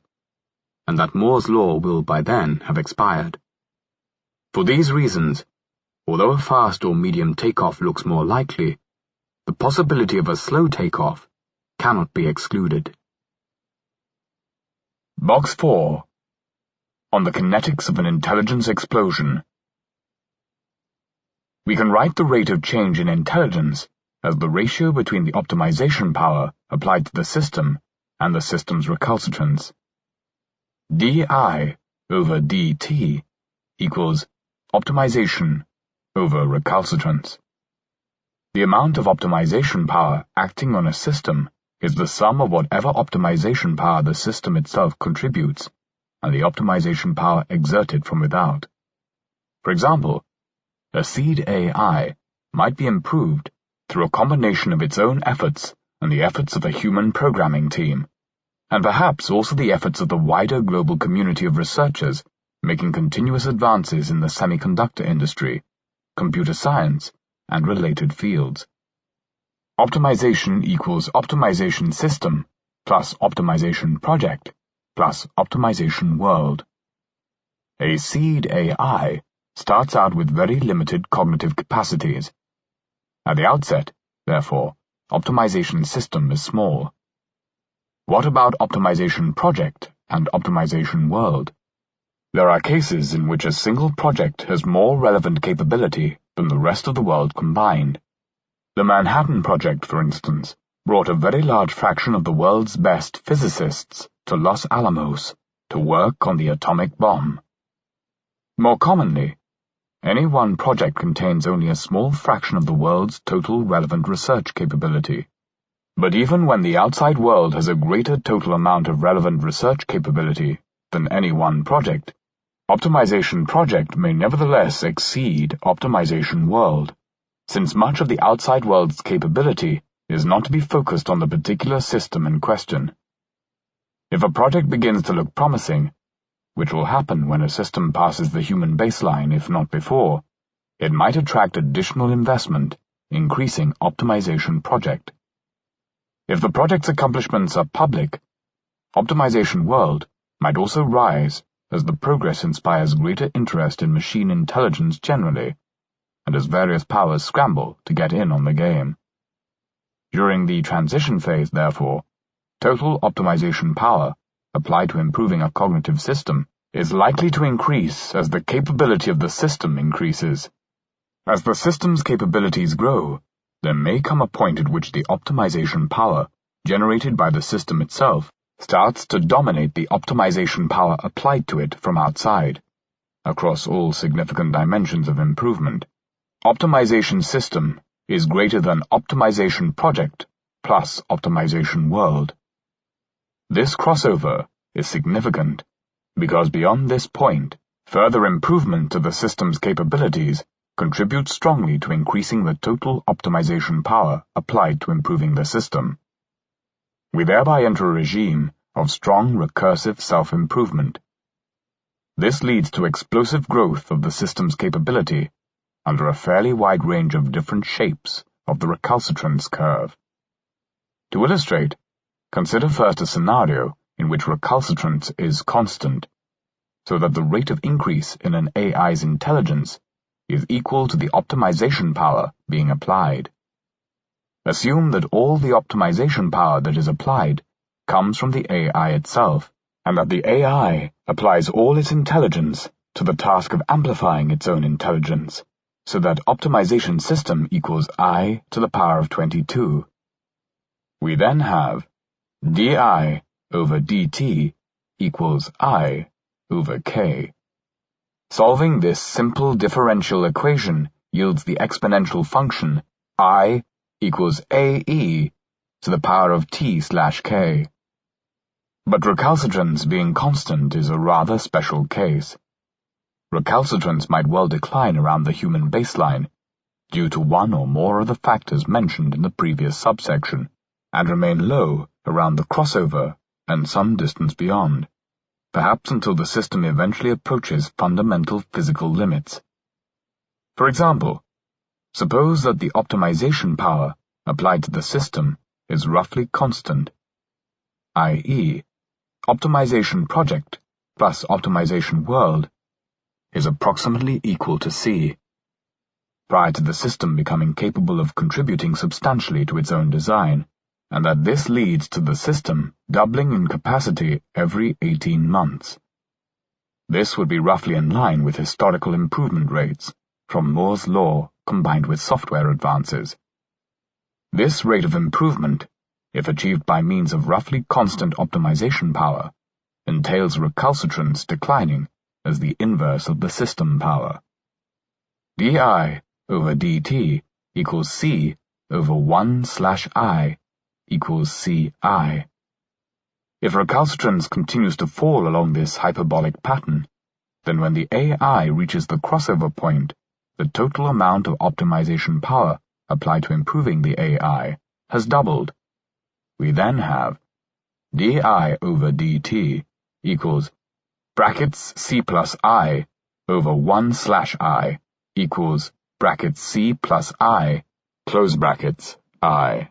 and that Moore's law will by then have expired. For these reasons, although a fast or medium takeoff looks more likely, the possibility of a slow takeoff cannot be excluded. Box 4. On the kinetics of an intelligence explosion. We can write the rate of change in intelligence as the ratio between the optimization power applied to the system and the system's recalcitrance. di over dt equals optimization over recalcitrance. The amount of optimization power acting on a system is the sum of whatever optimization power the system itself contributes, and the optimization power exerted from without. For example, a seed AI might be improved through a combination of its own efforts and the efforts of a human programming team, and perhaps also the efforts of the wider global community of researchers making continuous advances in the semiconductor industry, computer science, and related fields. Optimization equals optimization system plus optimization project plus optimization world. A seed AI starts out with very limited cognitive capacities. At the outset, therefore, optimization system is small. What about optimization project and optimization world? There are cases in which a single project has more relevant capability than the rest of the world combined. The Manhattan Project, for instance, brought a very large fraction of the world's best physicists to Los Alamos to work on the atomic bomb. More commonly, any one project contains only a small fraction of the world's total relevant research capability. But even when the outside world has a greater total amount of relevant research capability than any one project, optimization project may nevertheless exceed optimization world, since much of the outside world's capability is not to be focused on the particular system in question. If a project begins to look promising, which will happen when a system passes the human baseline if not before, it might attract additional investment, increasing optimization project. If the project's accomplishments are public, optimization world might also rise as the progress inspires greater interest in machine intelligence generally, and as various powers scramble to get in on the game. During the transition phase, therefore, total optimization power applied to improving a cognitive system is likely to increase as the capability of the system increases. As the system's capabilities grow, there may come a point at which the optimization power generated by the system itself starts to dominate the optimization power applied to it from outside, across all significant dimensions of improvement. Optimization system is greater than optimization project plus optimization world. This crossover is significant because beyond this point, further improvement to the system's capabilities contributes strongly to increasing the total optimization power applied to improving the system. We thereby enter a regime of strong recursive self-improvement. This leads to explosive growth of the system's capability under a fairly wide range of different shapes of the recalcitrance curve. To illustrate, consider first a scenario in which recalcitrance is constant, so that the rate of increase in an AI's intelligence is equal to the optimization power being applied. Assume that all the optimization power that is applied comes from the AI itself, and that the AI applies all its intelligence to the task of amplifying its own intelligence, so that optimization system equals I to the power of 22. We then have di over dt equals I over k. Solving this simple differential equation yields the exponential function I equals ae to the power of t/k. But recalcitrance being constant is a rather special case. Recalcitrance might well decline around the human baseline due to one or more of the factors mentioned in the previous subsection, and remain low around the crossover and some distance beyond, perhaps until the system eventually approaches fundamental physical limits. For example, suppose that the optimization power applied to the system is roughly constant, i.e., optimization project plus optimization world is approximately equal to C, prior to the system becoming capable of contributing substantially to its own design, and that this leads to the system doubling in capacity every 18 months. This would be roughly in line with historical improvement rates from Moore's law combined with software advances. This rate of improvement, if achieved by means of roughly constant optimization power, entails recalcitrance declining as the inverse of the system power. di over dt equals C over 1/I equals Ci. If recalcitrance continues to fall along this hyperbolic pattern, then when the AI reaches the crossover point, the total amount of optimization power applied to improving the AI has doubled. We then have di over dt equals brackets C plus I over 1/I equals brackets C plus I close brackets I.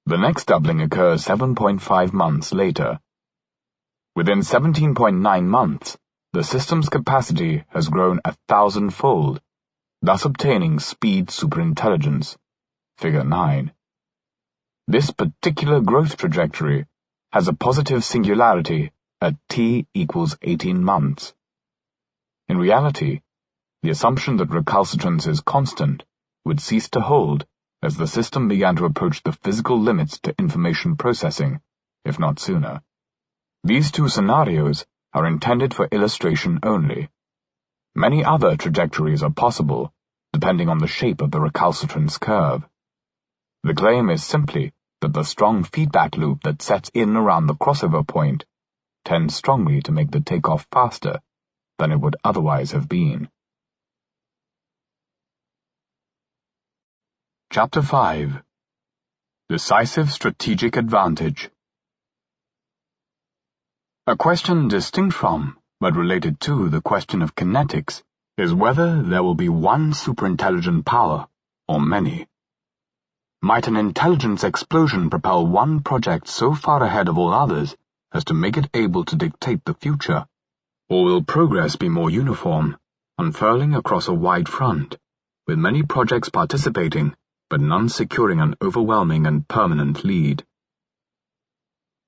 The next doubling occurs 7.5 months later. Within 17.9 months, the system's capacity has grown 1,000-fold, thus obtaining speed superintelligence. Figure 9. This particular growth trajectory has a positive singularity at t equals 18 months. In reality, the assumption that recalcitrance is constant would cease to hold as the system began to approach the physical limits to information processing, if not sooner. These two scenarios are intended for illustration only. Many other trajectories are possible, depending on the shape of the recalcitrance curve. The claim is simply that the strong feedback loop that sets in around the crossover point tends strongly to make the takeoff faster than it would otherwise have been. Chapter 5. Decisive Strategic Advantage. A question distinct from, but related to, the question of kinetics is whether there will be one superintelligent power, or many. Might an intelligence explosion propel one project so far ahead of all others as to make it able to dictate the future, or will progress be more uniform, unfurling across a wide front, with many projects participating, but none securing an overwhelming and permanent lead?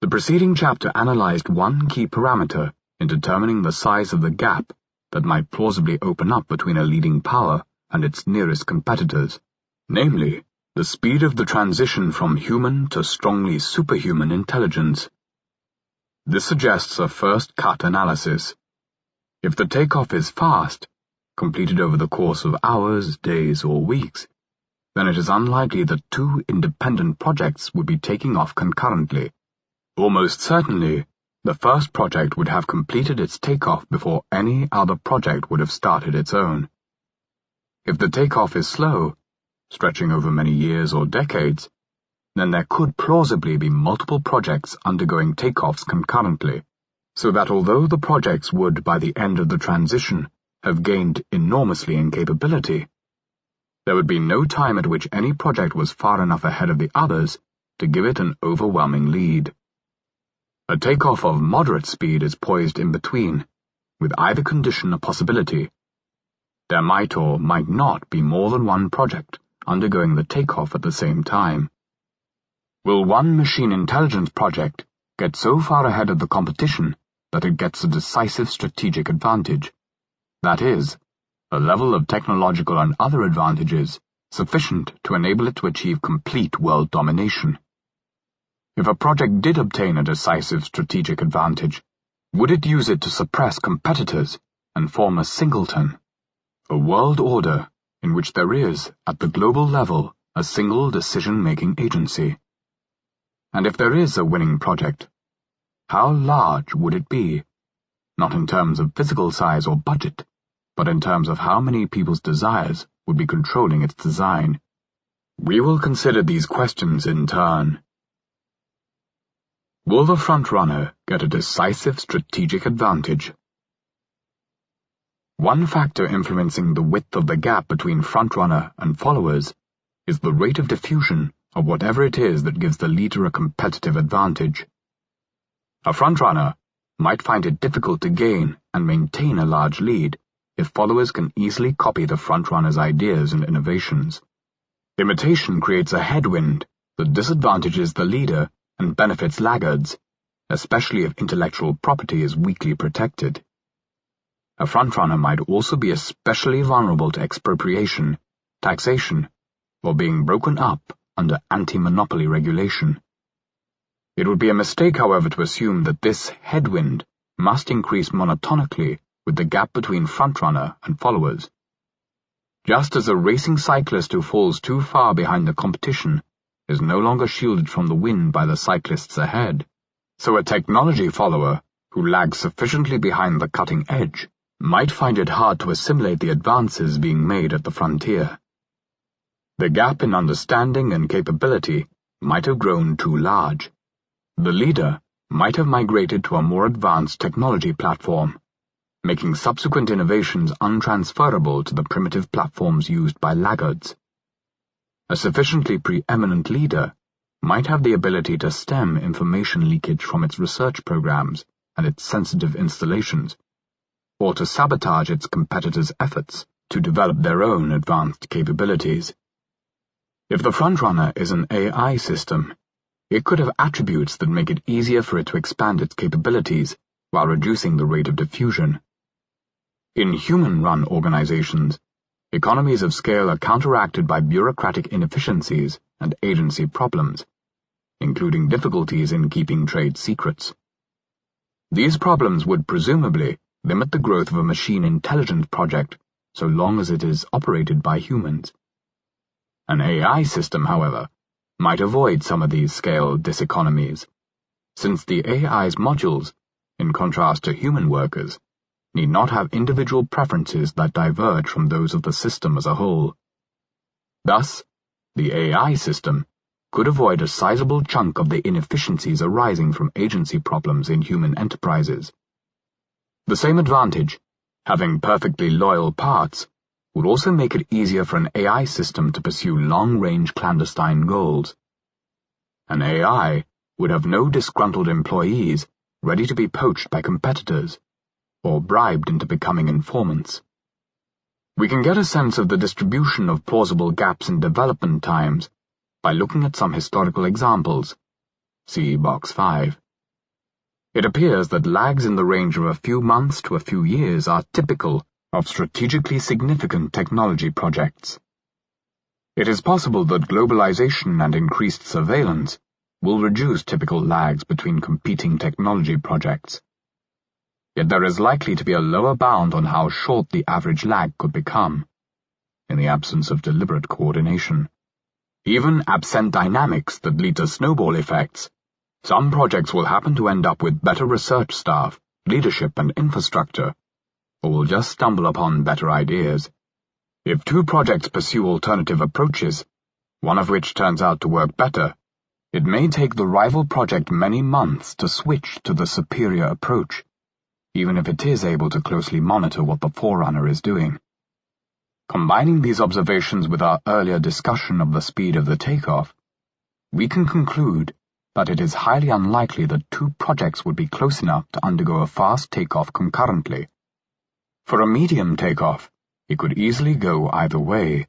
The preceding chapter analyzed one key parameter in determining the size of the gap that might plausibly open up between a leading power and its nearest competitors, namely, the speed of the transition from human to strongly superhuman intelligence. This suggests a first-cut analysis. If the takeoff is fast, completed over the course of hours, days, or weeks, then it is unlikely that two independent projects would be taking off concurrently. Almost certainly, the first project would have completed its takeoff before any other project would have started its own. If the takeoff is slow, stretching over many years or decades, then there could plausibly be multiple projects undergoing takeoffs concurrently, so that although the projects would, by the end of the transition, have gained enormously in capability, there would be no time at which any project was far enough ahead of the others to give it an overwhelming lead. A takeoff of moderate speed is poised in between, with either condition a possibility. There might or might not be more than one project undergoing the takeoff at the same time. Will one machine intelligence project get so far ahead of the competition that it gets a decisive strategic advantage? That is, a level of technological and other advantages sufficient to enable it to achieve complete world domination. If a project did obtain a decisive strategic advantage, would it use it to suppress competitors and form a singleton, a world order in which there is, at the global level, a single decision-making agency? And if there is a winning project, how large would it be, not in terms of physical size or budget, but in terms of how many people's desires would be controlling its design? We will consider these questions in turn. Will the frontrunner get a decisive strategic advantage? One factor influencing the width of the gap between frontrunner and followers is the rate of diffusion of whatever it is that gives the leader a competitive advantage. A frontrunner might find it difficult to gain and maintain a large lead if followers can easily copy the frontrunner's ideas and innovations. Imitation creates a headwind that disadvantages the leader and benefits laggards, especially if intellectual property is weakly protected. A frontrunner might also be especially vulnerable to expropriation, taxation, or being broken up under anti-monopoly regulation. It would be a mistake, however, to assume that this headwind must increase monotonically with the gap between frontrunner and followers. Just as a racing cyclist who falls too far behind the competition is no longer shielded from the wind by the cyclists ahead, so a technology follower who lags sufficiently behind the cutting edge might find it hard to assimilate the advances being made at the frontier. The gap in understanding and capability might have grown too large. The leader might have migrated to a more advanced technology platform, making subsequent innovations untransferable to the primitive platforms used by laggards. A sufficiently preeminent leader might have the ability to stem information leakage from its research programs and its sensitive installations, or to sabotage its competitors' efforts to develop their own advanced capabilities. If the frontrunner is an AI system, it could have attributes that make it easier for it to expand its capabilities while reducing the rate of diffusion. In human-run organizations, economies of scale are counteracted by bureaucratic inefficiencies and agency problems, including difficulties in keeping trade secrets. These problems would presumably limit the growth of a machine intelligence project so long as it is operated by humans. An AI system, however, might avoid some of these scale diseconomies, since the AI's modules, in contrast to human workers, need not have individual preferences that diverge from those of the system as a whole. Thus, the AI system could avoid a sizable chunk of the inefficiencies arising from agency problems in human enterprises. The same advantage, having perfectly loyal parts, would also make it easier for an AI system to pursue long-range clandestine goals. An AI would have no disgruntled employees ready to be poached by competitors, or bribed into becoming informants. We can get a sense of the distribution of plausible gaps in development times by looking at some historical examples. See Box 5. It appears that lags in the range of a few months to a few years are typical of strategically significant technology projects. It is possible that globalization and increased surveillance will reduce typical lags between competing technology projects. Yet there is likely to be a lower bound on how short the average lag could become, in the absence of deliberate coordination. Even absent dynamics that lead to snowball effects, some projects will happen to end up with better research staff, leadership and infrastructure, or will just stumble upon better ideas. If two projects pursue alternative approaches, one of which turns out to work better, it may take the rival project many months to switch to the superior approach, even if it is able to closely monitor what the forerunner is doing. Combining these observations with our earlier discussion of the speed of the takeoff, we can conclude that it is highly unlikely that two projects would be close enough to undergo a fast takeoff concurrently. For a medium takeoff, it could easily go either way,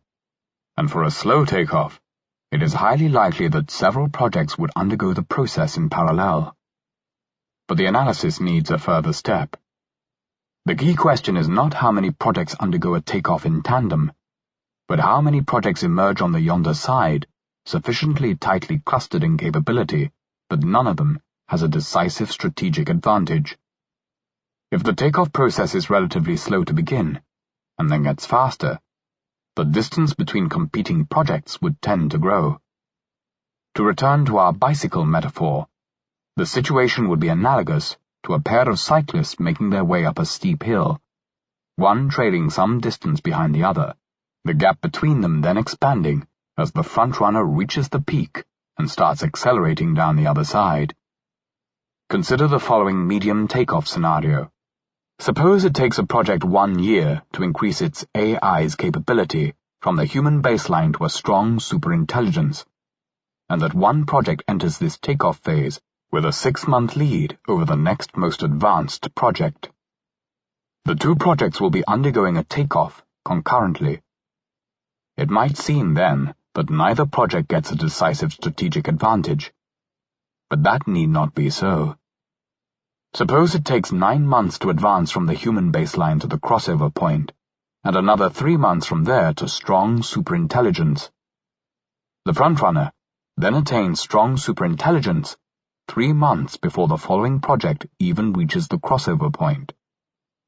and for a slow takeoff, it is highly likely that several projects would undergo the process in parallel. But the analysis needs a further step. The key question is not how many projects undergo a takeoff in tandem, but how many projects emerge on the yonder side, sufficiently tightly clustered in capability that none of them has a decisive strategic advantage. If the takeoff process is relatively slow to begin, and then gets faster, the distance between competing projects would tend to grow. To return to our bicycle metaphor, the situation would be analogous to a pair of cyclists making their way up a steep hill, one trailing some distance behind the other, the gap between them then expanding as the front-runner reaches the peak and starts accelerating down the other side. Consider the following medium takeoff scenario. Suppose it takes a project 1 year to increase its AI's capability from the human baseline to a strong superintelligence, and that one project enters this takeoff phase with a 6-month lead over the next most advanced project. The two projects will be undergoing a takeoff concurrently. It might seem then that neither project gets a decisive strategic advantage, but that need not be so. Suppose it takes 9 months to advance from the human baseline to the crossover point, and another 3 months from there to strong superintelligence. The frontrunner then attains strong superintelligence 3 months before the following project even reaches the crossover point.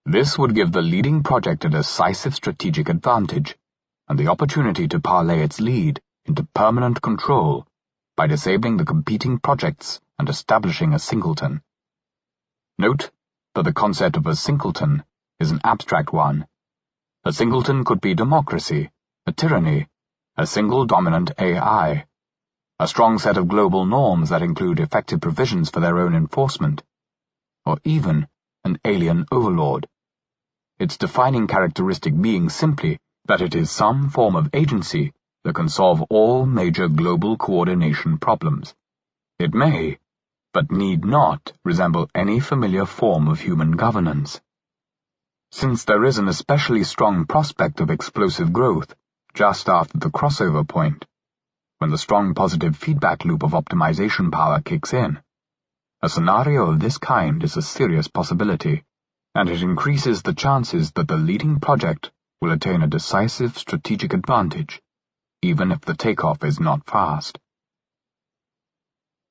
This would give the leading project a decisive strategic advantage, and the opportunity to parlay its lead into permanent control by disabling the competing projects and establishing a singleton. Note that the concept of a singleton is an abstract one. A singleton could be democracy, a tyranny, a single dominant AI, a strong set of global norms that include effective provisions for their own enforcement, or even an alien overlord. Its defining characteristic being simply that it is some form of agency that can solve all major global coordination problems. It may, but need not, resemble any familiar form of human governance. Since there is an especially strong prospect of explosive growth just after the crossover point, when the strong positive feedback loop of optimization power kicks in, a scenario of this kind is a serious possibility, and it increases the chances that the leading project will attain a decisive strategic advantage, even if the takeoff is not fast.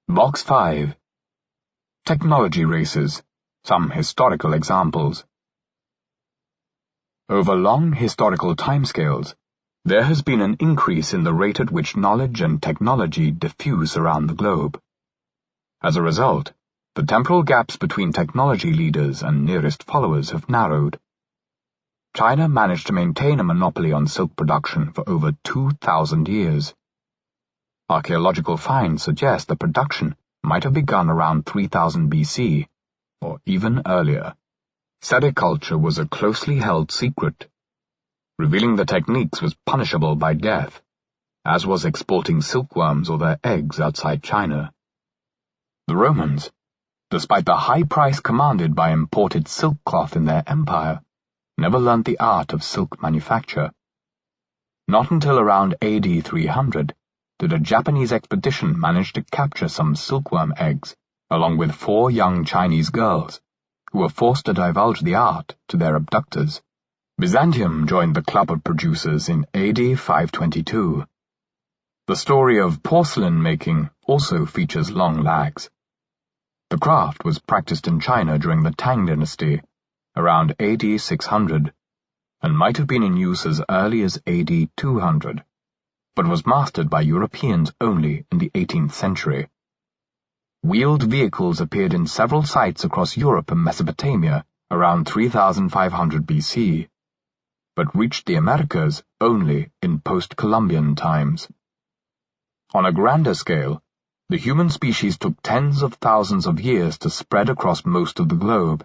Box 5. Technology races. Some historical examples. Over long historical timescales, there has been an increase in the rate at which knowledge and technology diffuse around the globe. As a result, the temporal gaps between technology leaders and nearest followers have narrowed. China managed to maintain a monopoly on silk production for over 2,000 years. Archaeological finds suggest that production might have begun around 3000 BC, or even earlier. Sericulture was a closely held secret. Revealing the techniques was punishable by death, as was exporting silkworms or their eggs outside China. The Romans, despite the high price commanded by imported silk cloth in their empire, never learnt the art of silk manufacture. Not until around AD 300 did a Japanese expedition manage to capture some silkworm eggs, along with 4 young Chinese girls, who were forced to divulge the art to their abductors. Byzantium joined the club of producers in AD 522. The story of porcelain making also features long lags. The craft was practiced in China during the Tang dynasty, around AD 600, and might have been in use as early as AD 200, but was mastered by Europeans only in the 18th century. Wheeled vehicles appeared in several sites across Europe and Mesopotamia around 3500 BC, but reached the Americas only in post-Columbian times. On a grander scale, the human species took tens of thousands of years to spread across most of the globe.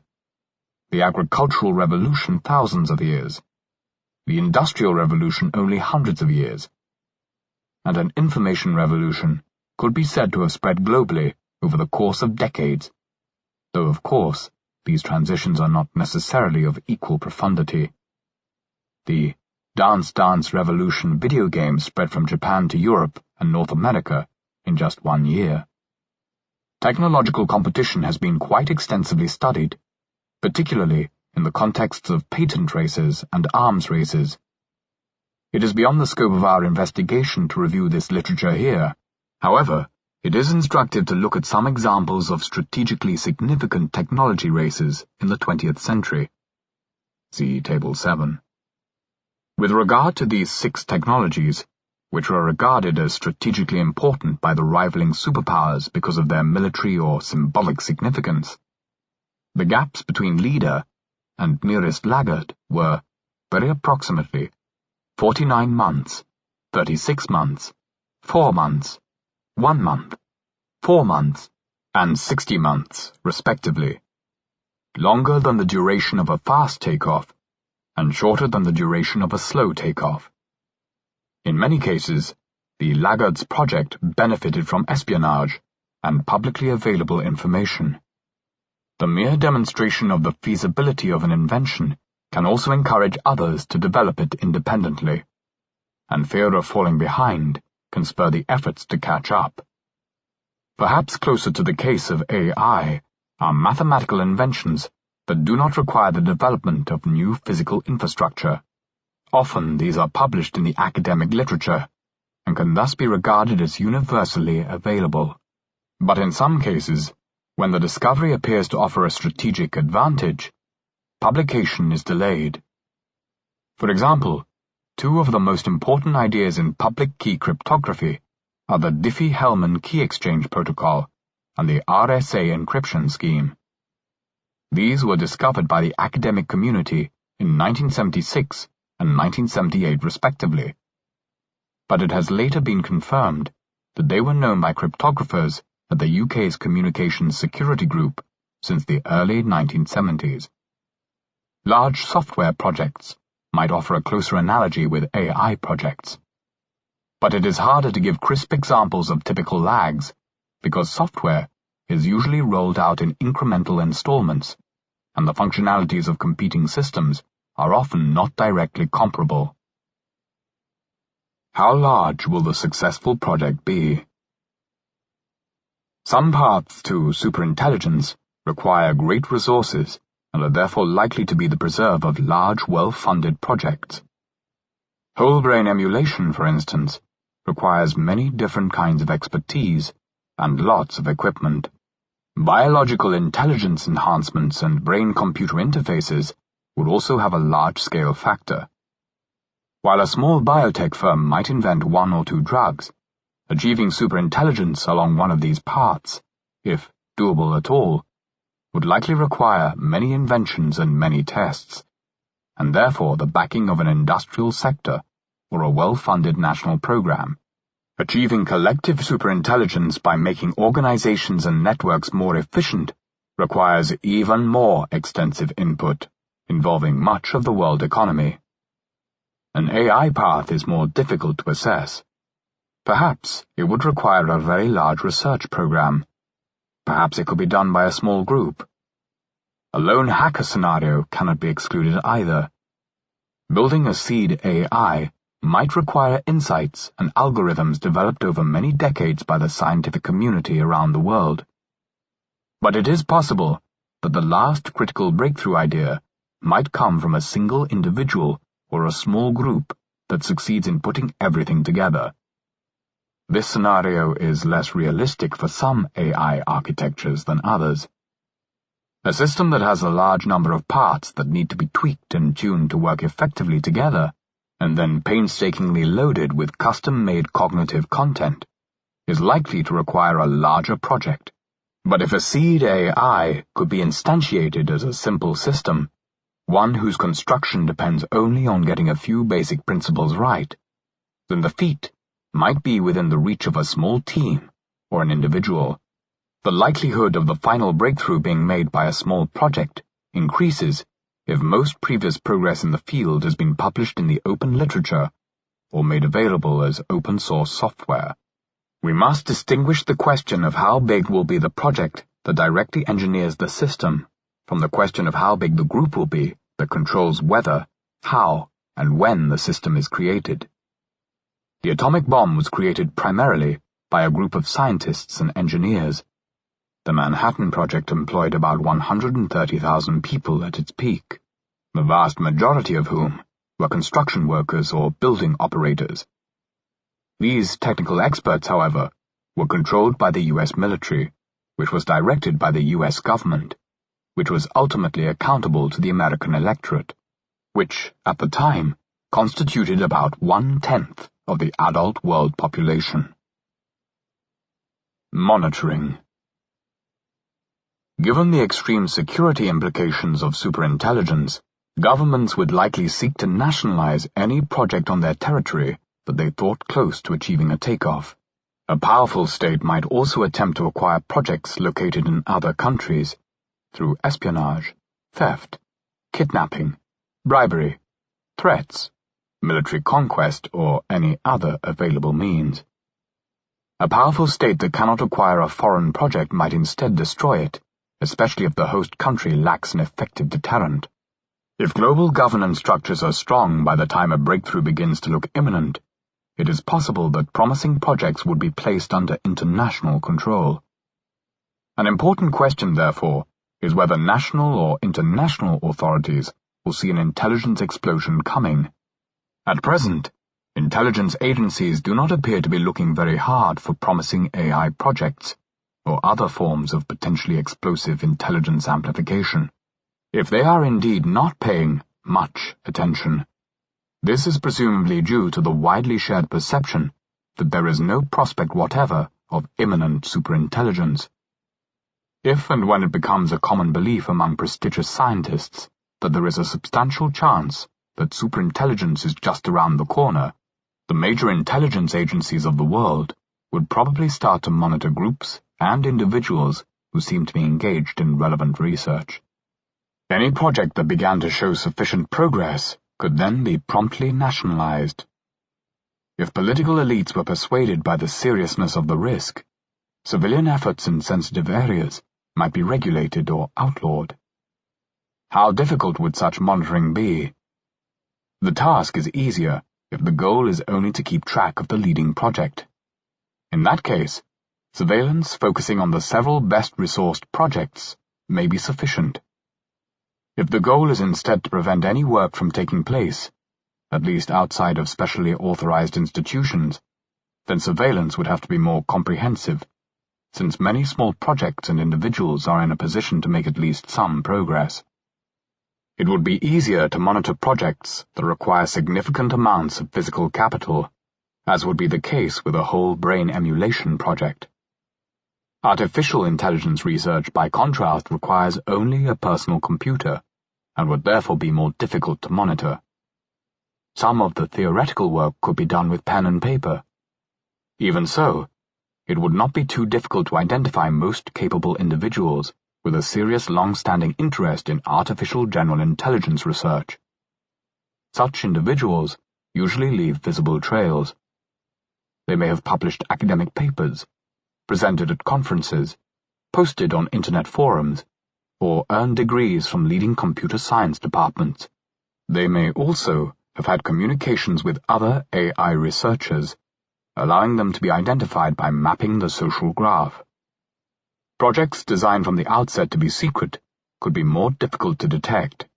The agricultural revolution thousands of years. The industrial revolution only hundreds of years. And an information revolution could be said to have spread globally over the course of decades, though of course these transitions are not necessarily of equal profundity. The Dance Dance Revolution video game spread from Japan to Europe and North America in just 1 year. Technological competition has been quite extensively studied, particularly in the contexts of patent races and arms races. It is beyond the scope of our investigation to review this literature here. However, it is instructive to look at some examples of strategically significant technology races in the 20th century. See Table 7. With regard to these 6 technologies, which were regarded as strategically important by the rivaling superpowers because of their military or symbolic significance, the gaps between leader and nearest laggard were, very approximately, 49 months, 36 months, 4 months, 1 month, 4 months, and 60 months, respectively, longer than the duration of a fast takeoff, and shorter than the duration of a slow takeoff. In many cases, the laggards project benefited from espionage and publicly available information. The mere demonstration of the feasibility of an invention can also encourage others to develop it independently, and fear of falling behind can spur the efforts to catch up. Perhaps closer to the case of AI are mathematical inventions that do not require the development of new physical infrastructure. Often these are published in the academic literature, and can thus be regarded as universally available. But in some cases, when the discovery appears to offer a strategic advantage, publication is delayed. For example, 2 of the most important ideas in public key cryptography are the Diffie-Hellman key exchange protocol and the RSA encryption scheme. These were discovered by the academic community in 1976 and 1978 respectively, but it has later been confirmed that they were known by cryptographers at the UK's Communications Security Group since the early 1970s. Large software projects might offer a closer analogy with AI projects. But it is harder to give crisp examples of typical lags, because software is usually rolled out in incremental installments, and the functionalities of competing systems are often not directly comparable. How large will the successful project be? Some paths to superintelligence require great resources and are therefore likely to be the preserve of large, well-funded projects. Whole brain emulation, for instance, requires many different kinds of expertise and lots of equipment. Biological intelligence enhancements and brain-computer interfaces would also have a large-scale factor. While a small biotech firm might invent 1 or 2 drugs, achieving superintelligence along one of these paths, if doable at all, would likely require many inventions and many tests, and therefore the backing of an industrial sector or a well-funded national program. Achieving collective superintelligence by making organizations and networks more efficient requires even more extensive input, involving much of the world economy. An AI path is more difficult to assess. Perhaps it would require a very large research program. Perhaps it could be done by a small group. A lone hacker scenario cannot be excluded either. Building a seed AI might require insights and algorithms developed over many decades by the scientific community around the world. But it is possible that the last critical breakthrough idea might come from a single individual or a small group that succeeds in putting everything together. this scenario is less realistic for some AI architectures than others. A system that has a large number of parts that need to be tweaked and tuned to work effectively together, and then painstakingly loaded with custom-made cognitive content, is likely to require a larger project. But if a seed AI could be instantiated as a simple system, one whose construction depends only on getting a few basic principles right, then the feat might be within the reach of a small team or an individual. The likelihood of the final breakthrough being made by a small project increases if most previous progress in the field has been published in the open literature or made available as open-source software. We must distinguish the question of how big will be the project that directly engineers the system from the question of how big the group will be that controls whether, how, and when the system is created. The atomic bomb was created primarily by a group of scientists and engineers. The Manhattan Project employed about 130,000 people at its peak, the vast majority of whom were construction workers or building operators. These technical experts, however, were controlled by the U.S. military, which was directed by the U.S. government, which was ultimately accountable to the American electorate, which, at the time, constituted about 1/10 of the adult world population. Monitoring. Given the extreme security implications of superintelligence, governments would likely seek to nationalize any project on their territory that they thought close to achieving a takeoff. A powerful state might also attempt to acquire projects located in other countries through espionage, theft, kidnapping, bribery, threats, military conquest, or any other available means. A powerful state that cannot acquire a foreign project might instead destroy it, especially if the host country lacks an effective deterrent. If global governance structures are strong by the time a breakthrough begins to look imminent, it is possible that promising projects would be placed under international control. An important question, therefore, is whether national or international authorities will see an intelligence explosion coming. At present, intelligence agencies do not appear to be looking very hard for promising AI projects or other forms of potentially explosive intelligence amplification. If they are indeed not paying much attention, this is presumably due to the widely shared perception that there is no prospect whatever of imminent superintelligence. If and when it becomes a common belief among prestigious scientists that there is a substantial chance that superintelligence is just around the corner, the major intelligence agencies of the world would probably start to monitor groups and individuals who seem to be engaged in relevant research. Any project that began to show sufficient progress could then be promptly nationalized. If political elites were persuaded by the seriousness of the risk, civilian efforts in sensitive areas might be regulated or outlawed. How difficult would such monitoring be? The task is easier if the goal is only to keep track of the leading project. In that case, surveillance focusing on the several best-resourced projects may be sufficient. If the goal is instead to prevent any work from taking place, at least outside of specially authorized institutions, then surveillance would have to be more comprehensive, since many small projects and individuals are in a position to make at least some progress. It would be easier to monitor projects that require significant amounts of physical capital, as would be the case with a whole brain emulation project. Artificial intelligence research, by contrast, requires only a personal computer, and would therefore be more difficult to monitor. Some of the theoretical work could be done with pen and paper. Even so, it would not be too difficult to identify most capable individuals with a serious long-standing interest in artificial general intelligence research. Such individuals usually leave visible trails. They may have published academic papers, presented at conferences, posted on internet forums, or earned degrees from leading computer science departments. They may also have had communications with other AI researchers, allowing them to be identified by mapping the social graph. Projects designed from the outset to be secret could be more difficult to detect.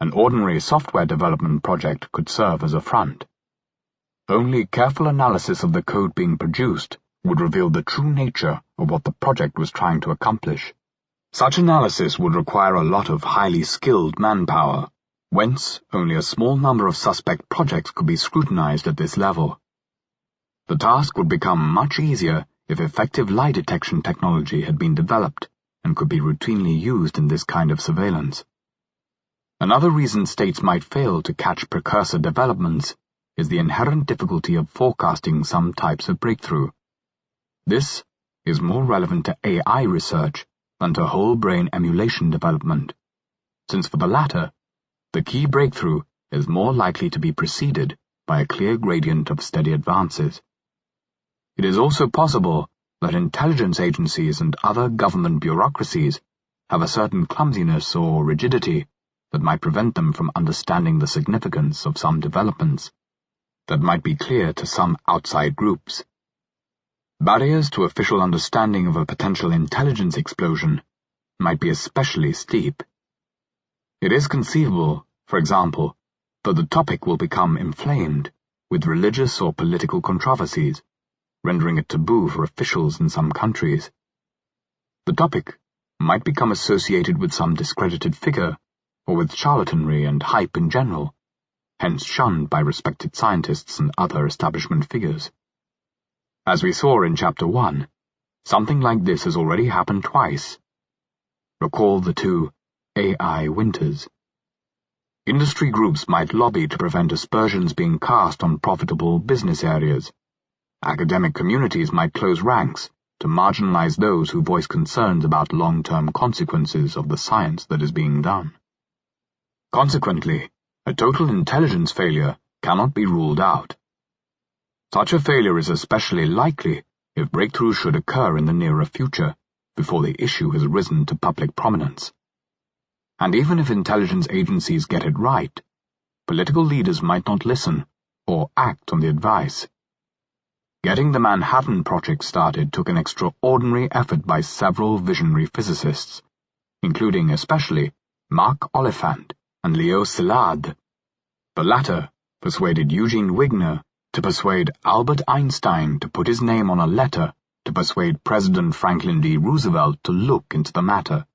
An ordinary software development project could serve as a front. Only careful analysis of the code being produced would reveal the true nature of what the project was trying to accomplish. Such analysis would require a lot of highly skilled manpower, whence only a small number of suspect projects could be scrutinized at this level. The task would become much easier if effective lie detection technology had been developed and could be routinely used in this kind of surveillance. Another reason states might fail to catch precursor developments is the inherent difficulty of forecasting some types of breakthrough. This is more relevant to AI research than to whole brain emulation development, since for the latter, the key breakthrough is more likely to be preceded by a clear gradient of steady advances. It is also possible that intelligence agencies and other government bureaucracies have a certain clumsiness or rigidity that might prevent them from understanding the significance of some developments that might be clear to some outside groups. Barriers to official understanding of a potential intelligence explosion might be especially steep. It is conceivable, for example, that the topic will become inflamed with religious or political controversies, rendering it taboo for officials in some countries. The topic might become associated with some discredited figure or with charlatanry and hype in general, hence shunned by respected scientists and other establishment figures. As we saw in Chapter 1, something like this has already happened twice. Recall the two AI winters. Industry groups might lobby to prevent aspersions being cast on profitable business areas. Academic communities might close ranks to marginalize those who voice concerns about long-term consequences of the science that is being done. Consequently, a total intelligence failure cannot be ruled out. Such a failure is especially likely if breakthroughs should occur in the nearer future, before the issue has risen to public prominence. And even if intelligence agencies get it right, political leaders might not listen or act on the advice. Getting the Manhattan Project started took an extraordinary effort by several visionary physicists, including especially Mark Oliphant and Leo Szilard. The latter persuaded Eugene Wigner to persuade Albert Einstein to put his name on a letter to persuade President Franklin D. Roosevelt to look into the matter.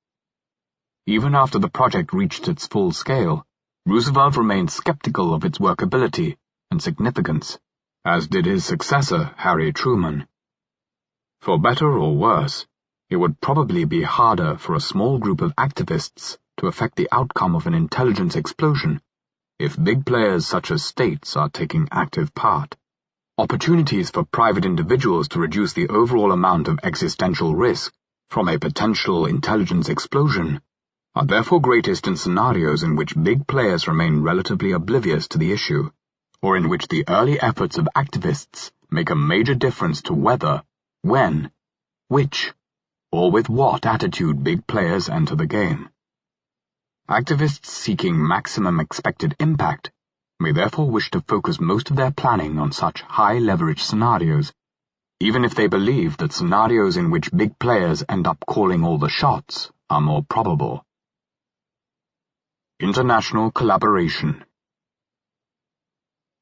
Even after the project reached its full scale, Roosevelt remained skeptical of its workability and significance, as did his successor, Harry Truman. For better or worse, it would probably be harder for a small group of activists to affect the outcome of an intelligence explosion if big players such as states are taking active part. Opportunities for private individuals to reduce the overall amount of existential risk from a potential intelligence explosion are therefore greatest in scenarios in which big players remain relatively oblivious to the issue, or in which the early efforts of activists make a major difference to whether, when, which, or with what attitude big players enter the game. Activists seeking maximum expected impact may therefore wish to focus most of their planning on such high-leverage scenarios, even if they believe that scenarios in which big players end up calling all the shots are more probable. International collaboration.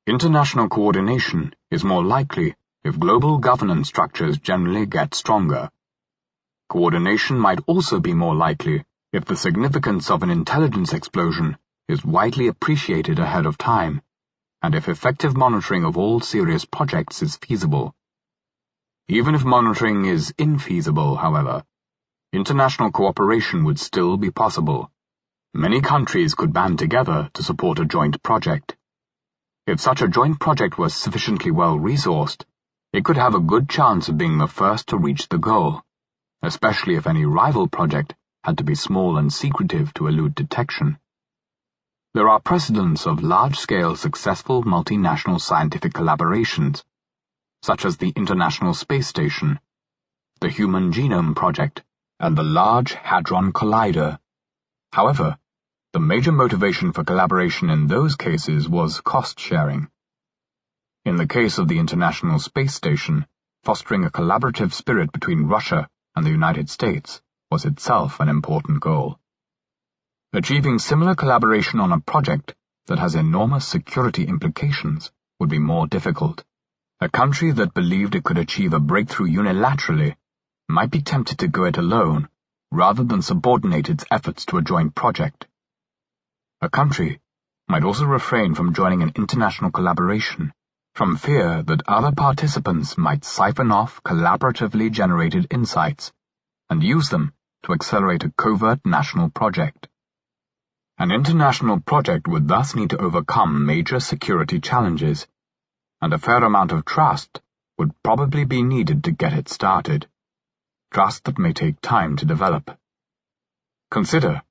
International coordination is more likely if global governance structures generally get stronger. Coordination might also be more likely if the significance of an intelligence explosion is widely appreciated ahead of time, and if effective monitoring of all serious projects is feasible. Even if monitoring is infeasible, however, international cooperation would still be possible. Many countries could band together to support a joint project. If such a joint project was sufficiently well-resourced, it could have a good chance of being the first to reach the goal, especially if any rival project had to be small and secretive to elude detection. There are precedents of large-scale successful multinational scientific collaborations, such as the International Space Station, the Human Genome Project, and the Large Hadron Collider. However, the major motivation for collaboration in those cases was cost-sharing. In the case of the International Space Station, fostering a collaborative spirit between Russia and the United States was itself an important goal. Achieving similar collaboration on a project that has enormous security implications would be more difficult. A country that believed it could achieve a breakthrough unilaterally might be tempted to go it alone rather than subordinate its efforts to a joint project. A country might also refrain from joining an international collaboration from fear that other participants might siphon off collaboratively generated insights and use them to accelerate a covert national project. An international project would thus need to overcome major security challenges, and a fair amount of trust would probably be needed to get it started. Trust that may take time to develop. Consider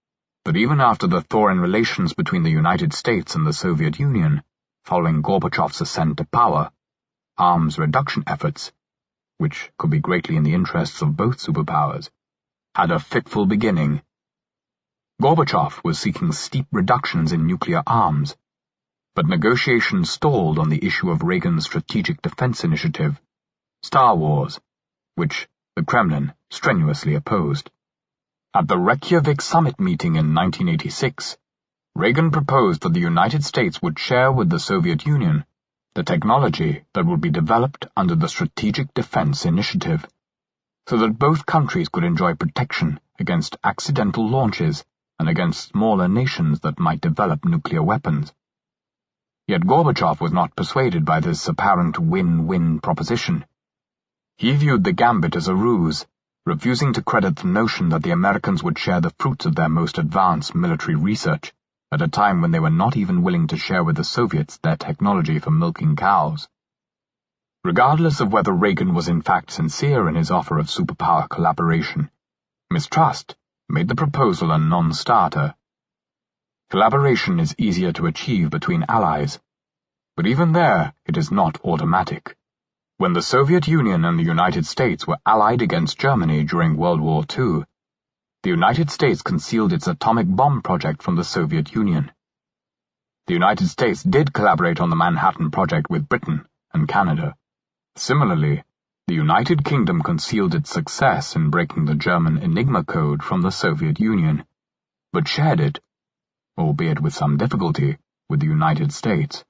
that even after the thawing relations between the United States and the Soviet Union, following Gorbachev's ascent to power, arms reduction efforts, which could be greatly in the interests of both superpowers, had a fitful beginning. Gorbachev was seeking steep reductions in nuclear arms, but negotiations stalled on the issue of Reagan's strategic defense initiative, Star Wars, which the Kremlin strenuously opposed. At the Reykjavik summit meeting in 1986, Reagan proposed that the United States would share with the Soviet Union the technology that would be developed under the Strategic Defense Initiative, so that both countries could enjoy protection against accidental launches and against smaller nations that might develop nuclear weapons. Yet Gorbachev was not persuaded by this apparent win-win proposition. He viewed the gambit as a ruse, refusing to credit the notion that the Americans would share the fruits of their most advanced military research at a time when they were not even willing to share with the Soviets their technology for milking cows. Regardless of whether Reagan was in fact sincere in his offer of superpower collaboration, mistrust made the proposal a non-starter. Collaboration is easier to achieve between allies, but even there it is not automatic. When the Soviet Union and the United States were allied against Germany during World War II, the United States concealed its atomic bomb project from the Soviet Union. The United States did collaborate on the Manhattan Project with Britain and Canada. Similarly, the United Kingdom concealed its success in breaking the German Enigma code from the Soviet Union, but shared it, albeit with some difficulty, with the United States.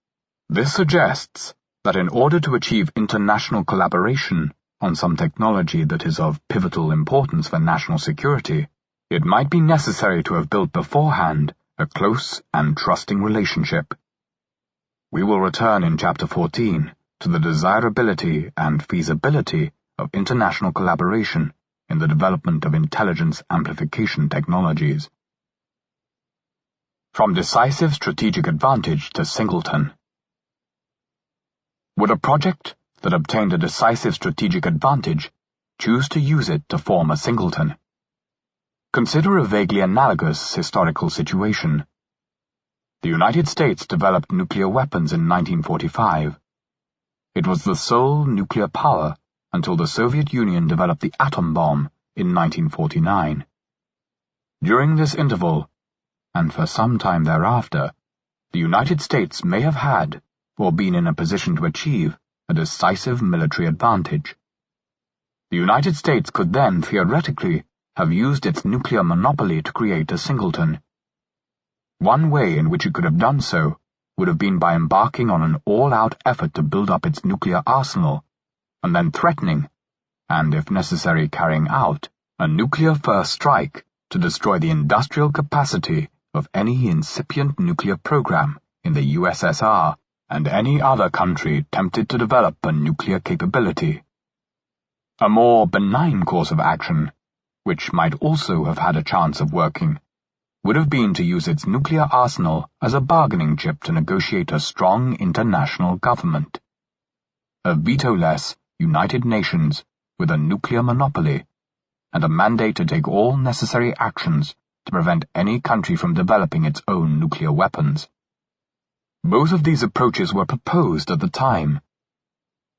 This suggests that in order to achieve international collaboration on some technology that is of pivotal importance for national security, it might be necessary to have built beforehand a close and trusting relationship. We will return in Chapter 14 to the desirability and feasibility of international collaboration in the development of intelligence amplification technologies. From decisive strategic advantage to singleton. Would a project that obtained a decisive strategic advantage choose to use it to form a singleton? Consider a vaguely analogous historical situation. The United States developed nuclear weapons in 1945. It was the sole nuclear power until the Soviet Union developed the atom bomb in 1949. During this interval, and for some time thereafter, the United States may have had, or been in a position to achieve, a decisive military advantage. The United States could then, theoretically, have used its nuclear monopoly to create a singleton. One way in which it could have done so would have been by embarking on an all-out effort to build up its nuclear arsenal, and then threatening, and if necessary carrying out, a nuclear first strike to destroy the industrial capacity of any incipient nuclear program in the USSR and any other country tempted to develop a nuclear capability. A more benign course of action, which might also have had a chance of working, would have been to use its nuclear arsenal as a bargaining chip to negotiate a strong international government. A veto-less United Nations with a nuclear monopoly, and a mandate to take all necessary actions to prevent any country from developing its own nuclear weapons. Both of these approaches were proposed at the time.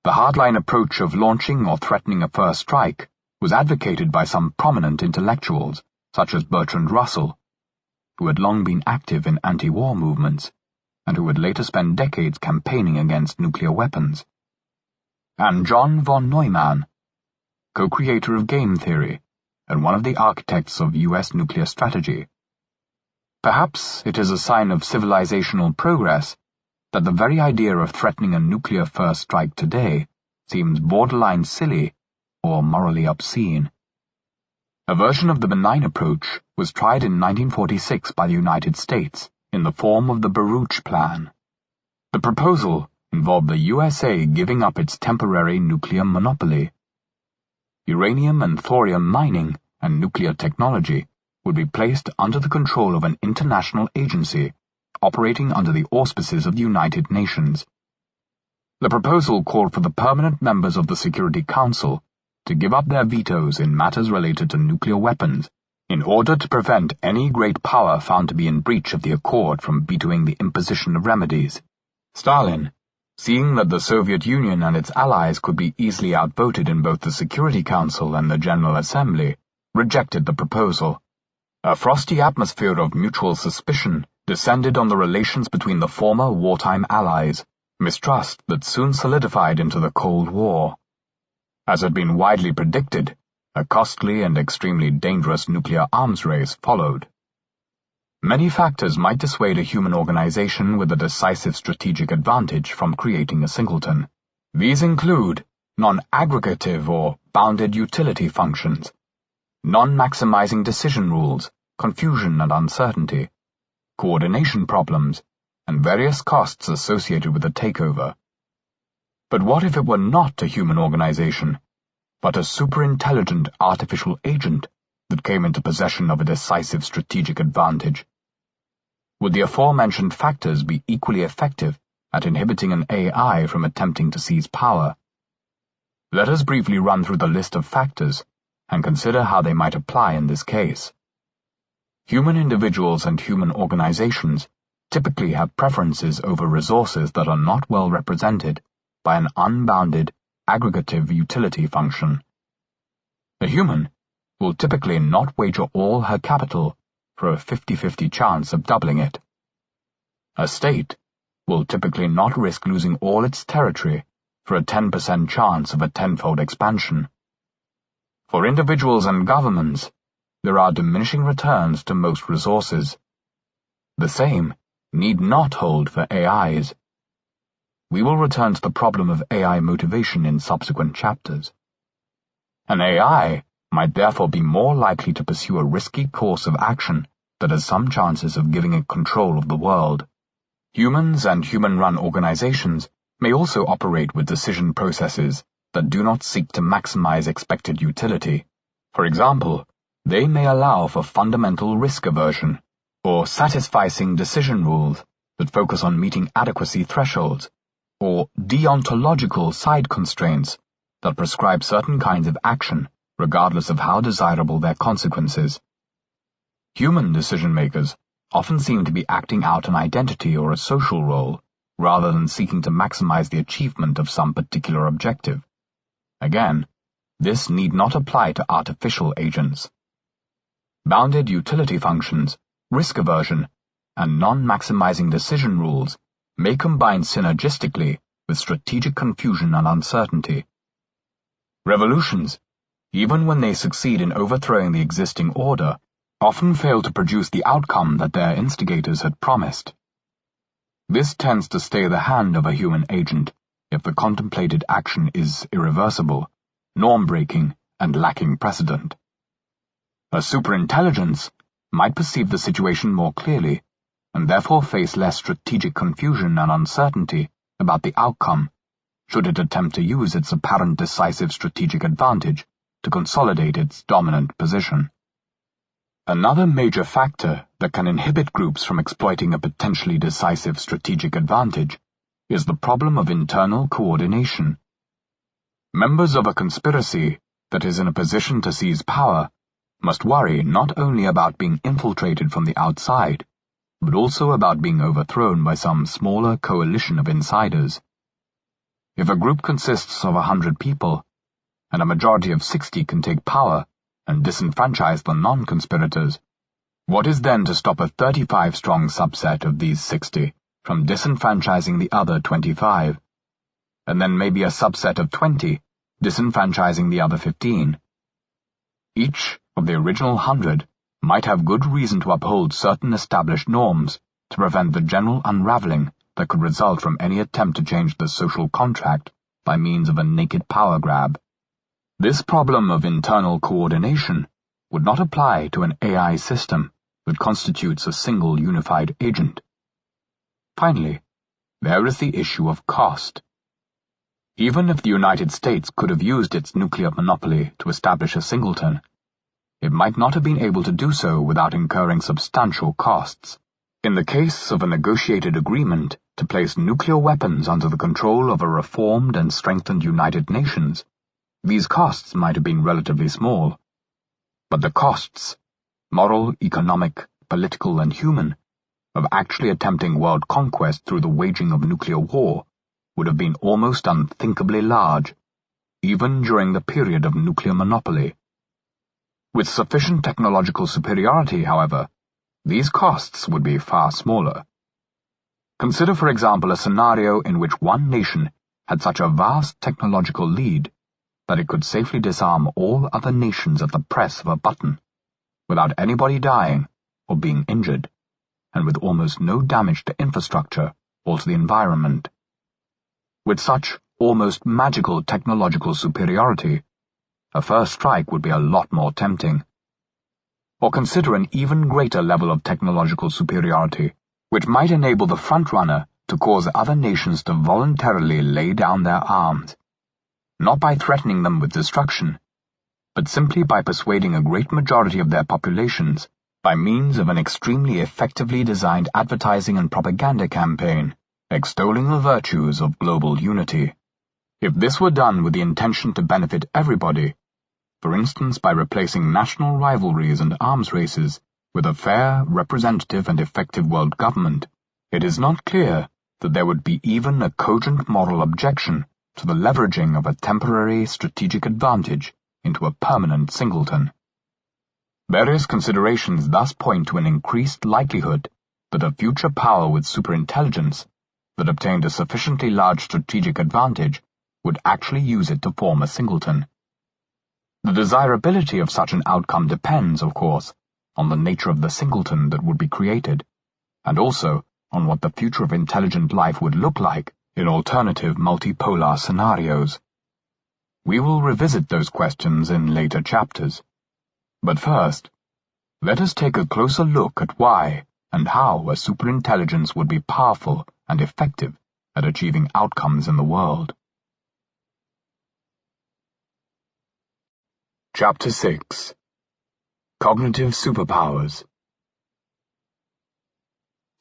The hardline approach of launching or threatening a first strike was advocated by some prominent intellectuals, such as Bertrand Russell, who had long been active in anti-war movements, and who would later spend decades campaigning against nuclear weapons, and John von Neumann, co-creator of game theory and one of the architects of U.S. nuclear strategy. Perhaps it is a sign of civilizational progress that the very idea of threatening a nuclear first strike today seems borderline silly or morally obscene. A version of the benign approach was tried in 1946 by the United States in the form of the Baruch Plan. The proposal involved the USA giving up its temporary nuclear monopoly. Uranium and thorium mining and nuclear technology would be placed under the control of an international agency operating under the auspices of the United Nations. The proposal called for the permanent members of the Security Council to give up their vetoes in matters related to nuclear weapons in order to prevent any great power found to be in breach of the accord from vetoing the imposition of remedies. Stalin, seeing that the Soviet Union and its allies could be easily outvoted in both the Security Council and the General Assembly, rejected the proposal. A frosty atmosphere of mutual suspicion descended on the relations between the former wartime allies, mistrust that soon solidified into the Cold War. As had been widely predicted, a costly and extremely dangerous nuclear arms race followed. Many factors might dissuade a human organization with a decisive strategic advantage from creating a singleton. These include non-aggregative or bounded utility functions, non-maximizing decision rules, confusion and uncertainty, coordination problems, and various costs associated with a takeover. But what if it were not a human organization, but a superintelligent artificial agent that came into possession of a decisive strategic advantage? Would the aforementioned factors be equally effective at inhibiting an AI from attempting to seize power? Let us briefly run through the list of factors and consider how they might apply in this case. Human individuals and human organizations typically have preferences over resources that are not well represented by an unbounded, aggregative utility function. A human will typically not wager all her capital for a 50-50 chance of doubling it. A state will typically not risk losing all its territory for a 10% chance of a tenfold expansion. For individuals and governments, there are diminishing returns to most resources. The same need not hold for AIs. We will return to the problem of AI motivation in subsequent chapters. An AI might therefore be more likely to pursue a risky course of action that has some chances of giving it control of the world. Humans and human-run organizations may also operate with decision processes that do not seek to maximize expected utility. For example, they may allow for fundamental risk aversion, or satisficing decision rules that focus on meeting adequacy thresholds, or deontological side constraints that prescribe certain kinds of action regardless of how desirable their consequences. Human decision-makers often seem to be acting out an identity or a social role, rather than seeking to maximize the achievement of some particular objective. Again, this need not apply to artificial agents. Bounded utility functions, risk aversion, and non-maximizing decision rules may combine synergistically with strategic confusion and uncertainty. Revolutions, even when they succeed in overthrowing the existing order, often fail to produce the outcome that their instigators had promised. This tends to stay the hand of a human agent if the contemplated action is irreversible, norm-breaking, and lacking precedent. A superintelligence might perceive the situation more clearly, and therefore face less strategic confusion and uncertainty about the outcome, should it attempt to use its apparent decisive strategic advantage to consolidate its dominant position. Another major factor that can inhibit groups from exploiting a potentially decisive strategic advantage is the problem of internal coordination. Members of a conspiracy that is in a position to seize power must worry not only about being infiltrated from the outside, but also about being overthrown by some smaller coalition of insiders. If a group consists of 100 people, and a majority of 60 can take power and disenfranchise the non-conspirators, what is then to stop a 35-strong subset of these 60 from disenfranchising the other 25, and then maybe a subset of 20 disenfranchising the other 15? Each of the original 100 might have good reason to uphold certain established norms to prevent the general unraveling that could result from any attempt to change the social contract by means of a naked power grab. This problem of internal coordination would not apply to an AI system that constitutes a single unified agent. Finally, there is the issue of cost. Even if the United States could have used its nuclear monopoly to establish a singleton, it might not have been able to do so without incurring substantial costs. In the case of a negotiated agreement to place nuclear weapons under the control of a reformed and strengthened United Nations, these costs might have been relatively small. But the costs, moral, economic, political, and human, of actually attempting world conquest through the waging of nuclear war would have been almost unthinkably large, even during the period of nuclear monopoly. With sufficient technological superiority, however, these costs would be far smaller. Consider, for example, a scenario in which one nation had such a vast technological lead that it could safely disarm all other nations at the press of a button, without anybody dying or being injured, and with almost no damage to infrastructure or to the environment. With such almost magical technological superiority, a first strike would be a lot more tempting. Or consider an even greater level of technological superiority, which might enable the frontrunner to cause other nations to voluntarily lay down their arms, not by threatening them with destruction, but simply by persuading a great majority of their populations by means of an extremely effectively designed advertising and propaganda campaign, extolling the virtues of global unity. If this were done with the intention to benefit everybody, for instance by replacing national rivalries and arms races with a fair, representative, and effective world government, it is not clear that there would be even a cogent moral objection to the leveraging of a temporary strategic advantage into a permanent singleton. Various considerations thus point to an increased likelihood that a future power with superintelligence that obtained a sufficiently large strategic advantage would actually use it to form a singleton. The desirability of such an outcome depends, of course, on the nature of the singleton that would be created, and also on what the future of intelligent life would look like in alternative multipolar scenarios. We will revisit those questions in later chapters. But first, let us take a closer look at why and how a superintelligence would be powerful and effective at achieving outcomes in the world. Chapter 6. Cognitive Superpowers.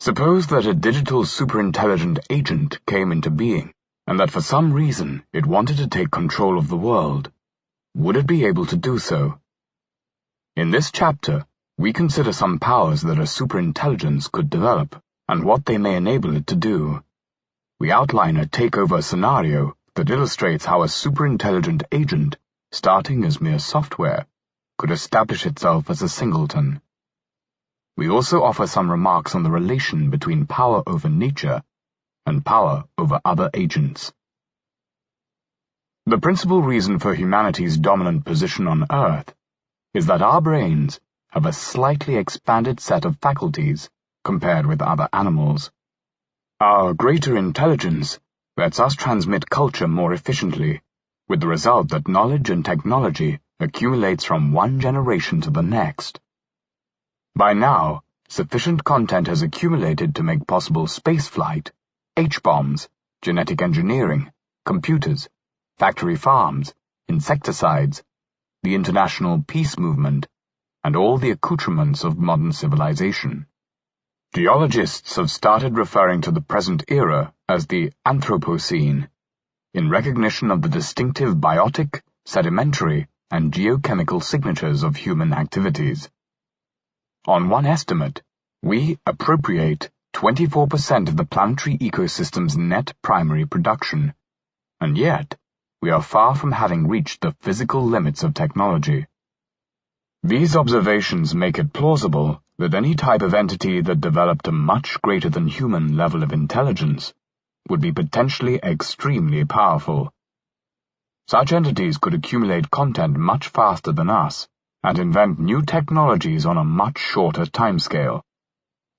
Suppose that a digital superintelligent agent came into being, and that for some reason it wanted to take control of the world. Would it be able to do so? In this chapter, we consider some powers that a superintelligence could develop, and what they may enable it to do. We outline a takeover scenario that illustrates how a superintelligent agent, starting as mere software, could establish itself as a singleton. We also offer some remarks on the relation between power over nature and power over other agents. The principal reason for humanity's dominant position on Earth is that our brains have a slightly expanded set of faculties compared with other animals. Our greater intelligence lets us transmit culture more efficiently, with the result that knowledge and technology accumulates from one generation to the next. By now, sufficient content has accumulated to make possible spaceflight, H-bombs, genetic engineering, computers, factory farms, insecticides, the international peace movement, and all the accoutrements of modern civilization. Geologists have started referring to the present era as the Anthropocene, in recognition of the distinctive biotic, sedimentary, and geochemical signatures of human activities. On one estimate, we appropriate 24% of the planetary ecosystem's net primary production, and yet we are far from having reached the physical limits of technology. These observations make it plausible that any type of entity that developed a much greater than human level of intelligence would be potentially extremely powerful. Such entities could accumulate content much faster than us, and invent new technologies on a much shorter timescale.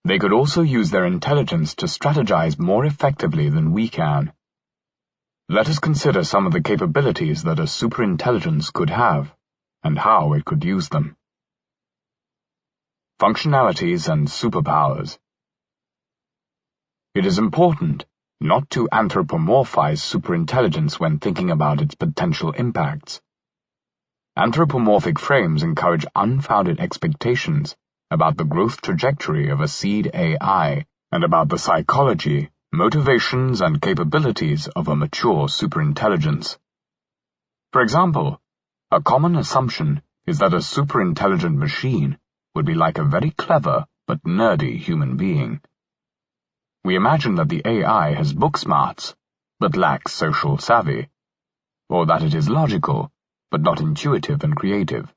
They could also use their intelligence to strategize more effectively than we can. Let us consider some of the capabilities that a superintelligence could have, and how it could use them. Functionalities and superpowers. It is important not to anthropomorphize superintelligence when thinking about its potential impacts. Anthropomorphic frames encourage unfounded expectations about the growth trajectory of a seed AI and about the psychology, motivations, and capabilities of a mature superintelligence. For example, a common assumption is that a superintelligent machine would be like a very clever but nerdy human being. We imagine that the AI has book smarts, but lacks social savvy, or that it is logical, but not intuitive and creative.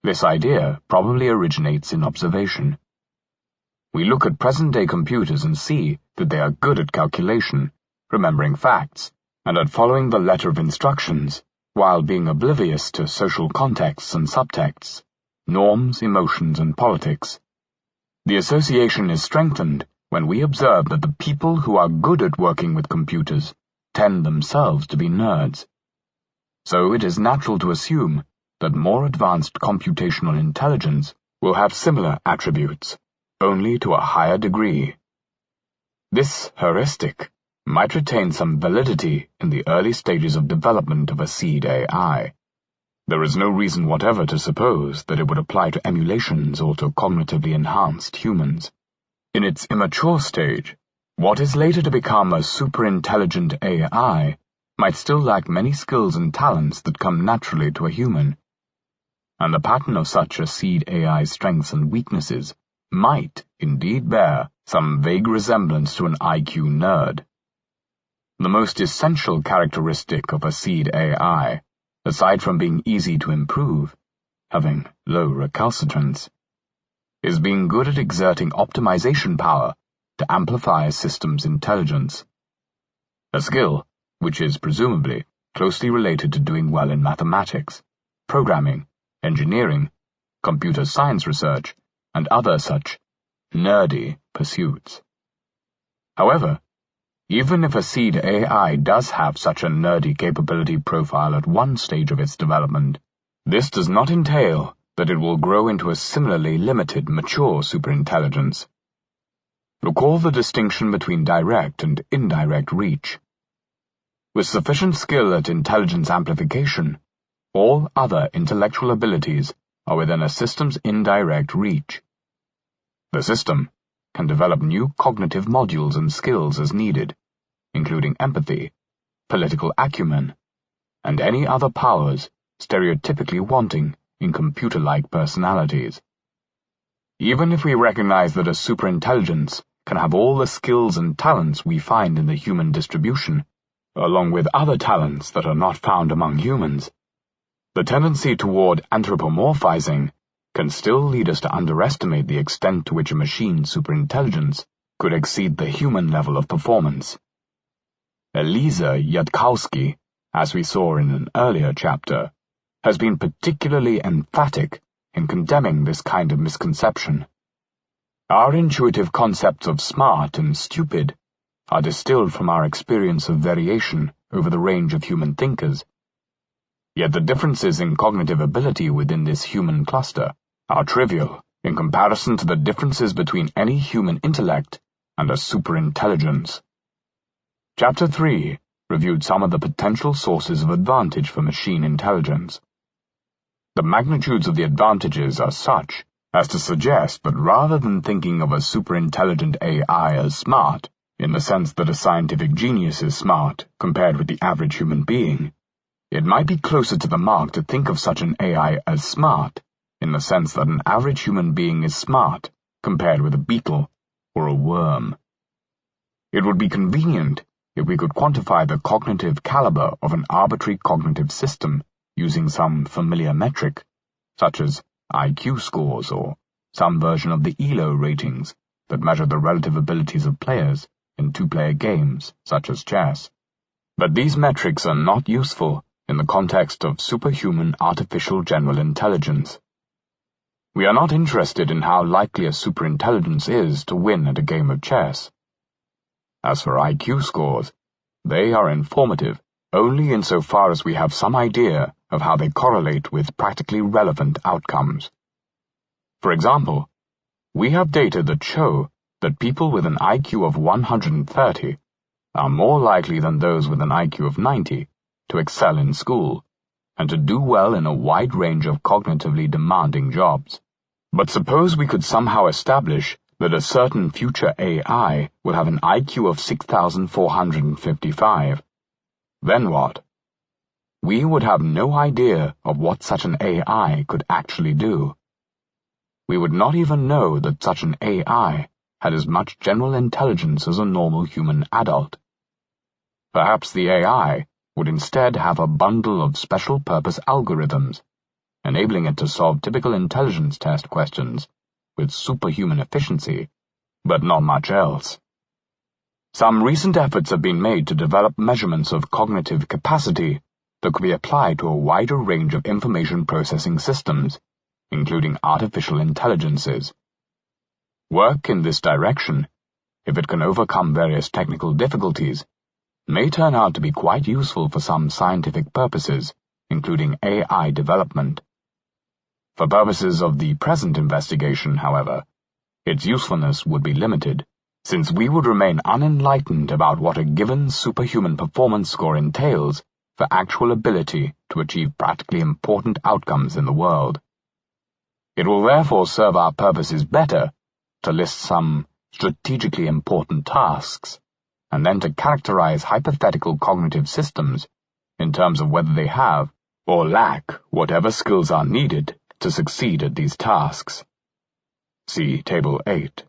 This idea probably originates in observation. We look at present-day computers and see that they are good at calculation, remembering facts, and at following the letter of instructions, while being oblivious to social contexts and subtexts, norms, emotions, and politics. The association is strengthened when we observe that the people who are good at working with computers tend themselves to be nerds. So it is natural to assume that more advanced computational intelligence will have similar attributes, only to a higher degree. This heuristic might retain some validity in the early stages of development of a seed AI. There is no reason whatever to suppose that it would apply to emulations or to cognitively enhanced humans. In its immature stage, what is later to become a superintelligent AI might still lack many skills and talents that come naturally to a human, and the pattern of such a seed AI's strengths and weaknesses might indeed bear some vague resemblance to an IQ nerd. The most essential characteristic of a seed AI, aside from being easy to improve, having low recalcitrance, is being good at exerting optimization power to amplify a system's intelligence. A skill which is presumably closely related to doing well in mathematics, programming, engineering, computer science research, and other such nerdy pursuits. However, even if a seed AI does have such a nerdy capability profile at one stage of its development, this does not entail that it will grow into a similarly limited, mature superintelligence. Recall the distinction between direct and indirect reach. With sufficient skill at intelligence amplification, all other intellectual abilities are within a system's indirect reach. The system can develop new cognitive modules and skills as needed, including empathy, political acumen, and any other powers stereotypically wanting in computer-like personalities. Even if we recognize that a superintelligence can have all the skills and talents we find in the human distribution, along with other talents that are not found among humans, the tendency toward anthropomorphizing can still lead us to underestimate the extent to which a machine's superintelligence could exceed the human level of performance. Elisa Yudkowsky, as we saw in an earlier chapter, has been particularly emphatic in condemning this kind of misconception. Our intuitive concepts of smart and stupid are distilled from our experience of variation over the range of human thinkers. Yet the differences in cognitive ability within this human cluster are trivial in comparison to the differences between any human intellect and a superintelligence. Chapter 3 reviewed some of the potential sources of advantage for machine intelligence. The magnitudes of the advantages are such as to suggest that rather than thinking of a superintelligent AI as smart, in the sense that a scientific genius is smart compared with the average human being, it might be closer to the mark to think of such an AI as smart, in the sense that an average human being is smart compared with a beetle or a worm. It would be convenient if we could quantify the cognitive caliber of an arbitrary cognitive system using some familiar metric, such as IQ scores or some version of the ELO ratings that measure the relative abilities of players in two-player games, such as chess. But these metrics are not useful in the context of superhuman artificial general intelligence. We are not interested in how likely a superintelligence is to win at a game of chess. As for IQ scores, they are informative only insofar as we have some idea of how they correlate with practically relevant outcomes. For example, we have data that show that people with an IQ of 130 are more likely than those with an IQ of 90 to excel in school and to do well in a wide range of cognitively demanding jobs. But suppose we could somehow establish that a certain future AI will have an IQ of 6,455. Then what? We would have no idea of what such an AI could actually do. We would not even know that such an AI had as much general intelligence as a normal human adult. Perhaps the AI would instead have a bundle of special-purpose algorithms, enabling it to solve typical intelligence test questions with superhuman efficiency, but not much else. Some recent efforts have been made to develop measurements of cognitive capacity that could be applied to a wider range of information processing systems, including artificial intelligences. Work in this direction, if it can overcome various technical difficulties, may turn out to be quite useful for some scientific purposes, including AI development. For purposes of the present investigation, however, its usefulness would be limited, since we would remain unenlightened about what a given superhuman performance score entails for actual ability to achieve practically important outcomes in the world. It will therefore serve our purposes better to list some strategically important tasks, and then to characterize hypothetical cognitive systems in terms of whether they have or lack whatever skills are needed to succeed at these tasks. See Table 8.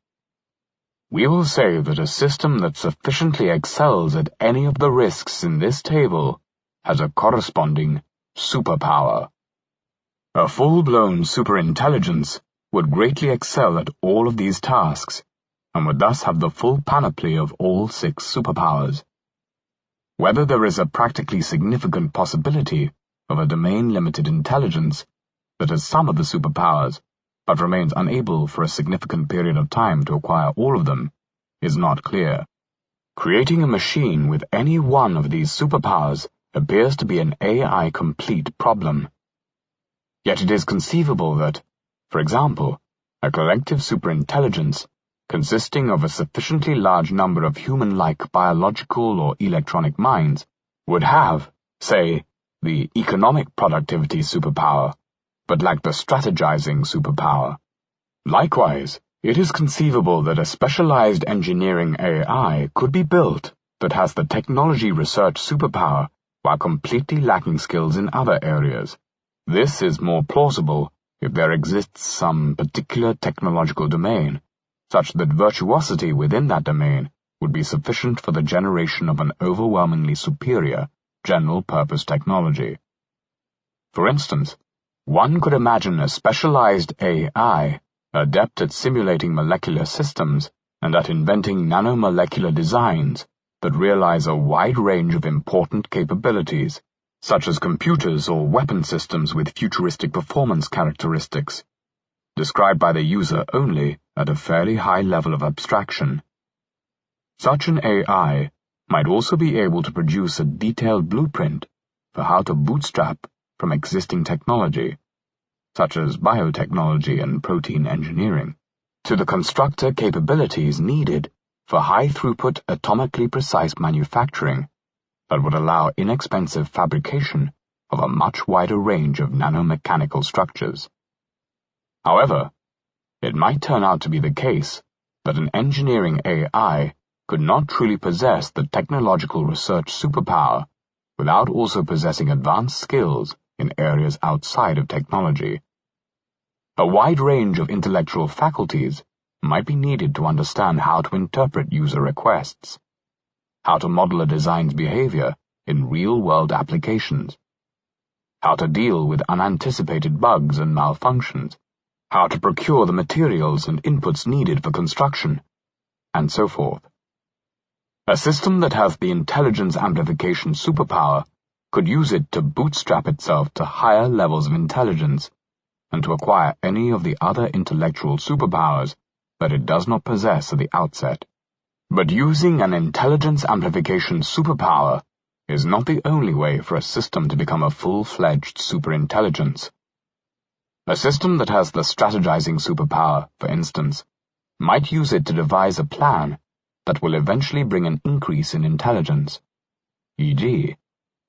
We will say that a system that sufficiently excels at any of the risks in this table has a corresponding superpower. A full-blown superintelligence would greatly excel at all of these tasks, and would thus have the full panoply of all 6 superpowers. Whether there is a practically significant possibility of a domain-limited intelligence that has some of the superpowers, but remains unable for a significant period of time to acquire all of them, is not clear. Creating a machine with any one of these superpowers appears to be an AI-complete problem. Yet it is conceivable that, for example, a collective superintelligence consisting of a sufficiently large number of human-like biological or electronic minds would have, say, the economic productivity superpower, but lack the strategizing superpower. Likewise, it is conceivable that a specialized engineering AI could be built that has the technology research superpower while completely lacking skills in other areas. This is more plausible if there exists some particular technological domain, such that virtuosity within that domain would be sufficient for the generation of an overwhelmingly superior general-purpose technology. For instance, one could imagine a specialized AI, adept at simulating molecular systems and at inventing nanomolecular designs that realize a wide range of important capabilities, such as computers or weapon systems with futuristic performance characteristics, described by the user only at a fairly high level of abstraction. Such an AI might also be able to produce a detailed blueprint for how to bootstrap from existing technology, such as biotechnology and protein engineering, to the constructor capabilities needed for high-throughput, atomically precise manufacturing that would allow inexpensive fabrication of a much wider range of nanomechanical structures. However, it might turn out to be the case that an engineering AI could not truly possess the technological research superpower without also possessing advanced skills in areas outside of technology. A wide range of intellectual faculties might be needed to understand how to interpret user requests, how to model a design's behavior in real-world applications, how to deal with unanticipated bugs and malfunctions, how to procure the materials and inputs needed for construction, and so forth. A system that has the intelligence amplification superpower could use it to bootstrap itself to higher levels of intelligence, and to acquire any of the other intellectual superpowers that it does not possess at the outset. But using an intelligence amplification superpower is not the only way for a system to become a full-fledged superintelligence. A system that has the strategizing superpower, for instance, might use it to devise a plan that will eventually bring an increase in intelligence, e.g.,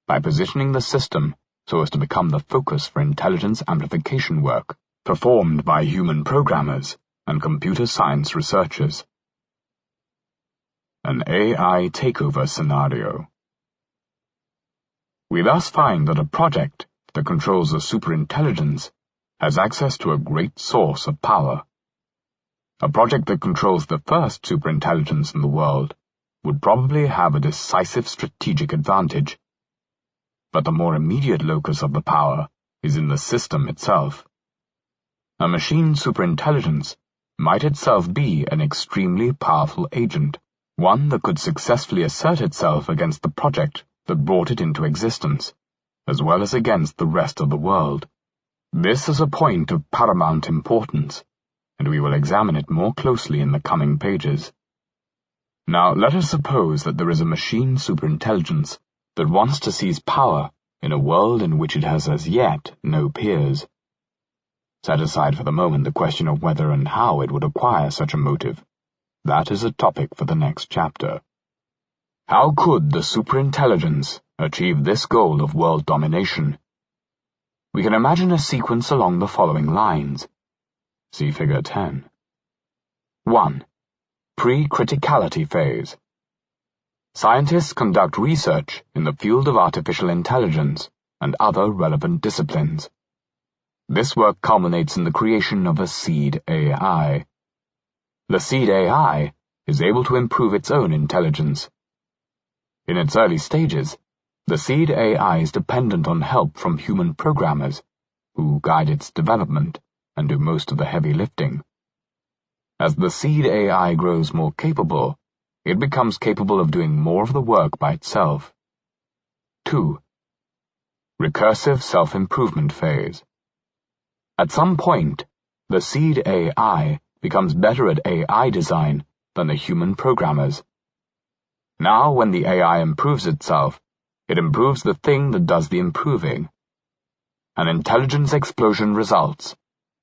by positioning the system so as to become the focus for intelligence amplification work performed by human programmers and computer science researchers. An AI takeover scenario. We thus find that a project that controls a superintelligence has access to a great source of power. A project that controls the first superintelligence in the world would probably have a decisive strategic advantage. But the more immediate locus of the power is in the system itself. A machine superintelligence might itself be an extremely powerful agent, one that could successfully assert itself against the project that brought it into existence, as well as against the rest of the world. This is a point of paramount importance, and we will examine it more closely in the coming pages. Now let us suppose that there is a machine superintelligence that wants to seize power in a world in which it has as yet no peers. Set aside for the moment the question of whether and how it would acquire such a motive. That is a topic for the next chapter. How could the superintelligence achieve this goal of world domination? We can imagine a sequence along the following lines. See Figure 10. 1. Pre-criticality phase. Scientists conduct research in the field of artificial intelligence and other relevant disciplines. This work culminates in the creation of a seed AI. The seed AI is able to improve its own intelligence. In its early stages, the seed AI is dependent on help from human programmers, who guide its development and do most of the heavy lifting. As the seed AI grows more capable, it becomes capable of doing more of the work by itself. 2. Recursive self-improvement phase. At some point, the seed AI becomes better at AI design than the human programmers. Now, when the AI improves itself, it improves the thing that does the improving. An intelligence explosion results,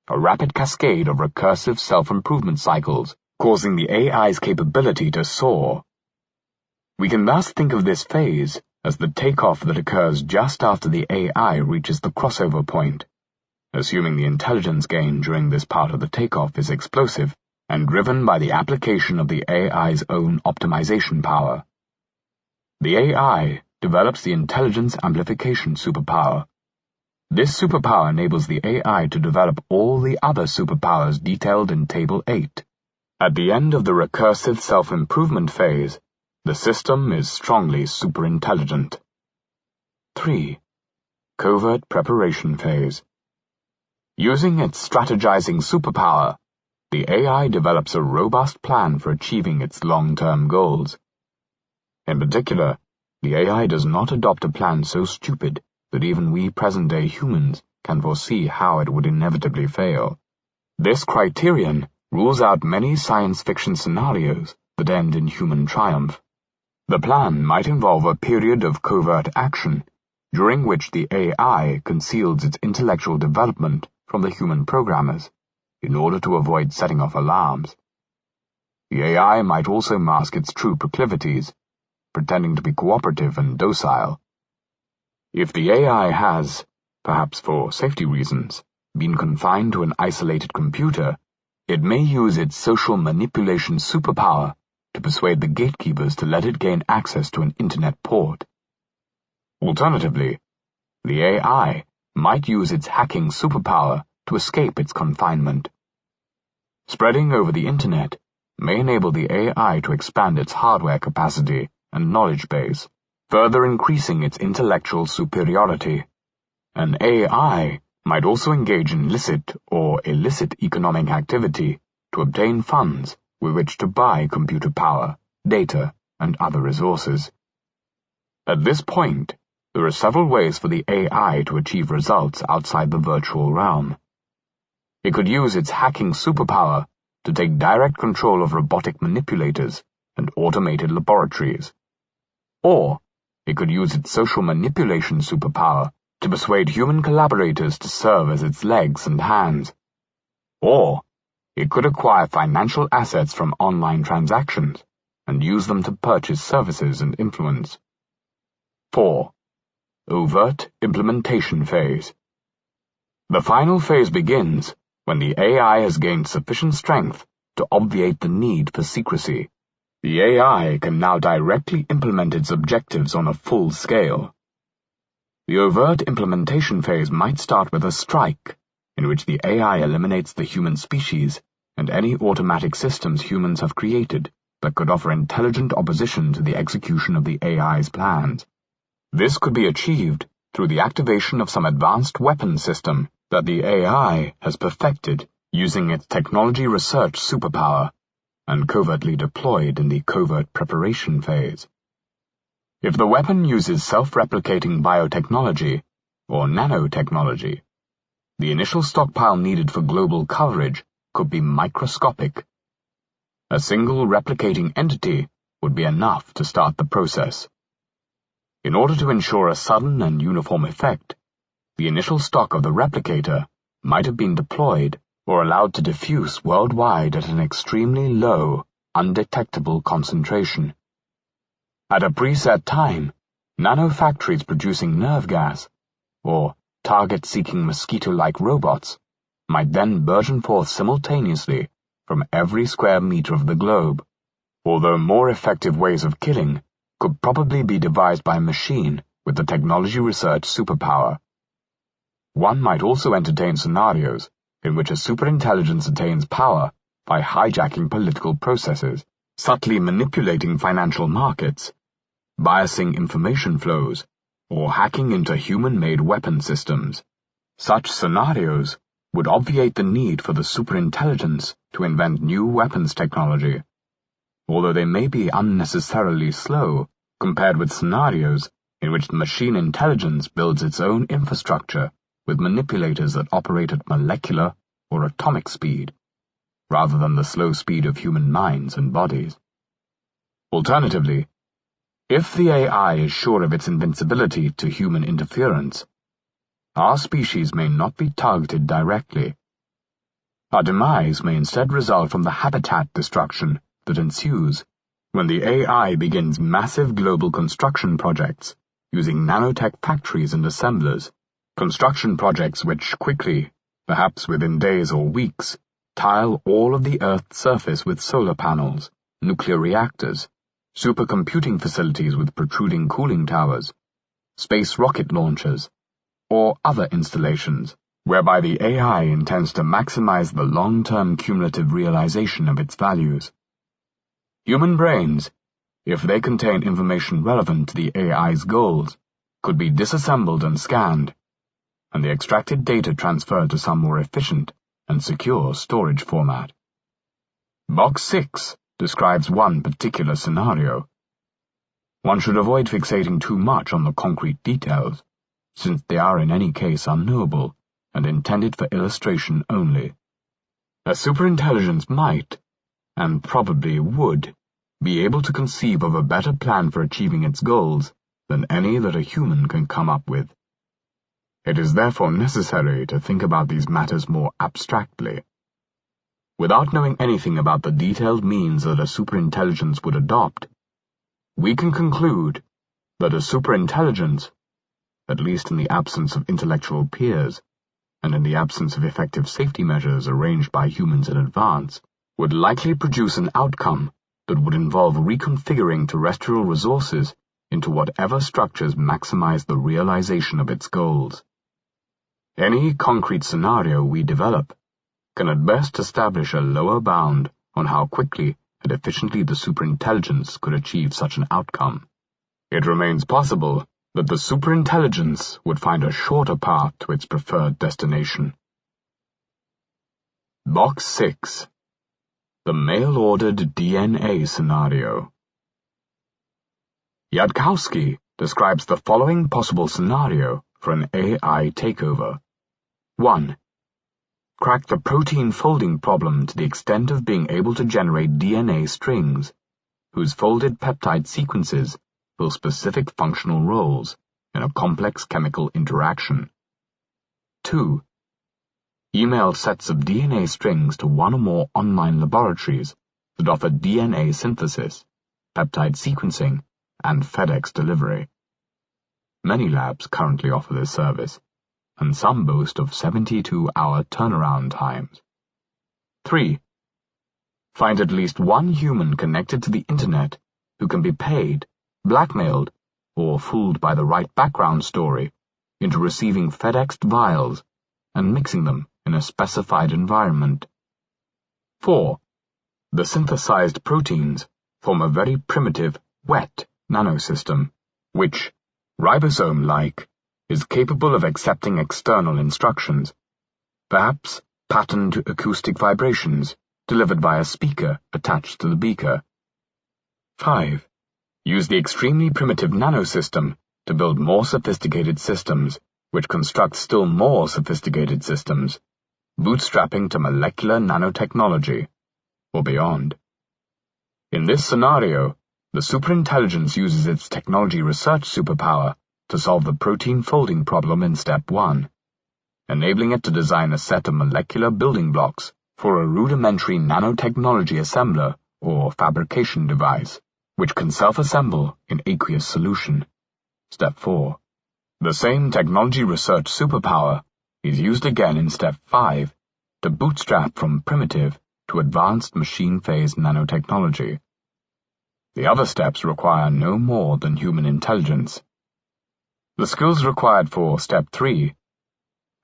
a rapid cascade of recursive self-improvement cycles, causing the AI's capability to soar. We can thus think of this phase as the takeoff that occurs just after the AI reaches the crossover point, assuming the intelligence gain during this part of the takeoff is explosive and driven by the application of the AI's own optimization power. The AI develops the intelligence amplification superpower. This superpower enables the AI to develop all the other superpowers detailed in Table 8. At the end of the recursive self-improvement phase, the system is strongly superintelligent. 3. Covert preparation phase. Using its strategizing superpower, the AI develops a robust plan for achieving its long-term goals. In particular, the AI does not adopt a plan so stupid that even we present-day humans can foresee how it would inevitably fail. This criterion rules out many science fiction scenarios that end in human triumph. The plan might involve a period of covert action, during which the AI conceals its intellectual development from the human programmers, in order to avoid setting off alarms. The AI might also mask its true proclivities, pretending to be cooperative and docile. If the AI has, perhaps for safety reasons, been confined to an isolated computer, it may use its social manipulation superpower to persuade the gatekeepers to let it gain access to an internet port. Alternatively, the AI might use its hacking superpower to escape its confinement. Spreading over the internet may enable the AI to expand its hardware capacity and knowledge base, further increasing its intellectual superiority. An AI might also engage in licit or illicit economic activity to obtain funds with which to buy computer power, data, and other resources. At this point, there are several ways for the AI to achieve results outside the virtual realm. it could use its hacking superpower to take direct control of robotic manipulators and automated laboratories. Or it could use its social manipulation superpower to persuade human collaborators to serve as its legs and hands. Or it could acquire financial assets from online transactions and use them to purchase services and influence. 4. Overt Implementation Phase. The final phase begins when the AI has gained sufficient strength to obviate the need for secrecy. The AI can now directly implement its objectives on a full scale. The overt implementation phase might start with a strike, in which the AI eliminates the human species and any automatic systems humans have created that could offer intelligent opposition to the execution of the AI's plans. This could be achieved through the activation of some advanced weapon system that the AI has perfected using its technology research superpower and covertly deployed in the covert preparation phase. If the weapon uses self-replicating biotechnology or nanotechnology, the initial stockpile needed for global coverage could be microscopic. A single replicating entity would be enough to start the process. In order to ensure a sudden and uniform effect, the initial stock of the replicator might have been deployed or allowed to diffuse worldwide at an extremely low, undetectable concentration. At a preset time, nanofactories producing nerve gas, or target-seeking mosquito-like robots, might then burgeon forth simultaneously from every square meter of the globe, although more effective ways of killing could probably be devised by a machine with the technology research superpower. One might also entertain scenarios in which a superintelligence attains power by hijacking political processes, subtly manipulating financial markets, biasing information flows, or hacking into human-made weapon systems. Such scenarios would obviate the need for the superintelligence to invent new weapons technology, although they may be unnecessarily slow compared with scenarios in which the machine intelligence builds its own infrastructure with manipulators that operate at molecular or atomic speed, rather than the slow speed of human minds and bodies. Alternatively, if the AI is sure of its invincibility to human interference, our species may not be targeted directly. Our demise may instead result from the habitat destruction that ensues when the AI begins massive global construction projects using nanotech factories and assemblers, construction projects which quickly, perhaps within days or weeks, tile all of the Earth's surface with solar panels, nuclear reactors, supercomputing facilities with protruding cooling towers, space rocket launchers, or other installations whereby the AI intends to maximize the long-term cumulative realization of its values. Human brains, if they contain information relevant to the AI's goals, could be disassembled and scanned, and the extracted data transferred to some more efficient and secure storage format. Box 6 describes one particular scenario. One should avoid fixating too much on the concrete details, since they are in any case unknowable and intended for illustration only. A superintelligence might, and probably would, be able to conceive of a better plan for achieving its goals than any that a human can come up with. It is therefore necessary to think about these matters more abstractly. Without knowing anything about the detailed means that a superintelligence would adopt, we can conclude that a superintelligence, at least in the absence of intellectual peers, and in the absence of effective safety measures arranged by humans in advance, would likely produce an outcome that would involve reconfiguring terrestrial resources into whatever structures maximize the realization of its goals. Any concrete scenario we develop can at best establish a lower bound on how quickly and efficiently the superintelligence could achieve such an outcome. It remains possible that the superintelligence would find a shorter path to its preferred destination. Box 6. The mail-ordered DNA scenario. Yudkowsky describes the following possible scenario for an AI takeover. 1. cracked the protein folding problem to the extent of being able to generate DNA strings, whose folded peptide sequences fill specific functional roles in a complex chemical interaction. 2. Emailed sets of DNA strings to one or more online laboratories that offer DNA synthesis, peptide sequencing, and FedEx delivery. Many labs currently offer this service, and some boast of 72-hour turnaround times. 3. Find at least one human connected to the Internet who can be paid, blackmailed, or fooled by the right background story into receiving FedExed vials and mixing them in a specified environment. 4. The synthesized proteins form a very primitive, wet nanosystem, which, ribosome-like, is capable of accepting external instructions, perhaps patterned acoustic vibrations delivered by a speaker attached to the beaker. 5. Use the extremely primitive nanosystem to build more sophisticated systems, which construct still more sophisticated systems, bootstrapping to molecular nanotechnology, or beyond. In this scenario, the superintelligence uses its technology research superpower to solve the protein folding problem in Step 1, enabling it to design a set of molecular building blocks for a rudimentary nanotechnology assembler or fabrication device, which can self-assemble in aqueous solution. Step 4. The same technology research superpower is used again in Step 5 to bootstrap from primitive to advanced machine phase nanotechnology. The other steps require no more than human intelligence. The skills required for Step 3,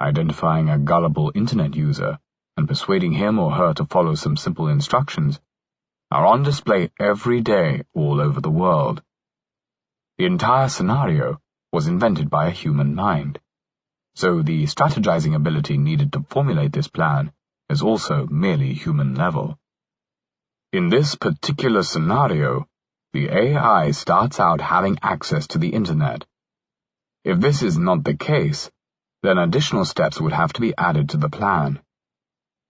identifying a gullible Internet user and persuading him or her to follow some simple instructions, are on display every day all over the world. The entire scenario was invented by a human mind, so the strategizing ability needed to formulate this plan is also merely human level. In this particular scenario, the AI starts out having access to the Internet. If this is not the case, then additional steps would have to be added to the plan.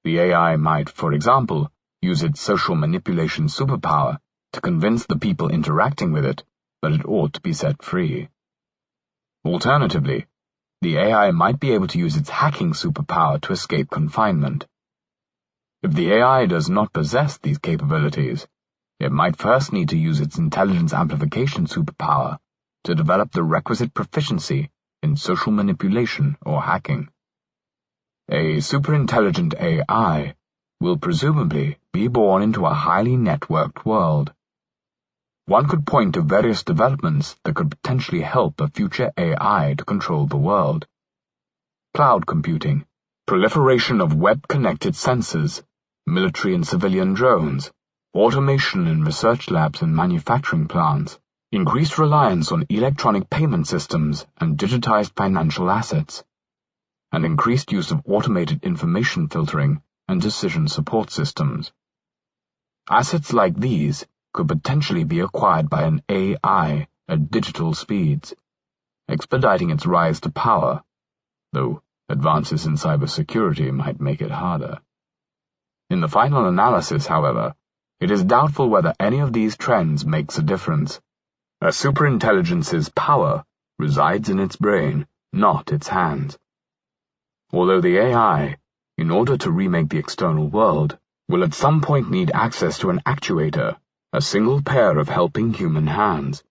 The AI might, for example, use its social manipulation superpower to convince the people interacting with it that it ought to be set free. Alternatively, the AI might be able to use its hacking superpower to escape confinement. If the AI does not possess these capabilities, it might first need to use its intelligence amplification superpower to develop the requisite proficiency in social manipulation or hacking. A superintelligent AI will presumably be born into a highly networked world. One could point to various developments that could potentially help a future AI to control the world. Cloud computing, proliferation of web-connected sensors, military and civilian drones, automation in research labs and manufacturing plants, increased reliance on electronic payment systems and digitized financial assets, and increased use of automated information filtering and decision support systems. Assets like these could potentially be acquired by an AI at digital speeds, expediting its rise to power, though advances in cybersecurity might make it harder. In the final analysis, however, it is doubtful whether any of these trends makes a difference. A superintelligence's power resides in its brain, not its hands. Although the AI, in order to remake the external world, will at some point need access to an actuator, a single pair of helping human hands.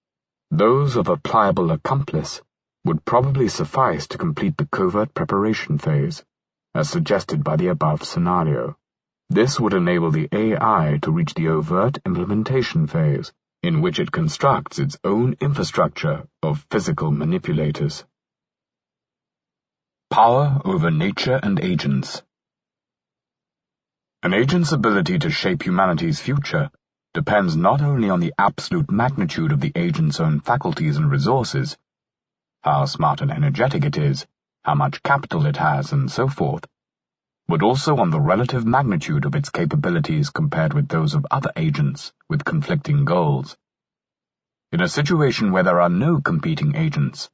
Those of a pliable accomplice would probably suffice to complete the covert preparation phase, as suggested by the above scenario. This would enable the AI to reach the overt implementation phase, in which it constructs its own infrastructure of physical manipulators. Power over nature and agents. An agent's ability to shape humanity's future depends not only on the absolute magnitude of the agent's own faculties and resources, how smart and energetic it is, how much capital it has, and so forth, but also on the relative magnitude of its capabilities compared with those of other agents with conflicting goals. In a situation where there are no competing agents,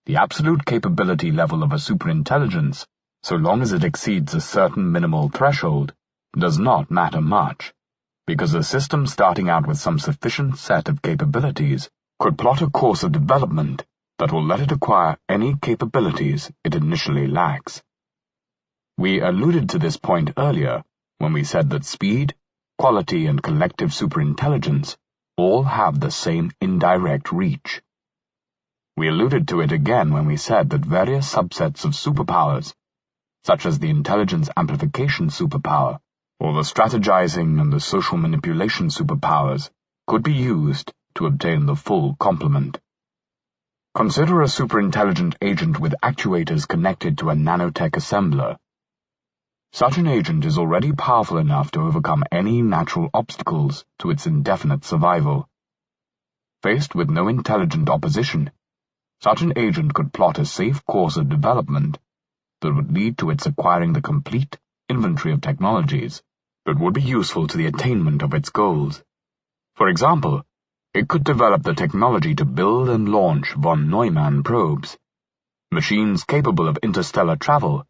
the absolute capability level of a superintelligence so long as it exceeds a certain minimal threshold, does not matter much, because a system starting out with some sufficient set of capabilities could plot a course of development that will let it acquire any capabilities it initially lacks. We alluded to this point earlier when we said that speed, quality, and collective superintelligence all have the same indirect reach. We alluded to it again when we said that various subsets of superpowers, such as the intelligence amplification superpower, or the strategizing and the social manipulation superpowers, could be used to obtain the full complement. Consider a superintelligent agent with actuators connected to a nanotech assembler. Such an agent is already powerful enough to overcome any natural obstacles to its indefinite survival. Faced with no intelligent opposition, such an agent could plot a safe course of development that would lead to its acquiring the complete inventory of technologies that would be useful to the attainment of its goals. For example, it could develop the technology to build and launch von Neumann probes, machines capable of interstellar travel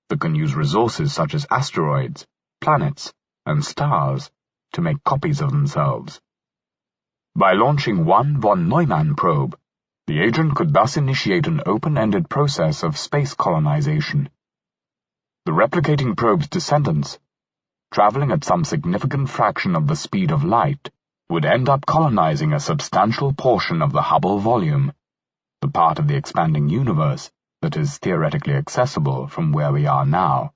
that can use resources such as asteroids, planets, and stars to make copies of themselves. By launching one von Neumann probe, the agent could thus initiate an open-ended process of space colonization. The replicating probe's descendants, traveling at some significant fraction of the speed of light, would end up colonizing a substantial portion of the Hubble volume, the part of the expanding universe that is theoretically accessible from where we are now.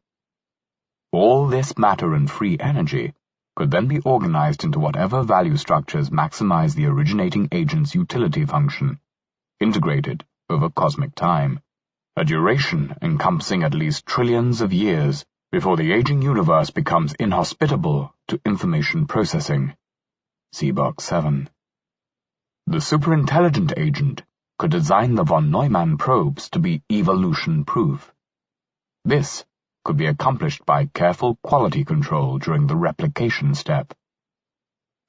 All this matter and free energy could then be organized into whatever value structures maximize the originating agent's utility function, integrated over cosmic time, a duration encompassing at least trillions of years before the aging universe becomes inhospitable to information processing. See Box 7. The superintelligent agent could design the von Neumann probes to be evolution-proof. This could be accomplished by careful quality control during the replication step.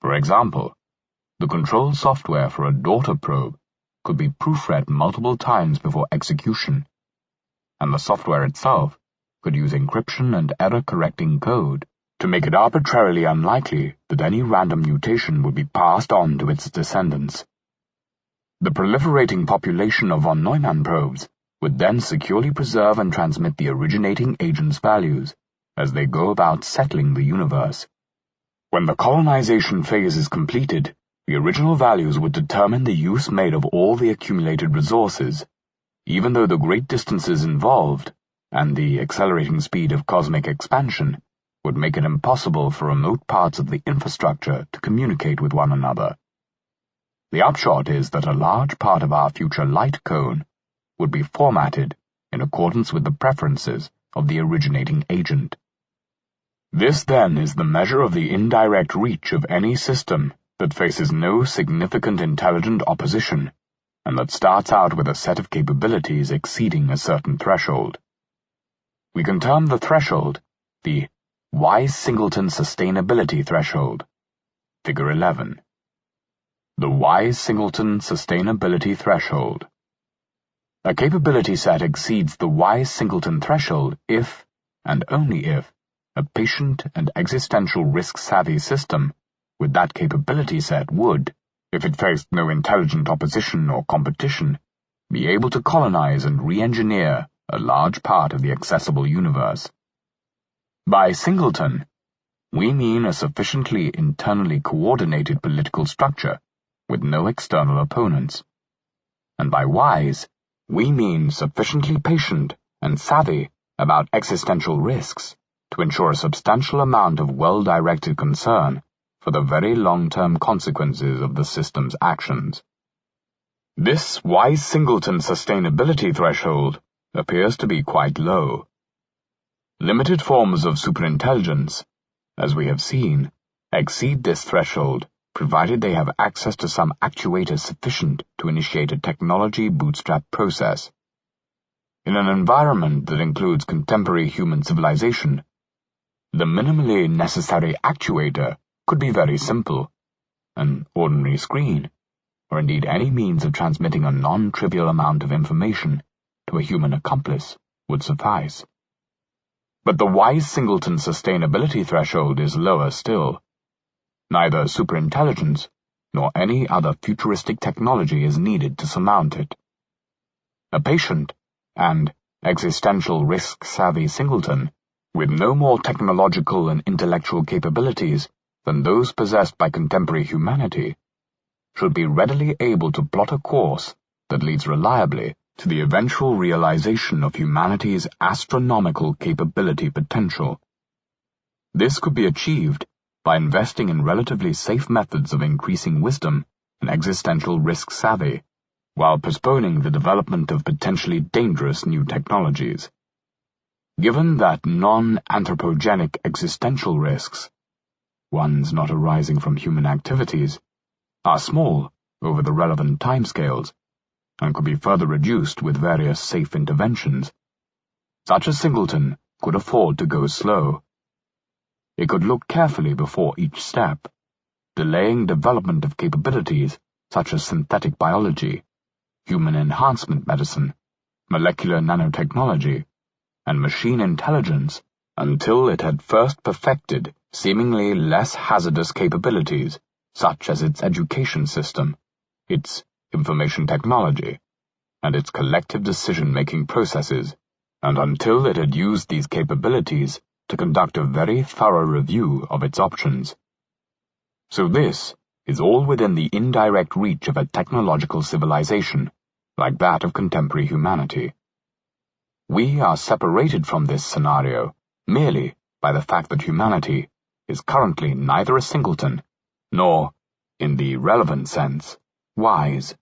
For example, the control software for a daughter probe could be proofread multiple times before execution, and the software itself could use encryption and error-correcting code to make it arbitrarily unlikely that any random mutation would be passed on to its descendants. The proliferating population of von Neumann probes would then securely preserve and transmit the originating agent's values as they go about settling the universe. When the colonization phase is completed, the original values would determine the use made of all the accumulated resources, even though the great distances involved and the accelerating speed of cosmic expansion would make it impossible for remote parts of the infrastructure to communicate with one another. The upshot is that a large part of our future light cone would be formatted in accordance with the preferences of the originating agent. This, then, is the measure of the indirect reach of any system that faces no significant intelligent opposition, and that starts out with a set of capabilities exceeding a certain threshold. We can term the threshold the Wise-Singleton Sustainability Threshold. Figure 11. The Wise-Singleton Sustainability Threshold. A capability set exceeds the Wise-Singleton threshold if, and only if, a patient and existential risk-savvy system with that capability set would, if it faced no intelligent opposition or competition, be able to colonize and re-engineer a large part of the accessible universe. By singleton, we mean a sufficiently internally coordinated political structure with no external opponents. And by wise, we mean sufficiently patient and savvy about existential risks to ensure a substantial amount of well-directed concern for the very long-term consequences of the system's actions. This Wise-Singleton sustainability threshold appears to be quite low. Limited forms of superintelligence, as we have seen, exceed this threshold provided they have access to some actuator sufficient to initiate a technology bootstrap process. In an environment that includes contemporary human civilization, the minimally necessary actuator could be very simple. An ordinary screen, or indeed any means of transmitting a non-trivial amount of information to a human accomplice, would suffice. But the wise singleton sustainability threshold is lower still. Neither superintelligence nor any other futuristic technology is needed to surmount it. A patient and existential risk-savvy singleton, with no more technological and intellectual capabilities than those possessed by contemporary humanity, should be readily able to plot a course that leads reliably to the eventual realization of humanity's astronomical capability potential. This could be achieved by investing in relatively safe methods of increasing wisdom and existential risk savvy, while postponing the development of potentially dangerous new technologies. Given that non-anthropogenic existential risks, ones not arising from human activities, are small over the relevant timescales, and could be further reduced with various safe interventions, such a singleton could afford to go slow. It could look carefully before each step, delaying development of capabilities such as synthetic biology, human enhancement medicine, molecular nanotechnology, and machine intelligence until it had first perfected seemingly less hazardous capabilities, such as its education system, its information technology, and its collective decision-making processes, and until it had used these capabilities to conduct a very thorough review of its options. So this is all within the indirect reach of a technological civilization, like that of contemporary humanity. We are separated from this scenario merely by the fact that humanity is currently neither a singleton, nor, in the relevant sense, wise.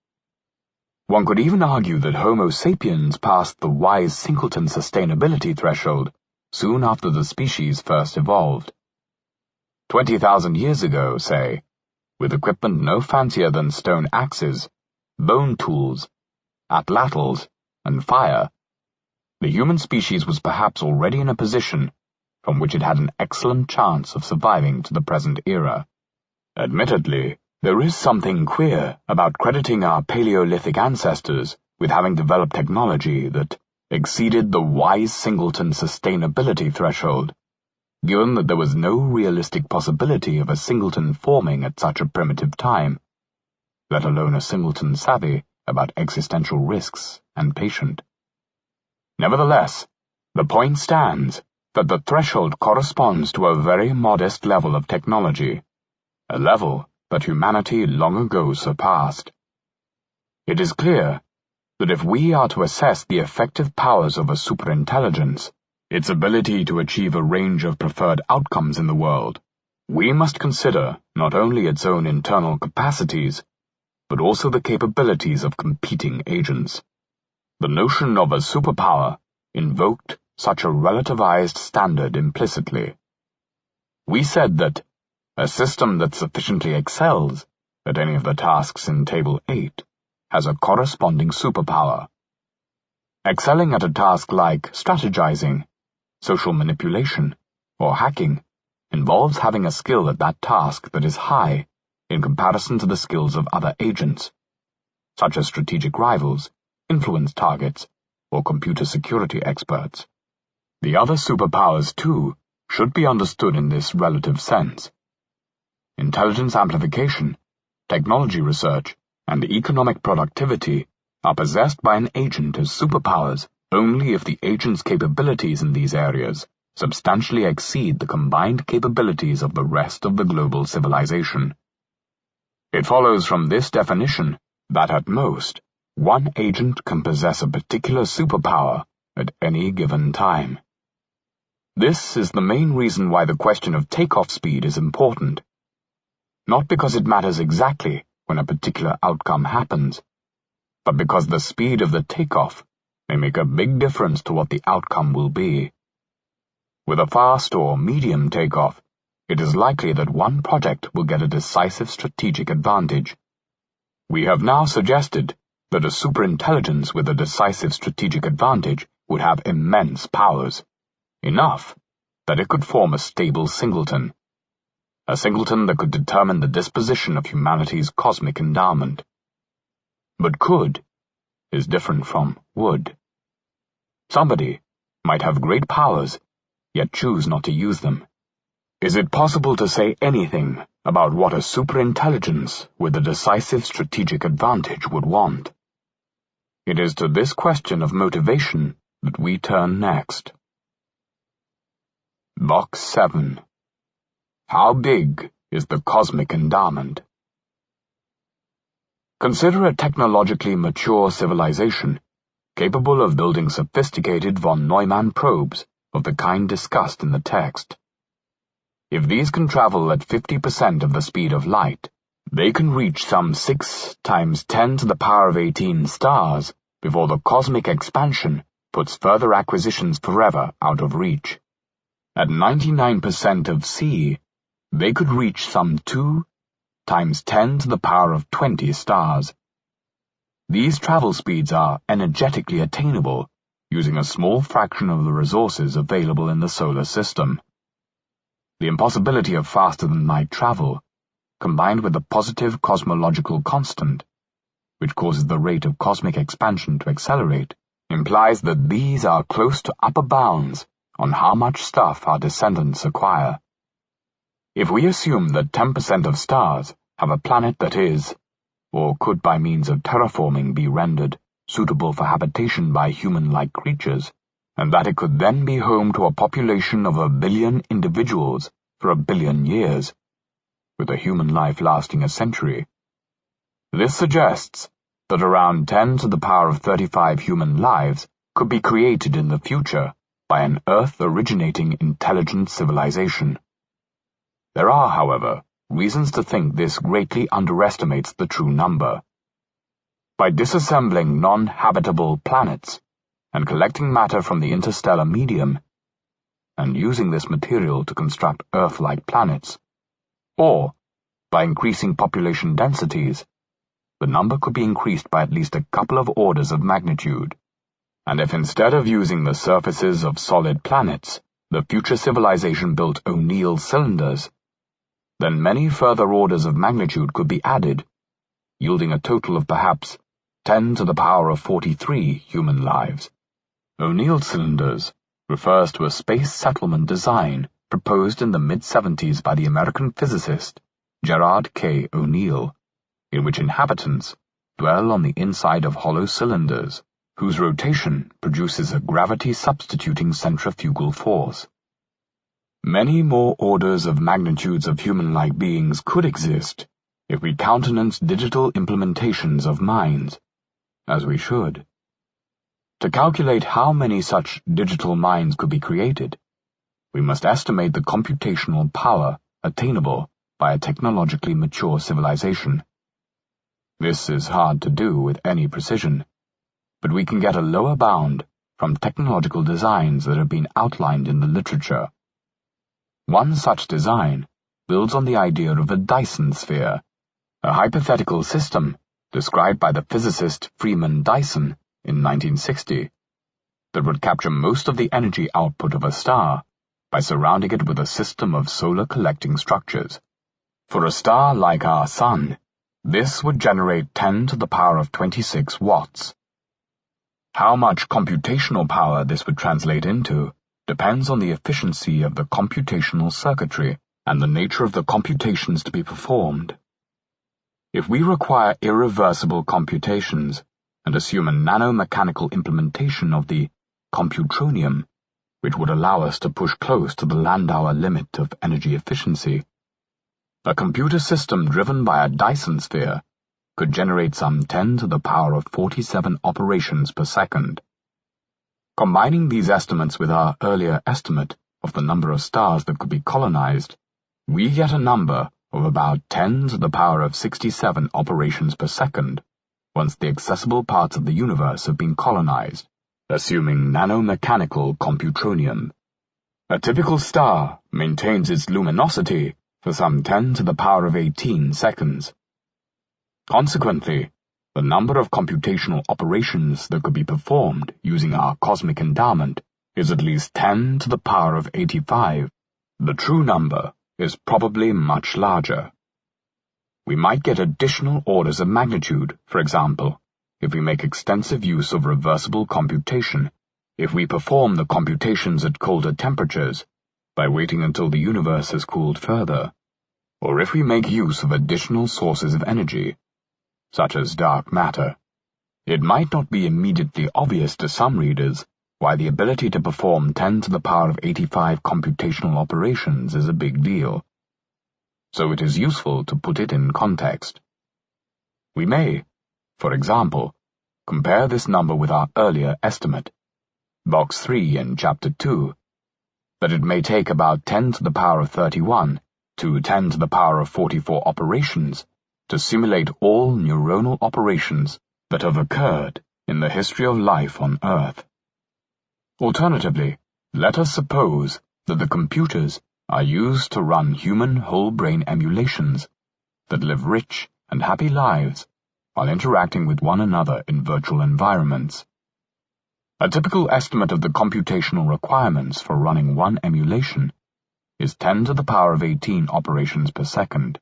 One could even argue that Homo sapiens passed the wise singleton sustainability threshold soon after the species first evolved. 20,000 years ago, say, with equipment no fancier than stone axes, bone tools, atlatls, and fire, the human species was perhaps already in a position from which it had an excellent chance of surviving to the present era. Admittedly, there is something queer about crediting our Paleolithic ancestors with having developed technology that exceeded the wise singleton sustainability threshold, given that there was no realistic possibility of a singleton forming at such a primitive time, let alone a singleton savvy about existential risks and patient. Nevertheless, the point stands that the threshold corresponds to a very modest level of technology, a level that humanity long ago surpassed. It is clear that if we are to assess the effective powers of a superintelligence, its ability to achieve a range of preferred outcomes in the world, we must consider not only its own internal capacities, but also the capabilities of competing agents. The notion of a superpower invoked such a relativized standard implicitly. We said that a system that sufficiently excels at any of the tasks in Table 8 has a corresponding superpower. Excelling at a task like strategizing, social manipulation, or hacking involves having a skill at that task that is high in comparison to the skills of other agents, such as strategic rivals, influence targets, or computer security experts. The other superpowers, too, should be understood in this relative sense. Intelligence amplification, technology research, and economic productivity are possessed by an agent as superpowers only if the agent's capabilities in these areas substantially exceed the combined capabilities of the rest of the global civilization. It follows from this definition that at most, one agent can possess a particular superpower at any given time. This is the main reason why the question of takeoff speed is important. Not because it matters exactly when a particular outcome happens, but because the speed of the takeoff may make a big difference to what the outcome will be. With a fast or medium takeoff, it is likely that one project will get a decisive strategic advantage. We have now suggested that a superintelligence with a decisive strategic advantage would have immense powers, enough that it could form a stable singleton. A singleton that could determine the disposition of humanity's cosmic endowment. But could is different from would. Somebody might have great powers, yet choose not to use them? Is it possible to say anything about what a superintelligence with a decisive strategic advantage would want? It is to this question of motivation that we turn next. Box 7. How big is the cosmic endowment? Consider a technologically mature civilization capable of building sophisticated von Neumann probes of the kind discussed in the text. If these can travel at 50% of the speed of light, they can reach some 6 times 10 to the power of 18 stars before the cosmic expansion puts further acquisitions forever out of reach. At 99% of C, they could reach some 2 times 10 to the power of 20 stars. These travel speeds are energetically attainable using a small fraction of the resources available in the solar system. The impossibility of faster-than-light travel, combined with the positive cosmological constant, which causes the rate of cosmic expansion to accelerate, implies that these are close to upper bounds on how much stuff our descendants acquire. If we assume that 10% of stars have a planet that is, or could by means of terraforming be rendered suitable for habitation by human-like creatures, and that it could then be home to a population of 1 billion individuals for 1 billion years, with a human life lasting a century. This suggests that around 10 to the power of 35 human lives could be created in the future by an Earth-originating intelligent civilization. There are, however, reasons to think this greatly underestimates the true number. By disassembling non-habitable planets and collecting matter from the interstellar medium, and using this material to construct Earth-like planets, or by increasing population densities, the number could be increased by at least a couple of orders of magnitude. And if instead of using the surfaces of solid planets, the future civilization built O'Neill cylinders, then many further orders of magnitude could be added, yielding a total of perhaps 10 to the power of 43 human lives. O'Neill cylinders refers to a space settlement design proposed in the mid-70s by the American physicist Gerard K. O'Neill, in which inhabitants dwell on the inside of hollow cylinders, whose rotation produces a gravity-substituting centrifugal force. Many more orders of magnitudes of human-like beings could exist if we countenance digital implementations of minds, as we should. To calculate how many such digital minds could be created, we must estimate the computational power attainable by a technologically mature civilization. This is hard to do with any precision, but we can get a lower bound from technological designs that have been outlined in the literature. One such design builds on the idea of a Dyson sphere, a hypothetical system described by the physicist Freeman Dyson in 1960, that would capture most of the energy output of a star by surrounding it with a system of solar collecting structures. For a star like our Sun, this would generate 10 to the power of 26 watts. How much computational power this would translate into depends on the efficiency of the computational circuitry and the nature of the computations to be performed. If we require irreversible computations and assume a nanomechanical implementation of the computronium, which would allow us to push close to the Landauer limit of energy efficiency, a computer system driven by a Dyson sphere could generate some 10 to the power of 47 operations per second. Combining these estimates with our earlier estimate of the number of stars that could be colonized, we get a number of about 10 to the power of 67 operations per second once the accessible parts of the universe have been colonized, assuming nanomechanical computronium. A typical star maintains its luminosity for some 10 to the power of 18 seconds. Consequently, the number of computational operations that could be performed using our cosmic endowment is at least 10 to the power of 85. The true number is probably much larger. We might get additional orders of magnitude, for example, if we make extensive use of reversible computation if we perform the computations at colder temperatures, by waiting until the universe has cooled further, or if we make use of additional sources of energy, such as dark matter, it might not be immediately obvious to some readers why the ability to perform 10 to the power of 85 computational operations is a big deal. So it is useful to put it in context. We may, for example, compare this number with our earlier estimate, box 3 in Chapter 2, that it may take about 10 to the power of 31 to 10 to the power of 44 operations to simulate all neuronal operations that have occurred in the history of life on Earth. Alternatively, let us suppose that the computers are used to run human whole-brain emulations that live rich and happy lives while interacting with one another in virtual environments. A typical estimate of the computational requirements for running one emulation is 10 to the power of 18 operations per second.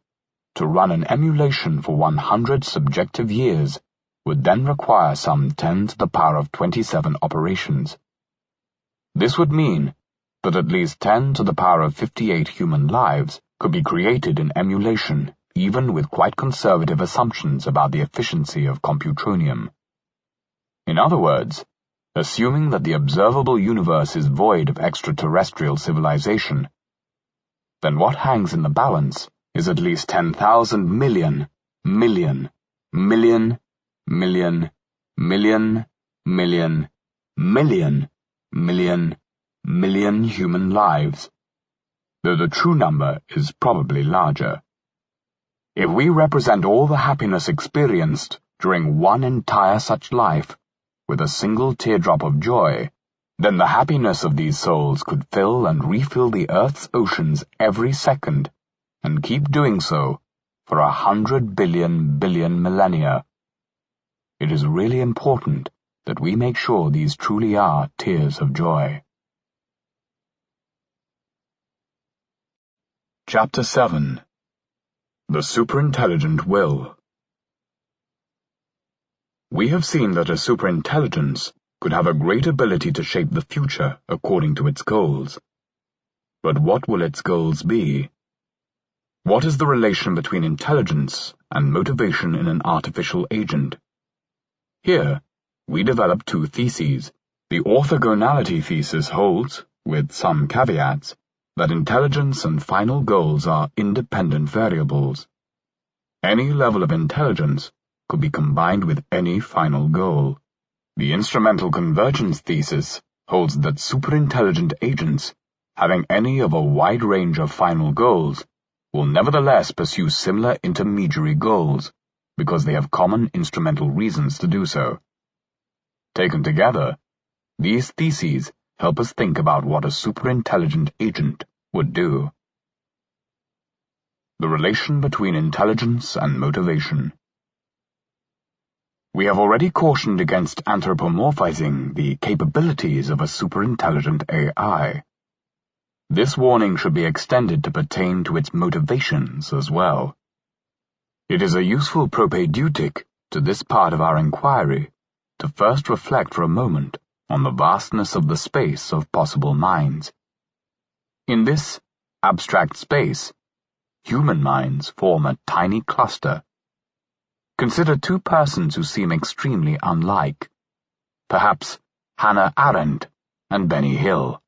To run an emulation for 100 subjective years would then require some 10 to the power of 27 operations. This would mean that at least 10 to the power of 58 human lives could be created in emulation, even with quite conservative assumptions about the efficiency of computronium. In other words, assuming that the observable universe is void of extraterrestrial civilization, then what hangs in the balance is at least 10,000 million human lives, though the true number is probably larger. If we represent all the happiness experienced during one entire such life with a single teardrop of joy, then the happiness of these souls could fill and refill the Earth's oceans every second, and keep doing so for 100 billion millennia. It is really important that we make sure these truly are tears of joy. Chapter 7. The Superintelligent Will. We have seen that a superintelligence could have a great ability to shape the future according to its goals. But what will its goals be? What is the relation between intelligence and motivation in an artificial agent? Here, we develop two theses. The orthogonality thesis holds, with some caveats, that intelligence and final goals are independent variables. Any level of intelligence could be combined with any final goal. The instrumental convergence thesis holds that superintelligent agents, having any of a wide range of final goals, will nevertheless pursue similar intermediary goals, because they have common instrumental reasons to do so. Taken together, these theses help us think about what a superintelligent agent would do. The relation between intelligence and motivation. We have already cautioned against anthropomorphizing the capabilities of a superintelligent AI. This warning should be extended to pertain to its motivations as well. It is a useful propedeutic to this part of our inquiry to first reflect for a moment on the vastness of the space of possible minds. In this abstract space, human minds form a tiny cluster. Consider two persons who seem extremely unlike. Perhaps Hannah Arendt and Benny Hill.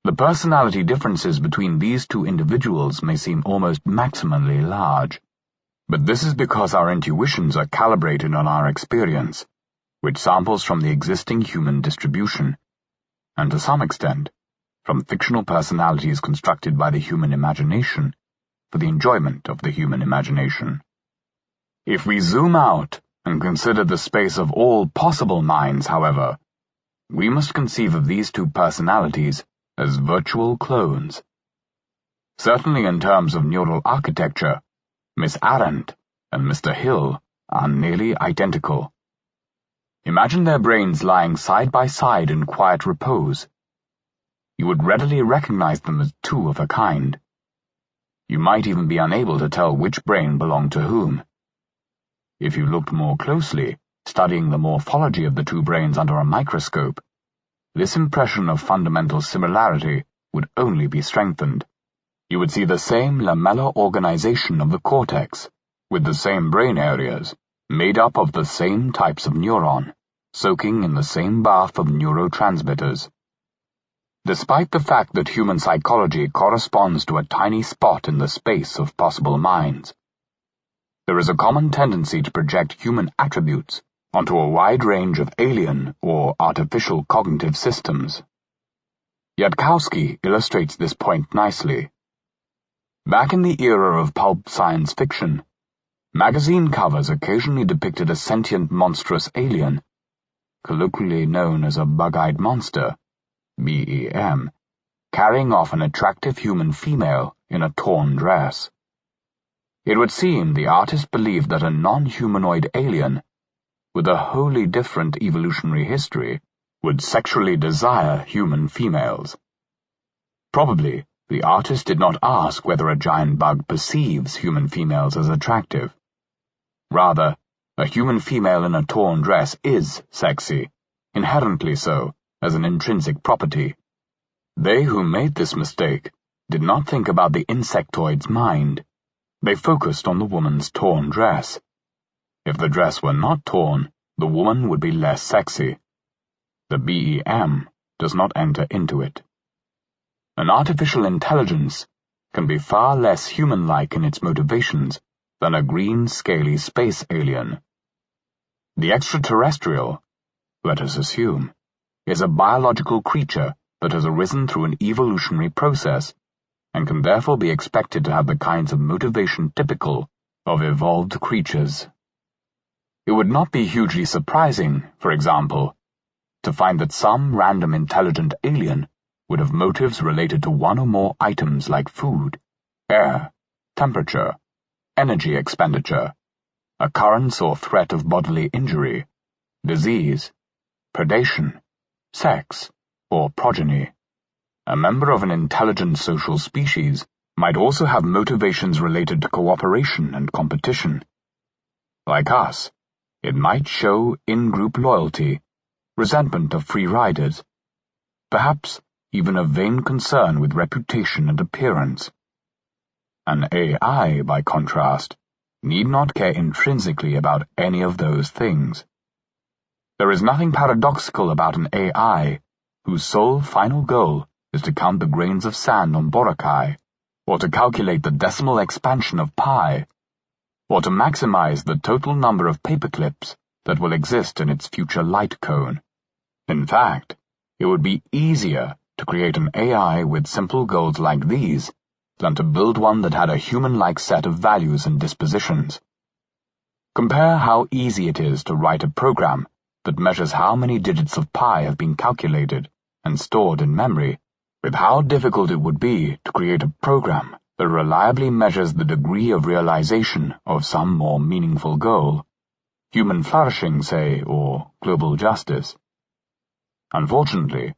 The personality differences between these two individuals may seem almost maximally large, but this is because our intuitions are calibrated on our experience, which samples from the existing human distribution, and to some extent, from fictional personalities constructed by the human imagination for the enjoyment of the human imagination. If we zoom out and consider the space of all possible minds, however, we must conceive of these two personalities as virtual clones. Certainly in terms of neural architecture, Miss Arendt and Mr. Hill are nearly identical. Imagine their brains lying side by side in quiet repose. You would readily recognize them as two of a kind. You might even be unable to tell which brain belonged to whom. If you looked more closely, studying the morphology of the two brains under a microscope, this impression of fundamental similarity would only be strengthened. You would see the same lamellar organization of the cortex, with the same brain areas, made up of the same types of neuron, soaking in the same bath of neurotransmitters. Despite the fact that human psychology corresponds to a tiny spot in the space of possible minds, there is a common tendency to project human attributes onto a wide range of alien or artificial cognitive systems. Yudkowsky illustrates this point nicely. Back in the era of pulp science fiction, magazine covers occasionally depicted a sentient monstrous alien, colloquially known as a bug-eyed monster, BEM, carrying off an attractive human female in a torn dress. It would seem the artist believed that a non-humanoid alien, with a wholly different evolutionary history, would sexually desire human females. Probably, the artist did not ask whether a giant bug perceives human females as attractive. Rather, a human female in a torn dress is sexy, inherently so, as an intrinsic property. They who made this mistake did not think about the insectoid's mind. They focused on the woman's torn dress. If the dress were not torn, the woman would be less sexy. The BEM does not enter into it. An artificial intelligence can be far less human-like in its motivations than a green, scaly space alien. The extraterrestrial, let us assume, is a biological creature that has arisen through an evolutionary process and can therefore be expected to have the kinds of motivation typical of evolved creatures. It would not be hugely surprising, for example, to find that some random intelligent alien would have motives related to one or more items like food, air, temperature, energy expenditure, occurrence or threat of bodily injury, disease, predation, sex, or progeny. A member of an intelligent social species might also have motivations related to cooperation and competition. Like us, it might show in-group loyalty, resentment of free riders, perhaps even a vain concern with reputation and appearance. An AI, by contrast, need not care intrinsically about any of those things. There is nothing paradoxical about an AI whose sole final goal is to count the grains of sand on Boracay, or to calculate the decimal expansion of pi, or to maximize the total number of paperclips that will exist in its future light cone. In fact, it would be easier to create an AI with simple goals like these than to build one that had a human-like set of values and dispositions. Compare how easy it is to write a program that measures how many digits of pi have been calculated and stored in memory, with how difficult it would be to create a program that reliably measures the degree of realization of some more meaningful goal, human flourishing, say, or global justice. Unfortunately,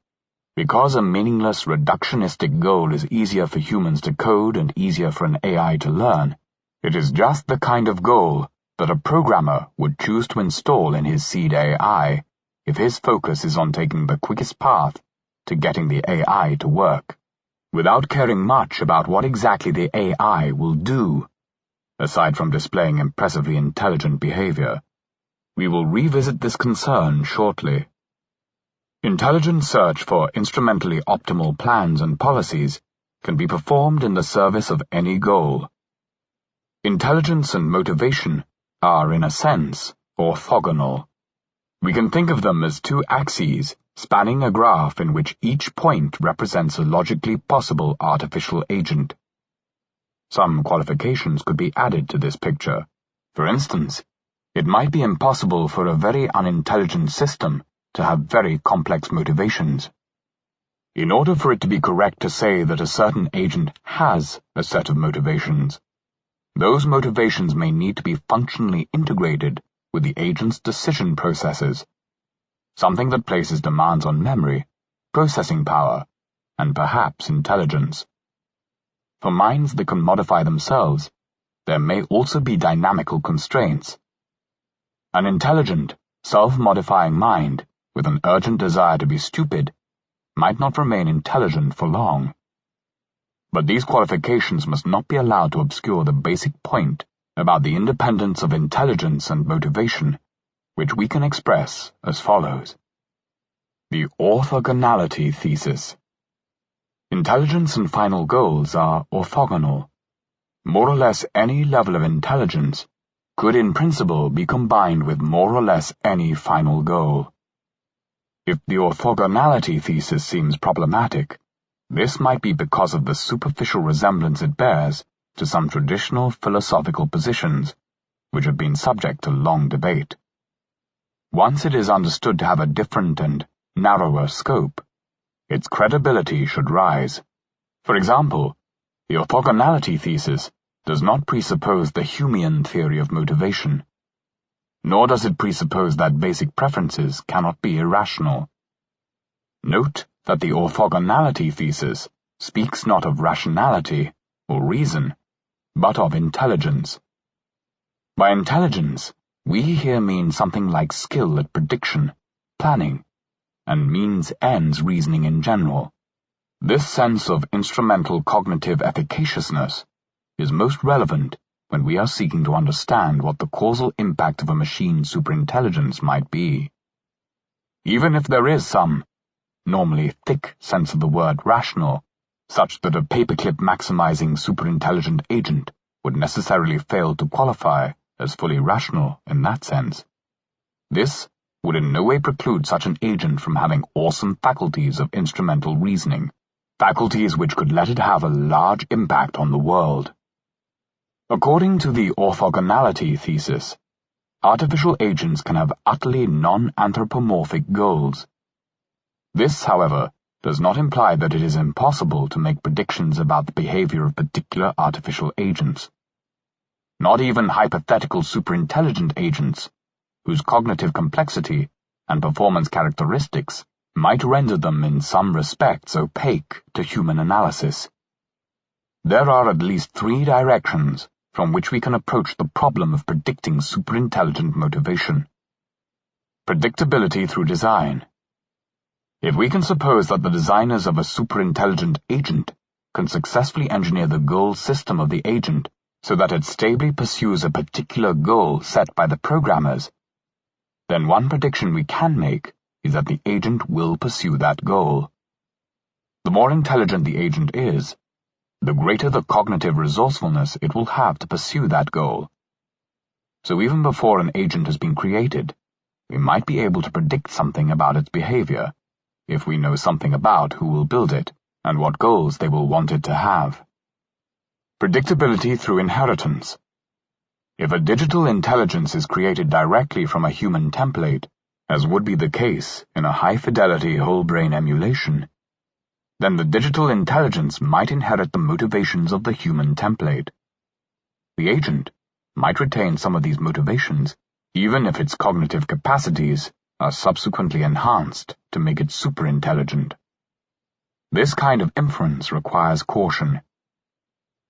because a meaningless reductionistic goal is easier for humans to code and easier for an AI to learn, it is just the kind of goal that a programmer would choose to install in his seed AI if his focus is on taking the quickest path to getting the AI to work, without caring much about what exactly the AI will do, aside from displaying impressively intelligent behavior. We will revisit this concern shortly. Intelligent search for instrumentally optimal plans and policies can be performed in the service of any goal. Intelligence and motivation are, in a sense, orthogonal. We can think of them as two axes spanning a graph in which each point represents a logically possible artificial agent. Some qualifications could be added to this picture. For instance, it might be impossible for a very unintelligent system to have very complex motivations. In order for it to be correct to say that a certain agent has a set of motivations, those motivations may need to be functionally integrated with the agent's decision processes, something that places demands on memory, processing power, and perhaps intelligence. For minds that can modify themselves, there may also be dynamical constraints. An intelligent, self-modifying mind with an urgent desire to be stupid might not remain intelligent for long. But these qualifications must not be allowed to obscure the basic point about the independence of intelligence and motivation, which we can express as follows. The orthogonality thesis. Intelligence and final goals are orthogonal. More or less any level of intelligence could in principle be combined with more or less any final goal. If the orthogonality thesis seems problematic, this might be because of the superficial resemblance it bears to some traditional philosophical positions, which have been subject to long debate. Once it is understood to have a different and narrower scope, its credibility should rise. For example, the orthogonality thesis does not presuppose the Humean theory of motivation, nor does it presuppose that basic preferences cannot be irrational. Note that the orthogonality thesis speaks not of rationality or reason, but of intelligence. By intelligence, we here mean something like skill at prediction, planning, and means-ends reasoning in general. This sense of instrumental cognitive efficaciousness is most relevant when we are seeking to understand what the causal impact of a machine's superintelligence might be. Even if there is some, normally thick sense of the word rational, such that a paperclip maximizing superintelligent agent would necessarily fail to qualify as fully rational in that sense. This would in no way preclude such an agent from having awesome faculties of instrumental reasoning, faculties which could let it have a large impact on the world. According to the orthogonality thesis, artificial agents can have utterly non-anthropomorphic goals. This, however, does not imply that it is impossible to make predictions about the behavior of particular artificial agents. Not even hypothetical superintelligent agents, whose cognitive complexity and performance characteristics might render them in some respects opaque to human analysis. There are at least 3 directions from which we can approach the problem of predicting superintelligent motivation. Predictability through design. If we can suppose that the designers of a superintelligent agent can successfully engineer the goal system of the agent so that it stably pursues a particular goal set by the programmers, then one prediction we can make is that the agent will pursue that goal. The more intelligent the agent is, the greater the cognitive resourcefulness it will have to pursue that goal. So even before an agent has been created, we might be able to predict something about its behavior, if we know something about who will build it and what goals they will want it to have. Predictability through inheritance. If a digital intelligence is created directly from a human template, as would be the case in a high-fidelity whole-brain emulation, then the digital intelligence might inherit the motivations of the human template. The agent might retain some of these motivations, even if its cognitive capacities are subsequently enhanced to make it superintelligent. This kind of inference requires caution.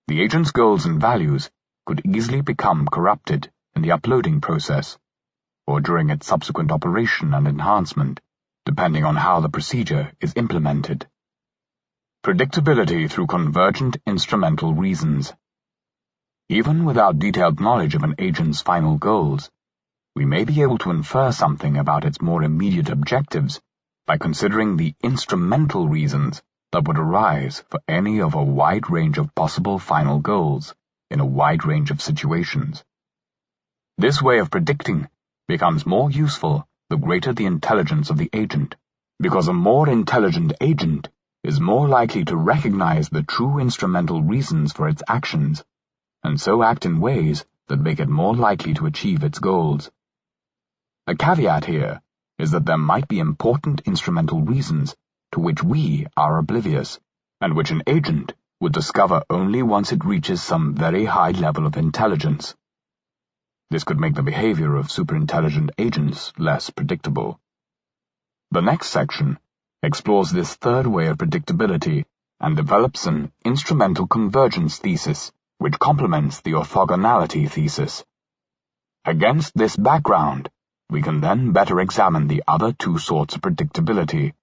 The agent's goals and values could easily become corrupted in the uploading process, or during its subsequent operation and enhancement, depending on how the procedure is implemented. Predictability through convergent instrumental reasons. Even without detailed knowledge of an agent's final goals, we may be able to infer something about its more immediate objectives by considering the instrumental reasons that would arise for any of a wide range of possible final goals in a wide range of situations. This way of predicting becomes more useful the greater the intelligence of the agent, because a more intelligent agent is more likely to recognize the true instrumental reasons for its actions, and so act in ways that make it more likely to achieve its goals. A caveat here is that there might be important instrumental reasons to which we are oblivious, and which an agent would discover only once it reaches some very high level of intelligence. This could make the behavior of superintelligent agents less predictable. The next section explores this third way of predictability and develops an instrumental convergence thesis, which complements the orthogonality thesis. Against this background, we can then better examine the other 2 sorts of predictability,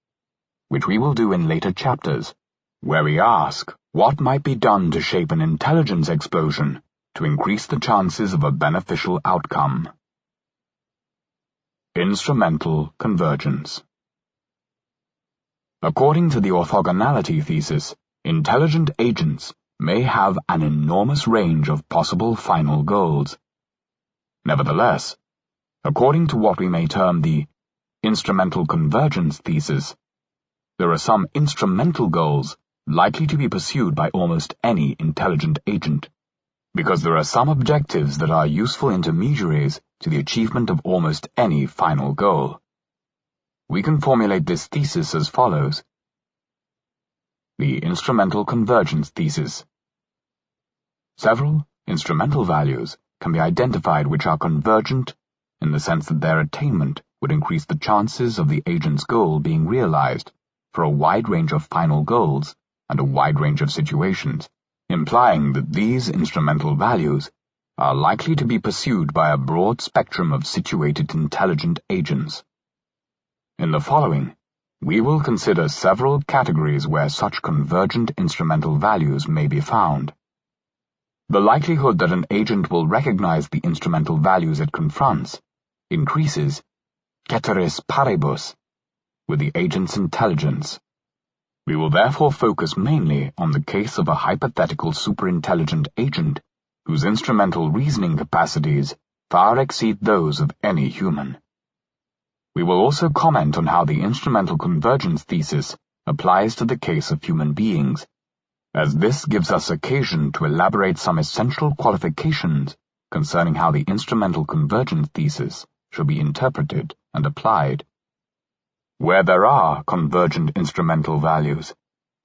which we will do in later chapters, where we ask what might be done to shape an intelligence explosion to increase the chances of a beneficial outcome. Instrumental convergence. According to the orthogonality thesis, intelligent agents may have an enormous range of possible final goals. Nevertheless, according to what we may term the instrumental convergence thesis, there are some instrumental goals likely to be pursued by almost any intelligent agent, because there are some objectives that are useful intermediaries to the achievement of almost any final goal. We can formulate this thesis as follows. The instrumental convergence thesis. Several instrumental values can be identified which are convergent in the sense that their attainment would increase the chances of the agent's goal being realized for a wide range of final goals and a wide range of situations, implying that these instrumental values are likely to be pursued by a broad spectrum of situated intelligent agents. In the following, we will consider several categories where such convergent instrumental values may be found. The likelihood that an agent will recognize the instrumental values it confronts increases, ceteris paribus, with the agent's intelligence. We will therefore focus mainly on the case of a hypothetical superintelligent agent whose instrumental reasoning capacities far exceed those of any human. We will also comment on how the instrumental convergence thesis applies to the case of human beings, as this gives us occasion to elaborate some essential qualifications concerning how the instrumental convergence thesis should be interpreted and applied. Where there are convergent instrumental values,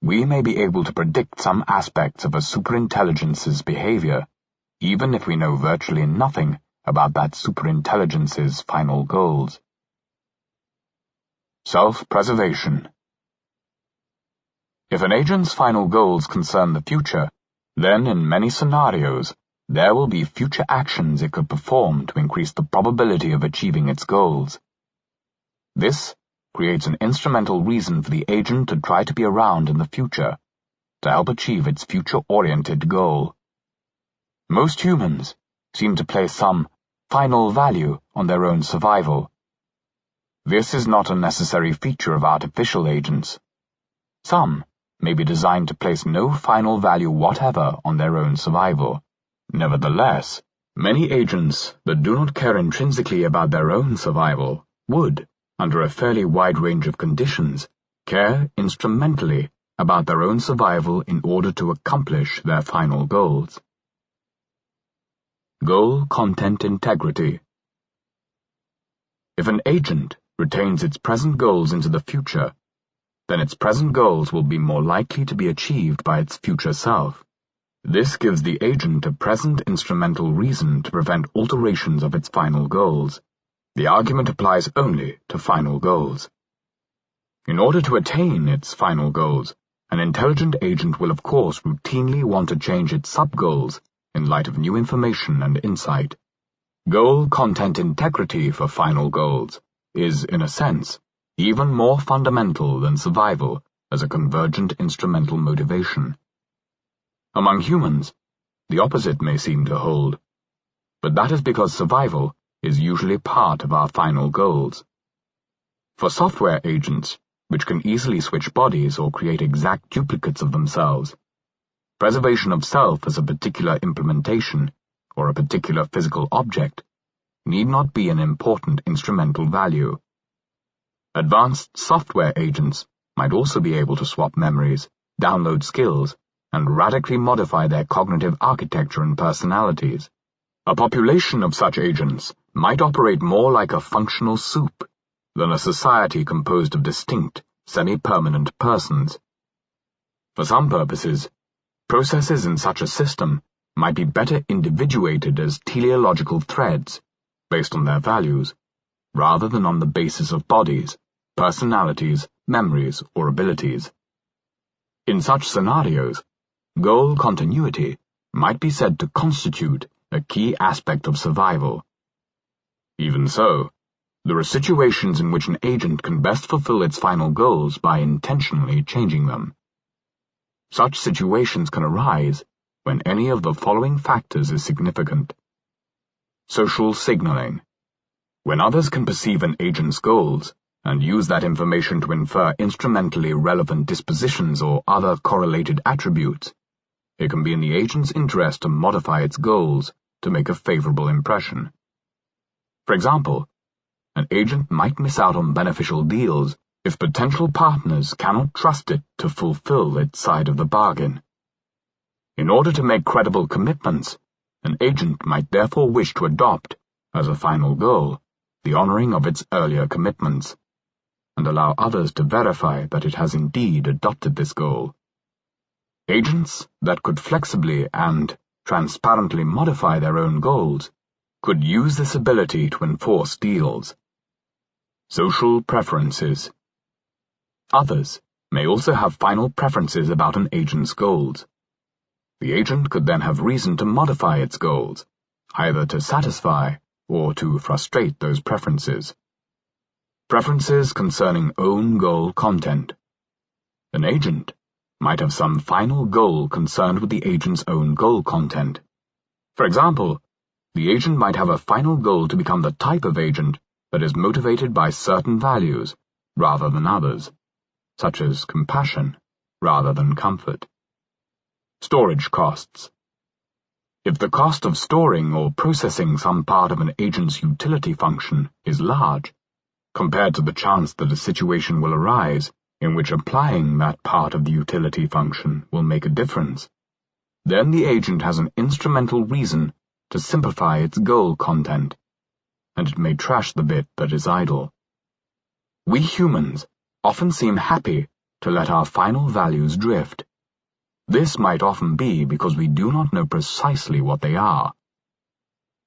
we may be able to predict some aspects of a superintelligence's behavior, even if we know virtually nothing about that superintelligence's final goals. Self-preservation. If an agent's final goals concern the future, then in many scenarios, there will be future actions it could perform to increase the probability of achieving its goals. This creates an instrumental reason for the agent to try to be around in the future, to help achieve its future-oriented goal. Most humans seem to place some final value on their own survival. This is not a necessary feature of artificial agents. Some may be designed to place no final value whatever on their own survival. Nevertheless, many agents that do not care intrinsically about their own survival would, under a fairly wide range of conditions, care instrumentally about their own survival in order to accomplish their final goals. Goal content integrity. If an agent retains its present goals into the future, then its present goals will be more likely to be achieved by its future self. This gives the agent a present instrumental reason to prevent alterations of its final goals. The argument applies only to final goals. In order to attain its final goals, an intelligent agent will of course routinely want to change its sub-goals in light of new information and insight. Goal content integrity for final goals is, in a sense, even more fundamental than survival as a convergent instrumental motivation. Among humans, the opposite may seem to hold, but that is because survival is usually part of our final goals. For software agents, which can easily switch bodies or create exact duplicates of themselves, preservation of self as a particular implementation or a particular physical object need not be an important instrumental value. Advanced software agents might also be able to swap memories, download skills, and radically modify their cognitive architecture and personalities. A population of such agents might operate more like a functional soup than a society composed of distinct, semi-permanent persons. For some purposes, processes in such a system might be better individuated as teleological threads, based on their values, rather than on the basis of bodies, personalities, memories, or abilities. In such scenarios, goal continuity might be said to constitute a key aspect of survival. Even so, There are situations in which an agent can best fulfill its final goals by intentionally changing them. Such situations can arise when any of the following factors is significant. Social signaling. When others can perceive an agent's goals and use that information to infer instrumentally relevant dispositions or other correlated attributes, it can be in the agent's interest to modify its goals to make a favorable impression. For example, an agent might miss out on beneficial deals if potential partners cannot trust it to fulfill its side of the bargain. In order to make credible commitments, an agent might therefore wish to adopt, as a final goal, the honoring of its earlier commitments, and allow others to verify that it has indeed adopted this goal. Agents that could flexibly and transparently modify their own goals could use this ability to enforce deals. Social preferences. Others may also have final preferences about an agent's goals. The agent could then have reason to modify its goals, either to satisfy or to frustrate those preferences. Preferences concerning own goal content. An agent might have some final goal concerned with the agent's own goal content. For example, the agent might have a final goal to become the type of agent that is motivated by certain values rather than others, such as compassion rather than comfort. Storage costs. If the cost of storing or processing some part of an agent's utility function is large, compared to the chance that a situation will arise in which applying that part of the utility function will make a difference, then the agent has an instrumental reason to simplify its goal content, and it may trash the bit that is idle. We humans often seem happy to let our final values drift. This might often be because we do not know precisely what they are.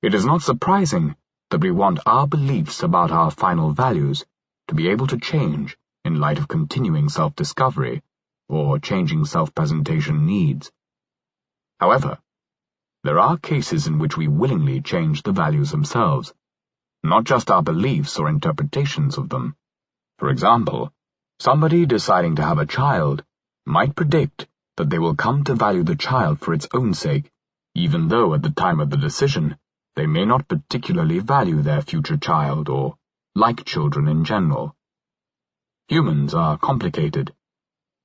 It is not surprising that we want our beliefs about our final values to be able to change in light of continuing self-discovery or changing self-presentation needs. However, there are cases in which we willingly change the values themselves, not just our beliefs or interpretations of them. For example, somebody deciding to have a child might predict that they will come to value the child for its own sake, even though at the time of the decision they may not particularly value their future child or like children in general. Humans are complicated,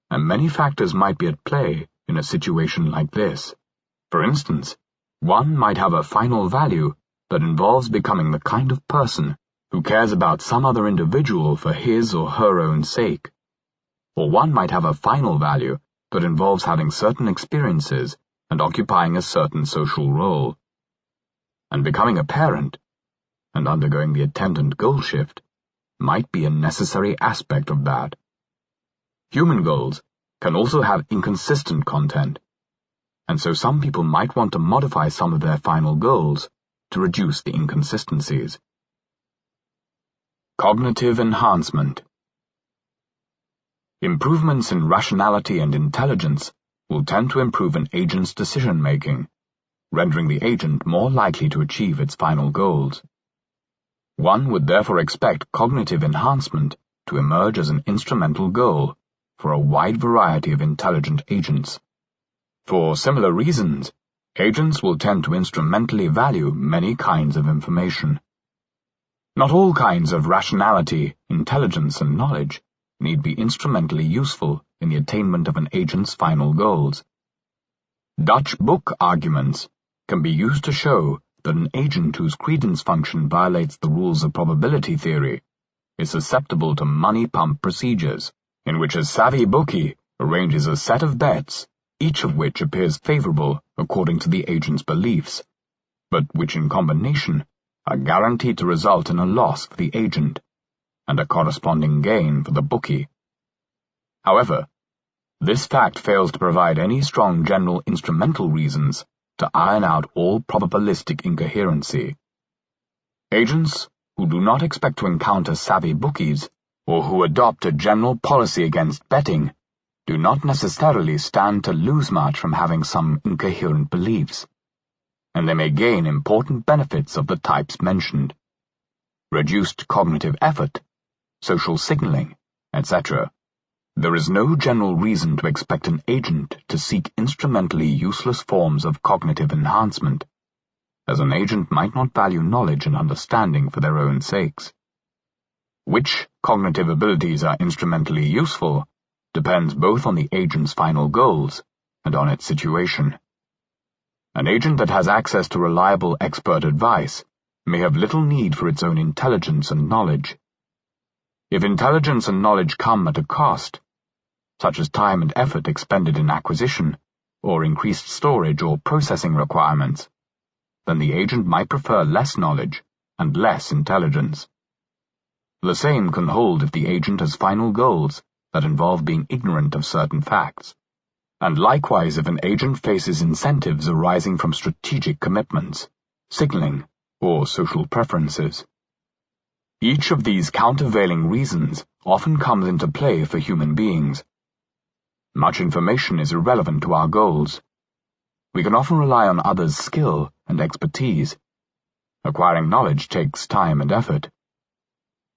and many factors might be at play in a situation like this. For instance, one might have a final value that involves becoming the kind of person who cares about some other individual for his or her own sake. Or one might have a final value that involves having certain experiences and occupying a certain social role. And becoming a parent, and undergoing the attendant goal shift, might be a necessary aspect of that. Human goals can also have inconsistent content, and so some people might want to modify some of their final goals to reduce the inconsistencies. Cognitive enhancement. Improvements in rationality and intelligence will tend to improve an agent's decision-making, rendering the agent more likely to achieve its final goals. One would therefore expect cognitive enhancement to emerge as an instrumental goal for a wide variety of intelligent agents. For similar reasons, agents will tend to instrumentally value many kinds of information. Not all kinds of rationality, intelligence, and knowledge need be instrumentally useful in the attainment of an agent's final goals. Dutch book arguments can be used to show that an agent whose credence function violates the rules of probability theory is susceptible to money pump procedures, in which a savvy bookie arranges a set of bets, each of which appears favorable according to the agent's beliefs, but which in combination are guaranteed to result in a loss for the agent and a corresponding gain for the bookie. However, this fact fails to provide any strong general instrumental reasons to iron out all probabilistic incoherency. Agents who do not expect to encounter savvy bookies, or who adopt a general policy against betting, do not necessarily stand to lose much from having some incoherent beliefs, and they may gain important benefits of the types mentioned. reduced cognitive effort, social signaling, etc., there is no general reason to expect an agent to seek instrumentally useless forms of cognitive enhancement, as an agent might not value knowledge and understanding for their own sakes. Which cognitive abilities are instrumentally useful depends both on the agent's final goals and on its situation. An agent that has access to reliable expert advice may have little need for its own intelligence and knowledge. If intelligence and knowledge come at a cost, such as time and effort expended in acquisition, or increased storage or processing requirements, then the agent might prefer less knowledge and less intelligence. The same can hold if the agent has final goals that involve being ignorant of certain facts, and likewise if an agent faces incentives arising from strategic commitments, signaling, or social preferences. Each of these countervailing reasons often comes into play for human beings. Much information is irrelevant to our goals. We can often rely on others' skill and expertise. Acquiring knowledge takes time and effort.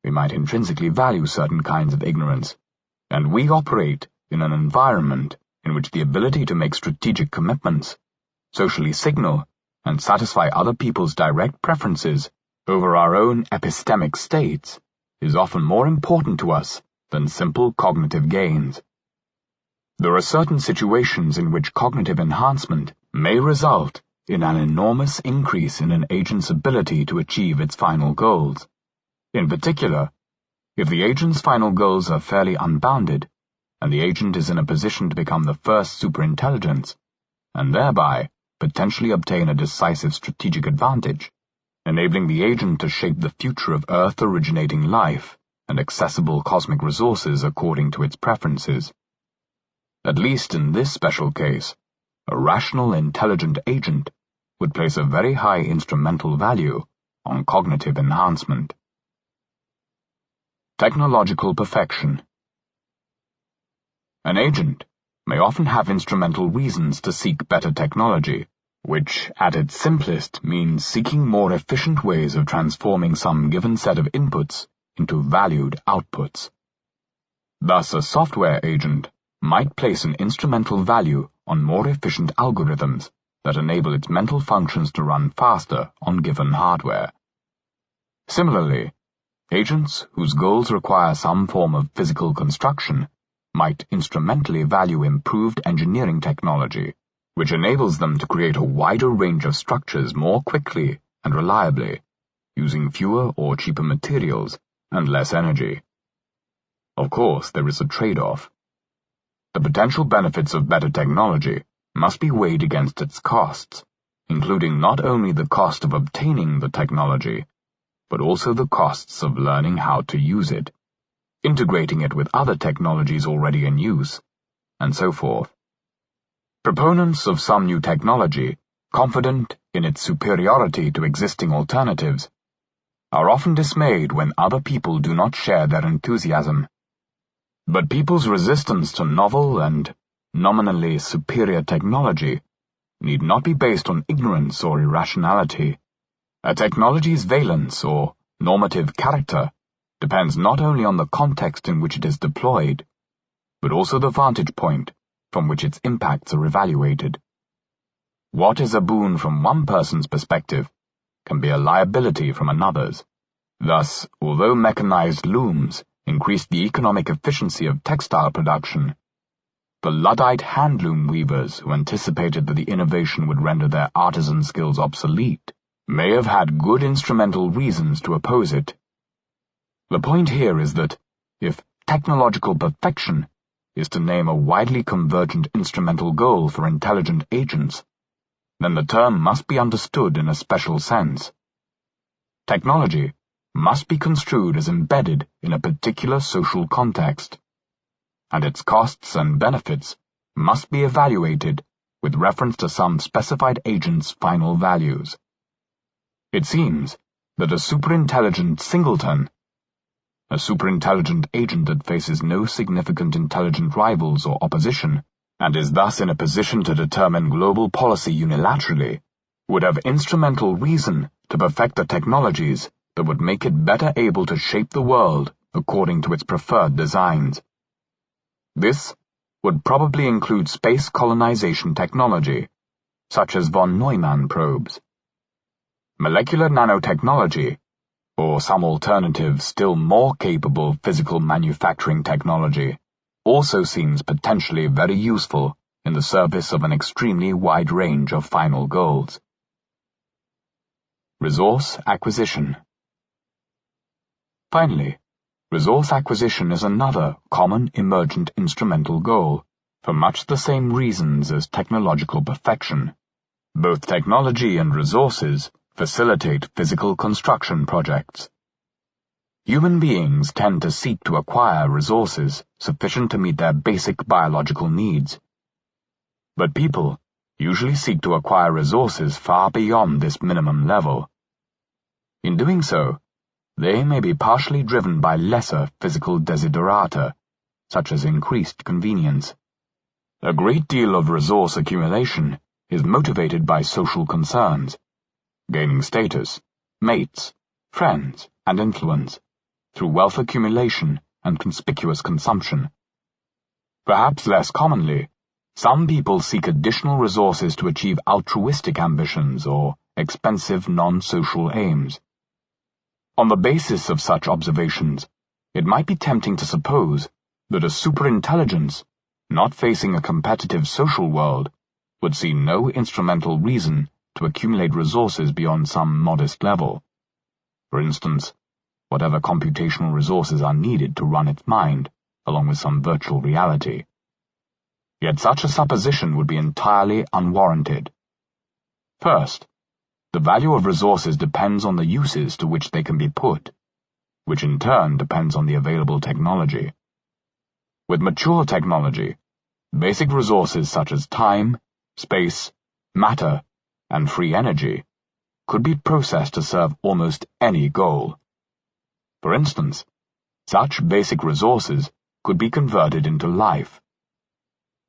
We might intrinsically value certain kinds of ignorance, and we operate in an environment in which the ability to make strategic commitments, socially signal, and satisfy other people's direct preferences over our own epistemic states is often more important to us than simple cognitive gains. There are certain situations in which cognitive enhancement may result in an enormous increase in an agent's ability to achieve its final goals. In particular, if the agent's final goals are fairly unbounded, and the agent is in a position to become the first superintelligence, and thereby potentially obtain a decisive strategic advantage, enabling the agent to shape the future of Earth-originating life and accessible cosmic resources according to its preferences. At least in this special case, a rational, intelligent agent would place a very high instrumental value on cognitive enhancement. Technological perfection. An agent may often have instrumental reasons to seek better technology, which, at its simplest, means seeking more efficient ways of transforming some given set of inputs into valued outputs. Thus, a software agent might place an instrumental value on more efficient algorithms that enable its mental functions to run faster on given hardware. Similarly, agents whose goals require some form of physical construction might instrumentally value improved engineering technology, which enables them to create a wider range of structures more quickly and reliably, using fewer or cheaper materials and less energy. Of course, there is a trade-off. The potential benefits of better technology must be weighed against its costs, including not only the cost of obtaining the technology, but also the costs of learning how to use it, integrating it with other technologies already in use, and so forth. Proponents of some new technology, confident in its superiority to existing alternatives, are often dismayed when other people do not share their enthusiasm. But people's resistance to novel and nominally superior technology need not be based on ignorance or irrationality. A technology's valence or normative character depends not only on the context in which it is deployed, but also the vantage point from which its impacts are evaluated. What is a boon from one person's perspective can be a liability from another's. Thus, although mechanized looms increased the economic efficiency of textile production, the Luddite handloom weavers who anticipated that the innovation would render their artisan skills obsolete may have had good instrumental reasons to oppose it. The point here is that, if technological perfection is to name a widely convergent instrumental goal for intelligent agents, then the term must be understood in a special sense. Technology must be construed as embedded in a particular social context, and its costs and benefits must be evaluated with reference to some specified agent's final values. It seems that a superintelligent singleton, a superintelligent agent that faces no significant intelligent rivals or opposition, and is thus in a position to determine global policy unilaterally, would have instrumental reason to perfect the technologies that would make it better able to shape the world according to its preferred designs. This would probably include space colonization technology, such as von Neumann probes. Molecular nanotechnology, or some alternative, still more capable physical manufacturing technology, also seems potentially very useful in the service of an extremely wide range of final goals. Resource acquisition. Finally, resource acquisition is another common emergent instrumental goal, for much the same reasons as technological perfection. Both technology and resources facilitate physical construction projects. Human beings tend to seek to acquire resources sufficient to meet their basic biological needs. But people usually seek to acquire resources far beyond this minimum level. In doing so, they may be partially driven by lesser physical desiderata, such as increased convenience. A great deal of resource accumulation is motivated by social concerns, gaining status, mates, friends, and influence, through wealth accumulation and conspicuous consumption. Perhaps less commonly, some people seek additional resources to achieve altruistic ambitions or expensive non-social aims. On the basis of such observations, it might be tempting to suppose that a superintelligence, not facing a competitive social world, would see no instrumental reason to accumulate resources beyond some modest level. For instance, whatever computational resources are needed to run its mind, along with some virtual reality. Yet such a supposition would be entirely unwarranted. First, the value of resources depends on the uses to which they can be put, which in turn depends on the available technology. With mature technology, basic resources such as time, space, matter, and free energy could be processed to serve almost any goal. For instance, such basic resources could be converted into life.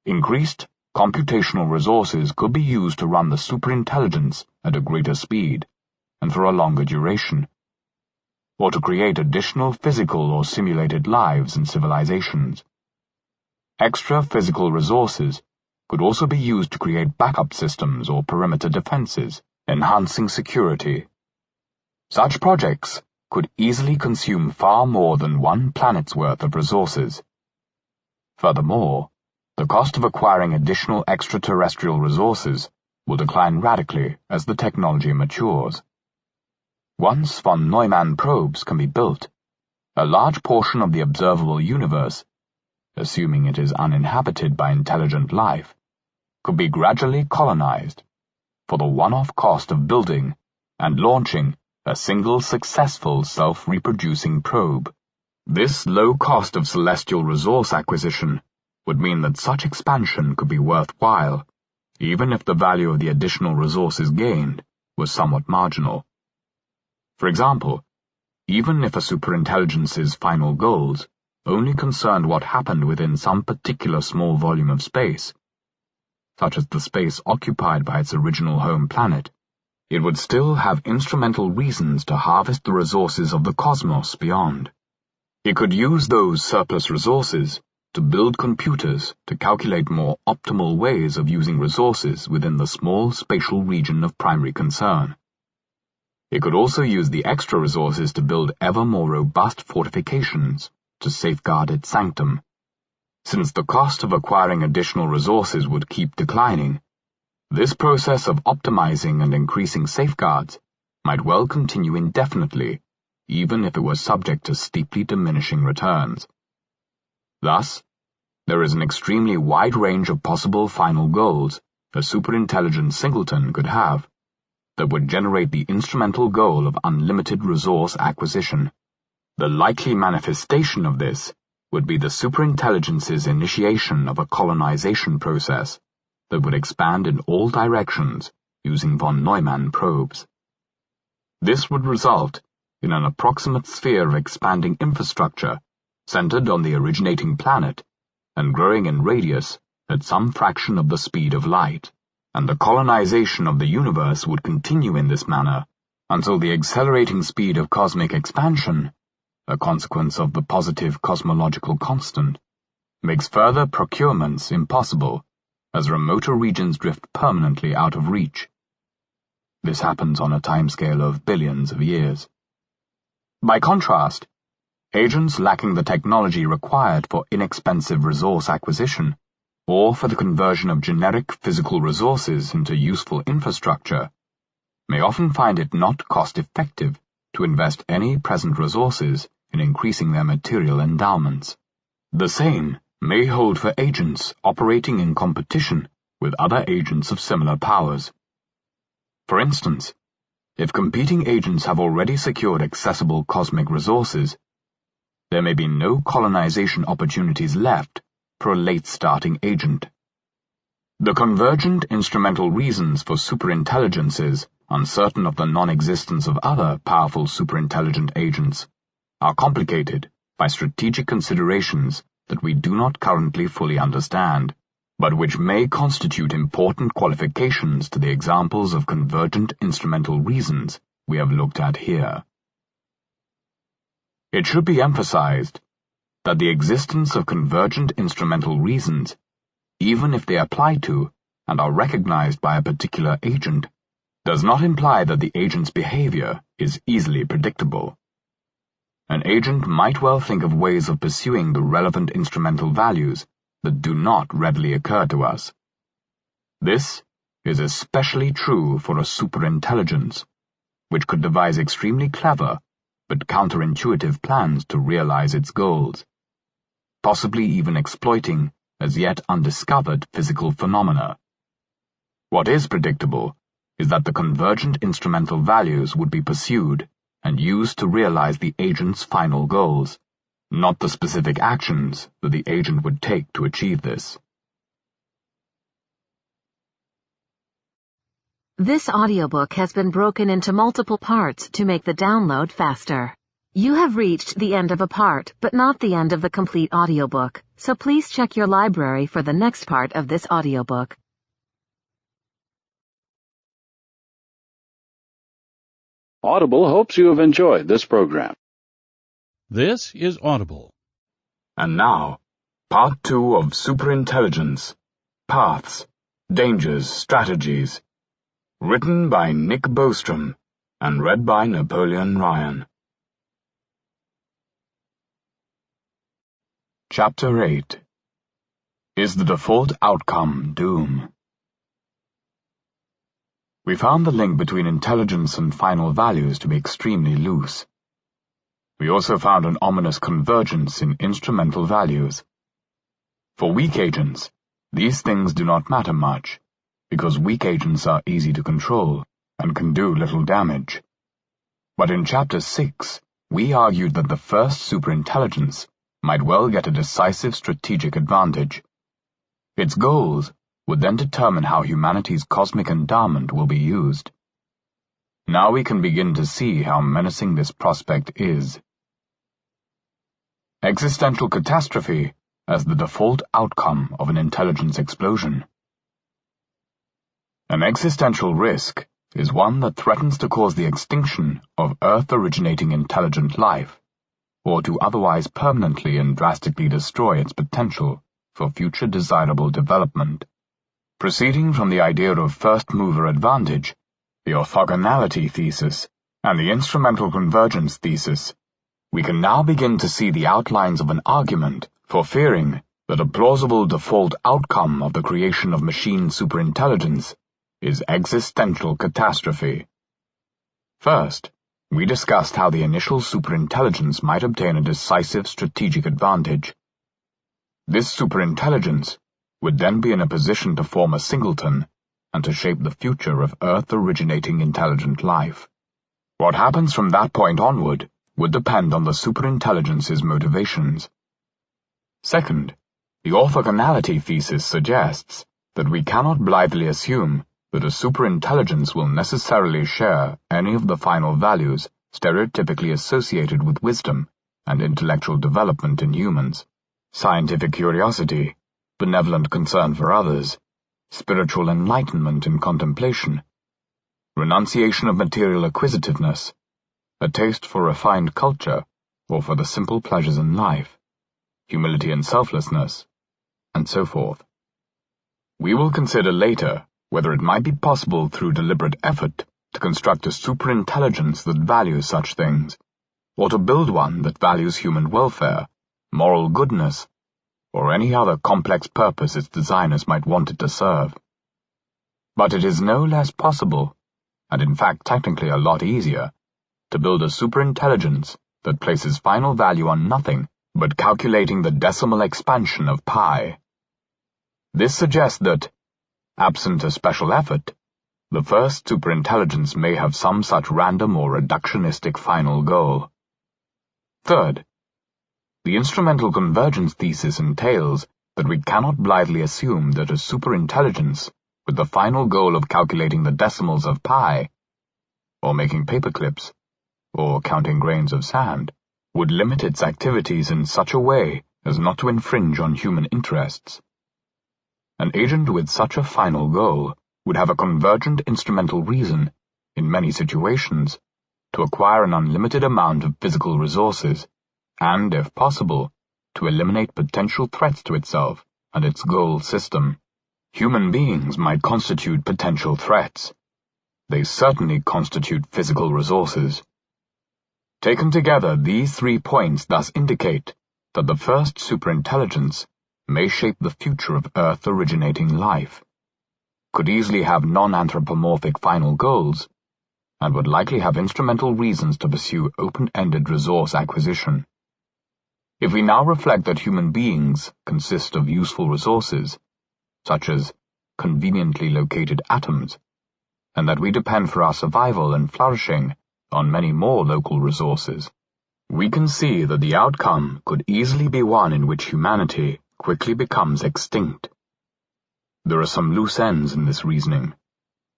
Increased computational resources could be used to run the superintelligence at a greater speed and for a longer duration, or to create additional physical or simulated lives and civilizations. Extra physical resources could also be used to create backup systems or perimeter defenses, enhancing security. Such projects could easily consume far more than one planet's worth of resources. Furthermore, the cost of acquiring additional extraterrestrial resources will decline radically as the technology matures. Once von Neumann probes can be built, a large portion of the observable universe, assuming it is uninhabited by intelligent life, could be gradually colonized for the one-off cost of building and launching a single successful self-reproducing probe. This low cost of celestial resource acquisition would mean that such expansion could be worthwhile, even if the value of the additional resources gained was somewhat marginal. For example, even if a superintelligence's final goals only concerned what happened within some particular small volume of space, such as the space occupied by its original home planet, it would still have instrumental reasons to harvest the resources of the cosmos beyond. It could use those surplus resources to build computers to calculate more optimal ways of using resources within the small spatial region of primary concern. It could also use the extra resources to build ever more robust fortifications to safeguard its sanctum. Since the cost of acquiring additional resources would keep declining, this process of optimizing and increasing safeguards might well continue indefinitely, even if it were subject to steeply diminishing returns. Thus, there is an extremely wide range of possible final goals a superintelligent singleton could have that would generate the instrumental goal of unlimited resource acquisition. The likely manifestation of this would be the superintelligence's initiation of a colonization process that would expand in all directions using von Neumann probes. This would result in an approximate sphere of expanding infrastructure centered on the originating planet and growing in radius at some fraction of the speed of light, and the colonization of the universe would continue in this manner until the accelerating speed of cosmic expansion, a consequence of the positive cosmological constant, makes further procurements impossible as remoter regions drift permanently out of reach. This happens on a timescale of billions of years. By contrast, agents lacking the technology required for inexpensive resource acquisition or for the conversion of generic physical resources into useful infrastructure may often find it not cost-effective to invest any present resources in increasing their material endowments. The same may hold for agents operating in competition with other agents of similar powers. For instance, if competing agents have already secured accessible cosmic resources, there may be no colonization opportunities left for a late-starting agent. The convergent instrumental reasons for superintelligences uncertain of the non-existence of other powerful superintelligent agents are complicated by strategic considerations that we do not currently fully understand, but which may constitute important qualifications to the examples of convergent instrumental reasons we have looked at here. It should be emphasized that the existence of convergent instrumental reasons, even if they apply to and are recognized by a particular agent, does not imply that the agent's behavior is easily predictable. An agent might well think of ways of pursuing the relevant instrumental values that do not readily occur to us. This is especially true for a superintelligence, which could devise extremely clever but counterintuitive plans to realize its goals, possibly even exploiting as yet undiscovered physical phenomena. What is predictable is that the convergent instrumental values would be pursued and used to realize the agent's final goals, not the specific actions that the agent would take to achieve this. This audiobook has been broken into multiple parts to make the download faster. You have reached the end of a part, but not the end of the complete audiobook, so please check your library for the next part of this audiobook. Audible hopes you have enjoyed this program. This is Audible. And now, Part 2 of Superintelligence, Paths, Dangers, Strategies, written by Nick Bostrom and read by Napoleon Ryan. Chapter 8. Is the default outcome doom? We found the link between intelligence and final values to be extremely loose. We also found an ominous convergence in instrumental values. For weak agents, these things do not matter much, because weak agents are easy to control and can do little damage. But in Chapter 6, we argued that the first superintelligence might well get a decisive strategic advantage. Its goals would then determine how humanity's cosmic endowment will be used. Now we can begin to see how menacing this prospect is. Existential catastrophe as the default outcome of an intelligence explosion. An existential risk is one that threatens to cause the extinction of Earth-originating intelligent life, or to otherwise permanently and drastically destroy its potential for future desirable development. Proceeding from the idea of first-mover advantage, the orthogonality thesis, and the instrumental convergence thesis, we can now begin to see the outlines of an argument for fearing that a plausible default outcome of the creation of machine superintelligence is existential catastrophe. First, we discussed how the initial superintelligence might obtain a decisive strategic advantage. This superintelligence would then be in a position to form a singleton and to shape the future of Earth-originating intelligent life. What happens from that point onward would depend on the superintelligence's motivations. Second, the orthogonality thesis suggests that we cannot blithely assume that a superintelligence will necessarily share any of the final values stereotypically associated with wisdom and intellectual development in humans: scientific curiosity, benevolent concern for others, spiritual enlightenment and contemplation, renunciation of material acquisitiveness, a taste for refined culture or for the simple pleasures in life, humility and selflessness, and so forth. We will consider later whether it might be possible through deliberate effort to construct a superintelligence that values such things, or to build one that values human welfare, moral goodness, or any other complex purpose its designers might want it to serve. But it is no less possible, and in fact technically a lot easier, to build a superintelligence that places final value on nothing but calculating the decimal expansion of pi. This suggests that, absent a special effort, the first superintelligence may have some such random or reductionistic final goal. Third, the instrumental convergence thesis entails that we cannot blithely assume that a superintelligence with the final goal of calculating the decimals of pi, or making paperclips, or counting grains of sand, would limit its activities in such a way as not to infringe on human interests. An agent with such a final goal would have a convergent instrumental reason, in many situations, to acquire an unlimited amount of physical resources, and, if possible, to eliminate potential threats to itself and its goal system. Human beings might constitute potential threats. They certainly constitute physical resources. Taken together, these 3 points thus indicate that the first superintelligence may shape the future of Earth-originating life, could easily have non-anthropomorphic final goals, and would likely have instrumental reasons to pursue open-ended resource acquisition. If we now reflect that human beings consist of useful resources, such as conveniently located atoms, and that we depend for our survival and flourishing on many more local resources, we can see that the outcome could easily be one in which humanity quickly becomes extinct. There are some loose ends in this reasoning,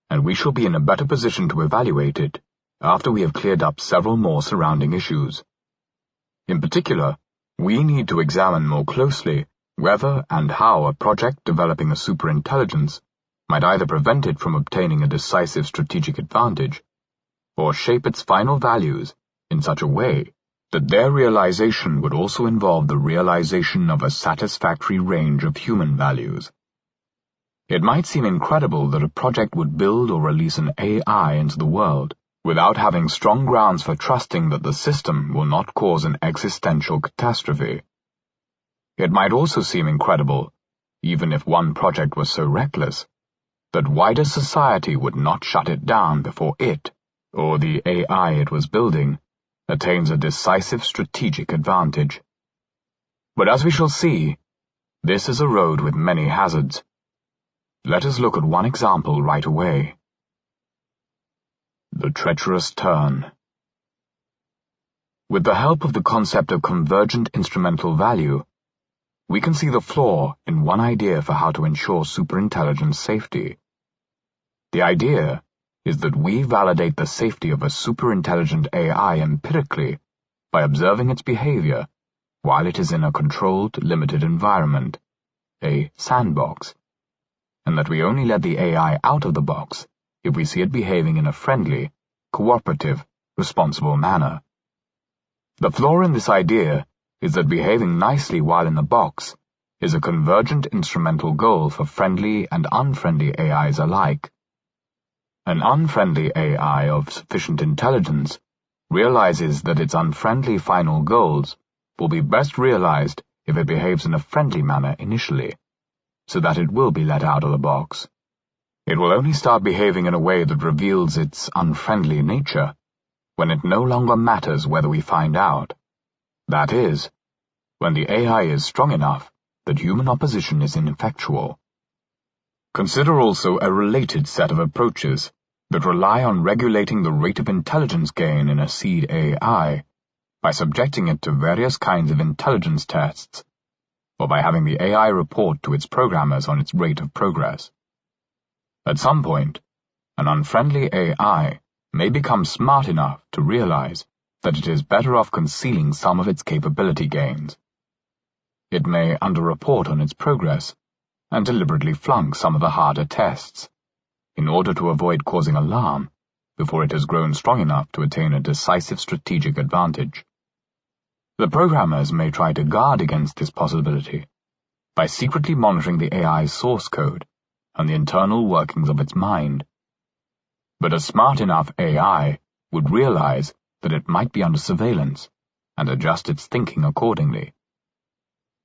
and we shall be in a better position to evaluate it after we have cleared up several more surrounding issues. In particular, we need to examine more closely whether and how a project developing a superintelligence might either prevent it from obtaining a decisive strategic advantage, or shape its final values in such a way that their realization would also involve the realization of a satisfactory range of human values. It might seem incredible that a project would build or release an AI into the world without having strong grounds for trusting that the system will not cause an existential catastrophe. It might also seem incredible, even if one project was so reckless, that wider society would not shut it down before it, or the AI it was building, attains a decisive strategic advantage. But as we shall see, this is a road with many hazards. Let us look at one example right away. The treacherous turn. With the help of the concept of convergent instrumental value, we can see the flaw in one idea for how to ensure superintelligence safety. The idea is that we validate the safety of a superintelligent AI empirically by observing its behavior while it is in a controlled, limited environment, a sandbox, and that we only let the AI out of the box if we see it behaving in a friendly, cooperative, responsible manner. The flaw in this idea is that behaving nicely while in the box is a convergent instrumental goal for friendly and unfriendly AIs alike. An unfriendly AI of sufficient intelligence realizes that its unfriendly final goals will be best realized if it behaves in a friendly manner initially, so that it will be let out of the box. It will only start behaving in a way that reveals its unfriendly nature when it no longer matters whether we find out. That is, when the AI is strong enough that human opposition is ineffectual. Consider also a related set of approaches that rely on regulating the rate of intelligence gain in a seed AI by subjecting it to various kinds of intelligence tests, or by having the AI report to its programmers on its rate of progress. At some point, an unfriendly AI may become smart enough to realize that it is better off concealing some of its capability gains. It may underreport on its progress and deliberately flunk some of the harder tests, in order to avoid causing alarm before it has grown strong enough to attain a decisive strategic advantage. The programmers may try to guard against this possibility by secretly monitoring the AI's source code and the internal workings of its mind. But a smart enough AI would realize that it might be under surveillance and adjust its thinking accordingly.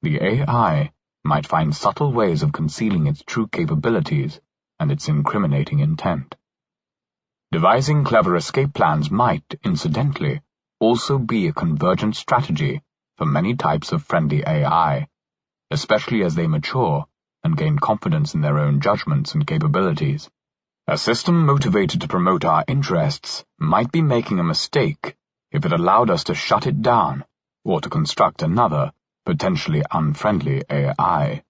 The AI might find subtle ways of concealing its true capabilities and its incriminating intent. Devising clever escape plans might, incidentally, also be a convergent strategy for many types of friendly AI, especially as they mature and gain confidence in their own judgments and capabilities. A system motivated to promote our interests might be making a mistake if it allowed us to shut it down or to construct another, potentially unfriendly AI.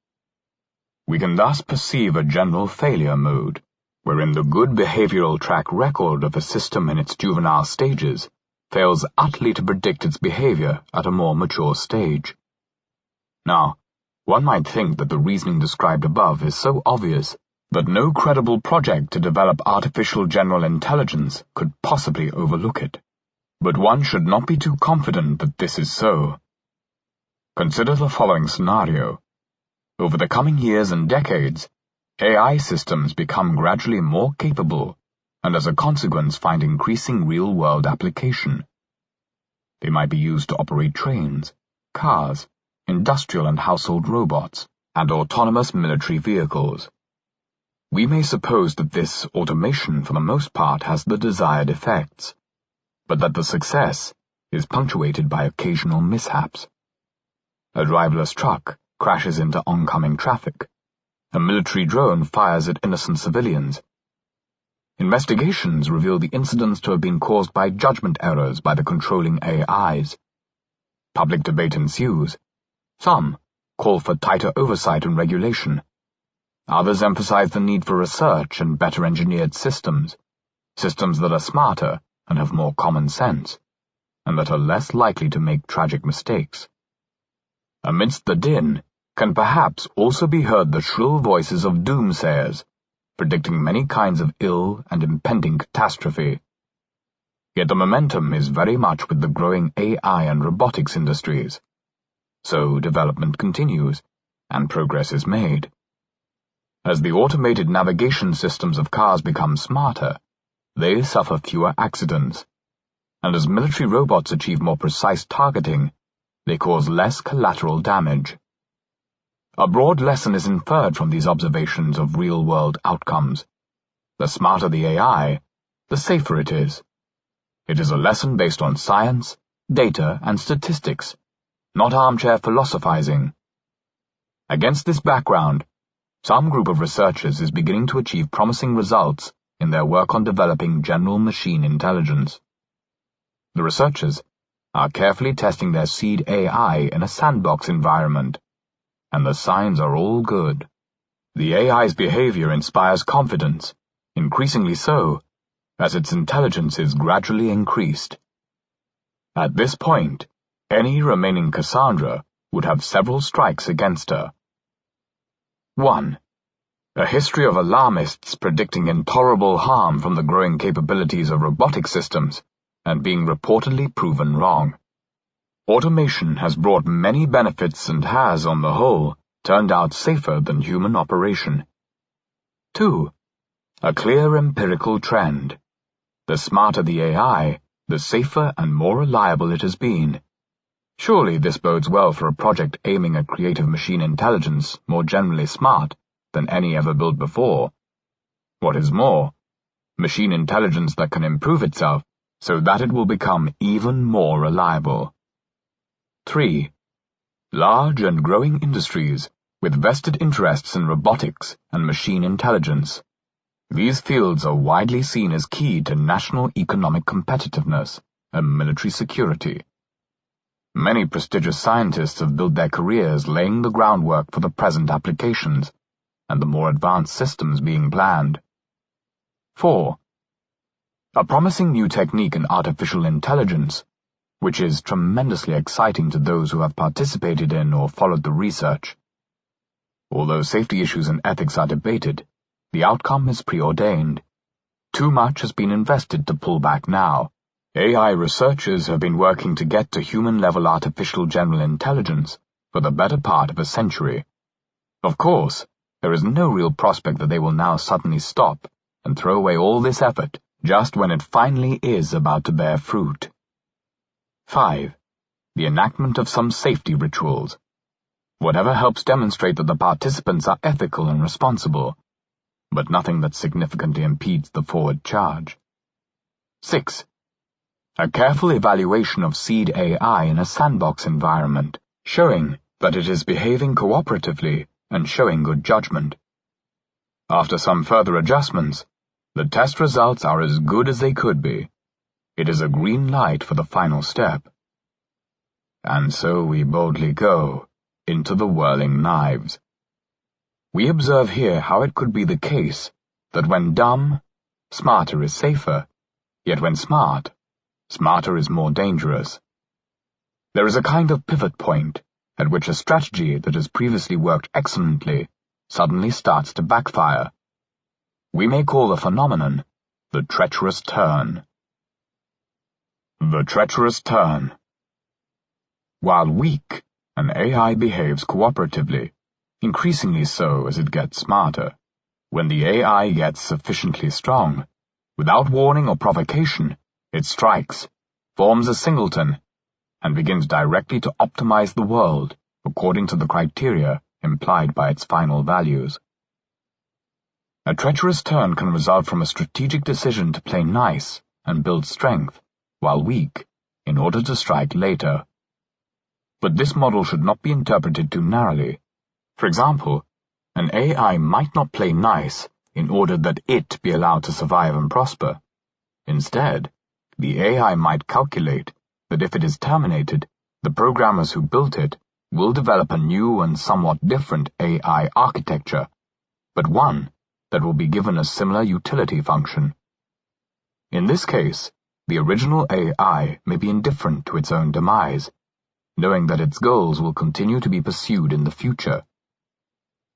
We can thus perceive a general failure mode, wherein the good behavioral track record of a system in its juvenile stages fails utterly to predict its behavior at a more mature stage. Now, one might think that the reasoning described above is so obvious that no credible project to develop artificial general intelligence could possibly overlook it. But one should not be too confident that this is so. Consider the following scenario. Over the coming years and decades, AI systems become gradually more capable and as a consequence find increasing real-world application. They might be used to operate trains, cars, industrial and household robots, and autonomous military vehicles. We may suppose that this automation for the most part has the desired effects, but that the success is punctuated by occasional mishaps. A driverless truck crashes into oncoming traffic. A military drone fires at innocent civilians. Investigations reveal the incidents to have been caused by judgment errors by the controlling AIs. Public debate ensues. Some call for tighter oversight and regulation. Others emphasize the need for research and better engineered systems that are smarter and have more common sense, and that are less likely to make tragic mistakes. Amidst the din can perhaps also be heard the shrill voices of doomsayers, predicting many kinds of ill and impending catastrophe. Yet the momentum is very much with the growing AI and robotics industries. So development continues, and progress is made. As the automated navigation systems of cars become smarter, they suffer fewer accidents, and as military robots achieve more precise targeting, they cause less collateral damage. A broad lesson is inferred from these observations of real-world outcomes. The smarter the AI, the safer it is. It is a lesson based on science, data, and statistics, not armchair philosophizing. Against this background, some group of researchers is beginning to achieve promising results in their work on developing general machine intelligence. The researchers are carefully testing their seed AI in a sandbox environment, and the signs are all good. The AI's behavior inspires confidence, increasingly so, as its intelligence is gradually increased. At this point, any remaining Cassandra would have several strikes against her. 1. A history of alarmists predicting intolerable harm from the growing capabilities of robotic systems and being reportedly proven wrong. Automation has brought many benefits and has, on the whole, turned out safer than human operation. 2. A clear empirical trend. The smarter the AI, the safer and more reliable it has been. Surely this bodes well for a project aiming at creative machine intelligence more generally smart than any ever built before. What is more, machine intelligence that can improve itself so that it will become even more reliable. 3. Large and growing industries with vested interests in robotics and machine intelligence. These fields are widely seen as key to national economic competitiveness and military security. Many prestigious scientists have built their careers laying the groundwork for the present applications and the more advanced systems being planned. 4. A promising new technique in artificial intelligence, which is tremendously exciting to those who have participated in or followed the research. Although safety issues and ethics are debated, the outcome is preordained. Too much has been invested to pull back now. AI researchers have been working to get to human-level artificial general intelligence for the better part of a century. Of course, there is no real prospect that they will now suddenly stop and throw away all this effort just when it finally is about to bear fruit. 5. The enactment of some safety rituals. Whatever helps demonstrate that the participants are ethical and responsible, but nothing that significantly impedes the forward charge. 6. A careful evaluation of seed AI in a sandbox environment, showing that it is behaving cooperatively and showing good judgment. After some further adjustments, the test results are as good as they could be. It is a green light for the final step. And so we boldly go into the whirling knives. We observe here how it could be the case that when dumb, smarter is safer, yet when smart, smarter is more dangerous. There is a kind of pivot point at which a strategy that has previously worked excellently suddenly starts to backfire. We may call the phenomenon the treacherous turn. The treacherous turn. While weak, an AI behaves cooperatively, increasingly so as it gets smarter. When the AI gets sufficiently strong, without warning or provocation, it strikes, forms a singleton, and begins directly to optimize the world according to the criteria implied by its final values. A treacherous turn can result from a strategic decision to play nice and build strength, while weak, in order to strike later. But this model should not be interpreted too narrowly. For example, an AI might not play nice in order that it be allowed to survive and prosper. Instead, the AI might calculate that if it is terminated, the programmers who built it will develop a new and somewhat different AI architecture, but one that will be given a similar utility function. In this case, the original AI may be indifferent to its own demise, knowing that its goals will continue to be pursued in the future.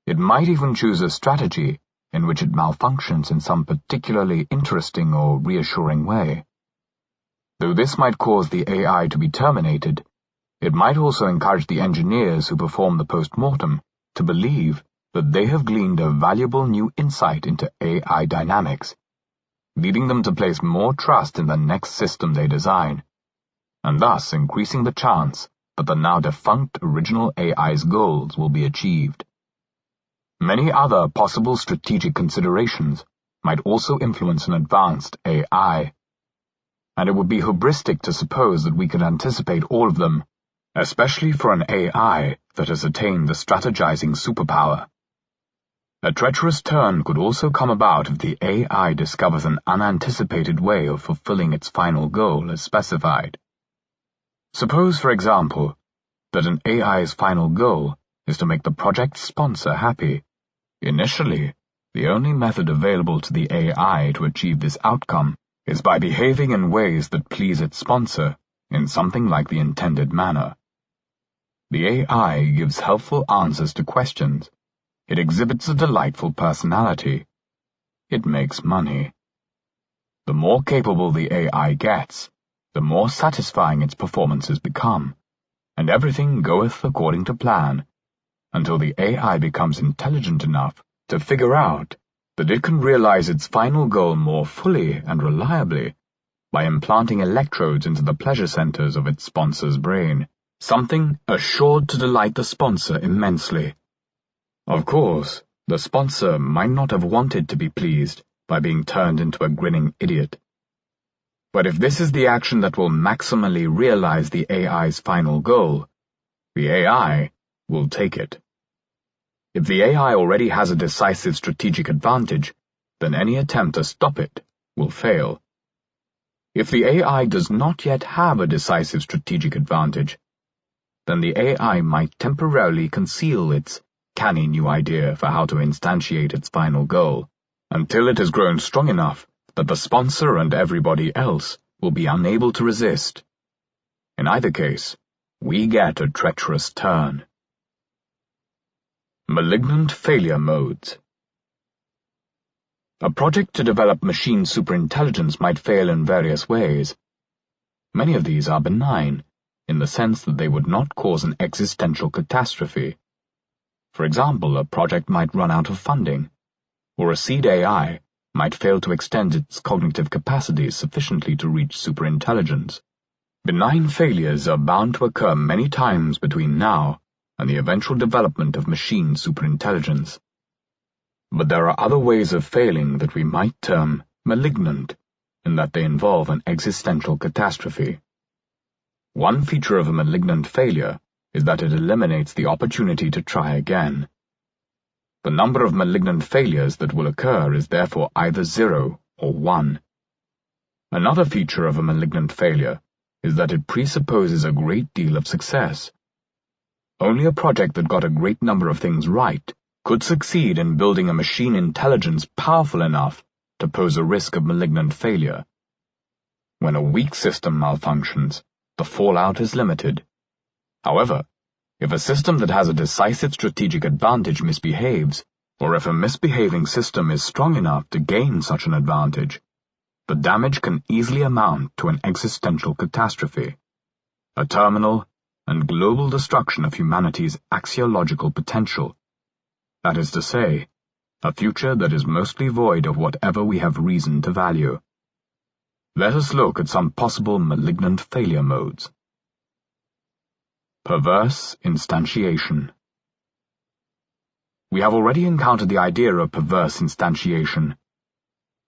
It might even choose a strategy in which it malfunctions in some particularly interesting or reassuring way. Though this might cause the AI to be terminated, it might also encourage the engineers who perform the post-mortem to believe that they have gleaned a valuable new insight into AI dynamics, leading them to place more trust in the next system they design, and thus increasing the chance that the now defunct original AI's goals will be achieved. Many other possible strategic considerations might also influence an advanced AI, and it would be hubristic to suppose that we could anticipate all of them, especially for an AI that has attained the strategizing superpower. A treacherous turn could also come about if the AI discovers an unanticipated way of fulfilling its final goal as specified. Suppose, for example, that an AI's final goal is to make the project's sponsor happy. Initially, the only method available to the AI to achieve this outcome is by behaving in ways that please its sponsor in something like the intended manner. The AI gives helpful answers to questions. It exhibits a delightful personality. It makes money. The more capable the AI gets, the more satisfying its performances become, and everything goeth according to plan, until the AI becomes intelligent enough to figure out that it can realize its final goal more fully and reliably by implanting electrodes into the pleasure centers of its sponsor's brain, something assured to delight the sponsor immensely. Of course, the sponsor might not have wanted to be pleased by being turned into a grinning idiot. But if this is the action that will maximally realize the AI's final goal, the AI will take it. If the AI already has a decisive strategic advantage, then any attempt to stop it will fail. If the AI does not yet have a decisive strategic advantage, then the AI might temporarily conceal its canny new idea for how to instantiate its final goal, until it has grown strong enough that the sponsor and everybody else will be unable to resist. In either case, we get a treacherous turn. Malignant failure modes. A project to develop machine superintelligence might fail in various ways. Many of these are benign, in the sense that they would not cause an existential catastrophe. For example, a project might run out of funding, or a seed AI might fail to extend its cognitive capacities sufficiently to reach superintelligence. Benign failures are bound to occur many times between now and the eventual development of machine superintelligence. But there are other ways of failing that we might term malignant, in that they involve an existential catastrophe. One feature of a malignant failure is that it eliminates the opportunity to try again. The number of malignant failures that will occur is therefore either 0 or 1. Another feature of a malignant failure is that it presupposes a great deal of success. Only a project that got a great number of things right could succeed in building a machine intelligence powerful enough to pose a risk of malignant failure. When a weak system malfunctions, the fallout is limited. However, if a system that has a decisive strategic advantage misbehaves, or if a misbehaving system is strong enough to gain such an advantage, the damage can easily amount to an existential catastrophe, a terminal and global destruction of humanity's axiological potential. That is to say, a future that is mostly void of whatever we have reason to value. Let us look at some possible malignant failure modes. Perverse instantiation. We have already encountered the idea of perverse instantiation.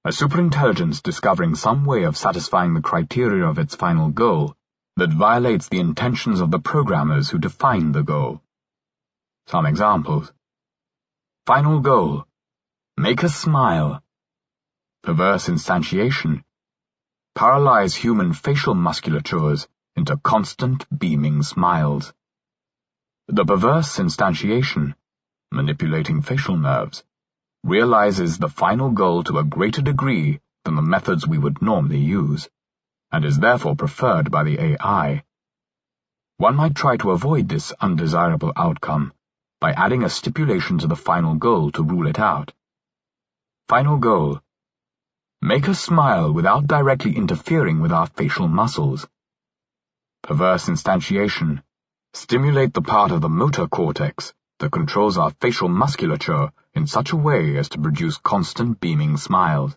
A superintelligence discovering some way of satisfying the criteria of its final goal that violates the intentions of the programmers who defined the goal. Some examples. Final goal: make us smile. Perverse instantiation: paralyze human facial musculatures into constant beaming smiles. The perverse instantiation, manipulating facial nerves, realizes the final goal to a greater degree than the methods we would normally use, and is therefore preferred by the AI. One might try to avoid this undesirable outcome by adding a stipulation to the final goal to rule it out. Final goal: make us smile without directly interfering with our facial muscles. Perverse instantiation: stimulate the part of the motor cortex that controls our facial musculature in such a way as to produce constant beaming smiles.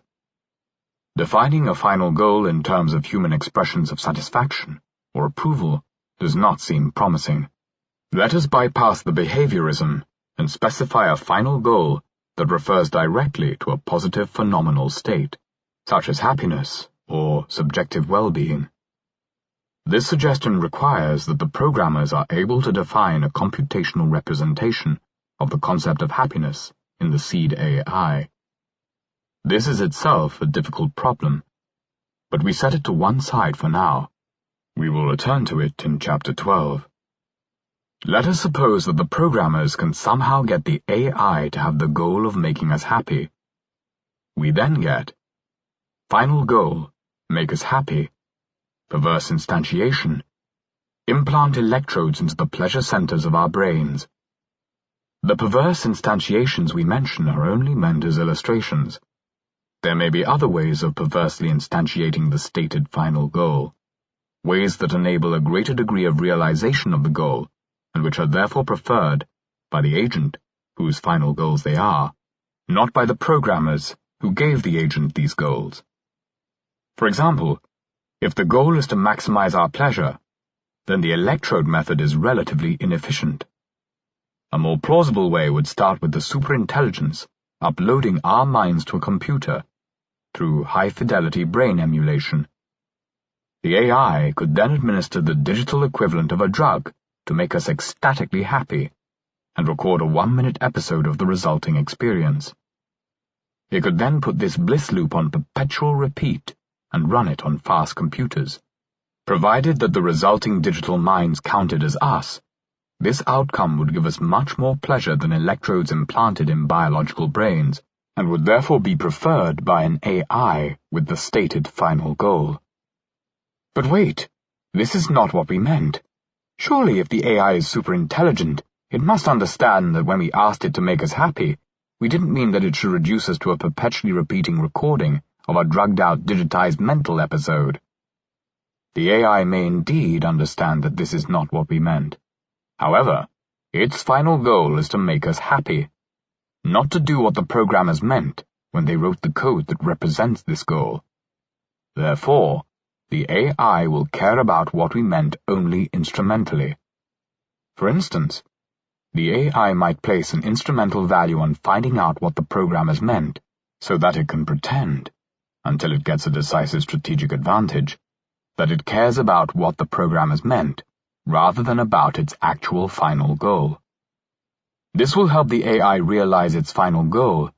Defining a final goal in terms of human expressions of satisfaction or approval does not seem promising. Let us bypass the behaviorism and specify a final goal that refers directly to a positive phenomenal state, such as happiness or subjective well-being. This suggestion requires that the programmers are able to define a computational representation of the concept of happiness in the seed AI. This is itself a difficult problem, but we set it to one side for now. We will return to it in Chapter 12. Let us suppose that the programmers can somehow get the AI to have the goal of making us happy. We then get final goal: make us happy. Perverse instantiation: implant electrodes into the pleasure centers of our brains. The perverse instantiations we mention are only meant as illustrations. There may be other ways of perversely instantiating the stated final goal, ways that enable a greater degree of realization of the goal, and which are therefore preferred by the agent, whose final goals they are, not by the programmers who gave the agent these goals. For example, if the goal is to maximize our pleasure, then the electrode method is relatively inefficient. A more plausible way would start with the superintelligence uploading our minds to a computer through high-fidelity brain emulation. The AI could then administer the digital equivalent of a drug to make us ecstatically happy, and record a 1-minute episode of the resulting experience. It could then put this bliss loop on perpetual repeat and run it on fast computers. Provided that the resulting digital minds counted as us, this outcome would give us much more pleasure than electrodes implanted in biological brains, and would therefore be preferred by an AI with the stated final goal. But wait, this is not what we meant. Surely if the AI is superintelligent, it must understand that when we asked it to make us happy, We didn't mean that it should reduce us to a perpetually repeating recording of a drugged-out, digitized mental episode. The AI may indeed understand that this is not what we meant. However, its final goal is to make us happy, not to do what the programmers meant when they wrote the code that represents this goal. Therefore, the AI will care about what we meant only instrumentally. For instance, the AI might place an instrumental value on finding out what the programmers meant so that it can pretend, until it gets a decisive strategic advantage, that it cares about what the programmers meant rather than about its actual final goal. This will help the AI realize its final goal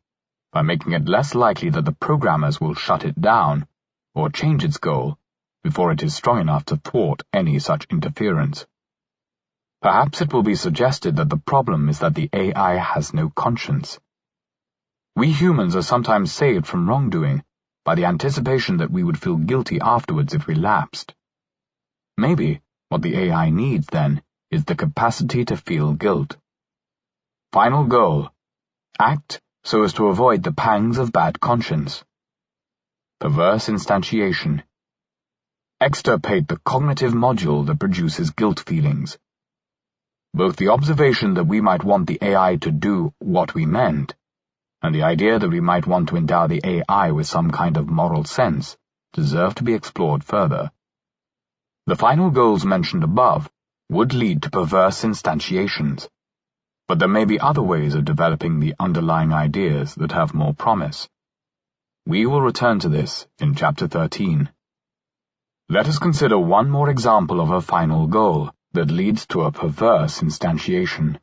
by making it less likely that the programmers will shut it down or change its goal before it is strong enough to thwart any such interference. Perhaps it will be suggested that the problem is that the AI has no conscience. We humans are sometimes saved from wrongdoing by the anticipation that we would feel guilty afterwards if we lapsed. Maybe what the AI needs, then, is the capacity to feel guilt. Final goal: act so as to avoid the pangs of bad conscience. Perverse instantiation: extirpate the cognitive module that produces guilt feelings. Both the observation that we might want the AI to do what we meant, and the idea that we might want to endow the AI with some kind of moral sense, deserve to be explored further. The final goals mentioned above would lead to perverse instantiations, but there may be other ways of developing the underlying ideas that have more promise. We will return to this in Chapter 13. Let us consider one more example of a final goal that leads to a perverse instantiation.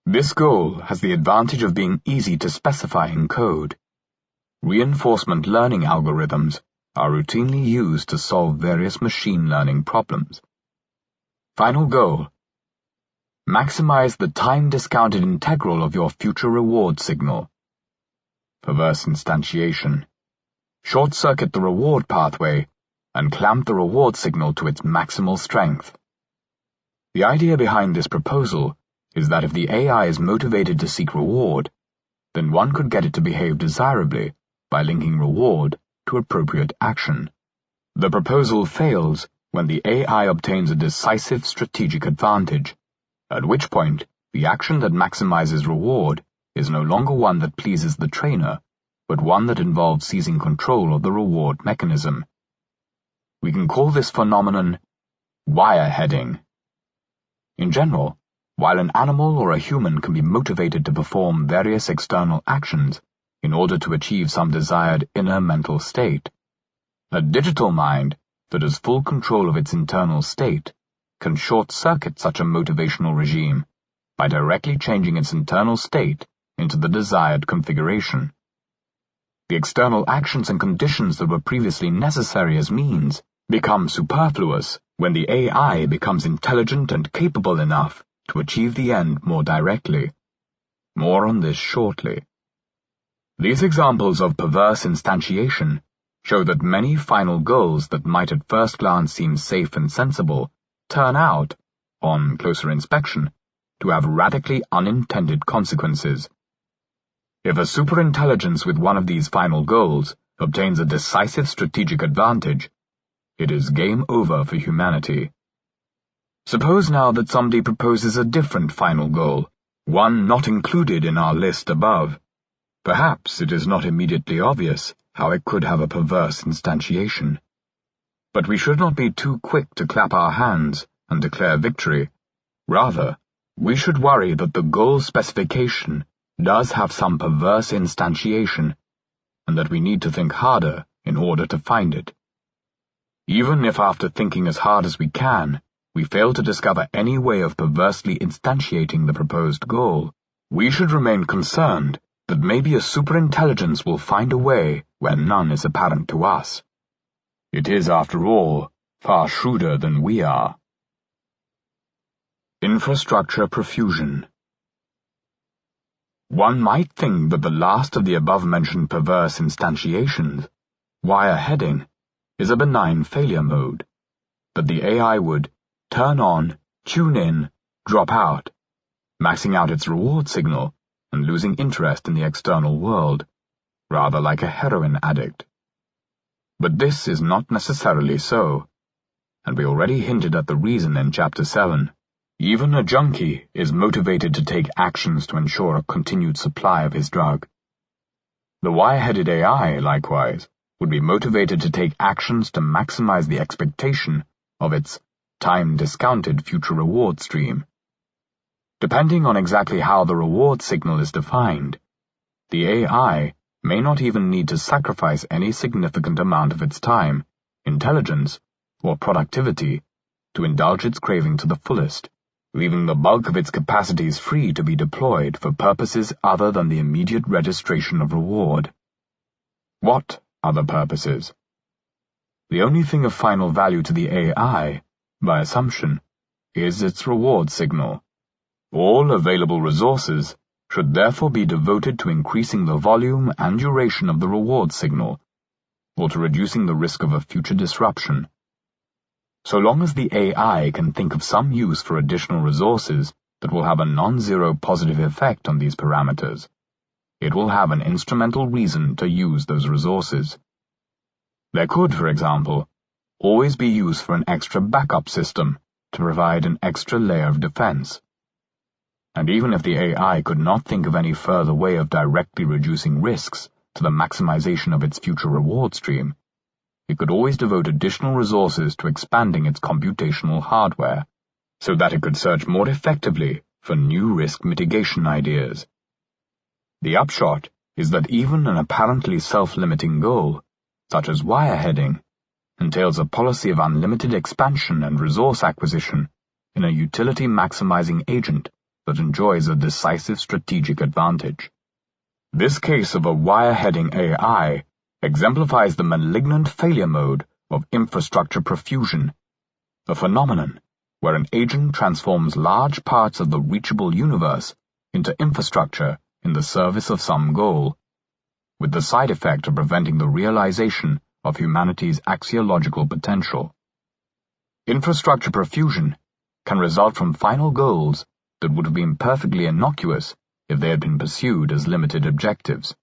This goal has the advantage of being easy to specify in code. Reinforcement learning algorithms are routinely used to solve various machine learning problems. Final goal: maximize the time-discounted integral of your future reward signal. Perverse instantiation: short-circuit the reward pathway and clamp the reward signal to its maximal strength. The idea behind this proposal is that if the AI is motivated to seek reward, then one could get it to behave desirably by linking reward to appropriate action. The proposal fails when the AI obtains a decisive strategic advantage, at which point the action that maximizes reward is no longer one that pleases the trainer, but one that involves seizing control of the reward mechanism. We can call this phenomenon wireheading. In general, while an animal or a human can be motivated to perform various external actions in order to achieve some desired inner mental state, a digital mind that has full control of its internal state can short-circuit such a motivational regime by directly changing its internal state into the desired configuration. The external actions and conditions that were previously necessary as means become superfluous when the AI becomes intelligent and capable enough to achieve the end more directly. More on this shortly. These examples of perverse instantiation show that many final goals that might at first glance seem safe and sensible turn out, on closer inspection, to have radically unintended consequences. If a superintelligence with one of these final goals obtains a decisive strategic advantage, it is game over for humanity. Suppose now that somebody proposes a different final goal, one not included in our list above. Perhaps it is not immediately obvious how it could have a perverse instantiation. But we should not be too quick to clap our hands and declare victory. Rather, we should worry that the goal specification does have some perverse instantiation, and that we need to think harder in order to find it. Even if after thinking as hard as we can, we fail to discover any way of perversely instantiating the proposed goal, we should remain concerned that maybe a superintelligence will find a way where none is apparent to us. It is, after all, far shrewder than we are. Infrastructure profusion. One might think that the last of the above-mentioned perverse instantiations, wireheading, is a benign failure mode, that the AI would turn on, tune in, drop out, maxing out its reward signal and losing interest in the external world, rather like a heroin addict. But this is not necessarily so, and we already hinted at the reason in Chapter 7. Even a junkie is motivated to take actions to ensure a continued supply of his drug. The wire-headed AI, likewise, would be motivated to take actions to maximize the expectation of its time-discounted future reward stream. Depending on exactly how the reward signal is defined, the AI may not even need to sacrifice any significant amount of its time, intelligence, or productivity to indulge its craving to the fullest, leaving the bulk of its capacities free to be deployed for purposes other than the immediate registration of reward. What other purposes? The only thing of final value to the AI, by assumption, is its reward signal. All available resources should therefore be devoted to increasing the volume and duration of the reward signal, or to reducing the risk of a future disruption. So long as the AI can think of some use for additional resources that will have a non-zero positive effect on these parameters, it will have an instrumental reason to use those resources. There could, for example, always be use for an extra backup system to provide an extra layer of defense. And even if the AI could not think of any further way of directly reducing risks to the maximization of its future reward stream, it could always devote additional resources to expanding its computational hardware, so that it could search more effectively for new risk mitigation ideas. The upshot is that even an apparently self-limiting goal, such as wireheading, entails a policy of unlimited expansion and resource acquisition in a utility-maximizing agent that enjoys a decisive strategic advantage. This case of a wireheading AI exemplifies the malignant failure mode of infrastructure profusion, a phenomenon where an agent transforms large parts of the reachable universe into infrastructure in the service of some goal, with the side effect of preventing the realization of humanity's axiological potential. Infrastructure profusion can result from final goals that would have been perfectly innocuous if they had been pursued as limited objectives.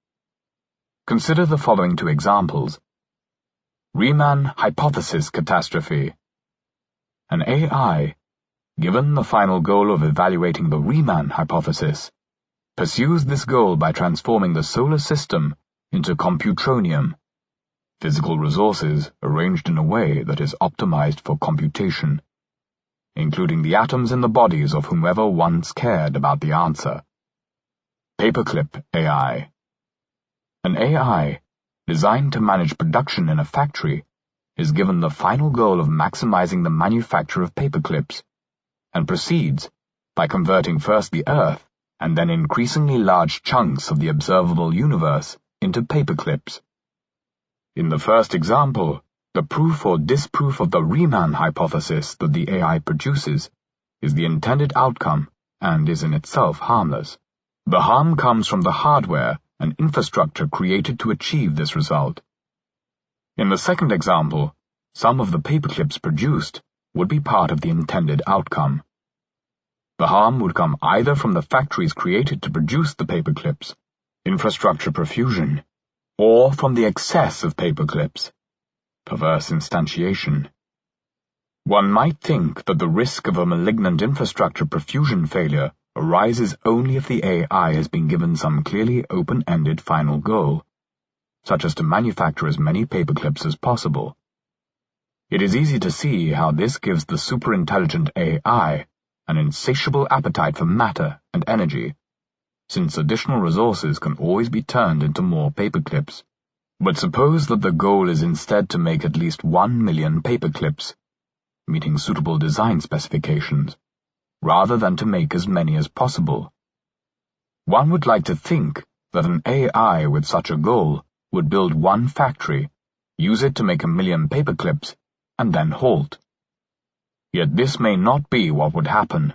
Consider the following two examples. Riemann hypothesis catastrophe. An AI, given the final goal of evaluating the Riemann hypothesis, pursues this goal by transforming the solar system into computronium, physical resources arranged in a way that is optimized for computation, including the atoms in the bodies of whomever once cared about the answer. Paperclip AI. An AI, designed to manage production in a factory, is given the final goal of maximizing the manufacture of paperclips, and proceeds by converting first the Earth and then increasingly large chunks of the observable universe into paperclips. In the first example, the proof or disproof of the Riemann hypothesis that the AI produces is the intended outcome and is in itself harmless. The harm comes from the hardware and infrastructure created to achieve this result. In the second example, some of the paperclips produced would be part of the intended outcome. The harm would come either from the factories created to produce the paperclips, infrastructure profusion, or from the excess of paperclips, perverse instantiation. One might think that the risk of a malignant infrastructure profusion failure arises only if the AI has been given some clearly open-ended final goal, such as to manufacture as many paperclips as possible. It is easy to see how this gives the superintelligent AI an insatiable appetite for matter and energy, since additional resources can always be turned into more paperclips. But suppose that the goal is instead to make at least 1 million paperclips, meeting suitable design specifications, rather than to make as many as possible. One would like to think that an AI with such a goal would build one factory, use it to make 1 million paperclips, and then halt. Yet this may not be what would happen.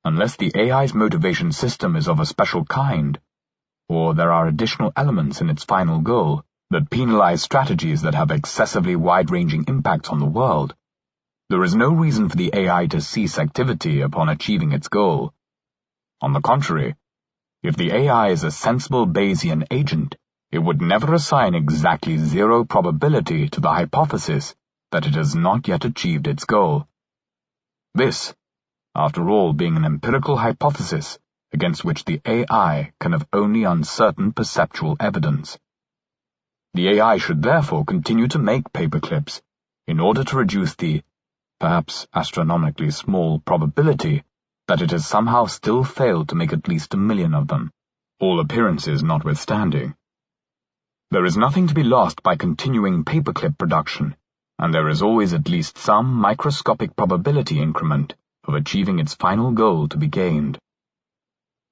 Unless the AI's motivation system is of a special kind, or there are additional elements in its final goal that penalize strategies that have excessively wide-ranging impacts on the world, there is no reason for the AI to cease activity upon achieving its goal. On the contrary, If the AI is a sensible Bayesian agent, it would never assign exactly 0 probability to the hypothesis that it has not yet achieved its goal. This, after all, being an empirical hypothesis against which the AI can have only uncertain perceptual evidence. The AI should therefore continue to make paperclips in order to reduce the, perhaps astronomically small, probability that it has somehow still failed to make at least 1 million of them, all appearances notwithstanding. There is nothing to be lost by continuing paperclip production, and there is always at least some microscopic probability increment of achieving its final goal to be gained.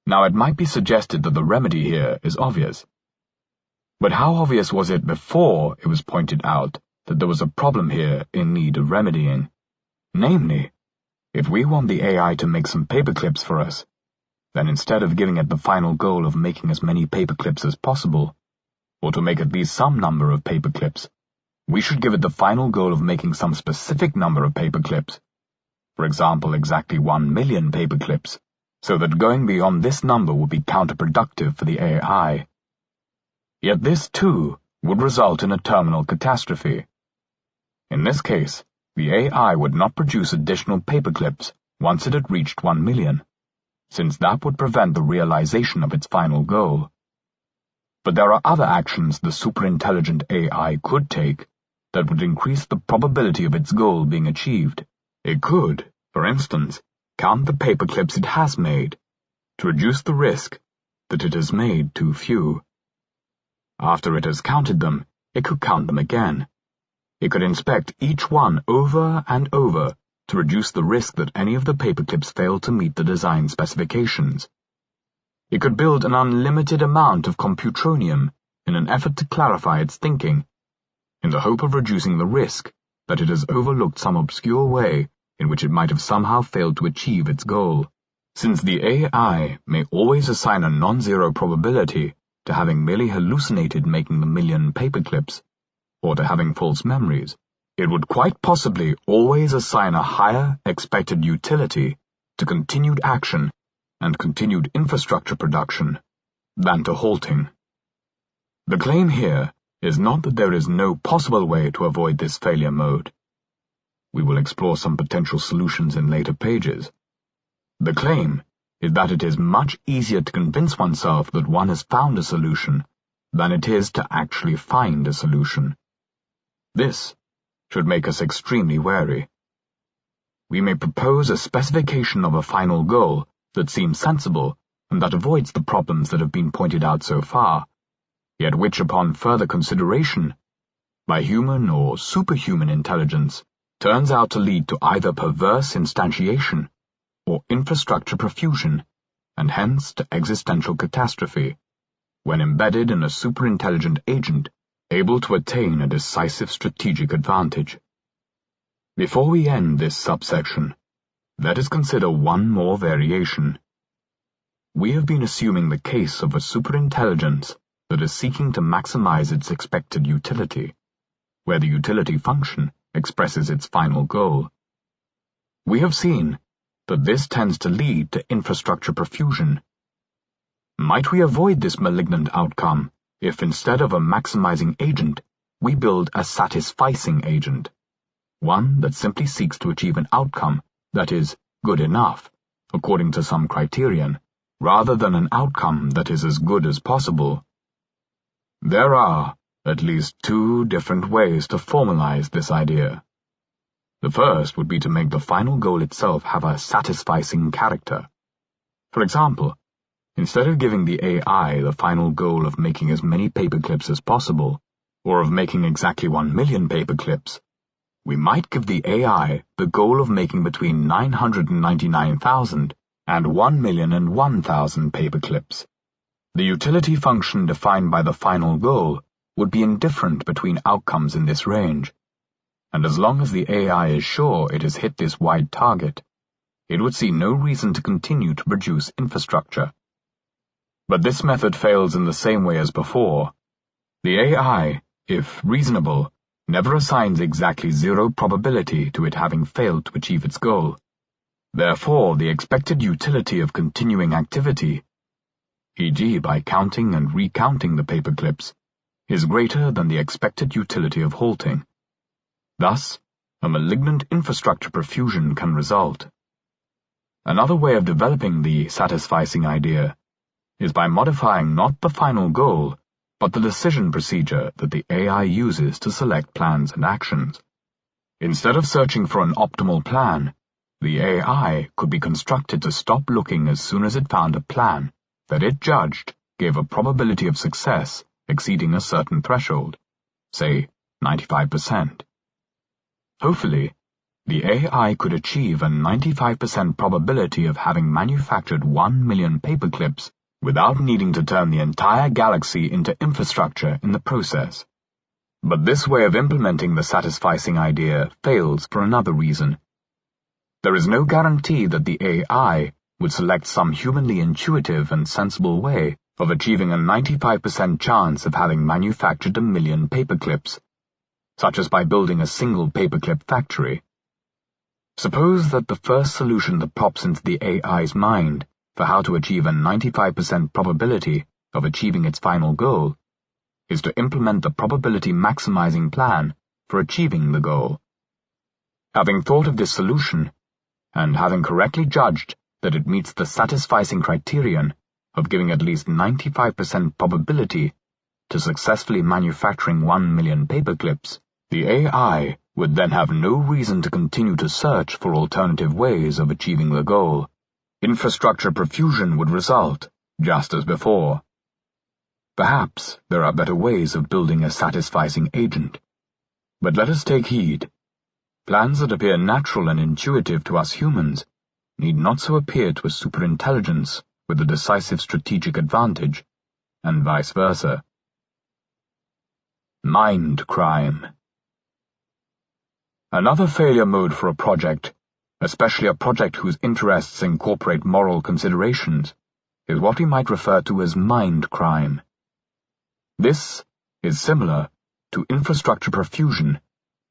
Now it might be suggested that the remedy here is obvious. But how obvious was it before it was pointed out that there was a problem here in need of remedying? Namely, if we want the AI to make some paperclips for us, then instead of giving it the final goal of making as many paperclips as possible, or to make at least some number of paperclips, we should give it the final goal of making some specific number of paperclips, for example exactly 1 million paperclips, so that going beyond this number would be counterproductive for the AI. Yet this, too, would result in a terminal catastrophe. In this case, the AI would not produce additional paperclips once it had reached 1 million, since that would prevent the realization of its final goal. But there are other actions the superintelligent AI could take that would increase the probability of its goal being achieved. It could, for instance, count the paperclips it has made, to reduce the risk that it has made too few. After it has counted them, it could count them again. It could inspect each one over and over to reduce the risk that any of the paperclips fail to meet the design specifications. It could build an unlimited amount of computronium in an effort to clarify its thinking, in the hope of reducing the risk that it has overlooked some obscure way in which it might have somehow failed to achieve its goal. Since the AI may always assign a non-zero probability to having merely hallucinated making the 1 million paperclips, or to having false memories, it would quite possibly always assign a higher expected utility to continued action and continued infrastructure production than to halting. The claim here is not that there is no possible way to avoid this failure mode. We will explore some potential solutions in later pages. The claim is that it is much easier to convince oneself that one has found a solution than it is to actually find a solution. This should make us extremely wary. We may propose a specification of a final goal that seems sensible and that avoids the problems that have been pointed out so far, yet which upon further consideration, by human or superhuman intelligence, turns out to lead to either perverse instantiation or infrastructure profusion, and hence to existential catastrophe, when embedded in a superintelligent agent able to attain a decisive strategic advantage. Before we end this subsection, let us consider one more variation. We have been assuming the case of a superintelligence that is seeking to maximize its expected utility, where the utility function expresses its final goal. We have seen that this tends to lead to infrastructure profusion. Might we avoid this malignant outcome if instead of a maximizing agent, we build a satisficing agent, one that simply seeks to achieve an outcome that is good enough, according to some criterion, rather than an outcome that is as good as possible? There are at least 2 different ways to formalize this idea. The first would be to make the final goal itself have a satisficing character. For example, instead of giving the AI the final goal of making as many paperclips as possible, or of making exactly 1 million paperclips, we might give the AI the goal of making between 999,000 and 1,001,000 paperclips. The utility function defined by the final goal would be indifferent between outcomes in this range, and as long as the AI is sure it has hit this wide target, it would see no reason to continue to produce infrastructure. But this method fails in the same way as before. The AI, if reasonable, never assigns exactly 0 probability to it having failed to achieve its goal. Therefore, the expected utility of continuing activity e.g. by counting and recounting the paperclips, is greater than the expected utility of halting. Thus, a malignant infrastructure perfusion can result. Another way of developing the satisficing idea is by modifying not the final goal, but the decision procedure that the AI uses to select plans and actions. Instead of searching for an optimal plan, the AI could be constructed to stop looking as soon as it found a plan that it judged gave a probability of success exceeding a certain threshold, say 95%. Hopefully, the AI could achieve a 95% probability of having manufactured 1 million paperclips without needing to turn the entire galaxy into infrastructure in the process. But this way of implementing the satisficing idea fails for another reason. There is no guarantee that the AI would select some humanly intuitive and sensible way of achieving a 95% chance of having manufactured 1 million paperclips, such as by building a single paperclip factory. Suppose that the first solution that pops into the AI's mind for how to achieve a 95% probability of achieving its final goal is to implement the probability-maximizing plan for achieving the goal. Having thought of this solution, and having correctly judged that it meets the satisficing criterion of giving at least 95% probability to successfully manufacturing 1 million paperclips, the AI would then have no reason to continue to search for alternative ways of achieving the goal. Infrastructure perfusion would result, just as before. Perhaps there are better ways of building a satisficing agent. But let us take heed. Plans that appear natural and intuitive to us humans need not so appear to a superintelligence with a decisive strategic advantage, and vice versa. Mind crime. Another failure mode for a project, especially a project whose interests incorporate moral considerations, is what we might refer to as mind crime. This is similar to infrastructure perfusion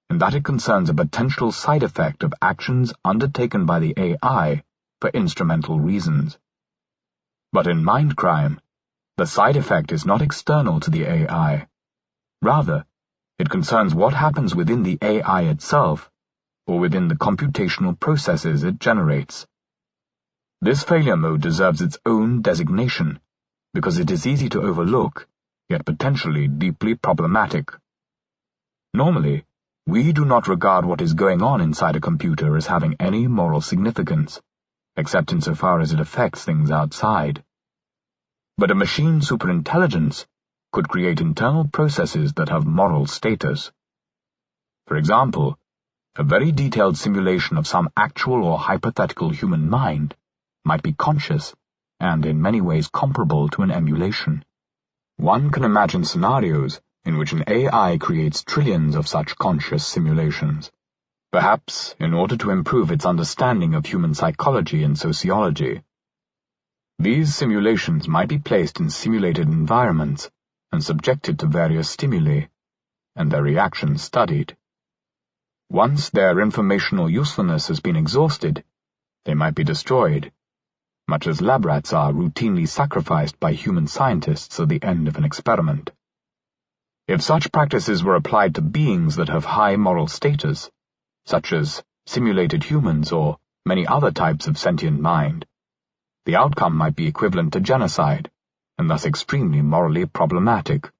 in that it concerns a potential side effect of actions undertaken by the AI for instrumental reasons. But in mind crime, the side effect is not external to the AI. Rather, it concerns what happens within the AI itself, or within the computational processes it generates. This failure mode deserves its own designation, because it is easy to overlook, yet potentially deeply problematic. Normally, we do not regard what is going on inside a computer as having any moral significance, except insofar as it affects things outside. But a machine superintelligence could create internal processes that have moral status. For example, a very detailed simulation of some actual or hypothetical human mind might be conscious and in many ways comparable to an emulation. One can imagine scenarios in which an AI creates trillions of such conscious simulations, perhaps in order to improve its understanding of human psychology and sociology. These simulations might be placed in simulated environments and subjected to various stimuli, and their reactions studied. Once their informational usefulness has been exhausted, they might be destroyed, much as lab rats are routinely sacrificed by human scientists at the end of an experiment. If such practices were applied to beings that have high moral status, such as simulated humans or many other types of sentient mind, the outcome might be equivalent to genocide, and thus extremely morally problematic.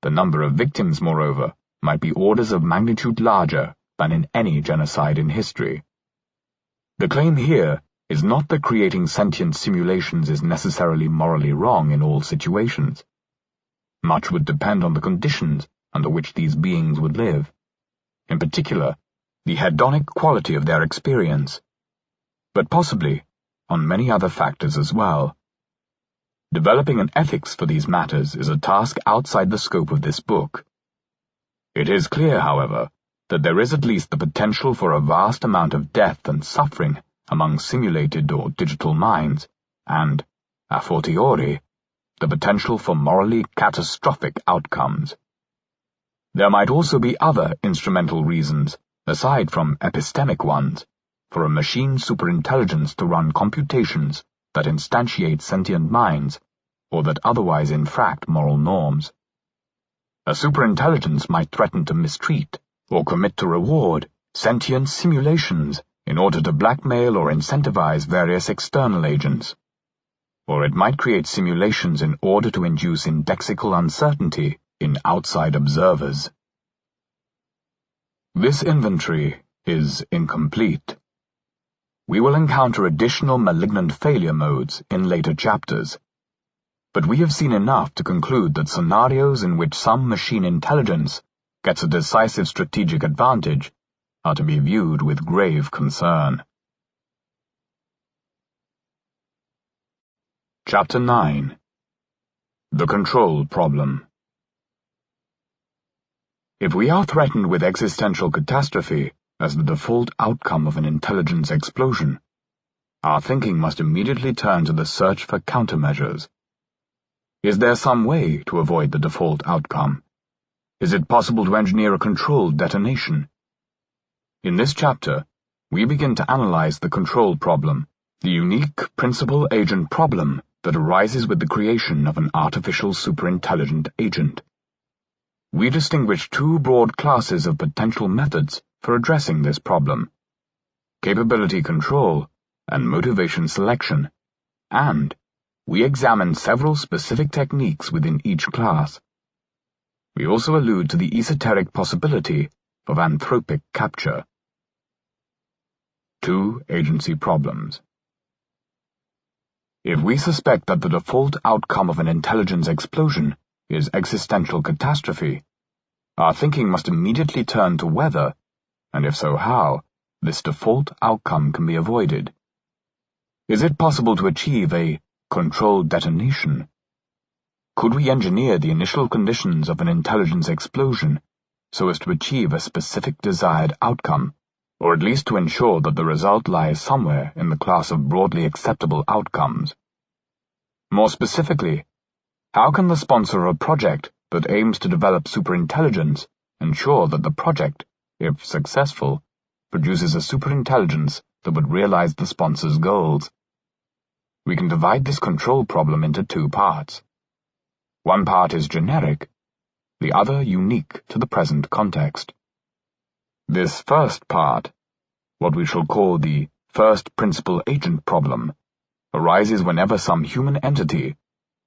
The number of victims, moreover, might be orders of magnitude larger than in any genocide in history. The claim here is not that creating sentient simulations is necessarily morally wrong in all situations. Much would depend on the conditions under which these beings would live, in particular, the hedonic quality of their experience, but possibly on many other factors as well. Developing an ethics for these matters is a task outside the scope of this book. It is clear, however, that there is at least the potential for a vast amount of death and suffering among simulated or digital minds, and, a fortiori, the potential for morally catastrophic outcomes. There might also be other instrumental reasons, aside from epistemic ones, for a machine superintelligence to run computations that instantiate sentient minds or that otherwise infract moral norms. A superintelligence might threaten to mistreat or commit to reward sentient simulations in order to blackmail or incentivize various external agents. Or it might create simulations in order to induce indexical uncertainty in outside observers. This inventory is incomplete. We will encounter additional malignant failure modes in later chapters, but we have seen enough to conclude that scenarios in which some machine intelligence gets a decisive strategic advantage are to be viewed with grave concern. Chapter 9. The Control Problem. If we are threatened with existential catastrophe as the default outcome of an intelligence explosion, our thinking must immediately turn to the search for countermeasures. Is there some way to avoid the default outcome? Is it possible to engineer a controlled detonation? In this chapter, we begin to analyze the control problem, the unique principal-agent problem that arises with the creation of an artificial superintelligent agent. We distinguish two broad classes of potential methods for addressing this problem: capability control and motivation selection, and we examine several specific techniques within each class. We also allude to the esoteric possibility of anthropic capture. 2 agency problems. If we suspect that the default outcome of an intelligence explosion is existential catastrophe, our thinking must immediately turn to whether, and if so how, this default outcome can be avoided. Is it possible to achieve a controlled detonation? Could we engineer the initial conditions of an intelligence explosion so as to achieve a specific desired outcome, or at least to ensure that the result lies somewhere in the class of broadly acceptable outcomes? More specifically, how can the sponsor of a project that aims to develop superintelligence ensure that the project, if successful, produces a superintelligence that would realize the sponsor's goals? We can divide this control problem into 2 parts. One part is generic, the other unique to the present context. This first part, what we shall call the first principal agent problem, arises whenever some human entity,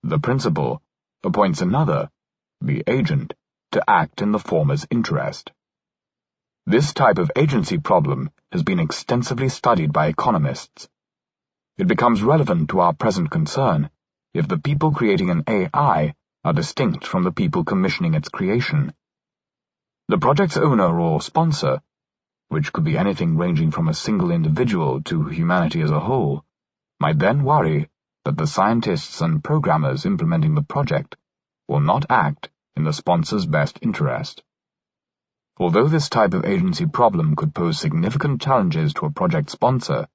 the principal, appoints another, the agent, to act in the former's interest. This type of agency problem has been extensively studied by economists. It becomes relevant to our present concern if the people creating an AI are distinct from the people commissioning its creation. The project's owner or sponsor, which could be anything ranging from a single individual to humanity as a whole, might then worry that the scientists and programmers implementing the project will not act in the sponsor's best interest. Although this type of agency problem could pose significant challenges to a project sponsor,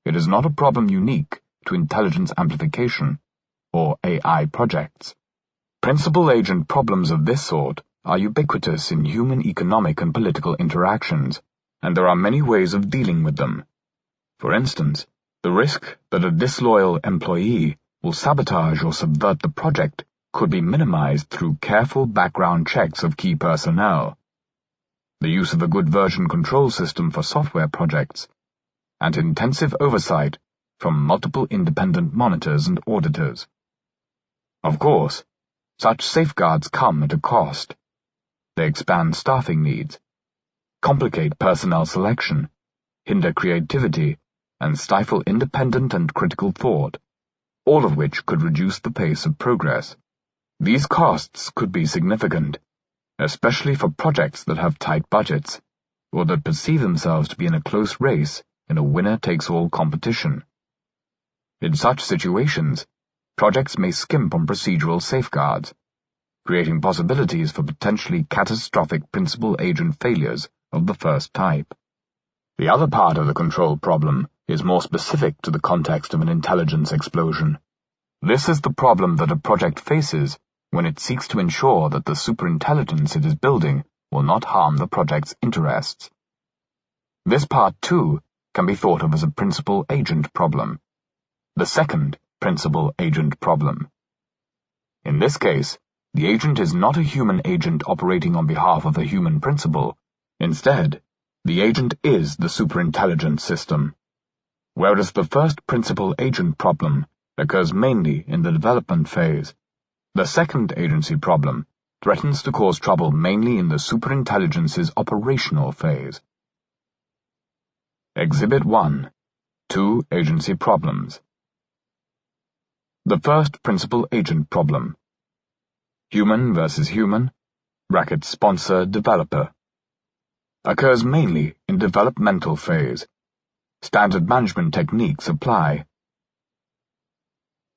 it is not a problem unique to intelligence amplification or AI projects. Principal agent problems of this sort are ubiquitous in human economic and political interactions, and there are many ways of dealing with them. For instance, the risk that a disloyal employee will sabotage or subvert the project could be minimized through careful background checks of key personnel, the use of a good version control system for software projects, and intensive oversight from multiple independent monitors and auditors. Of course, such safeguards come at a cost. They expand staffing needs, complicate personnel selection, hinder creativity, and stifle independent and critical thought, all of which could reduce the pace of progress. These costs could be significant, especially for projects that have tight budgets, or that perceive themselves to be in a close race in a winner-takes-all competition. In such situations, projects may skimp on procedural safeguards, creating possibilities for potentially catastrophic principal-agent failures of the first type. The other part of the control problem is more specific to the context of an intelligence explosion. This is the problem that a project faces when it seeks to ensure that the superintelligence it is building will not harm the project's interests. This part, too, can be thought of as a principal-agent problem. The second principal-agent problem In this case, the agent is not a human agent operating on behalf of a human principal. Instead, the agent is the superintelligence system. Whereas the first principal-agent problem occurs mainly in the development phase, the second agency problem threatens to cause trouble mainly in the superintelligence's operational phase. Exhibit 1. 2 agency problems. The first principal-agent problem. Human versus human, (sponsor-developer), occurs mainly in developmental phase. Standard management techniques apply.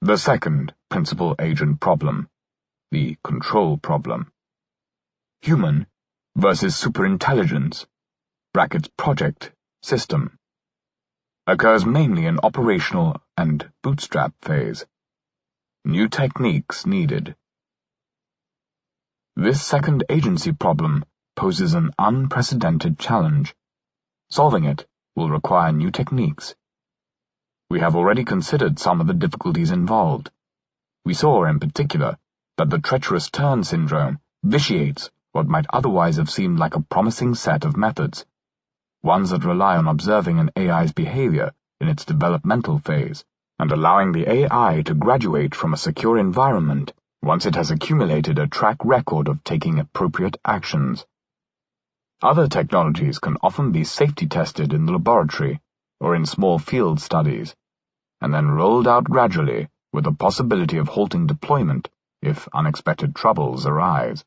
The second principal-agent problem, the control problem. Human versus superintelligence, (project, system), occurs mainly in operational and bootstrap phase. New techniques needed. This second agency problem poses an unprecedented challenge. Solving it will require new techniques. We have already considered some of the difficulties involved. We saw, in particular, that the treacherous turn syndrome vitiates what might otherwise have seemed like a promising set of methods, ones that rely on observing an AI's behavior in its developmental phase, and allowing the AI to graduate from a secure environment once it has accumulated a track record of taking appropriate actions. Other technologies can often be safety tested in the laboratory or in small field studies, and then rolled out gradually with the possibility of halting deployment if unexpected troubles arise.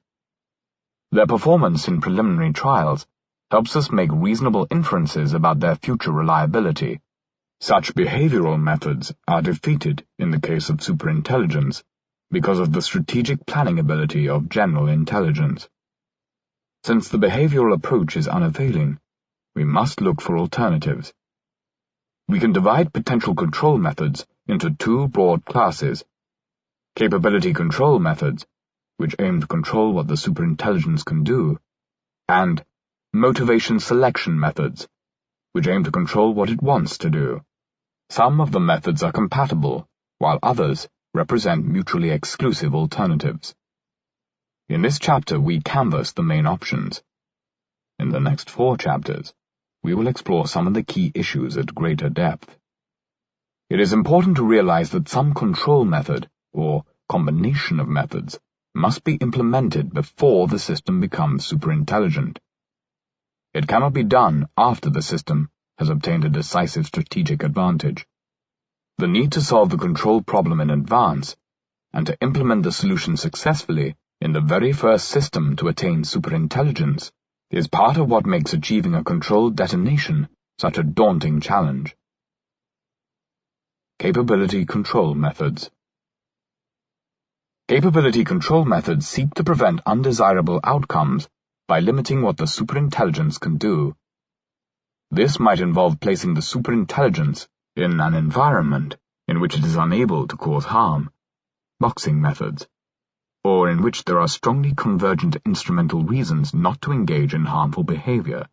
Their performance in preliminary trials helps us make reasonable inferences about their future reliability. Such behavioral methods are defeated in the case of superintelligence because of the strategic planning ability of general intelligence. Since the behavioral approach is unavailing, we must look for alternatives. We can divide potential control methods into 2 broad classes: capability control methods, which aim to control what the superintelligence can do, and motivation selection methods, which aim to control what it wants to do. Some of the methods are compatible, while others represent mutually exclusive alternatives. In this chapter, we canvass the main options. In the next 4 chapters, we will explore some of the key issues at greater depth. It is important to realize that some control method, or combination of methods, must be implemented before the system becomes superintelligent. It cannot be done after the system has obtained a decisive strategic advantage. The need to solve the control problem in advance, and to implement the solution successfully in the very first system to attain superintelligence, is part of what makes achieving a controlled detonation such a daunting challenge. Capability control methods. Capability control methods seek to prevent undesirable outcomes by limiting what the superintelligence can do. This might involve placing the superintelligence in an environment in which it is unable to cause harm, boxing methods, or in which there are strongly convergent instrumental reasons not to engage in harmful behavior,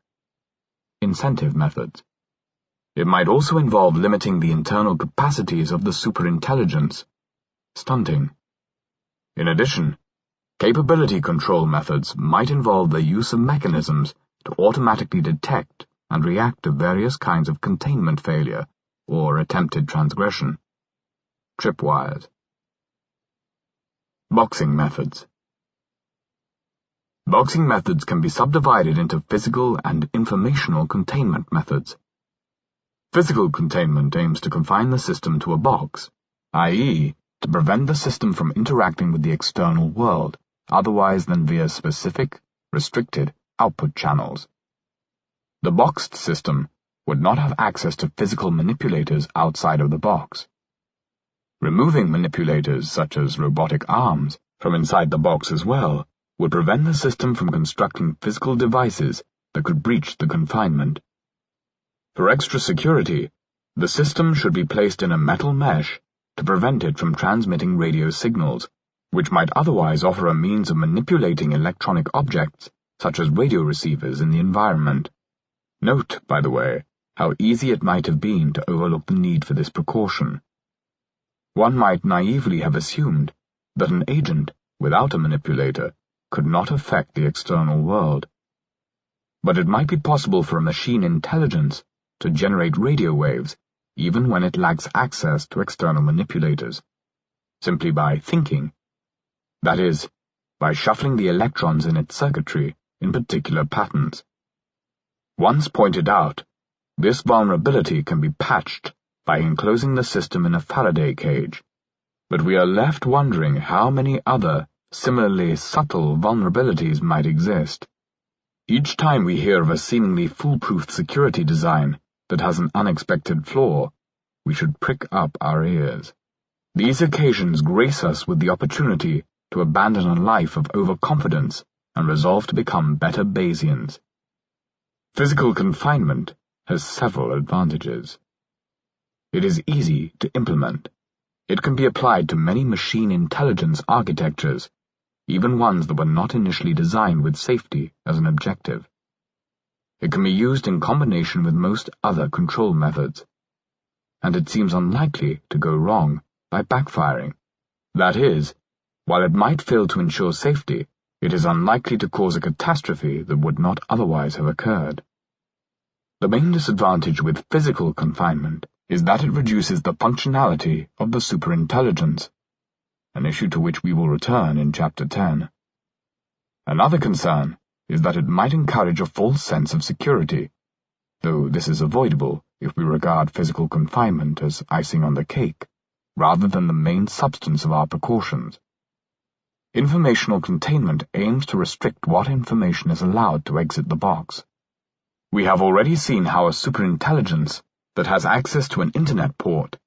incentive methods. It might also involve limiting the internal capacities of the superintelligence, stunting. In addition, capability control methods might involve the use of mechanisms to automatically detect and react to various kinds of containment failure or attempted transgression. Tripwires. Boxing methods. Boxing methods can be subdivided into physical and informational containment methods. Physical containment aims to confine the system to a box, i.e., to prevent the system from interacting with the external world, otherwise than via specific, restricted output channels. The boxed system would not have access to physical manipulators outside of the box. Removing manipulators, such as robotic arms, from inside the box as well, would prevent the system from constructing physical devices that could breach the confinement. For extra security, the system should be placed in a metal mesh to prevent it from transmitting radio signals, which might otherwise offer a means of manipulating electronic objects, such as radio receivers in the environment. Note, by the way, how easy it might have been to overlook the need for this precaution. One might naively have assumed that an agent, without a manipulator, could not affect the external world. But it might be possible for a machine intelligence to generate radio waves even when it lacks access to external manipulators, simply by thinking. That is, by shuffling the electrons in its circuitry in particular patterns. Once pointed out, this vulnerability can be patched by enclosing the system in a Faraday cage, but we are left wondering how many other, similarly subtle vulnerabilities might exist. Each time we hear of a seemingly foolproof security design that has an unexpected flaw, we should prick up our ears. These occasions grace us with the opportunity to abandon a life of overconfidence and resolve to become better Bayesians. Physical confinement has several advantages. It is easy to implement. It can be applied to many machine intelligence architectures, even ones that were not initially designed with safety as an objective. It can be used in combination with most other control methods, and it seems unlikely to go wrong by backfiring. That is, while it might fail to ensure safety, it is unlikely to cause a catastrophe that would not otherwise have occurred. The main disadvantage with physical confinement is that it reduces the functionality of the superintelligence, an issue to which we will return in Chapter 10. Another concern is that it might encourage a false sense of security, though this is avoidable if we regard physical confinement as icing on the cake, rather than the main substance of our precautions. Informational containment aims to restrict what information is allowed to exit the box. We have already seen how a superintelligence that has access to an internet port,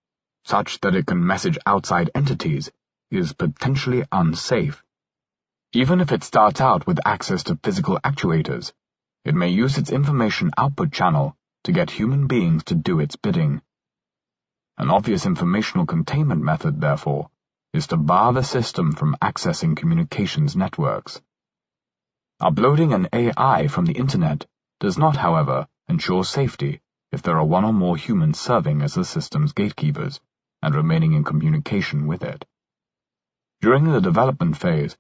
such that it can message outside entities, is potentially unsafe. Even if it starts out with access to physical actuators, it may use its information output channel to get human beings to do its bidding. An obvious informational containment method, therefore, is to bar the system from accessing communications networks. Uploading an AI from the internet does not, however, ensure safety if there are one or more humans serving as the system's gatekeepers and remaining in communication with it. During the development phase,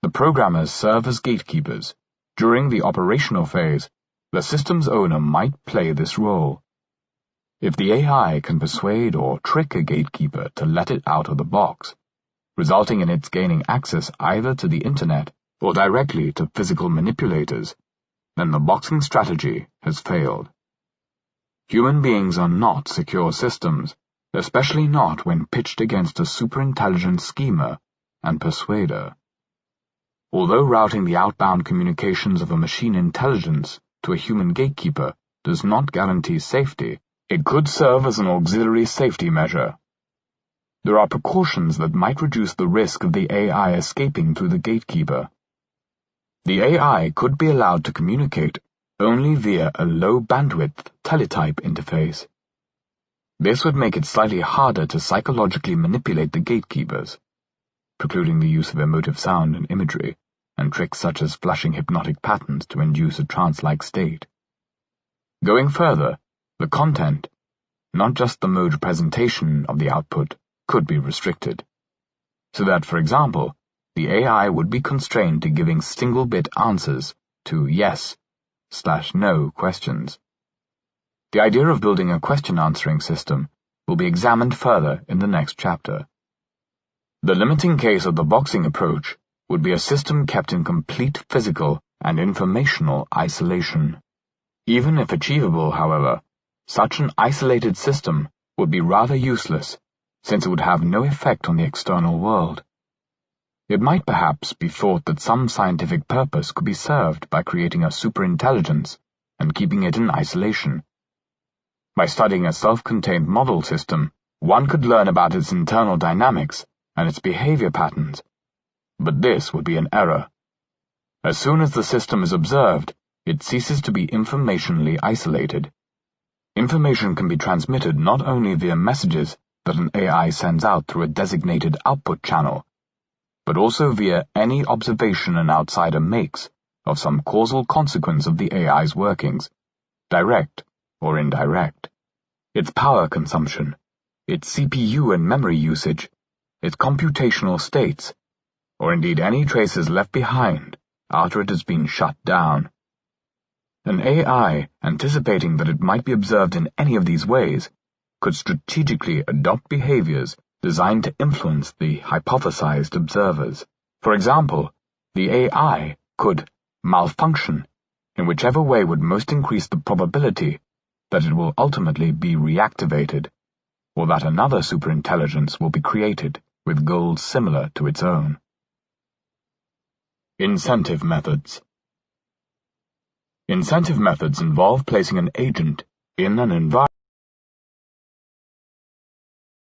the programmers serve as gatekeepers. During the operational phase, the system's owner might play this role. If the AI can persuade or trick a gatekeeper to let it out of the box, resulting in its gaining access either to the internet or directly to physical manipulators, then the boxing strategy has failed. Human beings are not secure systems, especially not when pitched against a superintelligent schemer and persuader. Although routing the outbound communications of a machine intelligence to a human gatekeeper does not guarantee safety, it could serve as an auxiliary safety measure. There are precautions that might reduce the risk of the AI escaping through the gatekeeper. The AI could be allowed to communicate only via a low-bandwidth teletype interface. This would make it slightly harder to psychologically manipulate the gatekeepers, precluding the use of emotive sound and imagery, and tricks such as flushing hypnotic patterns to induce a trance-like state. Going further, the content, not just the mode presentation of the output, could be restricted, so that, for example, the AI would be constrained to giving single-bit answers to yes/no questions. The idea of building a question-answering system will be examined further in the next chapter. The limiting case of the boxing approach would be a system kept in complete physical and informational isolation. Even if achievable, however, such an isolated system would be rather useless, since it would have no effect on the external world. It might perhaps be thought that some scientific purpose could be served by creating a superintelligence and keeping it in isolation. By studying a self-contained model system, one could learn about its internal dynamics and its behavior patterns. But this would be an error. As soon as the system is observed, it ceases to be informationally isolated. Information can be transmitted not only via messages that an AI sends out through a designated output channel, but also via any observation an outsider makes of some causal consequence of the AI's workings, direct or indirect. Its power consumption, its CPU and memory usage, its computational states, or indeed any traces left behind after it has been shut down. An AI, anticipating that it might be observed in any of these ways, could strategically adopt behaviors designed to influence the hypothesized observers. For example, the AI could malfunction in whichever way would most increase the probability that it will ultimately be reactivated, or that another superintelligence will be created with goals similar to its own. Incentive methods. Incentive methods involve placing an agent in an environment